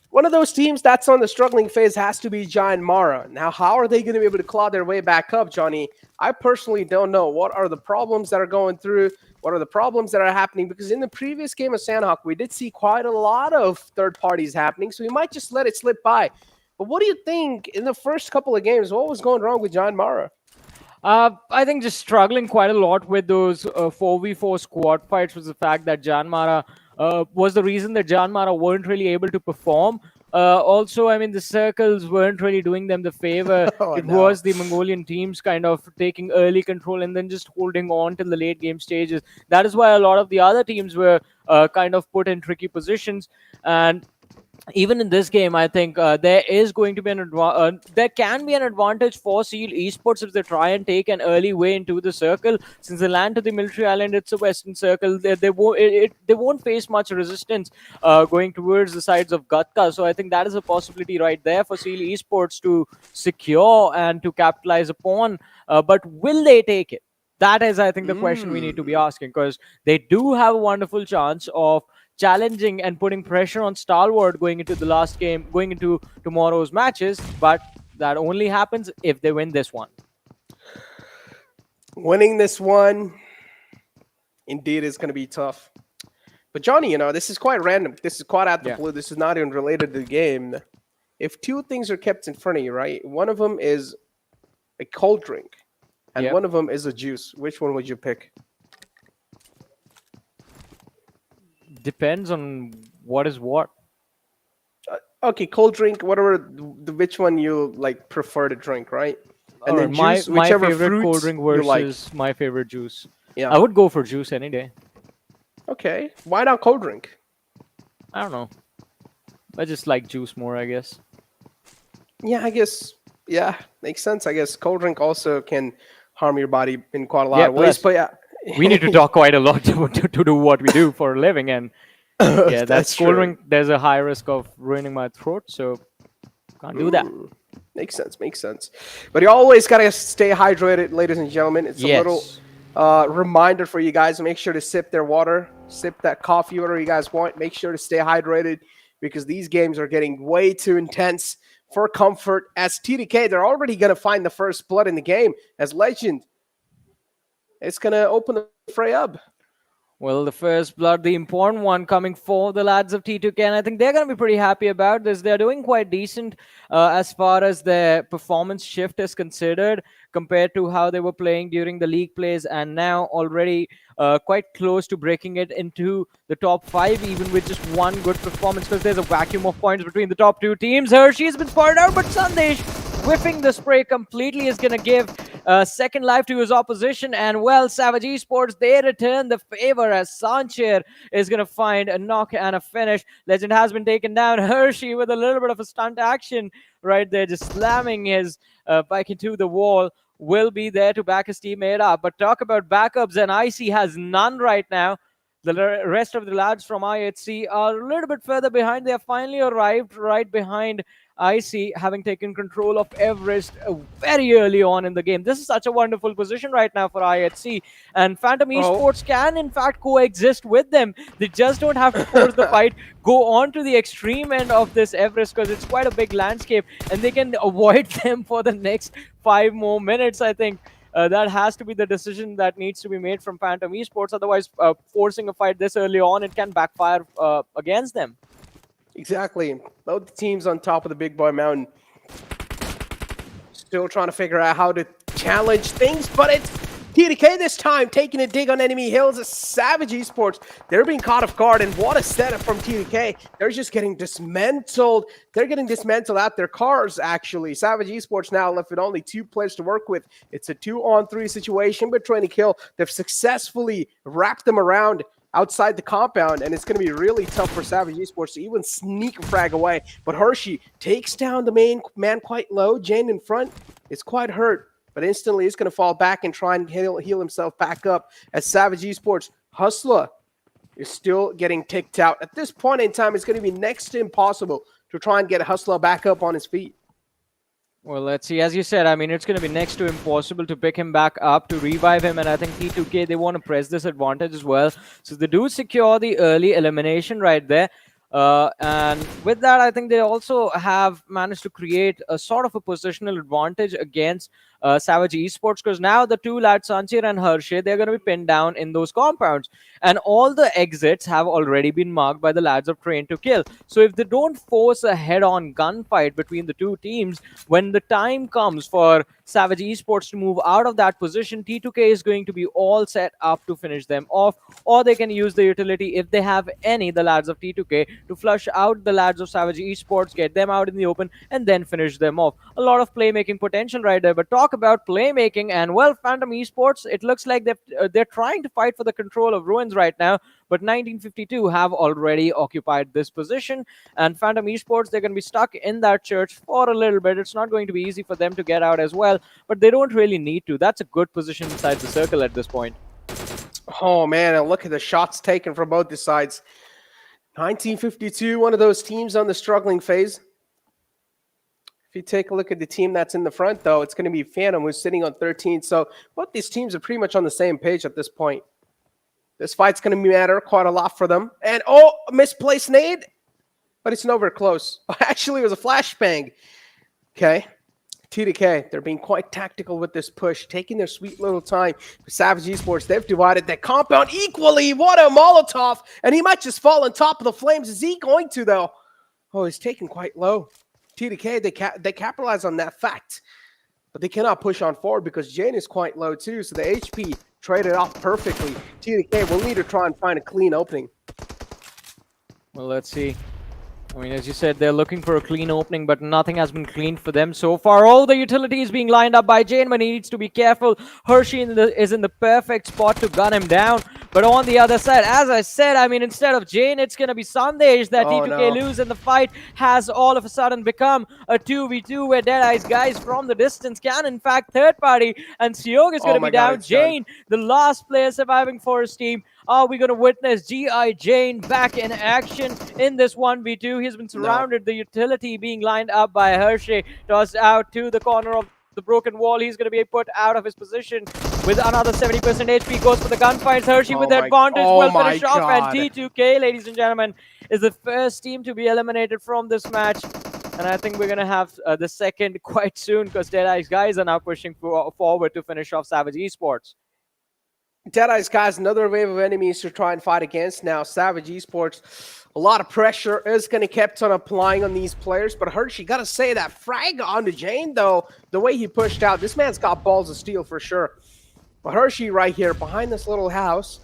one of those teams that's on the struggling phase has to be JyanMaara. Now, how are they going to be able to claw their way back up, Johnny? I personally don't know. What are the problems that are going through? What are the problems that are happening? Because in the previous game of Sanhok, we did see quite a lot of third parties happening, so we might just let it slip by. But what do you think in the first couple of games? What was going wrong with JyanMaara? I think just struggling quite a lot with those 4v4 squad fights was the fact that JyanMaara was the reason that JyanMaara weren't really able to perform. Also, I mean, the circles weren't really doing them the favor. Was the Mongolian teams kind of taking early control and then just holding on till the late game stages. That is why a lot of the other teams were kind of put in tricky positions. And even in this game, I think there is going to be there can be an advantage for Seal Esports if they try and take an early way into the circle. Since they land to the military island, it's a western circle. They won't face much resistance going towards the sides of Gatka. So I think that is a possibility right there for Seal Esports to secure and to capitalize upon. But will they take it? That is, I think, the question we need to be asking, because they do have a wonderful chance of challenging and putting pressure on Stalwart going into the last game, going into tomorrow's matches, but that only happens if they win this one. Winning this one, indeed, is going to be tough. But Johnny, you know, this is quite random. This is quite out the blue. This is not even related to the game. If two things are kept in front of you, right? One of them is a cold drink, and one of them is a juice. Which one would you pick? Depends on what is what. Okay, cold drink, whatever, which one you like prefer to drink, right? And then juice, my whichever favorite cold fruits drink you like. versus my favorite juice. Yeah. I would go for juice any day. Okay, why not cold drink? I don't know. I just like juice more, I guess. Yeah, I guess. Yeah, makes sense. I guess cold drink also can harm your body in quite a lot of ways. But yeah, we need to talk quite a lot to do what we do for a living, and yeah, that's cold drink. There's a high risk of ruining my throat, so can't do that. Makes sense. Makes sense. But you always gotta stay hydrated, ladies and gentlemen. It's a little reminder for you guys. Make sure to sip their water, sip that coffee, whatever you guys want. Make sure to stay hydrated because these games are getting way too intense for comfort. As TDK, they're already gonna find the first blood in the game. As Legend, it's going to open the fray up. Well, the first blood, the important one coming for the lads of T2K, and I think they're going to be pretty happy about this. They're doing quite decent as far as their performance shift is considered compared to how they were playing during the league plays, and now already quite close to breaking it into the top 5, even with just one good performance, because there's a vacuum of points between the top 2 teams. Hershey's been spotted out, but Sandesh whiffing the spray completely is going to give second life to his opposition. And well, Savage Esports, they return the favor as Sancher is going to find a knock and a finish. Legend has been taken down. Hershey with a little bit of a stunt action right there, just slamming his bike into the wall, will be there to back his teammate up. But talk about backups, and IC has none right now. The rest of the lads from IHC are a little bit further behind. They have finally arrived right behind IC, having taken control of Everest very early on in the game. This is such a wonderful position right now for IHC, and Phantom Esports can in fact coexist with them. They just don't have to force the fight, go on to the extreme end of this Everest, because it's quite a big landscape, and they can avoid them for the next 5 more minutes. I think that has to be the decision that needs to be made from Phantom Esports. Otherwise, forcing a fight this early on, it can backfire against them. Exactly. Both the teams on top of the big boy mountain still trying to figure out how to challenge things, but it's TDK this time taking a dig on enemy hills. As Savage Esports, they're being caught off guard, and what a setup from TDK. They're just getting dismantled. They're getting dismantled out their cars, actually. Savage Esports now left with only 2 players to work with. It's a 2-on-3 situation, but trying to kill. They've successfully wrapped them around outside the compound, and it's going to be really tough for Savage Esports to even sneak a frag away. But Hershey takes down the main man quite low. Jane in front is quite hurt, but instantly he's going to fall back and try and heal himself back up. As Savage Esports, Hustler is still getting ticked out. At this point in time, it's going to be next to impossible to to try and get Hustler back up on his feet. Well, let's see. As you said, I mean, it's going to be next to impossible to pick him back up, to revive him. And I think T2K, they want to press this advantage as well. So they do secure the early elimination right there. And with that, I think they also have managed to create a sort of a positional advantage against Savage Esports, because now the two lads, Sanchir and Hershey, they're going to be pinned down in those compounds. And all the exits have already been marked by the lads of Train to Kill. So if they don't force a head-on gunfight between the two teams, when the time comes for Savage Esports to move out of that position, T2K is going to be all set up to finish them off, or they can use the utility, if they have any, the lads of T2K, to flush out the lads of Savage Esports, get them out in the open, and then finish them off. A lot of playmaking potential right there. But talk about playmaking, and well, Phantom Esports, it looks like they're trying to fight for the control of Ruins right now, but 1952 have already occupied this position, and Phantom Esports, they're going to be stuck in that church for a little bit. It's not going to be easy for them to get out as well, but they don't really need to. That's a good position inside the circle at this point. Oh man, and look at the shots taken from both the sides. 1952, one of those teams on the struggling phase. If you take a look at the team that's in the front, though, it's going to be Phantom, who's sitting on 13. So both these teams are pretty much on the same page at this point. This fight's going to matter quite a lot for them. And, oh, misplaced nade. But it's nowhere close. Actually, it was a flashbang. Okay. T2K, they're being quite tactical with this push, taking their sweet little time. Savage Esports, they've divided that compound equally. What a Molotov. And he might just fall on top of the flames. Is he going to, though? Oh, he's taken quite low. T2K, they capitalize on that fact. But they cannot push on forward because Jane is quite low, too. So the HP traded off perfectly. T2K will need to try and find a clean opening. Well, let's see. I mean, as you said, they're looking for a clean opening, but nothing has been cleaned for them so far. All the utilities being lined up by Jane, but he needs to be careful. Hershey is in the perfect spot to gun him down. But on the other side, as I said, I mean, instead of Jane, it's going to be Sandesh that T2K lose, and the fight has all of a sudden become a 2v2 where Deadeyes Guys from the distance can, in fact, third party, and Sanhok is going to be down. Jane, the last player surviving for his team. Are we going to witness G.I. Jane back in action in this 1v2? He's been surrounded, the utility being lined up by Hershey, tossed out to the corner of the broken wall. He's going to be put out of his position with another 70% HP. Goes for the gunfights. Hershey with the advantage will finish off, and T2K, ladies and gentlemen, is the first team to be eliminated from this match. And I think we're going to have the second quite soon, because Deadeyes Guys are now pushing forward to finish off Savage Esports. Deadeyes Guys, another wave of enemies to try and fight against now. Savage Esports, a lot of pressure is going to kept on applying on these players. But Hershey, got to say, that frag onto Jane, though, the way he pushed out, this man's got balls of steel for sure. But Hershey right here behind this little house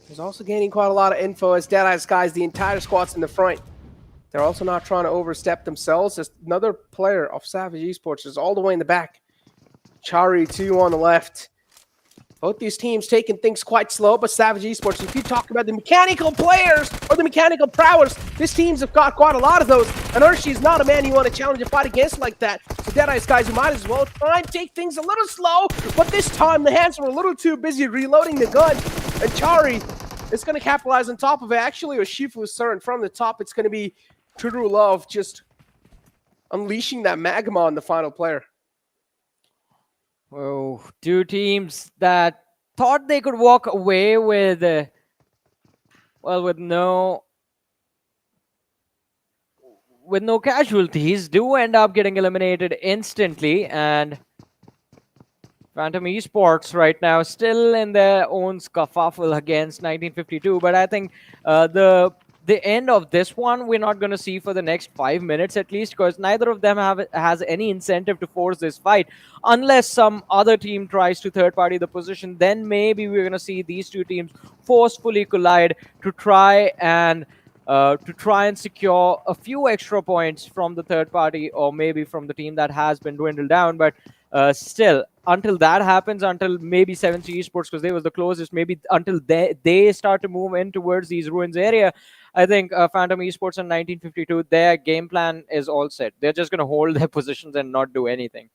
is also gaining quite a lot of info as Deadeyes Guys, the entire squad's in the front. They're also not trying to overstep themselves. As another player of Savage Esports is all the way in the back. Chari, too, on the left. Both these teams taking things quite slow, but Savage Esports, if you talk about the mechanical players or the mechanical prowess, these teams have got quite a lot of those. And Hershey's not a man you want to challenge a fight against like that. So Deadeyes Guys, you might as well try and take things a little slow, but this time the hands were a little too busy reloading the gun. And Chari is going to capitalize on top of it. Actually, or Shifu Surin from the top, it's going to be True Love just unleashing that magma on the final player. Oh, two teams that thought they could walk away with, with no casualties, do end up getting eliminated instantly. And Phantom Esports right now still in their own scuffle against 1952. But I think the end of this one we're not going to see for the next 5 minutes at least, because neither of them has any incentive to force this fight unless some other team tries to third party the position. Then maybe we're going to see these two teams forcefully collide to try and secure a few extra points from the third party, or maybe from the team that has been dwindled down. But still, until that happens, until maybe 7th Esports, because they was the closest, maybe until they start to move in towards these ruins area, I think Phantom Esports and 1952, their game plan is all set. They're just going to hold their positions and not do anything.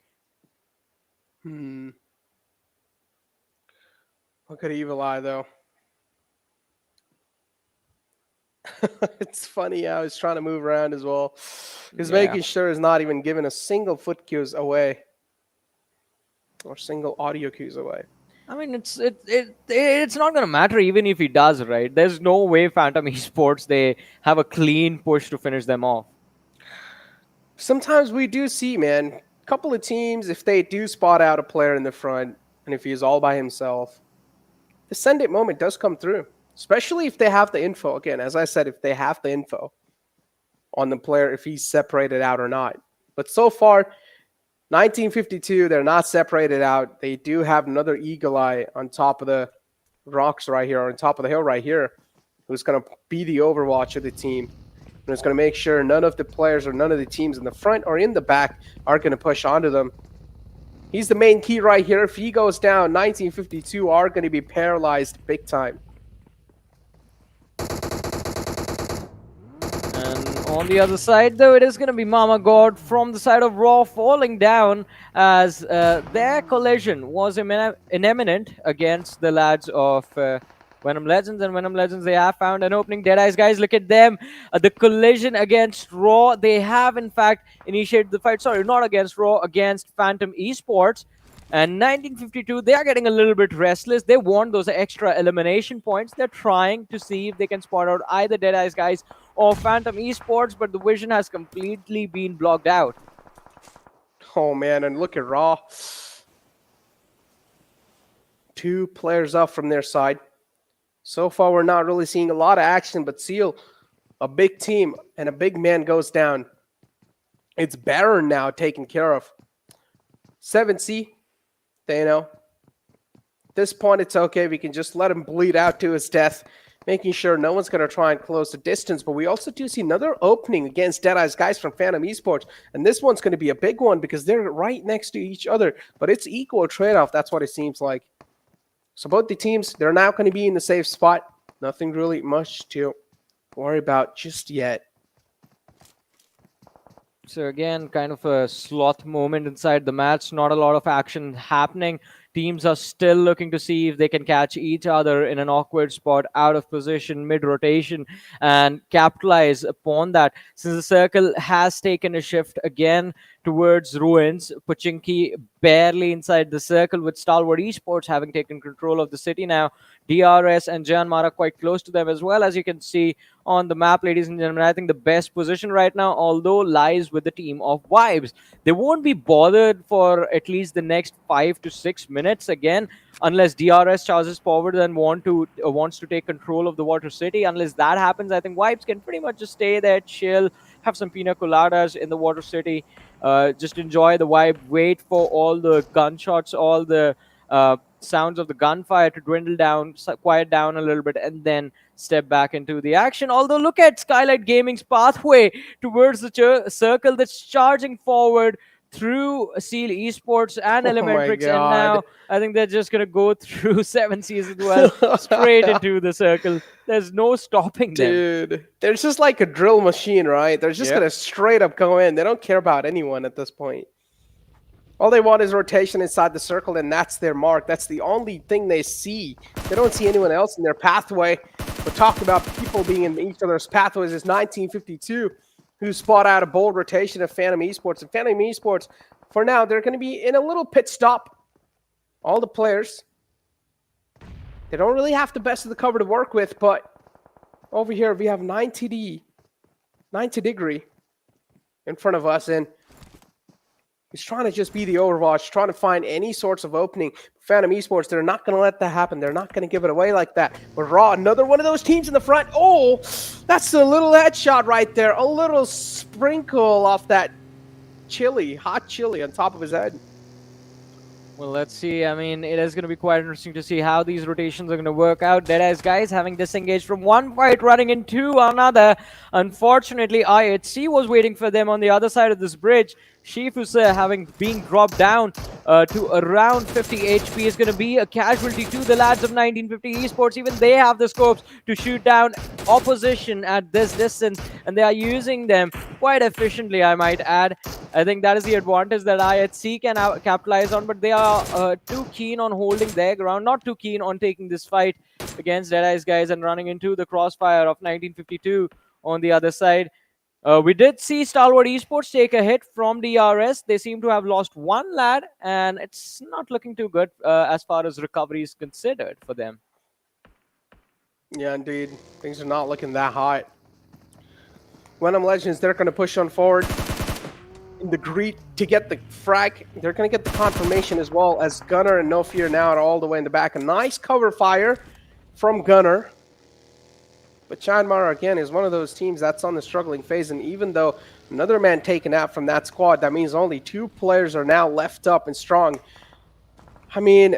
Look at Evil Eye, though. It's funny how he's trying to move around as well. He's Yeah. making sure he's not even giving a single foot cues away or single audio cues away. I mean, it's not gonna matter even if he does, right? There's no way Phantom Esports they have a clean push to finish them off. Sometimes we do see, man, a couple of teams, if they do spot out a player in the front, and if he's all by himself, the send it moment does come through, especially if they have the info. Again, as I said, if they have the info on the player, if he's separated out or not. But so far, 1952, they're not separated out. They do have another Eagle Eye on top of the rocks right here, or on top of the hill right here, who's going to be the overwatch of the team. And it's going to make sure none of the players or none of the teams in the front or in the back are going to push onto them. He's the main key right here. If he goes down, 1952 are going to be paralyzed big time. And on the other side, though, it is going to be Mama God from the side of Raw falling down as their collision was imminent against the lads of Venom Legends. And Venom Legends, they have found an opening. Deadeyes Guys, look at them. The collision against Raw. They have, in fact, initiated the fight. Sorry, not against Raw, against Phantom Esports. And 1952, they are getting a little bit restless. They want those extra elimination points. They're trying to see if they can spot out either Deadeyes Guys or Phantom Esports, but the vision has completely been blocked out. Oh, man, and look at Raw. 2 players up from their side. So far, we're not really seeing a lot of action, but Seal, a big team, and a big man goes down. It's Baron now taken care of. 7C, they know. At this point, it's okay. We can just let him bleed out to his death, making sure no one's going to try and close the distance. But we also do see another opening against Deadeyes Guys from Phantom Esports. And this one's going to be a big one because they're right next to each other. But it's equal trade-off. That's what it seems like. So both the teams, they're now going to be in the safe spot. Nothing really much to worry about just yet. So again, kind of a sloth moment inside the match. Not a lot of action happening. Teams are still looking to see if they can catch each other in an awkward spot, out of position, mid-rotation, and capitalize upon that. Since the circle has taken a shift again towards Ruins, Pochinki barely inside the circle with Stalwart Esports having taken control of the city now. DRS and JyanMaara quite close to them as well, as you can see on the map, ladies and gentlemen. I think the best position right now, although, lies with the team of Vibes. They won't be bothered for at least the next 5 to 6 minutes again, unless DRS charges forward and wants to take control of the Water City. Unless that happens, I think Vibes can pretty much just stay there, chill, have some pina coladas in the Water City, just enjoy the vibe, wait for all the gunshots, all the sounds of the gunfire to dwindle down, quiet down a little bit, and then step back into the action. Although, look at Skylightz Gaming's pathway towards the circle that's charging forward through Seal Esports and ElementriX, and now I think they're just going to go through 7Cs as well, straight into the circle. There's no stopping them. Dude, they're just like a drill machine, right? They're just going to straight up go in. They don't care about anyone at this point. All they want is rotation inside the circle, and that's their mark. That's the only thing they see. They don't see anyone else in their pathway. We talked about people being in each other's pathways. It's 1952 who spot out a bold rotation of Phantom Esports. And Phantom Esports, for now, they're going to be in a little pit stop. All the players, they don't really have the best of the cover to work with, but over here we have 90 degree in front of us, and he's trying to just be the Overwatch, trying to find any sorts of opening. Phantom Esports, they're not going to let that happen. They're not going to give it away like that. But Raw, another one of those teams in the front. Oh, that's a little headshot right there. A little sprinkle off that chili, hot chili on top of his head. Well, let's see. I mean, it is going to be quite interesting to see how these rotations are going to work out. Deadeyes Guys having disengaged from one fight, running into another. Unfortunately, IHC was waiting for them on the other side of this bridge. Shifusa having been dropped down to around 50 HP is going to be a casualty to the lads of 1950 Esports. Even they have the scopes to shoot down opposition at this distance, and they are using them quite efficiently, I might add. I think that is the advantage that IHC can capitalize on, but they are too keen on holding their ground, not too keen on taking this fight against Deadeyes Guys and running into the crossfire of 1952 on the other side. We did see Stalwart Esports take a hit from DRS. They seem to have lost one lad, and it's not looking too good as far as recovery is considered for them. Yeah, indeed. Things are not looking that hot. Venom Legends, they're going to push on forward in the greed to get the frag. They're going to get the confirmation as well as Gunner and No Fear now are all the way in the back. A nice cover fire from Gunner. But JyanMaara, again, is one of those teams that's on the struggling phase. And even though another man taken out from that squad, that means only 2 players are now left up and strong. I mean,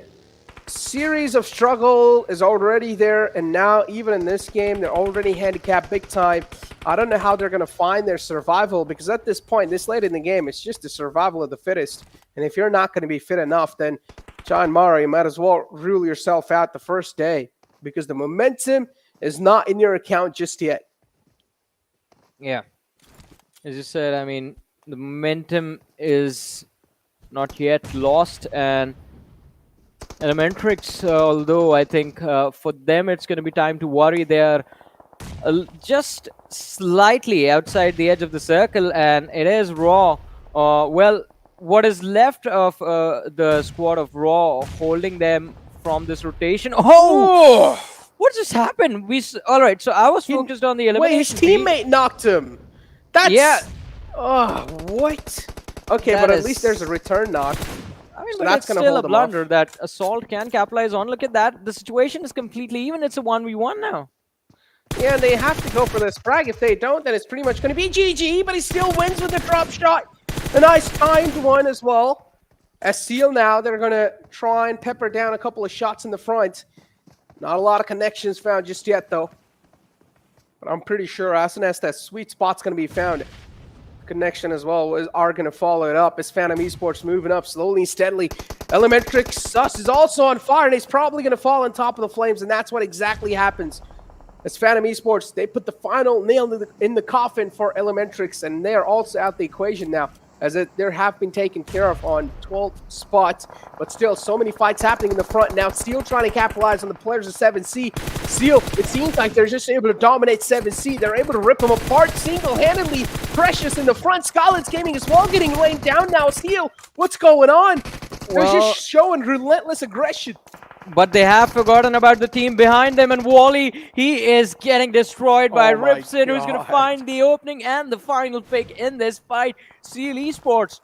series of struggle is already there. And now, even in this game, they're already handicapped big time. I don't know how they're going to find their survival, because at this point, this late in the game, it's just the survival of the fittest. And if you're not going to be fit enough, then JyanMaara, you might as well rule yourself out the first day, because the momentum is not in your account just yet. Yeah. As you said, I mean, the momentum is not yet lost, and ElementriX, although I think for them it's going to be time to worry. They're just slightly outside the edge of the circle, and it is Raw. Well, what is left of the squad of Raw holding them from this rotation? Oh! What just happened? All right, so I was focused on the elimination. Wait, his teammate knocked him. That's... Yeah. Oh, what? Okay, but at least there's a return knock. I mean, So but that's it's gonna still hold a them off. blunder that Assault can capitalize on. Look at that. The situation is completely even. It's a 1v1 now. Yeah, and they have to go for this frag. If they don't, then it's pretty much going to be GG, but he still wins with a drop shot. A nice timed one as well. As Seal now, they're going to try and pepper down a couple of shots in the front. Not a lot of connections found just yet, though. But I'm pretty sure as soon as that sweet spot's going to be found, connection as well are going to follow it up as Venom Esports moving up slowly and steadily. ElementriX Sus is also on fire, and he's probably going to fall on top of the flames, and that's what exactly happens. As Venom Esports, they put the final nail in the coffin for ElementriX, and they're also out the equation now, as they have been taken care of on 12th spot. But still, so many fights happening in the front now. Steel trying to capitalize on the players of 7C. Steel, it seems like they're just able to dominate 7C. They're able to rip them apart single-handedly. Precious in the front. Skylightz Gaming as well getting laid down now. Steel, what's going on? They're just showing relentless aggression. But they have forgotten about the team behind them, and Wally, he is getting destroyed by Ripson, who's going to find the opening and the final pick in this fight. Seal Esports,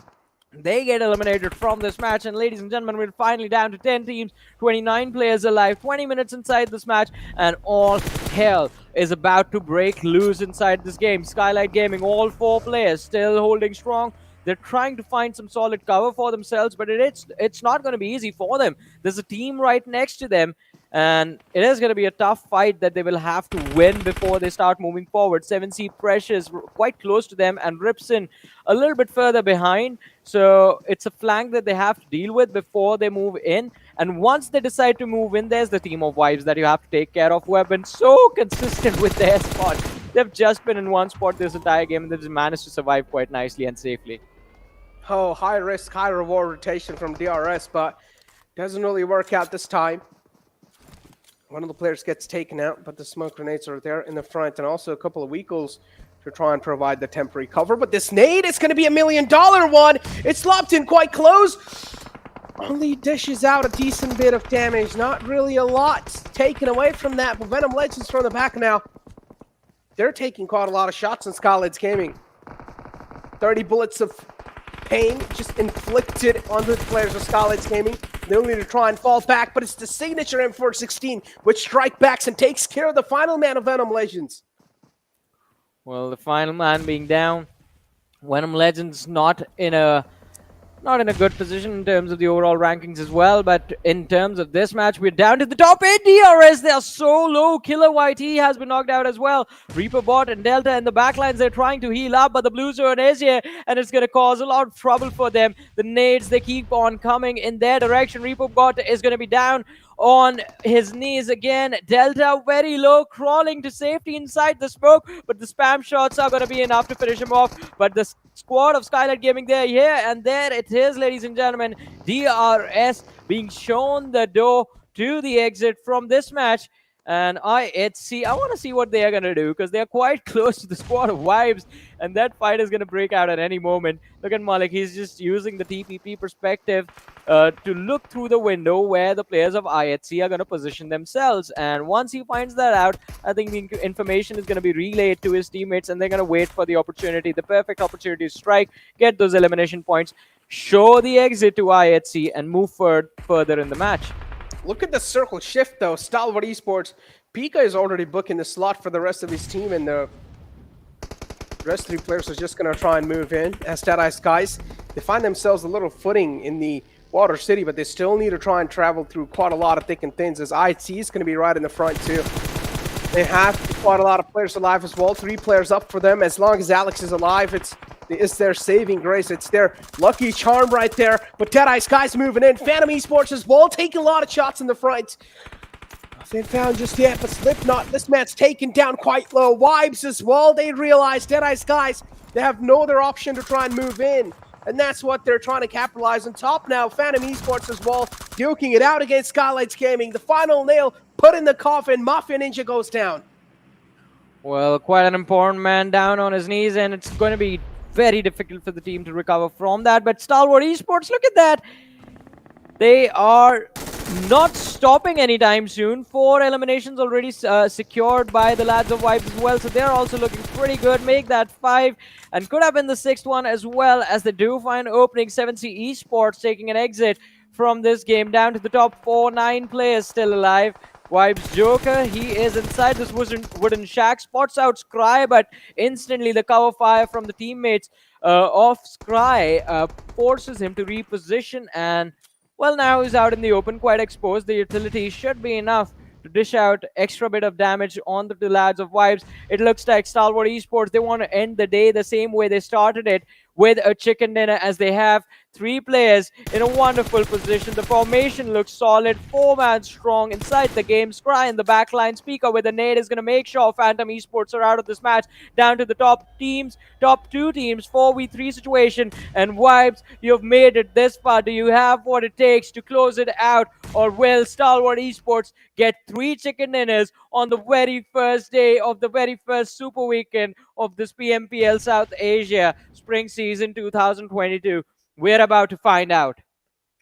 they get eliminated from this match, and ladies and gentlemen, we're finally down to 10 teams, 29 players alive, 20 minutes inside this match, and all hell is about to break loose inside this game. Skylightz Gaming, all 4 players still holding strong. They're trying to find some solid cover for themselves, but it's not going to be easy for them. There's a team right next to them, and it is going to be a tough fight that they will have to win before they start moving forward. 7C Precious quite close to them, and Ripson a little bit further behind. So it's a flank that they have to deal with before they move in. And once they decide to move in, there's the team of Vibes that you have to take care of, who have been so consistent with their spot. They've just been in one spot this entire game, and they've managed to survive quite nicely and safely. Oh, high risk, high reward rotation from DRS, but doesn't really work out this time. One of the players gets taken out, but the smoke grenades are there in the front, and also a couple of Weakles to try and provide the temporary cover. But this nade is going to be $1 million one. It's locked in quite close. Only dishes out a decent bit of damage. Not really a lot taken away from that, but Venom Legends from the back now. They're taking quite a lot of shots in Skylightz Gaming. 30 bullets of pain just inflicted on the players of Skylightz Gaming. They'll need to try and fall back, but it's the signature M416 which strike backs and takes care of the final man of Venom Legends. Well, the final man being down. Venom Legends not in a not in a good position in terms of the overall rankings as well, but in terms of this match, we're down to the top 8 DRS. They are so low. Killer YT has been knocked out as well. Reaper Bot and Delta in the backlines, they're trying to heal up, but the blue zone is here, and it's going to cause a lot of trouble for them. The nades, they keep on coming in their direction. Reaper Bot is going to be down on his knees again. Delta very low, crawling to safety inside the smoke, but the spam shots are going to be enough to finish him off. But the squad of Skylightz Gaming, they're here, and there it is, ladies and gentlemen. DRS being shown the door to the exit from this match. And I want to see what they are going to do, because they are quite close to the squad of Vibes, and that fight is going to break out at any moment. Look at Malik, he's just using the TPP perspective to look through the window where the players of IHC are going to position themselves. And once he finds that out, I think the information is going to be relayed to his teammates, and they're going to wait for the opportunity, the perfect opportunity to strike, get those elimination points, show the exit to IHC, and move further in the match. Look at the circle shift, though. Stalwart Esports. Pika is already booking the slot for the rest of his team, and the rest of the players are just going to try and move in. As Deadeyes Guys, they find themselves a little footing in the Water City, but they still need to try and travel through quite a lot of thick and thins, as IHC is going to be right in the front, too. They have quite a lot of players alive as well. 3 players up for them. As long as Alex is alive, it's their saving grace. It's their lucky charm right there. But Deadeyes Guys moving in. Venom Esports as well, taking a lot of shots in the front. Nothing found just yet, but Slipknot, this man's taken down quite low. Vibes as well, they realize Deadeyes Guys, they have no other option to try and move in. And that's what they're trying to capitalize on top now. Venom Esports as well, duking it out against Skylightz Gaming. The final nail put in the coffin. Mafia Ninja goes down. Well, quite an important man down on his knees, and it's going to be very difficult for the team to recover from that. But Stalwart Esports, look at that. They are not stopping anytime soon. 4 eliminations already secured by the lads of Vibes as well, so they're also looking pretty good. Make that 5, and could have been the 6th one as well, as they do find opening. 7C Esports taking an exit from this game, down to the top 4. 9 players still alive. Vibes Joker, he is inside this wooden shack, spots out Scry, but instantly the cover fire from the teammates of Scry forces him to reposition, and well, now he's out in the open, quite exposed. The utility should be enough to dish out extra bit of damage on the lads of Vibes. It looks like Stalwart Esports, they want to end the day the same way they started it, with a chicken dinner, as they have 3 players in a wonderful position. The formation looks solid, 4-man strong inside the game. Scry in the backline. Speaker with a nade is going to make sure Phantom Esports are out of this match. Down to the top 2 teams, 4v3 situation. And Vibes, you've made it this far. Do you have what it takes to close it out? Or will Stalwart Esports get 3 chicken dinners on the very first day of the very first Super Weekend of this PMPL South Asia Spring Season 2022? We're about to find out.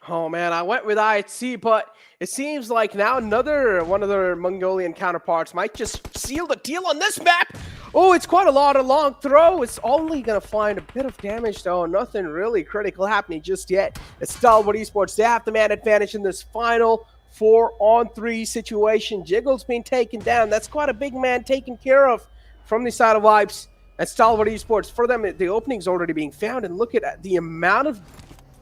Oh man, I went with IHC, but it seems like now one of their Mongolian counterparts might just seal the deal on this map. Oh, it's quite a long throw. It's only going to find a bit of damage, though. Nothing really critical happening just yet. It's Stalwart Esports. They have the man advantage in this final 4-on-3 situation. Jiggle's been taken down. That's quite a big man taken care of from the side of Vibes. And Stalwart Esports, for them, the opening's already being found. And look at the amount of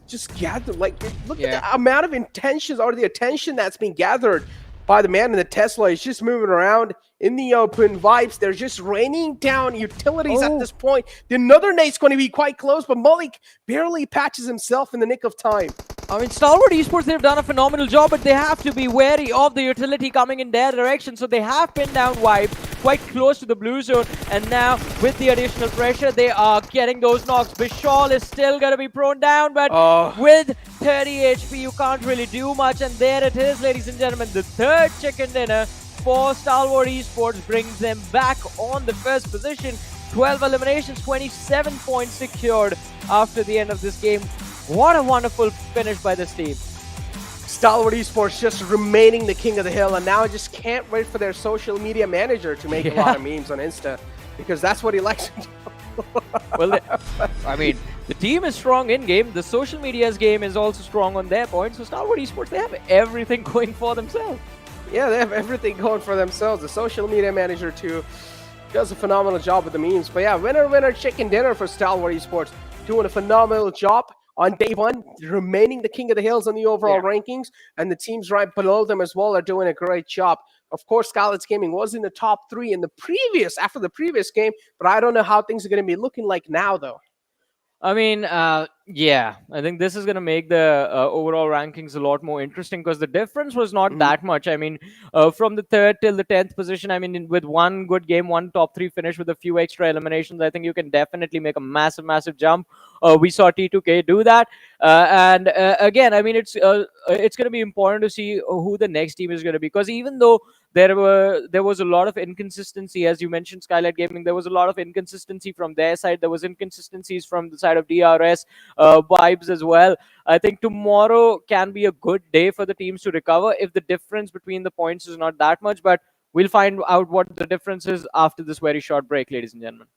just gathered, look at the amount of intentions, or the attention that's being gathered by the man in the Tesla. He's just moving around in the open. Vibes, they're just raining down utilities at this point. Another nade's going to be quite close, but Malik barely patches himself in the nick of time. I mean, Stalwart Esports, they've done a phenomenal job, but they have to be wary of the utility coming in their direction. So they have pinned down Vibes quite close to the blue zone. And now, with the additional pressure, they are getting those knocks. Vishal is still going to be prone down, but with 30 HP, you can't really do much. And there it is, ladies and gentlemen. The 3rd chicken dinner for Stalwart Esports brings them back on the first position. 12 eliminations, 27 points secured after the end of this game. What a wonderful finish by this team. Stalwart Esports just remaining the king of the hill, and now I just can't wait for their social media manager to make a lot of memes on Insta, because that's what he likes to do. Well, I mean, the team is strong in-game. The social media's game is also strong on their point. So Stalwart Esports, they have everything going for themselves. Yeah, they have everything going for themselves. The social media manager, too, does a phenomenal job with the memes. But yeah, winner, chicken dinner for Stalwart Esports. Doing a phenomenal job on day one, remaining the king of the hills on the overall rankings, and the teams right below them as well are doing a great job. Of course, Skylightz Gaming was in the top 3 in the after the previous game, but I don't know how things are going to be looking like now, though. I mean, yeah, I think this is going to make the overall rankings a lot more interesting because the difference was not that much. I mean, from the 3rd till the 10th position, I mean, with one good game, one top 3 finish with a few extra eliminations, I think you can definitely make a massive, massive jump. We saw T2K do that. And again, I mean, it's going to be important to see who the next team is going to be, because even though there was a lot of inconsistency, as you mentioned, Skylightz Gaming, there was a lot of inconsistency from their side. There was inconsistencies from the side of DRS vibes as well. I think tomorrow can be a good day for the teams to recover if the difference between the points is not that much, but we'll find out what the difference is after this very short break, ladies and gentlemen.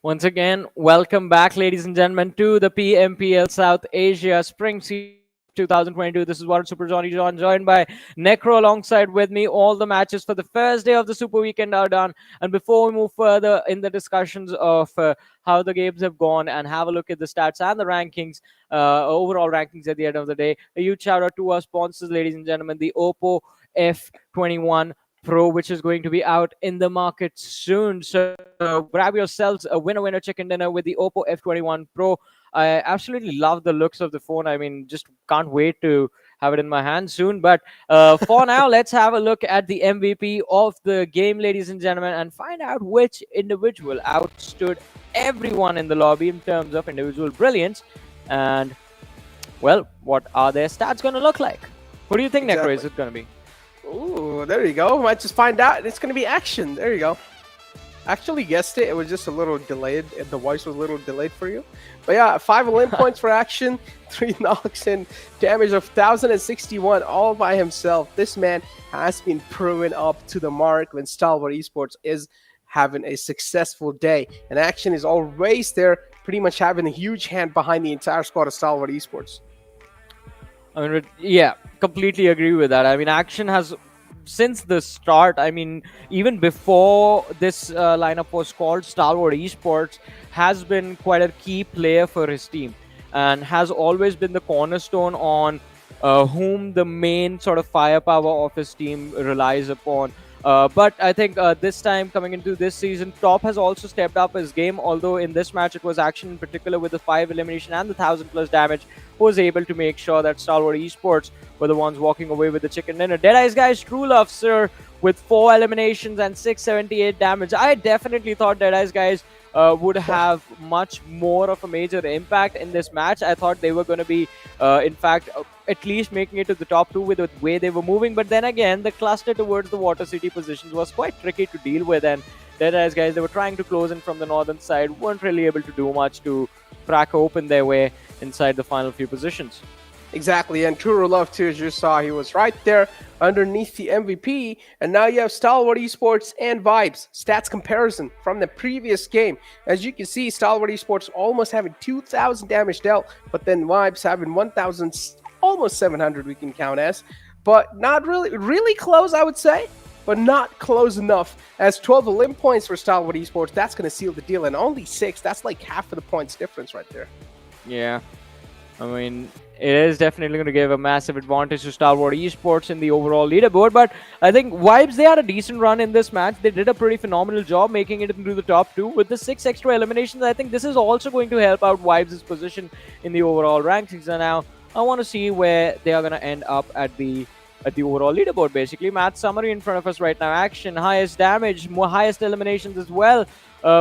Once again, welcome back, ladies and gentlemen, to the PMPL South Asia Spring Season 2022. This is Warren Super Johnny John, joined by Necro alongside with me. All the matches for the first day of the Super Weekend are done. And before we move further in the discussions of how the games have gone and have a look at the stats and the rankings, overall rankings at the end of the day, a huge shout out to our sponsors, ladies and gentlemen, the Oppo F21 Pro, which is going to be out in the market soon. So grab yourselves a winner chicken dinner with the Oppo F21 Pro. I absolutely love the looks of the phone. I mean, just can't wait to have it in my hand soon. But for now, let's have a look at the MVP of the game, ladies and gentlemen, and find out which individual outstood everyone in the lobby in terms of individual brilliance. And, well, what are their stats going to look like? What do you think, Necro, is it going to be? Ooh, there you go. Might just find out. It's going to be Action. There you go. Actually guessed it. It was just a little delayed. The voice was a little delayed for you. But yeah, 5 elim points for Action, 3 knocks, and damage of 1,061 all by himself. This man has been proven up to the mark when Stalwart Esports is having a successful day. And Action is always there, pretty much having a huge hand behind the entire squad of Stalwart Esports. I mean, yeah, completely agree with that. I mean, Action has, since the start, I mean, even before this lineup was called, Stalwart Esports has been quite a key player for his team and has always been the cornerstone on whom the main sort of firepower of his team relies upon. But I think this time, coming into this season, Top has also stepped up his game, although in this match it was Action in particular with the 5 elimination and the 1,000+ damage, who was able to make sure that Stalwart Esports were the ones walking away with the chicken dinner. Deadeyes Guys, true love, sir, with 4 eliminations and 678 damage. I definitely thought Deadeyes Guys would have much more of a major impact in this match. I thought they were going to be, in fact, at least making it to the top 2 with the way they were moving. But then again, the cluster towards the Water City positions was quite tricky to deal with. And Deadeyes Guys, they were trying to close in from the northern side, weren't really able to do much to crack open their way inside the final few positions. Exactly, and True Love too, as you saw, he was right there underneath the MVP. And now you have Stalwart Esports and Vibes stats comparison from the previous game. As you can see, Stalwart Esports almost having 2,000 damage dealt, but then Vibes having 1,000, almost 700 we can count as. but not really close, I would say, but not close enough. As 12 elim points for Stalwart Esports, that's going to seal the deal, and only 6, that's like half of the points difference right there. Yeah, I mean, it is definitely going to give a massive advantage to Stalwart Esports in the overall leaderboard. But I think Vibes, they had a decent run in this match. They did a pretty phenomenal job making it into the top 2. With the 6 extra eliminations, I think this is also going to help out Vibes' position in the overall rankings. And now I want to see where they are going to end up at the overall leaderboard, basically. Match summary in front of us right now. Action, highest damage, highest eliminations as well.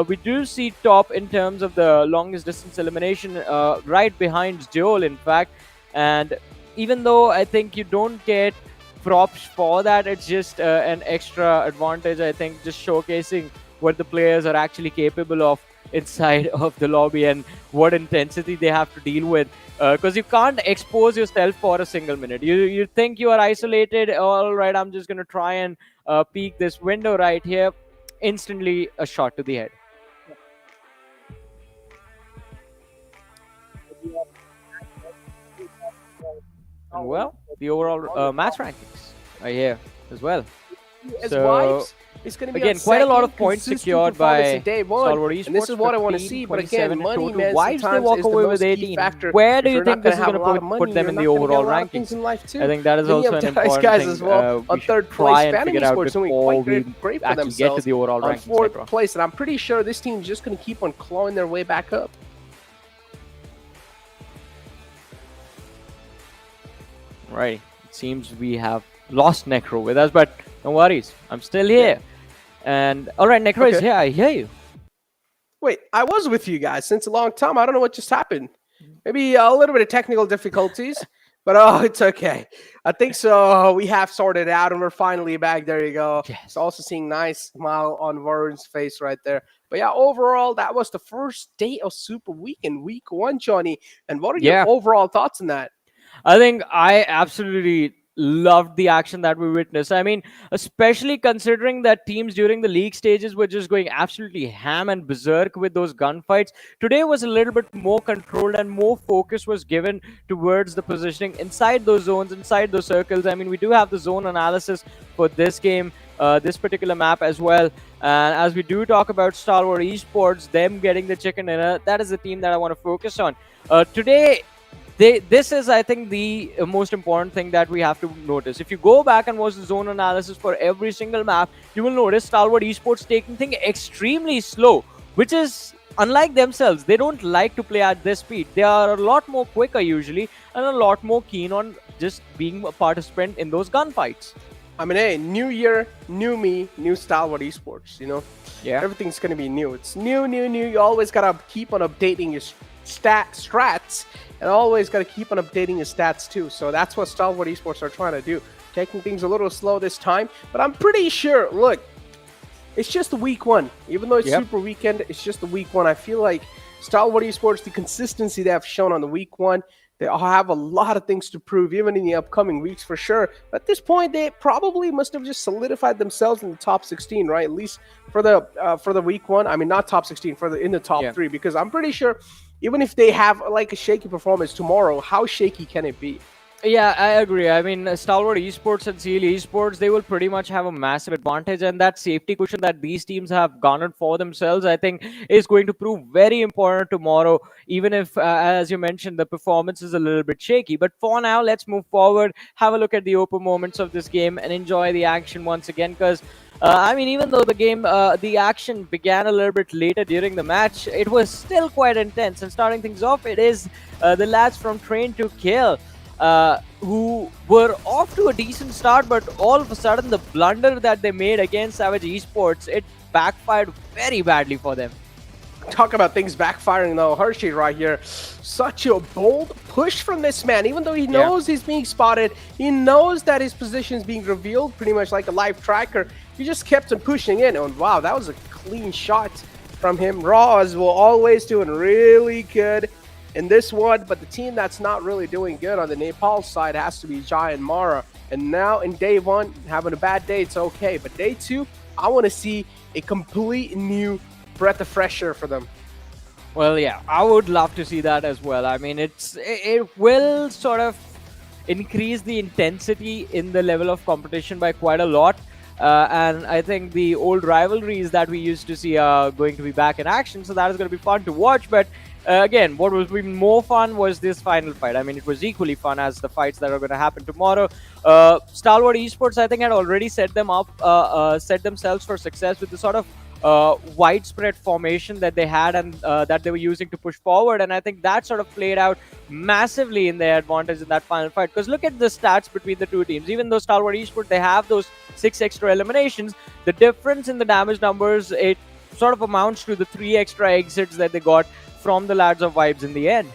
We do see top in terms of the longest distance elimination, right behind Joel, in fact. And even though I think you don't get props for that, it's just an extra advantage, I think, just showcasing what the players are actually capable of inside of the lobby and what intensity they have to deal with. Because you can't expose yourself for a single minute. You think you are isolated. All right, I'm just going to try and peek this window right here. Instantly a shot to the head. And well, the overall match rankings are here as well. As So, Vibes, it's going to be again, on quite a lot second of points consistent secured performance by in day one. Stalwart Esports. And this is what I want to 15, see. But 27 again, in money, total. man, Vibes, they sometimes walk is the away with most key 18. factor. Where do If you you're think not this is have going a lot to of money, put them you're in not the gonna get a overall lot of things rankings? in life too. I think that is Then you also have an Deadeyes important Guys thing as well, we on should third try place. and Venom figure out Esports doing before quite we great for actually get to themselves the overall on rankings. fourth later on. place, and I'm pretty sure this team's just going to keep on clawing their way back up. Right. It seems we have lost Necro with us, but no worries. I'm still here. And all right, Necro is Okay. here. I hear you. Wait, I was with you guys since a long time. I don't know what just happened. Maybe a little bit of technical difficulties, but oh, it's okay. I think so. We have sorted it out, and we're finally back. There you go. Yes. It's also seeing nice smile on Varun's face right there. But yeah, overall, that was the first day of Super Weekend, week 1, Johnny. And what are Yeah. your overall thoughts on that? I think I absolutely loved the action that we witnessed. I mean, especially considering that teams during the league stages were just going absolutely ham and berserk with those gunfights. Today was a little bit more controlled and more focus was given towards the positioning inside those zones, inside those circles. I mean, we do have the zone analysis for this game, this particular map as well. And as we do talk about Stalwart Esports, them getting the chicken dinner, that is the team that I want to focus on. Today, this is, I think, the most important thing that we have to notice. If you go back and watch the zone analysis for every single map, you will notice Stalwart Esports taking things extremely slow, which is unlike themselves. They don't like to play at this speed. They are a lot more quicker usually and a lot more keen on just being a participant in those gunfights. I mean, hey, new year, new me, new Stalwart Esports, you know? Yeah. Everything's going to be new. It's new. You always got to keep on updating your strats, and always got to keep on updating your stats too. So that's what Stalwart Esports are trying to do. Taking things a little slow this time, but I'm pretty sure, look, it's just the week 1. Even though it's Super Weekend, it's just the week 1. I feel like Stalwart Esports, the consistency they have shown on the week 1, they all have a lot of things to prove, even in the upcoming weeks for sure. But at this point, they probably must have just solidified themselves in the top 16, right? At least for the week 1. I mean, not top 16, in the top 3, because I'm pretty sure even if they have like a shaky performance tomorrow, how shaky can it be? Yeah, I agree. I mean, Stalwart Esports and CL Esports, they will pretty much have a massive advantage, and that safety cushion that these teams have garnered for themselves, I think, is going to prove very important tomorrow, even if, as you mentioned, the performance is a little bit shaky. But for now, let's move forward, have a look at the open moments of this game, and enjoy the action once again, because I mean, even though the game, the action began a little bit later during the match, it was still quite intense. And starting things off, it is the lads from Train to Kill, who were off to a decent start, but all of a sudden the blunder that they made against Savage Esports, it backfired very badly for them. Talk about things backfiring though. Hershey right here. Such a bold push from this man. Even though he knows he's being spotted, he knows that his position is being revealed pretty much like a live tracker. He just kept on pushing in. And wow, that was a clean shot from him. Raws will always doing really good in this one, but the team that's not really doing good on the Nepal side has to be JyanMaara. And now in day 1, having a bad day, it's okay. But day 2, I want to see a complete new breath of fresh air for them. Well, yeah, I would love to see that as well. I mean, it will sort of increased the intensity in the level of competition by quite a lot. And I think the old rivalries that we used to see are going to be back in action, so that is going to be fun to watch. But again, what was even more fun was this final fight. I mean, it was equally fun as the fights that are going to happen tomorrow. Stalwart Esports, I think, had already set themselves for success with the sort of widespread formation that they had and that they were using to push forward, and I think that sort of played out massively in their advantage in that final fight. Because look at the stats between the two teams. Even though Stalwart Esports, they have those 6 extra eliminations, the difference in the damage numbers, it sort of amounts to the 3 extra exits that they got from the lads of Vibes in the end.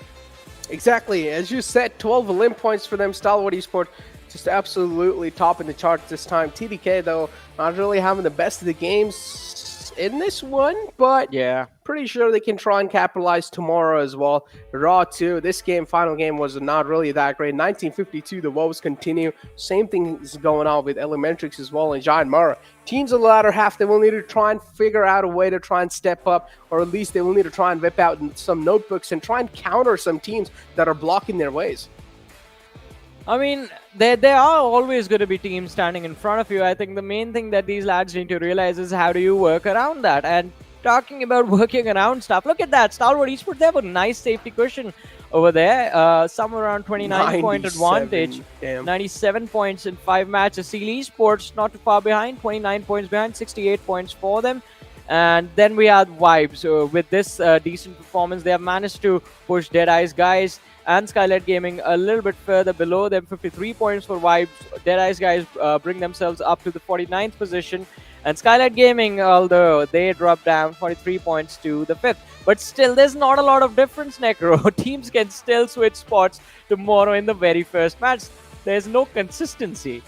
Exactly. As you said, 12 elim points for them. Stalwart Esports just absolutely topping the charts this time. TDK, though, not really having the best of the games in this one, but yeah, pretty sure they can try and capitalize tomorrow as well. Raw 2, this game, final game, was not really that great. 1952, the woes continue. Same thing is going on with ElementriX as well and JyanMaara. Teams in the latter half, they will need to try and figure out a way to try and step up, or at least they will need to try and whip out some notebooks and try and counter some teams that are blocking their ways. I mean, there are always going to be teams standing in front of you. I think the main thing that these lads need to realize is how do you work around that. And talking about working around stuff, look at that. Stalwart Esports, they have a nice safety cushion over there. Somewhere around 29-point advantage. Damn. 97 points in 5 matches. Esports not too far behind, 29 points behind, 68 points for them. And then we have Vibes. With this decent performance, they have managed to push Deadeyes Guys and Skylightz Gaming a little bit further below them. 53 points for Vibes. Deadeyes Guys bring themselves up to the 49th position. And Skylightz Gaming, although they drop down 43 points to the 5th. But still, there's not a lot of difference, Necro. Teams can still switch spots tomorrow in the very first match. There's no consistency.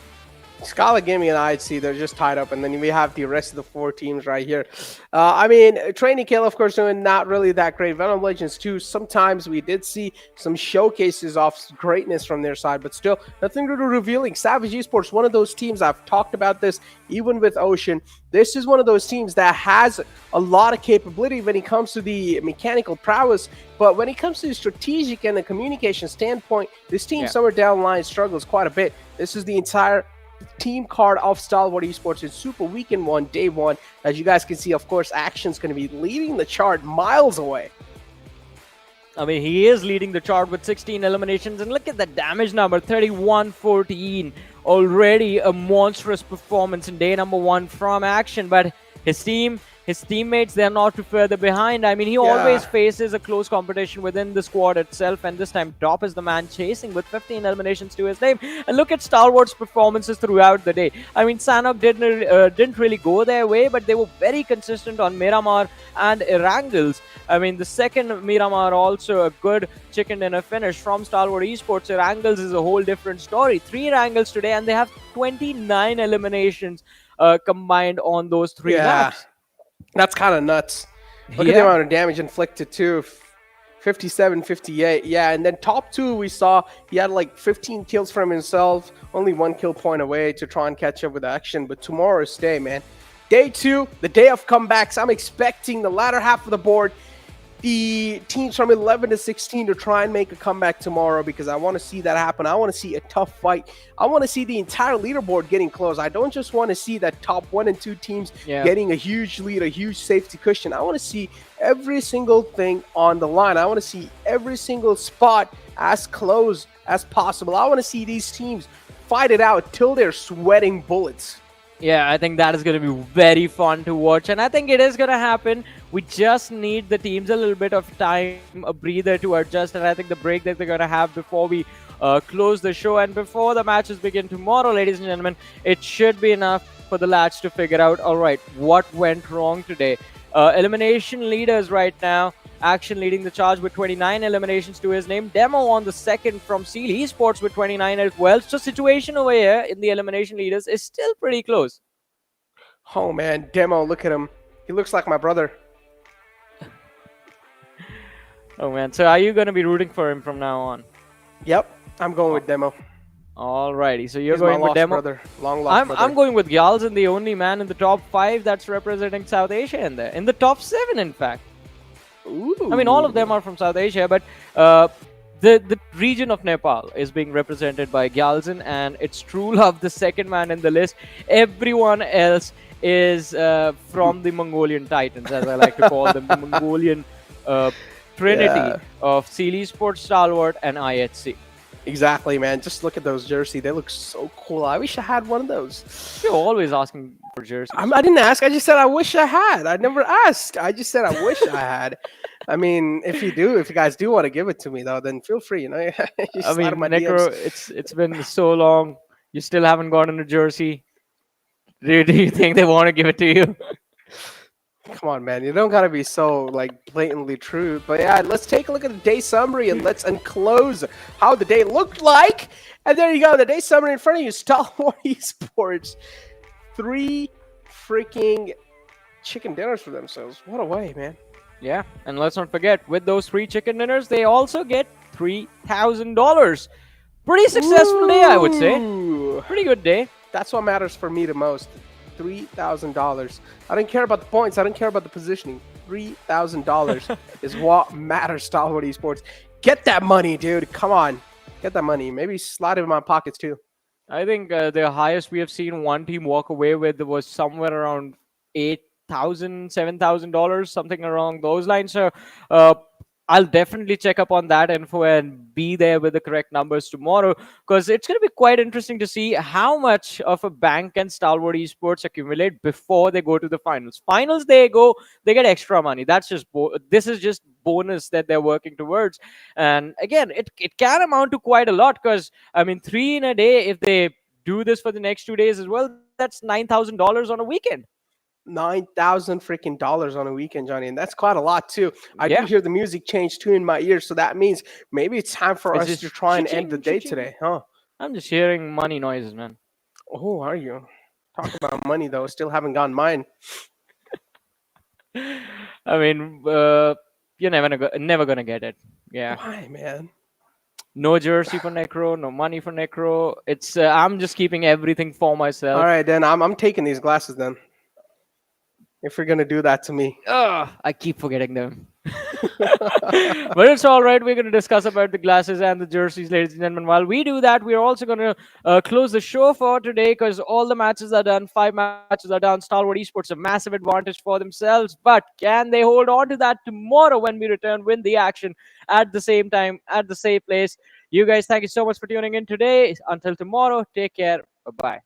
Skylightz Gaming and IHC, they're just tied up, and then we have the rest of the 4 teams right here. I mean, Training Kill, of course, doing not really that great. Venom Legends, too. Sometimes we did see some showcases of greatness from their side, but still, nothing really revealing. Savage Esports, one of those teams, I've talked about this, even with Ocean. This is one of those teams that has a lot of capability when it comes to the mechanical prowess, but when it comes to the strategic and the communication standpoint, this team somewhere down the line struggles quite a bit. This is the entire team card of Stalwart Esports in Super Weekend 1, Day 1. As you guys can see, of course, Action's going to be leading the chart miles away. I mean, he is leading the chart with 16 eliminations, and look at the damage number, 31-14. Already a monstrous performance in day number 1 from Action, but his teammates, they're not too further behind. I mean, he always faces a close competition within the squad itself, and this time Top is the man chasing with 15 eliminations to his name. And look at Stalwart's performances throughout the day. I mean, Sanhok didn't really go their way, but they were very consistent on Miramar and Erangels. I mean, the second Miramar also a good chicken dinner finish from Stalwart Esports. Erangels is a whole different story. 3 Erangels today, and they have 29 eliminations combined on those 3 maps. That's kind of nuts. Look at the amount of damage inflicted too. 57, 58. Yeah, and then top 2 we saw he had like 15 kills from himself, only 1 kill point away to try and catch up with Action. But tomorrow's day, man. Day 2, the day of comebacks. I'm expecting the latter half of the board, the teams from 11 to 16 to try and make a comeback tomorrow, because I want to see that happen. I want to see a tough fight. I want to see the entire leaderboard getting close. I don't just want to see that top 1 and 2 teams getting a huge lead, a huge safety cushion. I want to see every single thing on the line. I want to see every single spot as close as possible. I want to see these teams fight it out till they're sweating bullets. Yeah, I think that is going to be very fun to watch, and I think it is going to happen. We just need the teams a little bit of time, a breather to adjust, and I think the break that they're going to have before we close the show and before the matches begin tomorrow, ladies and gentlemen, it should be enough for the lads to figure out, all right, what went wrong today. Elimination leaders right now. Action leading the charge with 29 eliminations to his name. Demo on the second from Seal Esports with 29 as well. So situation over here in the elimination leaders is still pretty close. Oh man, Demo, look at him. He looks like my brother. Oh man, so are you going to be rooting for him from now on? Yep, I'm going with Demo. Alrighty, so you're He's going my with Demo. Brother. Long lost brother. I'm going with Gyalzen, the only man in the top 5 that's representing South Asia in there. In the top 7, in fact. Ooh. I mean, all of them are from South Asia, but the region of Nepal is being represented by Gyalzin, and it's True Love, the second man in the list. Everyone else is from the Mongolian Titans, as I like to call them, the Mongolian trinity of Stalwart, Stalwart, and IHC. Exactly, man. Just look at those jerseys. They look so cool. I wish I had one of those. You're always asking for jerseys. I didn't ask. I just said I wish I had. I never asked. I just said I wish I had. I mean, if you guys do want to give it to me, though, then feel free. You know, I mean, Necro, it's been so long. You still haven't gotten a jersey. Do you think they want to give it to you? Come on, man. You don't gotta be so like blatantly true. But yeah, let's take a look at the day summary and let's unclose how the day looked like. And there you go, the day summary in front of you. Stalwart Esports, 3 freaking chicken dinners for themselves. What a way, man. Yeah, and let's not forget, with those 3 chicken dinners, they also get $3,000. Pretty successful day, I would say. Pretty good day. That's what matters for me the most. $3,000. I don't care about the points. I don't care about the positioning. $3,000 is what matters, Stalwart Esports. Get that money, dude. Come on. Get that money. Maybe slide it in my pockets, too. I think the highest we have seen one team walk away with was somewhere around $8,000, $7,000, something along those lines. So I'll definitely check up on that info and be there with the correct numbers tomorrow, because it's going to be quite interesting to see how much of a bank can Stalwart Esports accumulate before they go to the finals. Finals, they get extra money. That's just this is just bonus that they're working towards. And again, it can amount to quite a lot, because I mean, 3 in a day, if they do this for the next 2 days as well, that's $9,000 on a weekend. $9,000 freaking dollars on a weekend, Johnny, and that's quite a lot too. I do hear the music change too in my ears, so that means maybe it's time for us to try and end the day today, huh? I'm just hearing money noises, man. Oh, are you? Talk about money though. Still haven't gotten mine. I mean, you're never gonna get it. Yeah. Why, man? No jersey for Necro, no money for Necro. It's I'm just keeping everything for myself. All right, then I'm taking these glasses then. If you're gonna do that to me. I keep forgetting them. But it's all right. We're going to discuss about the glasses and the jerseys, ladies and gentlemen. While we do that, we're also going to close the show for today, because all the matches are done. 5 matches are done. Stalwart Esports a massive advantage for themselves. But can they hold on to that tomorrow when we return, win the action at the same time, at the same place? You guys, thank you so much for tuning in today. Until tomorrow, take care. Bye-bye.